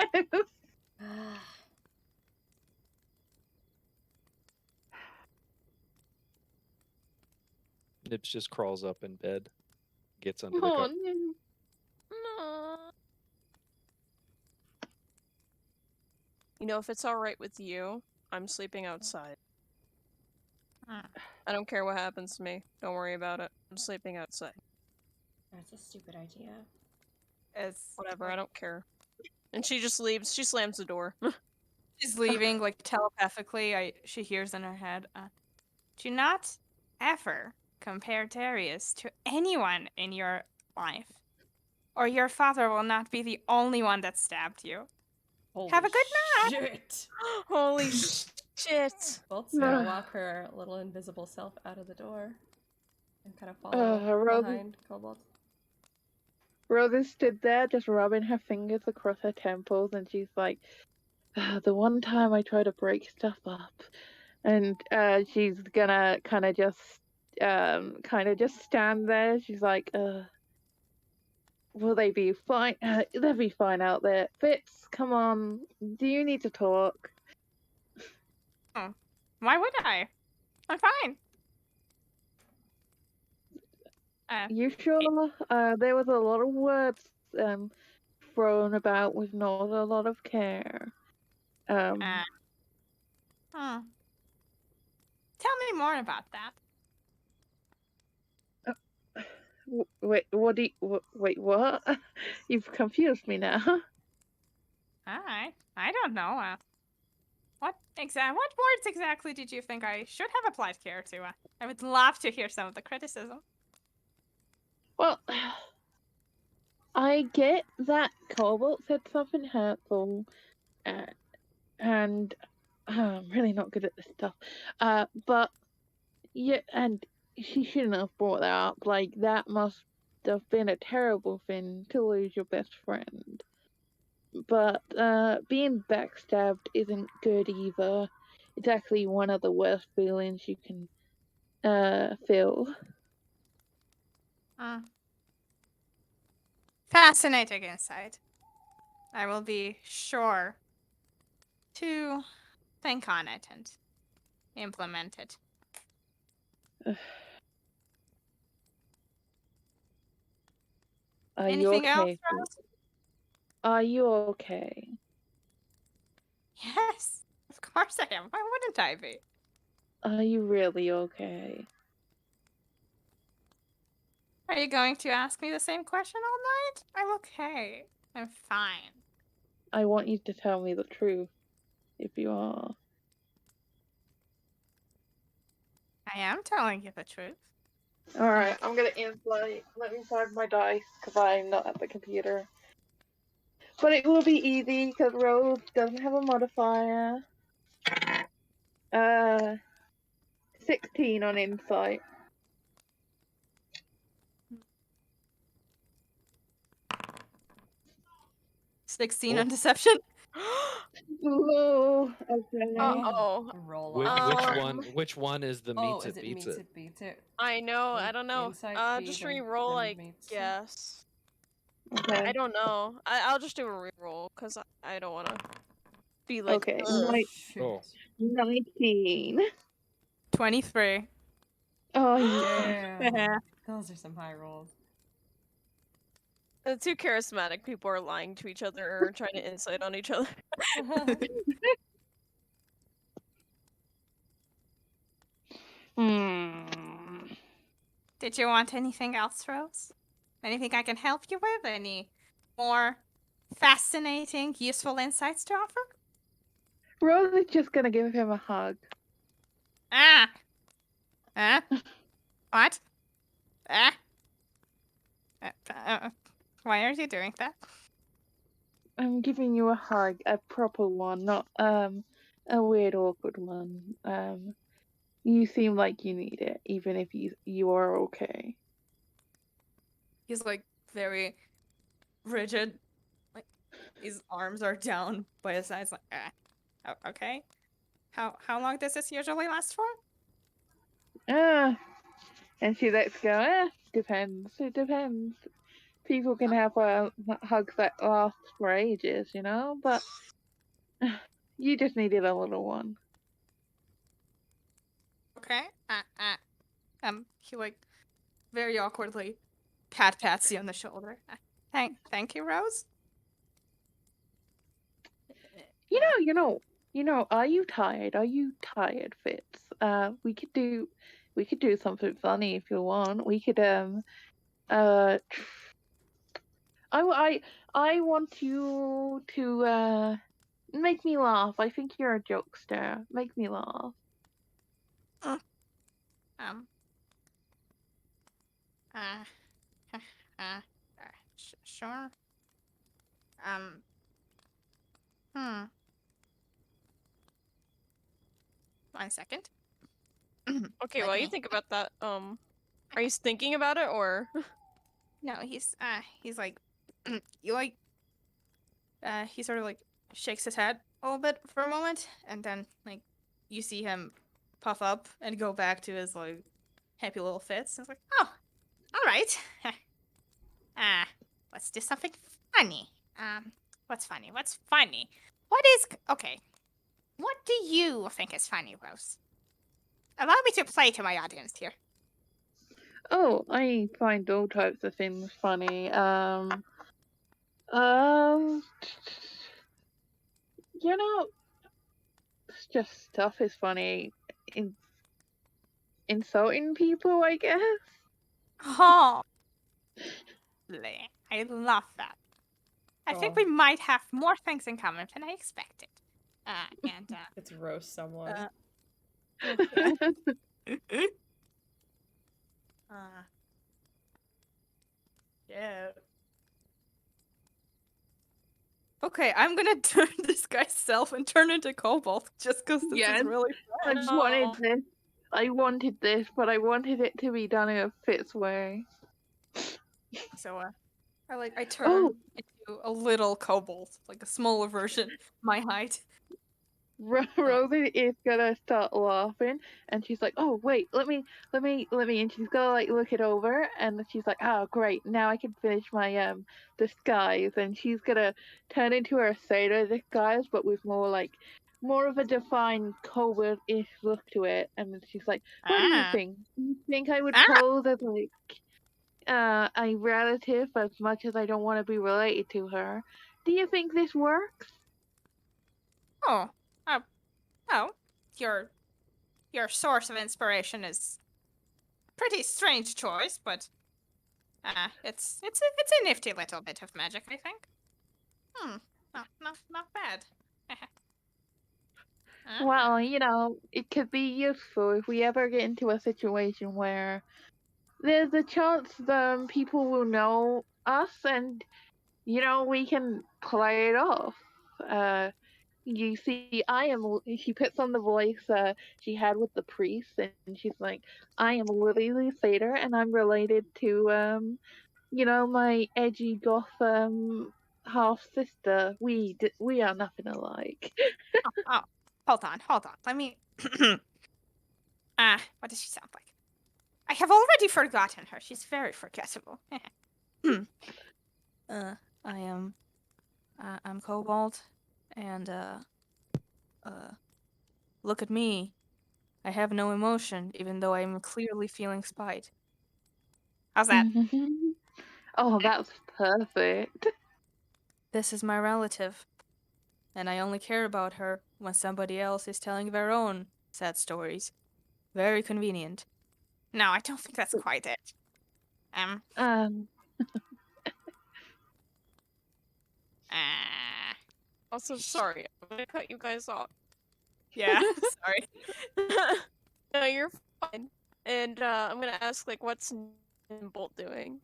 Speaker 4: Nips just crawls up in bed, gets under the
Speaker 10: Oh,
Speaker 4: cover.
Speaker 10: no.
Speaker 1: No. You know, if it's alright with you, I'm sleeping outside. I don't care what happens to me. Don't worry about it. I'm sleeping outside.
Speaker 9: That's a stupid idea.
Speaker 1: Whatever, I don't care. And she just leaves. She slams the door.
Speaker 5: She's leaving, like telepathically. She hears in her head,
Speaker 3: do not ever compare Darius to anyone in your life, or your father will not be the only one that stabbed you.
Speaker 8: Holy
Speaker 3: Have a good night.
Speaker 8: shit.
Speaker 1: Holy shit!
Speaker 8: Bolt's gonna walk her little invisible self out of the door and kind of follow
Speaker 10: Rose,
Speaker 8: behind Cobalt.
Speaker 10: Rose stood there just rubbing her fingers across her temples, and she's like, the one time I try to break stuff up. And she's gonna kind of just stand there. She's like, will they be fine? They'll be fine out there. Fitz, come on. Do you need to talk?
Speaker 3: Why would I? I'm fine.
Speaker 10: You sure? There was a lot of words thrown about with not a lot of care.
Speaker 3: Tell me more about that.
Speaker 10: Wait, wait, what? You've confused me now.
Speaker 3: I don't know. What words exactly did you think I should have applied care to? I would love to hear some of the criticism.
Speaker 10: Well, I get that Cobalt said something hurtful, and I'm really not good at this stuff. But yeah, and she shouldn't have brought that up. Like, that must have been a terrible thing to lose your best friend. But being backstabbed isn't good either. It's actually one of the worst feelings you can feel.
Speaker 3: Fascinating insight. I will be sure to think on it and implement it.
Speaker 10: Are
Speaker 3: Anything
Speaker 10: you
Speaker 3: else,
Speaker 10: okay?
Speaker 3: Rose?
Speaker 10: Are you okay?
Speaker 3: Yes, of course I am. Why wouldn't I be?
Speaker 10: Are you really okay?
Speaker 3: Are you going to ask me the same question all night? I'm okay. I'm fine.
Speaker 10: I want you to tell me the truth, if you are.
Speaker 3: I am telling you the truth.
Speaker 10: Alright, I'm gonna let me find my dice, because I'm not at the computer. But it will be easy, because Rose doesn't have a modifier. 16 on insight.
Speaker 3: 16 on deception.
Speaker 10: Ooh, okay.
Speaker 1: Uh-oh.
Speaker 8: Roll
Speaker 4: Which one is the meets
Speaker 8: is
Speaker 4: it
Speaker 8: it
Speaker 4: beats
Speaker 8: meets
Speaker 4: it?
Speaker 8: it beats it?
Speaker 1: I know, I
Speaker 8: Would
Speaker 1: don't know.
Speaker 8: insight be
Speaker 1: Just
Speaker 8: the-
Speaker 1: re-roll,
Speaker 8: the
Speaker 1: I
Speaker 8: meets it?
Speaker 1: guess.
Speaker 10: Okay.
Speaker 1: I don't know. I'll just do a re-roll, because I don't want to be like,
Speaker 10: Okay,
Speaker 1: ugh.
Speaker 4: Cool.
Speaker 10: 19.
Speaker 3: 23.
Speaker 10: Oh, you.
Speaker 8: Damn. Those are some high rolls.
Speaker 1: The two charismatic people are lying to each other or trying to insight on each other.
Speaker 3: Did you want anything else, Rose? Anything I can help you with? Any more fascinating, useful insights to offer?
Speaker 10: Rose is just gonna give him a hug.
Speaker 3: Ah! What? Why are you doing that?
Speaker 10: I'm giving you a hug, a proper one, not a weird, awkward one. You seem like you need it, even if you are okay.
Speaker 5: He's like very rigid. Like his arms are down by his sides. Like,
Speaker 3: Okay. How long does this usually last for?
Speaker 10: And she lets go. Depends. It depends. People can have hugs that last for ages, you know, but you just needed a little one.
Speaker 3: Okay. He like very awkwardly pats you on the shoulder. Thank you, Rose.
Speaker 10: You know, are you tired? Are you tired, Fitz? We could do something funny if you want. We could I want you to make me laugh. I think you're a jokester. Make me laugh.
Speaker 3: Um. Uh. Sure. Um. Hmm. 1 second.
Speaker 1: Okay,
Speaker 3: Let
Speaker 1: while you
Speaker 3: me.
Speaker 1: think about that, are you thinking about it or?
Speaker 3: No, he's like, you like. He sort of like shakes his head a little bit for a moment, and then like, you see him puff up and go back to his like happy little fits. And it's like, oh, all right. Let's do something funny. What's funny? What's funny? What is okay? What do you think is funny, Rose? Allow me to play to my audience here.
Speaker 10: Oh, I find all types of things funny. Um, you know, just stuff is funny. In insulting people, I guess.
Speaker 3: Oh, I love that. I think
Speaker 8: Oh.
Speaker 3: we might have more things in common than I expected. And
Speaker 8: It's roast someone.
Speaker 3: okay. Yeah. Okay, I'm gonna turn this guy's self and turn into Cobalt just because this
Speaker 10: Yes,
Speaker 3: is really
Speaker 10: I
Speaker 3: fun.
Speaker 10: wanted this. I wanted this, but I wanted it to be done in a Fitz way.
Speaker 3: So I
Speaker 10: Oh,
Speaker 3: turn into a little Cobalt, like a smaller version, my height.
Speaker 10: Rosie is gonna start laughing, and she's like, "Oh wait, let me," and she's gonna like look it over, and she's like, "Oh great, now I can finish my disguise," and she's gonna turn into her sailor disguise, but with more of a defined cobalt-ish look to it, and then she's like, "What do you
Speaker 3: Ah,
Speaker 10: think? Do you think I would
Speaker 3: ah.
Speaker 10: pose as like a relative as much as I don't want to be related to her? Do you think this works?"
Speaker 3: Oh, oh, your source of inspiration is pretty strange choice, but it's a nifty little bit of magic, I think. Not bad.
Speaker 10: Well, it could be useful if we ever get into a situation where there's a chance people will know us and, we can play it off. You see, she puts on the voice she had with the priest, and she's like, I am Lily Lusader, and I'm related to, my edgy goth half sister. We are nothing alike.
Speaker 3: Oh, hold on. Let me. What does she sound like? I have already forgotten her. She's very forgettable. I am. I'm Cobalt, and look at me. I have no emotion, even though I'm clearly feeling spite. How's that?
Speaker 10: Oh, that's perfect.
Speaker 3: This is my relative, and I only care about her when somebody else is telling their own sad stories. Very convenient. No, I don't think that's quite it.
Speaker 10: Um,
Speaker 3: Uh,
Speaker 1: Also, sorry, I'm gonna cut you guys off.
Speaker 3: yeah, sorry.
Speaker 1: No, you're fine. And I'm gonna ask like, what's Nimbolt doing?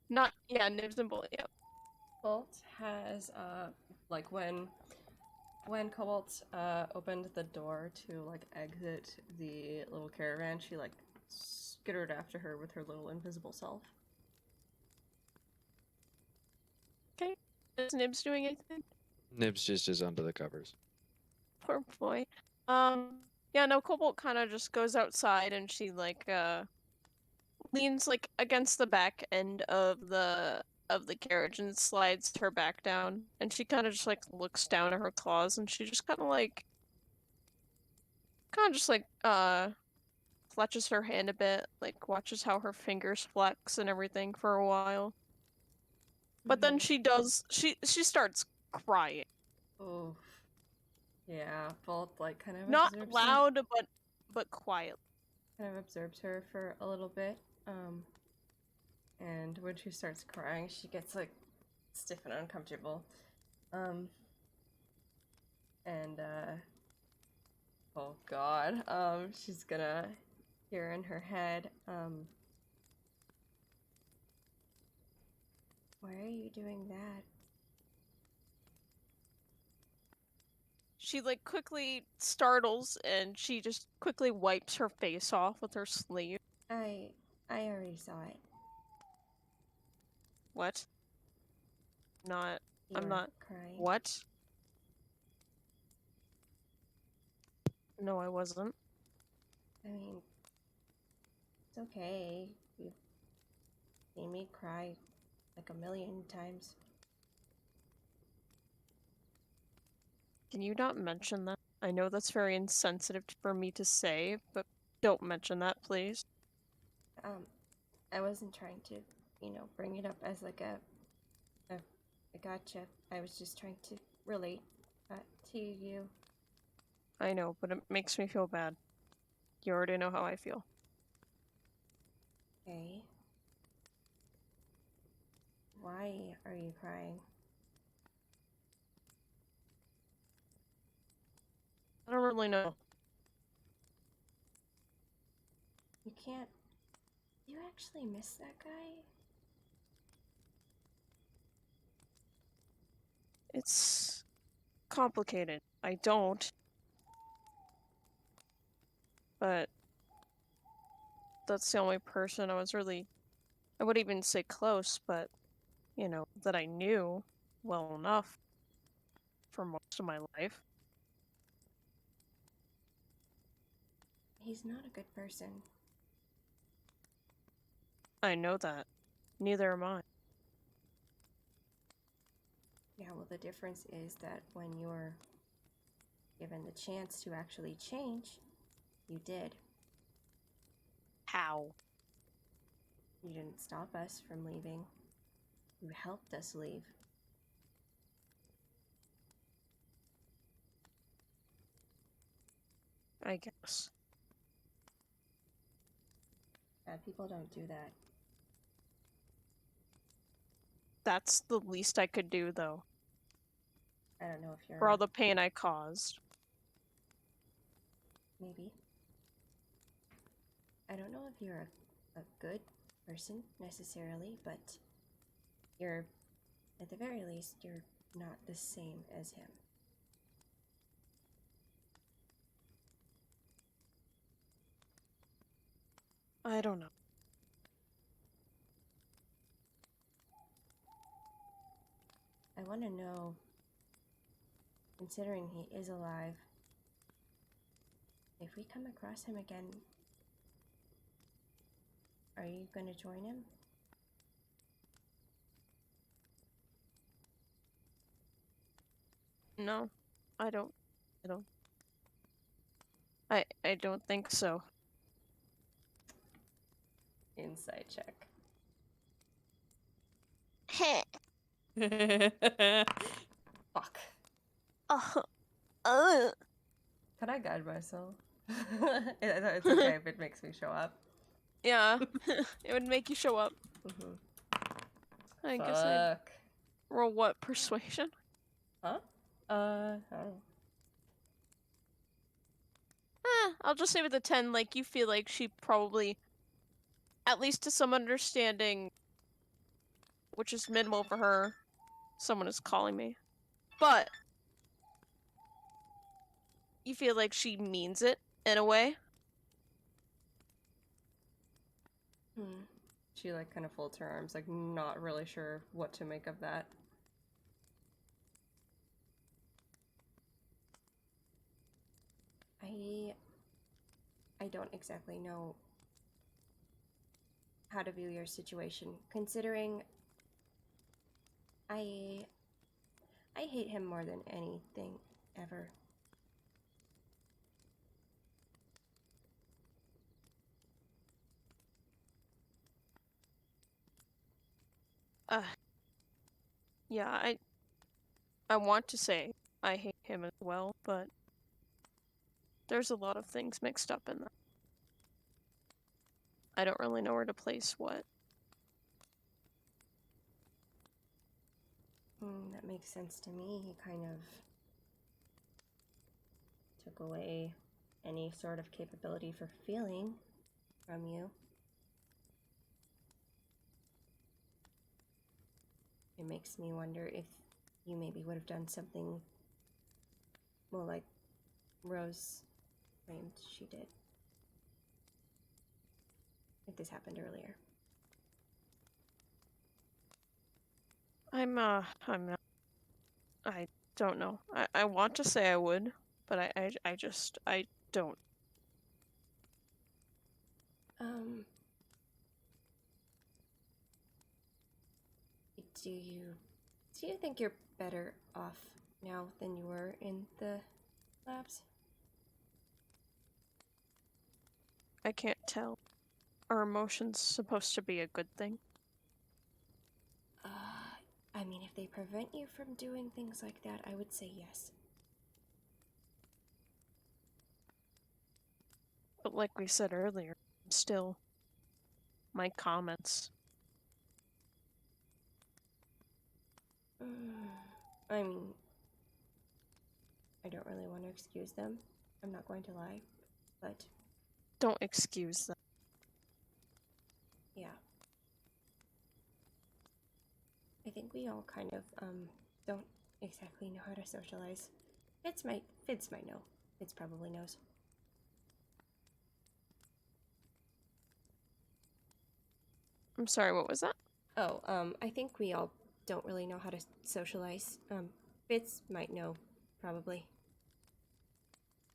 Speaker 1: Nibs and Bolt. Yep.
Speaker 8: Bolt has like when Cobalt opened the door to like exit the little caravan, she like skittered after her with her little invisible self.
Speaker 1: Okay. Is Nibs doing anything?
Speaker 4: Nibs just is under the covers.
Speaker 1: Poor boy. Yeah, no, Cobalt kind of just goes outside and she like leans like against the back end of the carriage and slides her back down, and she kind of just like looks down at her claws, and she just kind of just like clutches her hand a bit, like watches how her fingers flex and everything for a while. But then she starts crying.
Speaker 8: Oh, yeah. Bolt like kind of
Speaker 1: Not
Speaker 8: observes
Speaker 1: loud, but quiet.
Speaker 8: kind of observes her for a little bit. And when she starts crying, she gets like stiff and uncomfortable. And oh god, she's gonna
Speaker 2: here in her head.
Speaker 9: Why are you doing that?
Speaker 1: She like quickly startles and she just quickly wipes her face off with her sleeve.
Speaker 9: I already saw it.
Speaker 1: What? Not.
Speaker 9: You
Speaker 1: I'm
Speaker 9: were
Speaker 1: not.
Speaker 9: crying.
Speaker 1: What? No, I wasn't.
Speaker 9: I mean, it's okay. You've seen me cry like a million times.
Speaker 1: Can you not mention that? I know that's very insensitive for me to say, but don't mention that, please.
Speaker 9: I wasn't trying to, bring it up as like a gotcha. I was just trying to relate to you.
Speaker 1: I know, but it makes me feel bad. You already know how I feel.
Speaker 9: Okay. Why are you crying?
Speaker 1: I don't really know.
Speaker 9: You can't. You actually miss that guy?
Speaker 1: It's complicated. I don't. But that's the only person I wouldn't even say close, but, that I knew well enough for most of my life.
Speaker 9: He's not a good person.
Speaker 1: I know that. Neither am I.
Speaker 9: Yeah, well, the difference is that when you're given the chance to actually change, you did.
Speaker 1: How?
Speaker 9: You didn't stop us from leaving. You helped us leave.
Speaker 1: I guess.
Speaker 9: Bad people don't do that.
Speaker 1: That's the least I could do, though.
Speaker 9: I don't know if you're...
Speaker 1: For all the pain I caused.
Speaker 9: Maybe. I don't know if you're a good person, necessarily, but you're... At the very least, you're not the same as him.
Speaker 1: I don't know.
Speaker 9: I want to know, considering he is alive, if we come across him again, are you going to join him?
Speaker 1: No, I don't. I don't think so.
Speaker 2: Insight check.
Speaker 1: Heh.
Speaker 2: Fuck. Can I guide myself? It's okay if it makes me show up.
Speaker 1: Yeah, it would make you show up.
Speaker 2: Mm-hmm.
Speaker 1: I guess I'd
Speaker 2: Fuck.
Speaker 1: roll what? Persuasion?
Speaker 2: Huh? I don't know.
Speaker 1: I'll just say with a 10, like, you feel like she probably, at least to some understanding, which is minimal for her, someone is calling me. But you feel like she means it, in a way.
Speaker 2: She like kind of folds her arms, like not really sure what to make of that.
Speaker 9: I don't exactly know how to view your situation, considering I hate him more than anything ever.
Speaker 1: Yeah, I want to say I hate him as well, but there's a lot of things mixed up in that. I don't really know where to place what.
Speaker 9: That makes sense to me. He kind of took away any sort of capability for feeling from you. It makes me wonder if you maybe would have done something, well, like Rose claimed she did. If this happened earlier.
Speaker 1: I'm not. I don't know. I want to say I would, but I just, I don't.
Speaker 9: Do you think you're better off now than you were in the labs?
Speaker 1: I can't tell. Are emotions supposed to be a good thing?
Speaker 9: I mean, if they prevent you from doing things like that, I would say yes.
Speaker 1: But like we said earlier, still, my comments.
Speaker 9: I mean, I don't really want to excuse them. I'm not going to lie, but
Speaker 1: Don't excuse them.
Speaker 9: yeah. I think we all kind of, don't exactly know how to socialize. Fitz might know. Fitz probably knows.
Speaker 1: I'm sorry, what was that?
Speaker 9: Oh, I think we all don't really know how to socialize. Fitz might know, probably.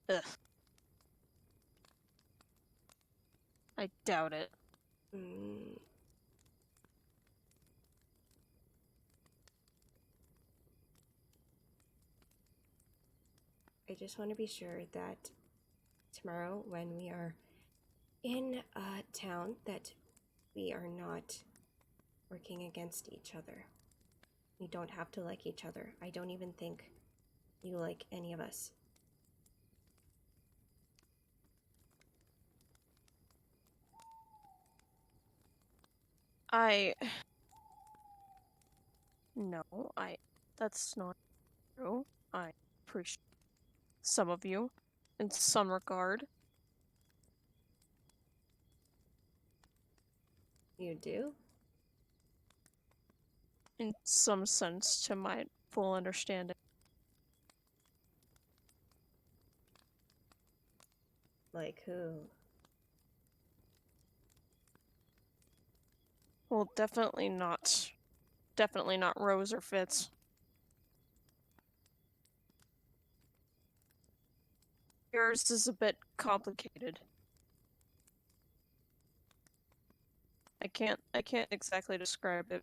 Speaker 1: Ugh. I doubt it.
Speaker 9: I just want to be sure that tomorrow, when we are in a town, that we are not working against each other. We don't have to like each other. I don't even think you like any of us.
Speaker 1: No, that's not true. I appreciate some of you in some regard.
Speaker 9: You do?
Speaker 1: In some sense, to my full understanding.
Speaker 9: Like who?
Speaker 1: Well, definitely not Rose or Fitz. Yours is a bit complicated. I can't exactly describe it.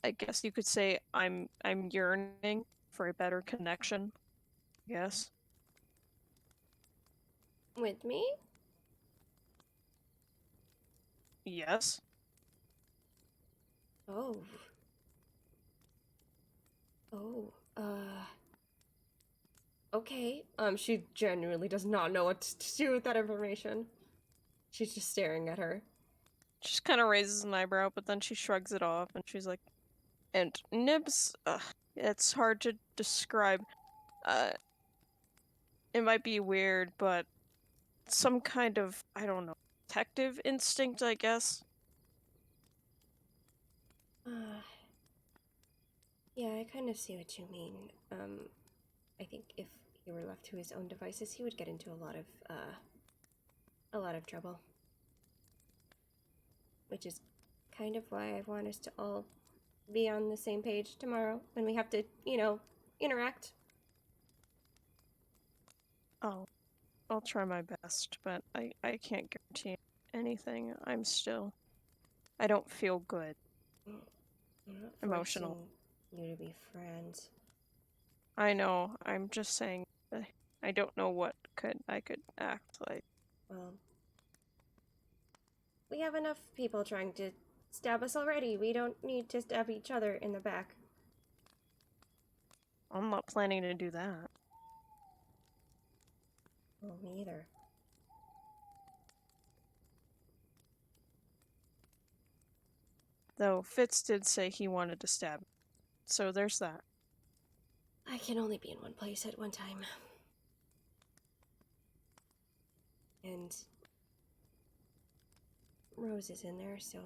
Speaker 1: I guess you could say I'm yearning for a better connection. Yes.
Speaker 9: With me?
Speaker 1: Yes.
Speaker 9: Oh. Okay. She genuinely does not know what to do with that information. She's just staring at her.
Speaker 1: She just kind of raises an eyebrow, but then she shrugs it off, and she's like, and Nibs, it's hard to describe. It might be weird, but some kind of, I don't know, detective instinct, I guess.
Speaker 9: Yeah, I kind of see what you mean. I think if he were left to his own devices, he would get into a lot of trouble. Which is kind of why I want us to all be on the same page tomorrow when we have to, interact.
Speaker 1: I'll try my best, but I can't guarantee anything. I don't feel good.
Speaker 9: I'm not
Speaker 1: Emotional.
Speaker 9: forcing you to be friends.
Speaker 1: I know, I'm just saying, I don't know what I could act like.
Speaker 9: Well, we have enough people trying to stab us already. We don't need to stab each other in the back.
Speaker 1: I'm not planning to do that.
Speaker 9: Well, me either.
Speaker 1: Though Fitz did say he wanted to stab me. So there's that.
Speaker 9: I can only be in one place at one time. And Rose is in there, so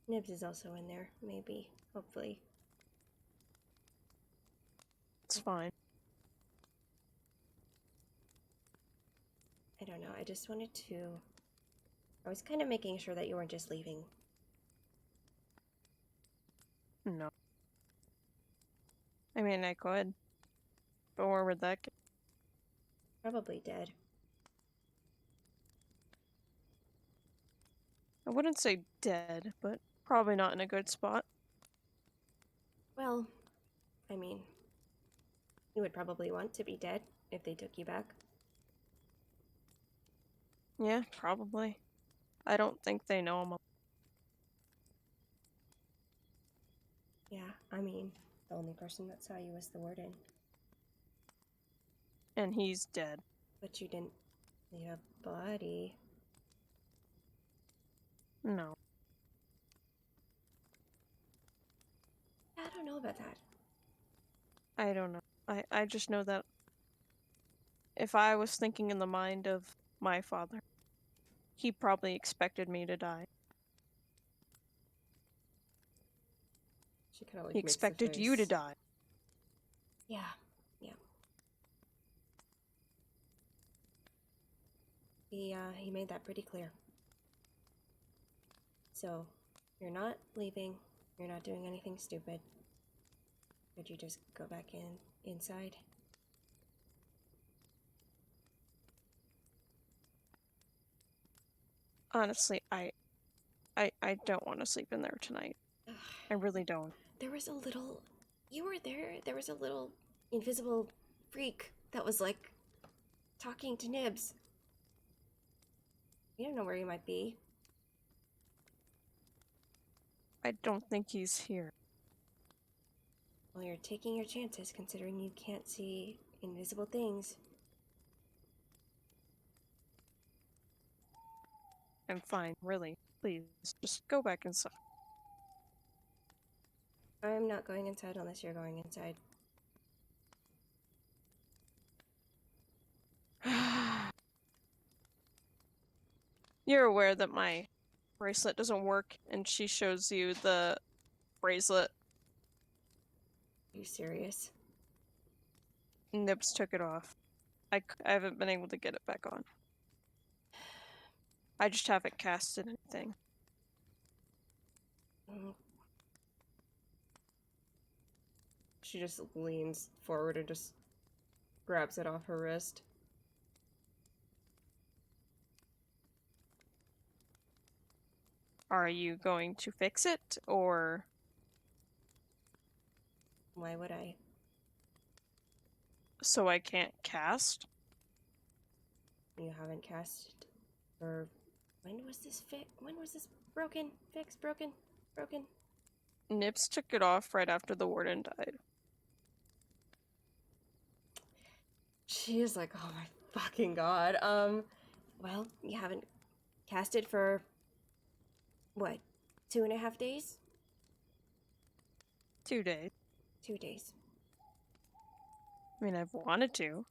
Speaker 9: Nibs is also in there, maybe, hopefully.
Speaker 1: It's fine.
Speaker 9: I don't know, I just wanted to... I was kind of making sure that you weren't just leaving.
Speaker 1: No. I mean, I could. But where would that get?
Speaker 9: Probably dead.
Speaker 1: I wouldn't say dead, but probably not in a good spot.
Speaker 9: Well, I mean, you would probably want to be dead if they took you back.
Speaker 1: Yeah, probably. I don't think they know I'm
Speaker 9: Yeah, I mean, the only person that saw you was the warden.
Speaker 1: and he's dead.
Speaker 9: But you didn't leave a body.
Speaker 1: No.
Speaker 9: I don't know about that.
Speaker 1: I don't know. I just know that if I was thinking in the mind of my father, he probably expected me to die.
Speaker 2: She kind of like
Speaker 1: He
Speaker 2: makes a
Speaker 1: expected you to
Speaker 2: face.
Speaker 1: die.
Speaker 9: Yeah, yeah. He made that pretty clear. So, you're not leaving, you're not doing anything stupid. Could you just go back inside?
Speaker 1: Honestly, I don't want to sleep in there tonight. I really don't.
Speaker 9: There was a little... You were there. There was a little invisible freak that was, like, talking to Nibs. You don't know where he might be.
Speaker 1: I don't think he's here.
Speaker 9: Well, you're taking your chances considering you can't see invisible things.
Speaker 1: I'm fine, really. Please, just go back inside.
Speaker 9: I'm not going inside unless you're going inside.
Speaker 1: You're aware that my bracelet doesn't work, and she shows you the bracelet.
Speaker 9: Are you serious?
Speaker 1: Nibs took it off. I haven't been able to get it back on. I just haven't casted anything.
Speaker 9: Mm,
Speaker 2: She just leans forward and just grabs it off her wrist.
Speaker 1: Are you going to fix it, or
Speaker 9: why would I?
Speaker 1: so I can't cast?
Speaker 9: You haven't cast for... When was this broken? Fixed? Broken? Broken?
Speaker 1: Nibs took it off right after the warden died.
Speaker 2: She is like, oh my fucking god.
Speaker 9: Well, you haven't casted for... What? 2.5 days?
Speaker 1: 2 days.
Speaker 9: 2 days.
Speaker 1: I mean, I've wanted to,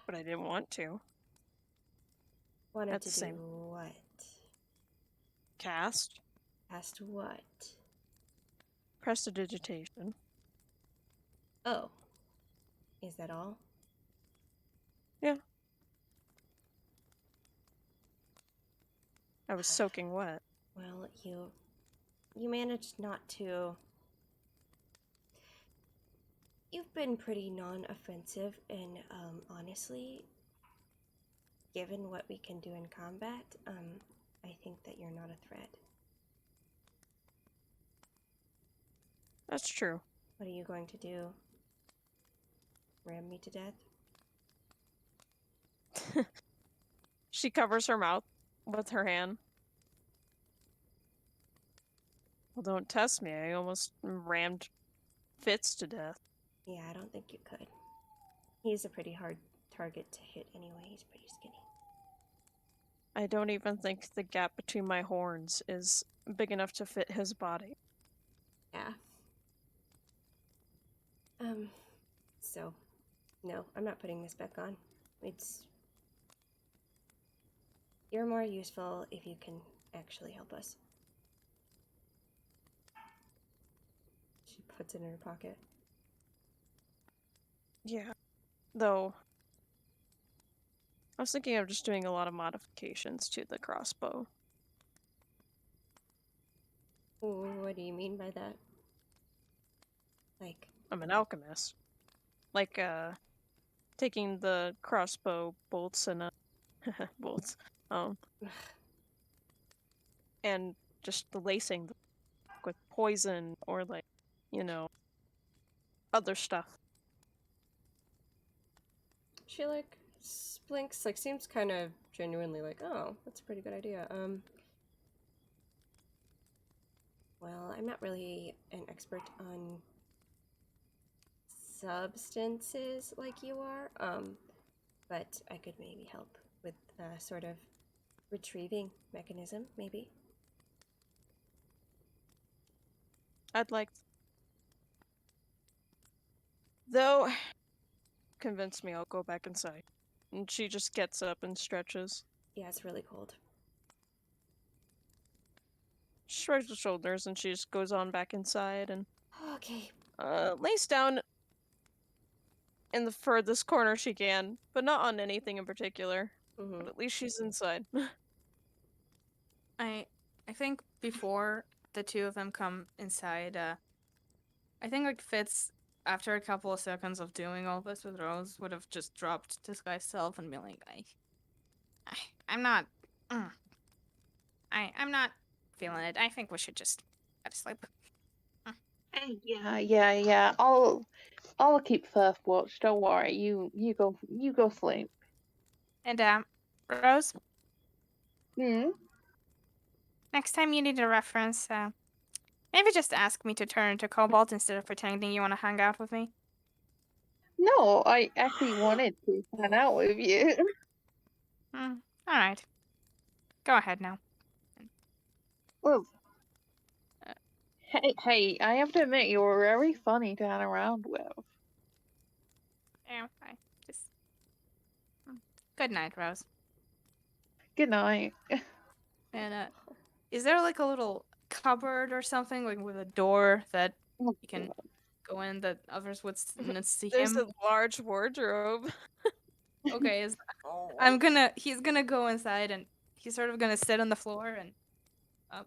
Speaker 1: but I didn't want to.
Speaker 9: Wanted
Speaker 1: That's
Speaker 9: to
Speaker 1: the
Speaker 9: do
Speaker 1: same.
Speaker 9: what?
Speaker 1: Cast,
Speaker 9: Cast what?
Speaker 1: prestidigitation.
Speaker 9: Oh. Is that all?
Speaker 1: Yeah. I was soaking wet.
Speaker 9: Well, you managed not to... You've been pretty non-offensive, and honestly, given what we can do in combat, I think that you're not a threat.
Speaker 1: That's true.
Speaker 9: What are you going to do? Ram me to death?
Speaker 1: She covers her mouth with her hand. Well, don't test me. I almost rammed Fitz to death.
Speaker 9: Yeah, I don't think you could. He's a pretty hard target to hit anyway. He's pretty skinny.
Speaker 1: I don't even think the gap between my horns is big enough to fit his body.
Speaker 9: Yeah. So, no, I'm not putting this back on. You're more useful if you can actually help us. She puts it in her pocket.
Speaker 1: Yeah. Though, I was thinking of just doing a lot of modifications to the crossbow.
Speaker 9: Ooh, what do you mean by that? Like,
Speaker 1: I'm an alchemist. Like, taking the crossbow bolts and, bolts, and just lacing them with poison or, like, you know, other stuff.
Speaker 2: She like blinks, like seems kind of genuinely like, oh, that's a pretty good idea.
Speaker 9: well, I'm not really an expert on substances like you are, but I could maybe help with a sort of retrieving mechanism, maybe.
Speaker 1: I'd like... Though, convince me, I'll go back inside. And she just gets up and stretches.
Speaker 9: Yeah, it's really cold.
Speaker 1: She shrugs her shoulders and she just goes on back inside and
Speaker 9: Okay.
Speaker 1: lays down in the furthest corner she can, but not on anything in particular. But at least she's inside.
Speaker 5: I think before the two of them come inside, I think like Fitz, after a couple of seconds of doing all this with Rose, would have just dropped this guy's self and been like, I'm not, I'm not feeling it. I think we should just go to sleep.
Speaker 10: Yeah. I'll keep first watch. Don't worry. You go sleep.
Speaker 5: And Rose,
Speaker 10: Hmm.
Speaker 5: next time you need a reference, maybe just ask me to turn into Cobalt instead of pretending you want to hang out with me.
Speaker 10: No, I actually wanted to hang out with you.
Speaker 5: All right. Go ahead now.
Speaker 10: Well, hey, I have to admit you were very funny to hang around with.
Speaker 5: Yeah, I just. Good night, Rose.
Speaker 10: Good night.
Speaker 5: And is there like a little cupboard or something like with a door that
Speaker 10: Oh,
Speaker 5: you can go in that others would not see
Speaker 1: There's
Speaker 5: him?
Speaker 1: a large wardrobe.
Speaker 5: Okay, he's gonna go inside and he's sort of gonna sit on the floor and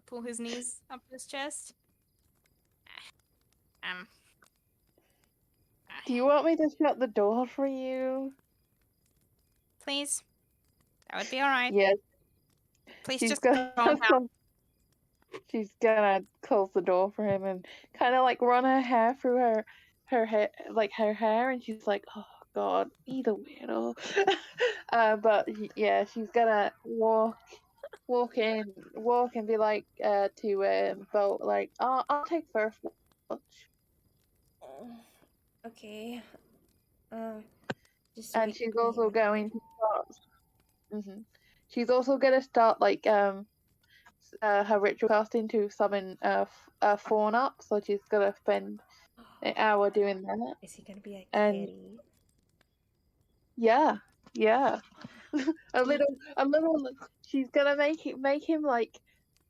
Speaker 5: pull his knees up his chest.
Speaker 10: Do you want me to shut the door for you?
Speaker 5: Please, that would be all right.
Speaker 10: Yes.
Speaker 5: Please
Speaker 10: She's
Speaker 5: just
Speaker 10: gonna
Speaker 5: calm down.
Speaker 10: she's gonna close the door for him and kind of like run her hair through her hair, like her hair, and she's like, oh god, he's a weirdo. But yeah, she's gonna walk and be like to Boat like, oh, I'll take first watch.
Speaker 9: Okay. Just
Speaker 10: And
Speaker 9: wait
Speaker 10: she's
Speaker 9: for me
Speaker 10: also
Speaker 9: when you're
Speaker 10: going to start. She's also gonna start like her ritual casting to summon a fawn up, so she's gonna spend an hour doing that.
Speaker 9: Is he gonna be a
Speaker 10: And
Speaker 9: kitty?
Speaker 10: yeah, a little. She's gonna make him like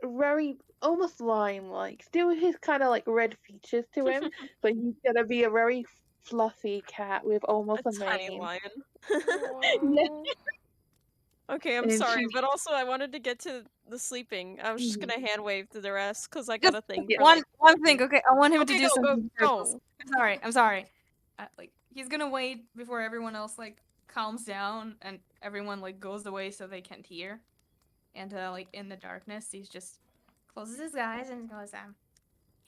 Speaker 10: very almost lion like, still his kind of like red features to him, but he's gonna be a very fluffy cat with almost
Speaker 1: A
Speaker 10: a
Speaker 1: tiny
Speaker 10: mane.
Speaker 1: lion.
Speaker 10: Yeah.
Speaker 1: Okay, I'm
Speaker 10: And
Speaker 1: sorry,
Speaker 10: she,
Speaker 1: but also I wanted to get to the sleeping. I was just gonna hand wave to the rest because I got
Speaker 5: Just
Speaker 1: a thing
Speaker 10: yeah.
Speaker 1: for like.
Speaker 5: one thing, okay? I want him to
Speaker 1: Okay,
Speaker 5: do
Speaker 1: go,
Speaker 5: something.
Speaker 1: go.
Speaker 5: I'm sorry. Like he's gonna wait before everyone else like calms down and everyone like goes away so they can't hear. And like in the darkness, he's just closes his eyes and goes,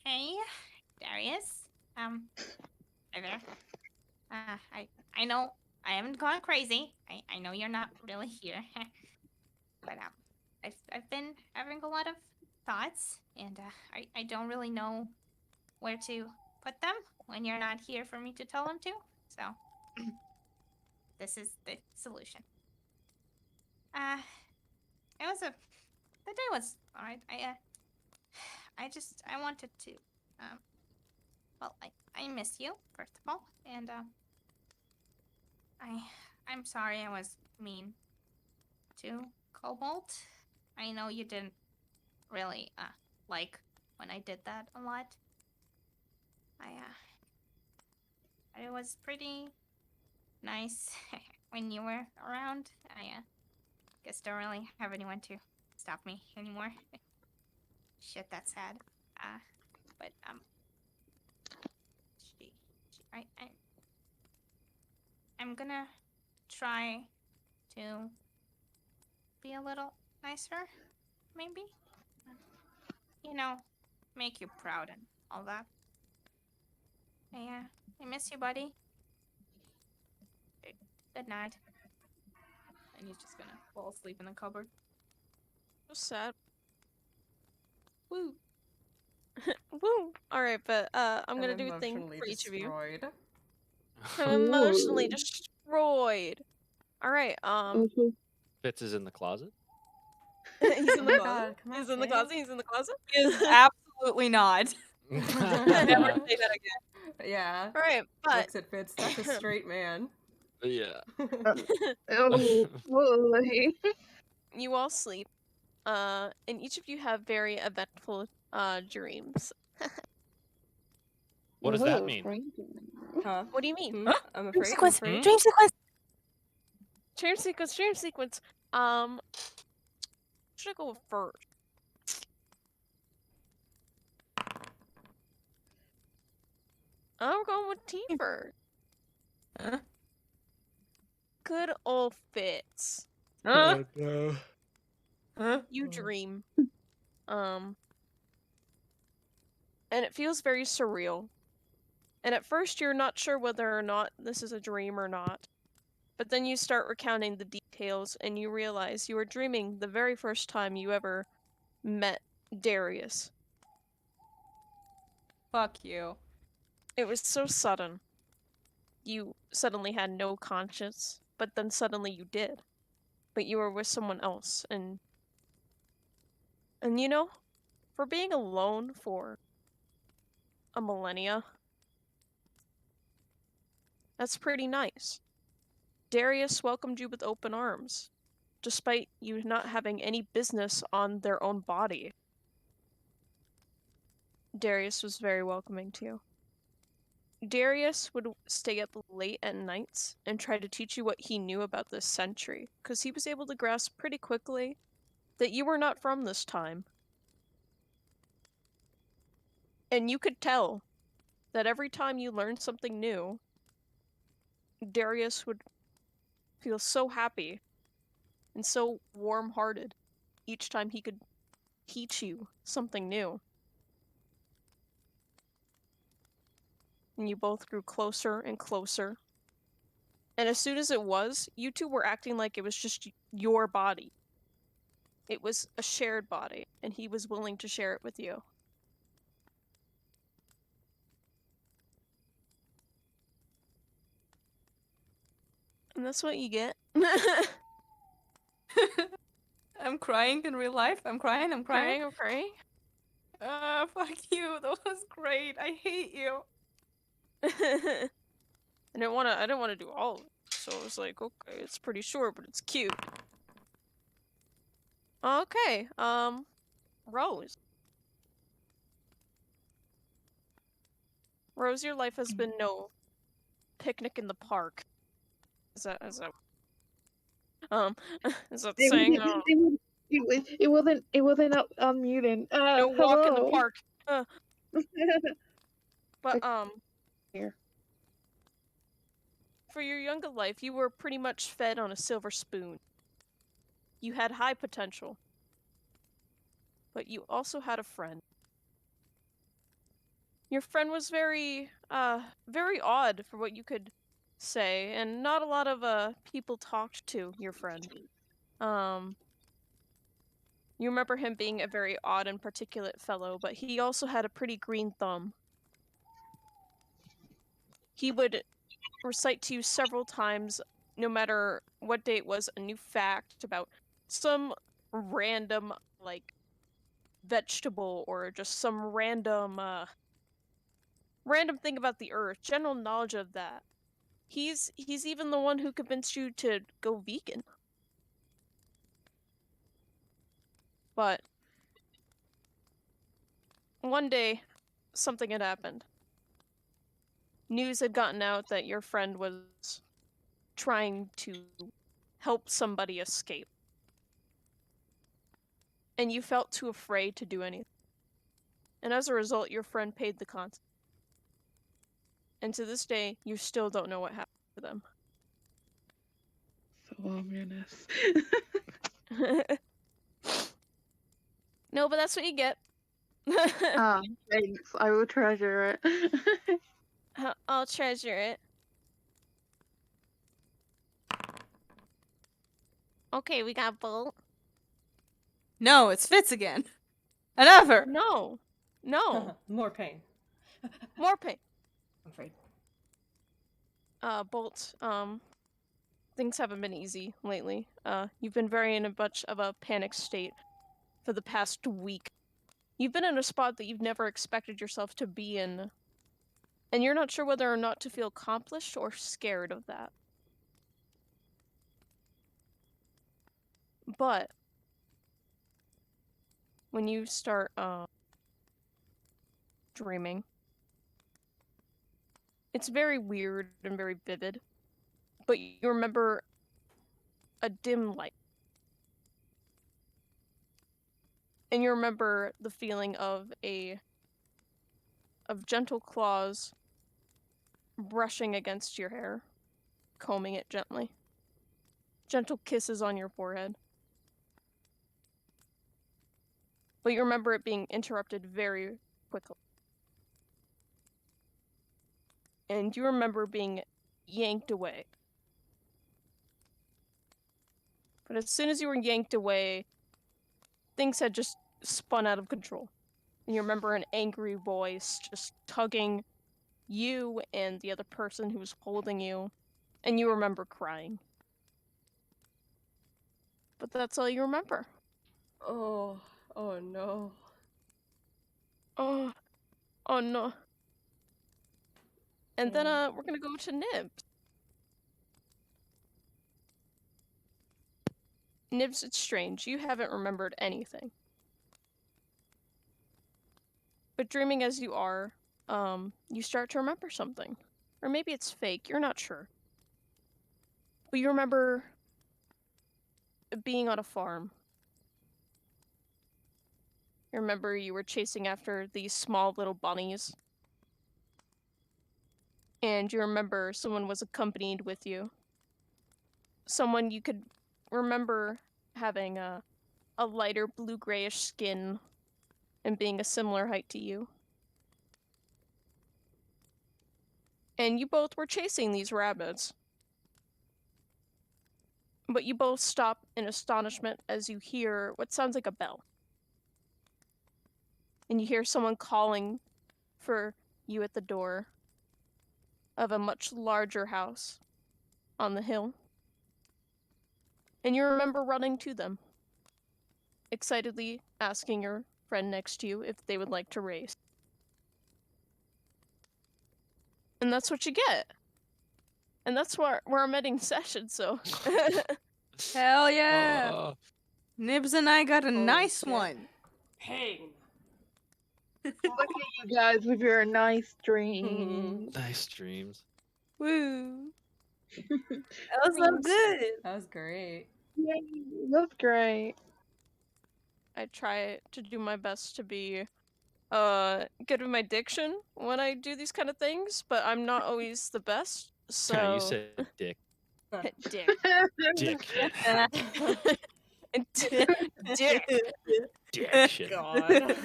Speaker 5: hey, Darius, hi there. I know I haven't gone crazy. I know you're not really here, but I've been having a lot of thoughts, and I don't really know where to put them when you're not here for me to tell them to. So this is the solution. It was the day was alright. I wanted to, well, I miss you first of all, and I'm sorry I was mean to
Speaker 3: Cobalt, I know you didn't really like when I did that a lot. It was pretty nice when you were around. I guess don't really have anyone to stop me anymore. Shit, that's sad. But I'm gonna try to be a little nicer, maybe. You know, make you proud and all that. I miss you, buddy. Good night.
Speaker 5: And he's just gonna fall asleep in the cupboard.
Speaker 1: So sad. Woo. Woo. Alright, but I'm gonna do a thing
Speaker 2: emotionally
Speaker 1: for each of you.
Speaker 2: destroyed.
Speaker 1: I'm emotionally destroyed. Alright,
Speaker 10: Mhm.
Speaker 4: Fitz is in the closet.
Speaker 1: he's in
Speaker 2: Oh
Speaker 1: the
Speaker 2: my
Speaker 1: closet.
Speaker 2: god, come on,
Speaker 1: He's in the
Speaker 2: Finn.
Speaker 1: closet. He's in the closet.
Speaker 5: Is absolutely not.
Speaker 1: Never say that again.
Speaker 2: Yeah.
Speaker 1: Alright, but
Speaker 2: Looks at Fitz. That's a straight man.
Speaker 4: Yeah.
Speaker 10: Oh boy.
Speaker 1: you all sleep. And each of you have very eventful dreams.
Speaker 4: What does that
Speaker 10: Whoa,
Speaker 4: mean?
Speaker 10: Frank.
Speaker 2: Huh?
Speaker 1: What do you mean?
Speaker 2: Hmm? I'm afraid. I'm
Speaker 1: sequence.
Speaker 2: afraid.
Speaker 1: Dream sequence. Dream sequence. Dream sequence. Should I go first? I'm going with T first.
Speaker 5: Huh?
Speaker 1: Good old Fitz.
Speaker 5: Huh?
Speaker 4: no.
Speaker 5: Huh?
Speaker 1: You dream. And it feels very surreal. And at first you're not sure whether or not this is a dream or not. But then you start recounting the details and you realize you were dreaming the very first time you ever met Darius.
Speaker 5: Fuck you.
Speaker 1: It was so sudden. You suddenly had no conscience, but then suddenly you did. But you were with someone else, and you know, for being alone for a millennia, that's pretty nice. Darius welcomed you with open arms, despite you not having any business on their own body. Darius was very welcoming to you. Darius would stay up late at nights and try to teach you what he knew about this century, because he was able to grasp pretty quickly that you were not from this time. And you could tell that every time you learned something new, Darius would feel so happy and so warm-hearted each time he could teach you something new. And you both grew closer and closer. And as soon as it was, you two were acting like it was just your body. It was a shared body, and he was willing to share it with you. And that's what you get.
Speaker 5: I'm crying in real life. I'm crying.
Speaker 1: I'm crying.
Speaker 5: Fuck you. That was great. I hate you.
Speaker 1: I didn't want to do all of it. So I was like, okay, it's pretty short, but it's cute. Okay, Rose. Rose, your life has been no picnic in the park. Is that is that saying?
Speaker 10: It wasn't up unmuting.
Speaker 1: No walk in the
Speaker 10: Hello.
Speaker 1: park. But
Speaker 10: Here.
Speaker 1: for your younger life, you were pretty much fed on a silver spoon. You had high potential, but you also had a friend. Your friend was very odd for what you could say, and not a lot of people talked to your friend. You remember him being a very odd and particulate fellow, but he also had a pretty green thumb. He would recite to you several times, no matter what day it was, a new fact about some random, like, vegetable or just some random thing about the earth, general knowledge of that. He's even the one who convinced you to go vegan. But one day, something had happened. News had gotten out that your friend was trying to help somebody escape. And you felt too afraid to do anything. And as a result, your friend paid the consequence. And to this day, you still don't know what happened to them.
Speaker 10: So ominous.
Speaker 1: No, but that's what you get.
Speaker 10: Thanks. I will treasure it.
Speaker 1: I'll treasure it. Okay, we got Bolt.
Speaker 5: No, it's Fitz again. Another.
Speaker 1: No. No.
Speaker 8: More pain.
Speaker 1: More pain.
Speaker 8: I'm afraid.
Speaker 1: Bolt, things haven't been easy lately. You've been very in a much of a panic state for the past week. You've been in a spot that you've never expected yourself to be in. And you're not sure whether or not to feel accomplished or scared of that. But when you start dreaming, it's very weird and very vivid. But you remember a dim light. And you remember the feeling of gentle claws brushing against your hair, combing it gently. Gentle kisses on your forehead. But you remember it being interrupted very quickly. And you remember being yanked away. But as soon as you were yanked away, things had just spun out of control. And you remember an angry voice just tugging you and the other person who was holding you. And you remember crying. But that's all you remember.
Speaker 8: Oh no.
Speaker 1: Oh no. And then we're gonna go to Nibs. Nibs, it's strange. You haven't remembered anything. But dreaming as you are, you start to remember something. Or maybe it's fake, you're not sure. But you remember being on a farm. You remember you were chasing after these small little bunnies. And you remember someone was accompanied with you. Someone you could remember having a lighter blue-grayish skin and being a similar height to you. And you both were chasing these rabbits. But you both stop in astonishment as you hear what sounds like a bell. And you hear someone calling for you at the door of a much larger house on the hill. And you remember running to them, excitedly asking your friend next to you if they would like to race. And that's what you get. And that's where I'm ending session, so.
Speaker 5: Hell yeah!
Speaker 4: Oh,
Speaker 5: Nibs and I got a
Speaker 8: Holy
Speaker 5: nice
Speaker 8: shit.
Speaker 5: one.
Speaker 8: Pain.
Speaker 10: Look at you guys with your nice dreams.
Speaker 4: nice dreams.
Speaker 5: Woo! That was so good.
Speaker 8: That was great.
Speaker 10: Yay, that's great.
Speaker 1: I try to do my best to be good with my diction when I do these kind of things, but I'm not always the best. So
Speaker 4: You said dick.
Speaker 1: dick.
Speaker 4: Dick.
Speaker 1: Dick.
Speaker 4: Dick shit.
Speaker 8: God.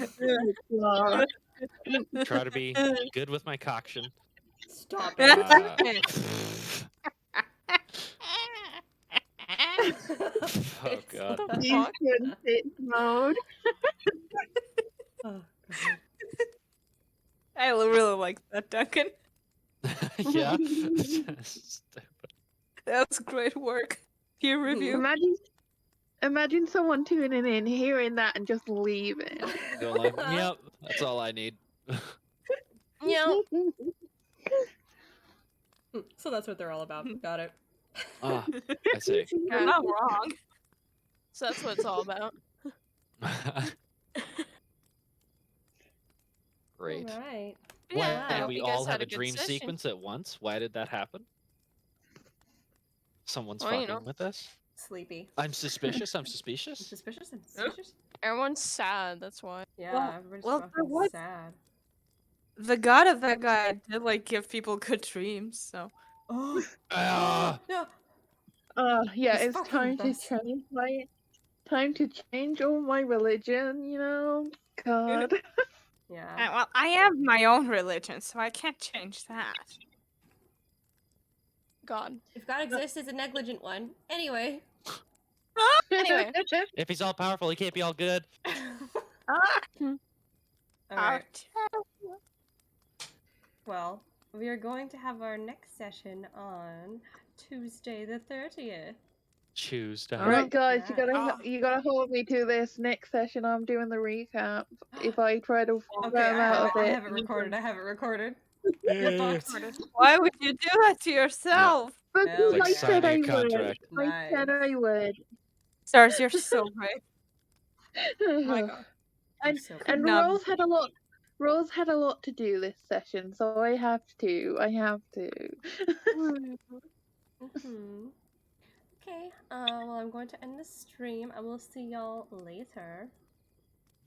Speaker 10: God.
Speaker 4: Try to be good with my coction.
Speaker 8: Stop it.
Speaker 4: Oh god.
Speaker 1: What the
Speaker 10: He's
Speaker 1: fuck?
Speaker 10: in fit mode.
Speaker 8: Oh, God.
Speaker 5: I really like that, Duncan.
Speaker 4: yeah.
Speaker 5: That was great work. Peer review.
Speaker 10: Imagine someone tuning in, hearing that, and just leaving.
Speaker 4: Go like, yep, that's all I need.
Speaker 1: Yeah.
Speaker 8: So that's what they're all about. Got it.
Speaker 4: Ah, I see.
Speaker 5: You're not wrong.
Speaker 1: So that's what it's all about.
Speaker 4: Great.
Speaker 8: Alright.
Speaker 4: Why
Speaker 1: Yeah,
Speaker 4: did
Speaker 1: I hope
Speaker 4: we
Speaker 1: you guys
Speaker 4: all
Speaker 1: had
Speaker 4: have
Speaker 1: a
Speaker 4: a
Speaker 1: good
Speaker 4: dream
Speaker 1: session.
Speaker 4: sequence at once? Why did that happen? Someone's
Speaker 1: Well, you
Speaker 4: fucking
Speaker 1: know.
Speaker 4: with us?
Speaker 8: Sleepy.
Speaker 4: I'm suspicious. I'm
Speaker 8: I'm
Speaker 4: suspicious.
Speaker 8: suspicious. I'm
Speaker 1: Huh?
Speaker 8: suspicious.
Speaker 1: Everyone's sad, that's why.
Speaker 8: Yeah, everybody's
Speaker 5: well,
Speaker 8: fucking
Speaker 5: what?
Speaker 8: sad.
Speaker 5: The god of that guy did like give people good dreams, so.
Speaker 8: Oh,
Speaker 4: Ah!
Speaker 8: no.
Speaker 10: Yeah,
Speaker 8: He's
Speaker 10: it's
Speaker 8: fucking
Speaker 10: time
Speaker 8: with
Speaker 10: to
Speaker 8: us.
Speaker 10: change all my religion, you know? God.
Speaker 8: Yeah.
Speaker 5: Well, I have my own religion, so I can't change that.
Speaker 1: God.
Speaker 9: If God exists, it's a negligent one. Anyway.
Speaker 1: Anyway.
Speaker 4: If he's all powerful, he can't be all good.
Speaker 8: Alright. Well, we are going to have our next session on Tuesday the 30th.
Speaker 4: Tuesday.
Speaker 10: Right, guys,
Speaker 8: Yeah.
Speaker 10: you gotta hold me to this. Next session, I'm doing the recap. If I try to
Speaker 8: Okay,
Speaker 10: run out of
Speaker 8: I
Speaker 10: it,
Speaker 8: have it recorded. I have it recorded.
Speaker 4: Yeah.
Speaker 5: Why would you do that to yourself?
Speaker 10: But
Speaker 8: Hell
Speaker 4: Like
Speaker 10: I
Speaker 8: yeah.
Speaker 10: said I
Speaker 4: signing a
Speaker 10: would.
Speaker 4: contract.
Speaker 10: I said I would.
Speaker 5: Stars, you're so right.
Speaker 1: Oh my god.
Speaker 10: and
Speaker 8: so
Speaker 10: and
Speaker 5: No.
Speaker 10: Rose had a lot. Rose had a lot to do this session, so I have to.
Speaker 8: Mm-hmm. Okay, well, I'm going to end the stream. I will see y'all later.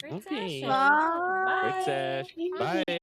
Speaker 8: Great
Speaker 4: Okay.
Speaker 8: session.
Speaker 5: Bye.
Speaker 4: Great sesh. Bye.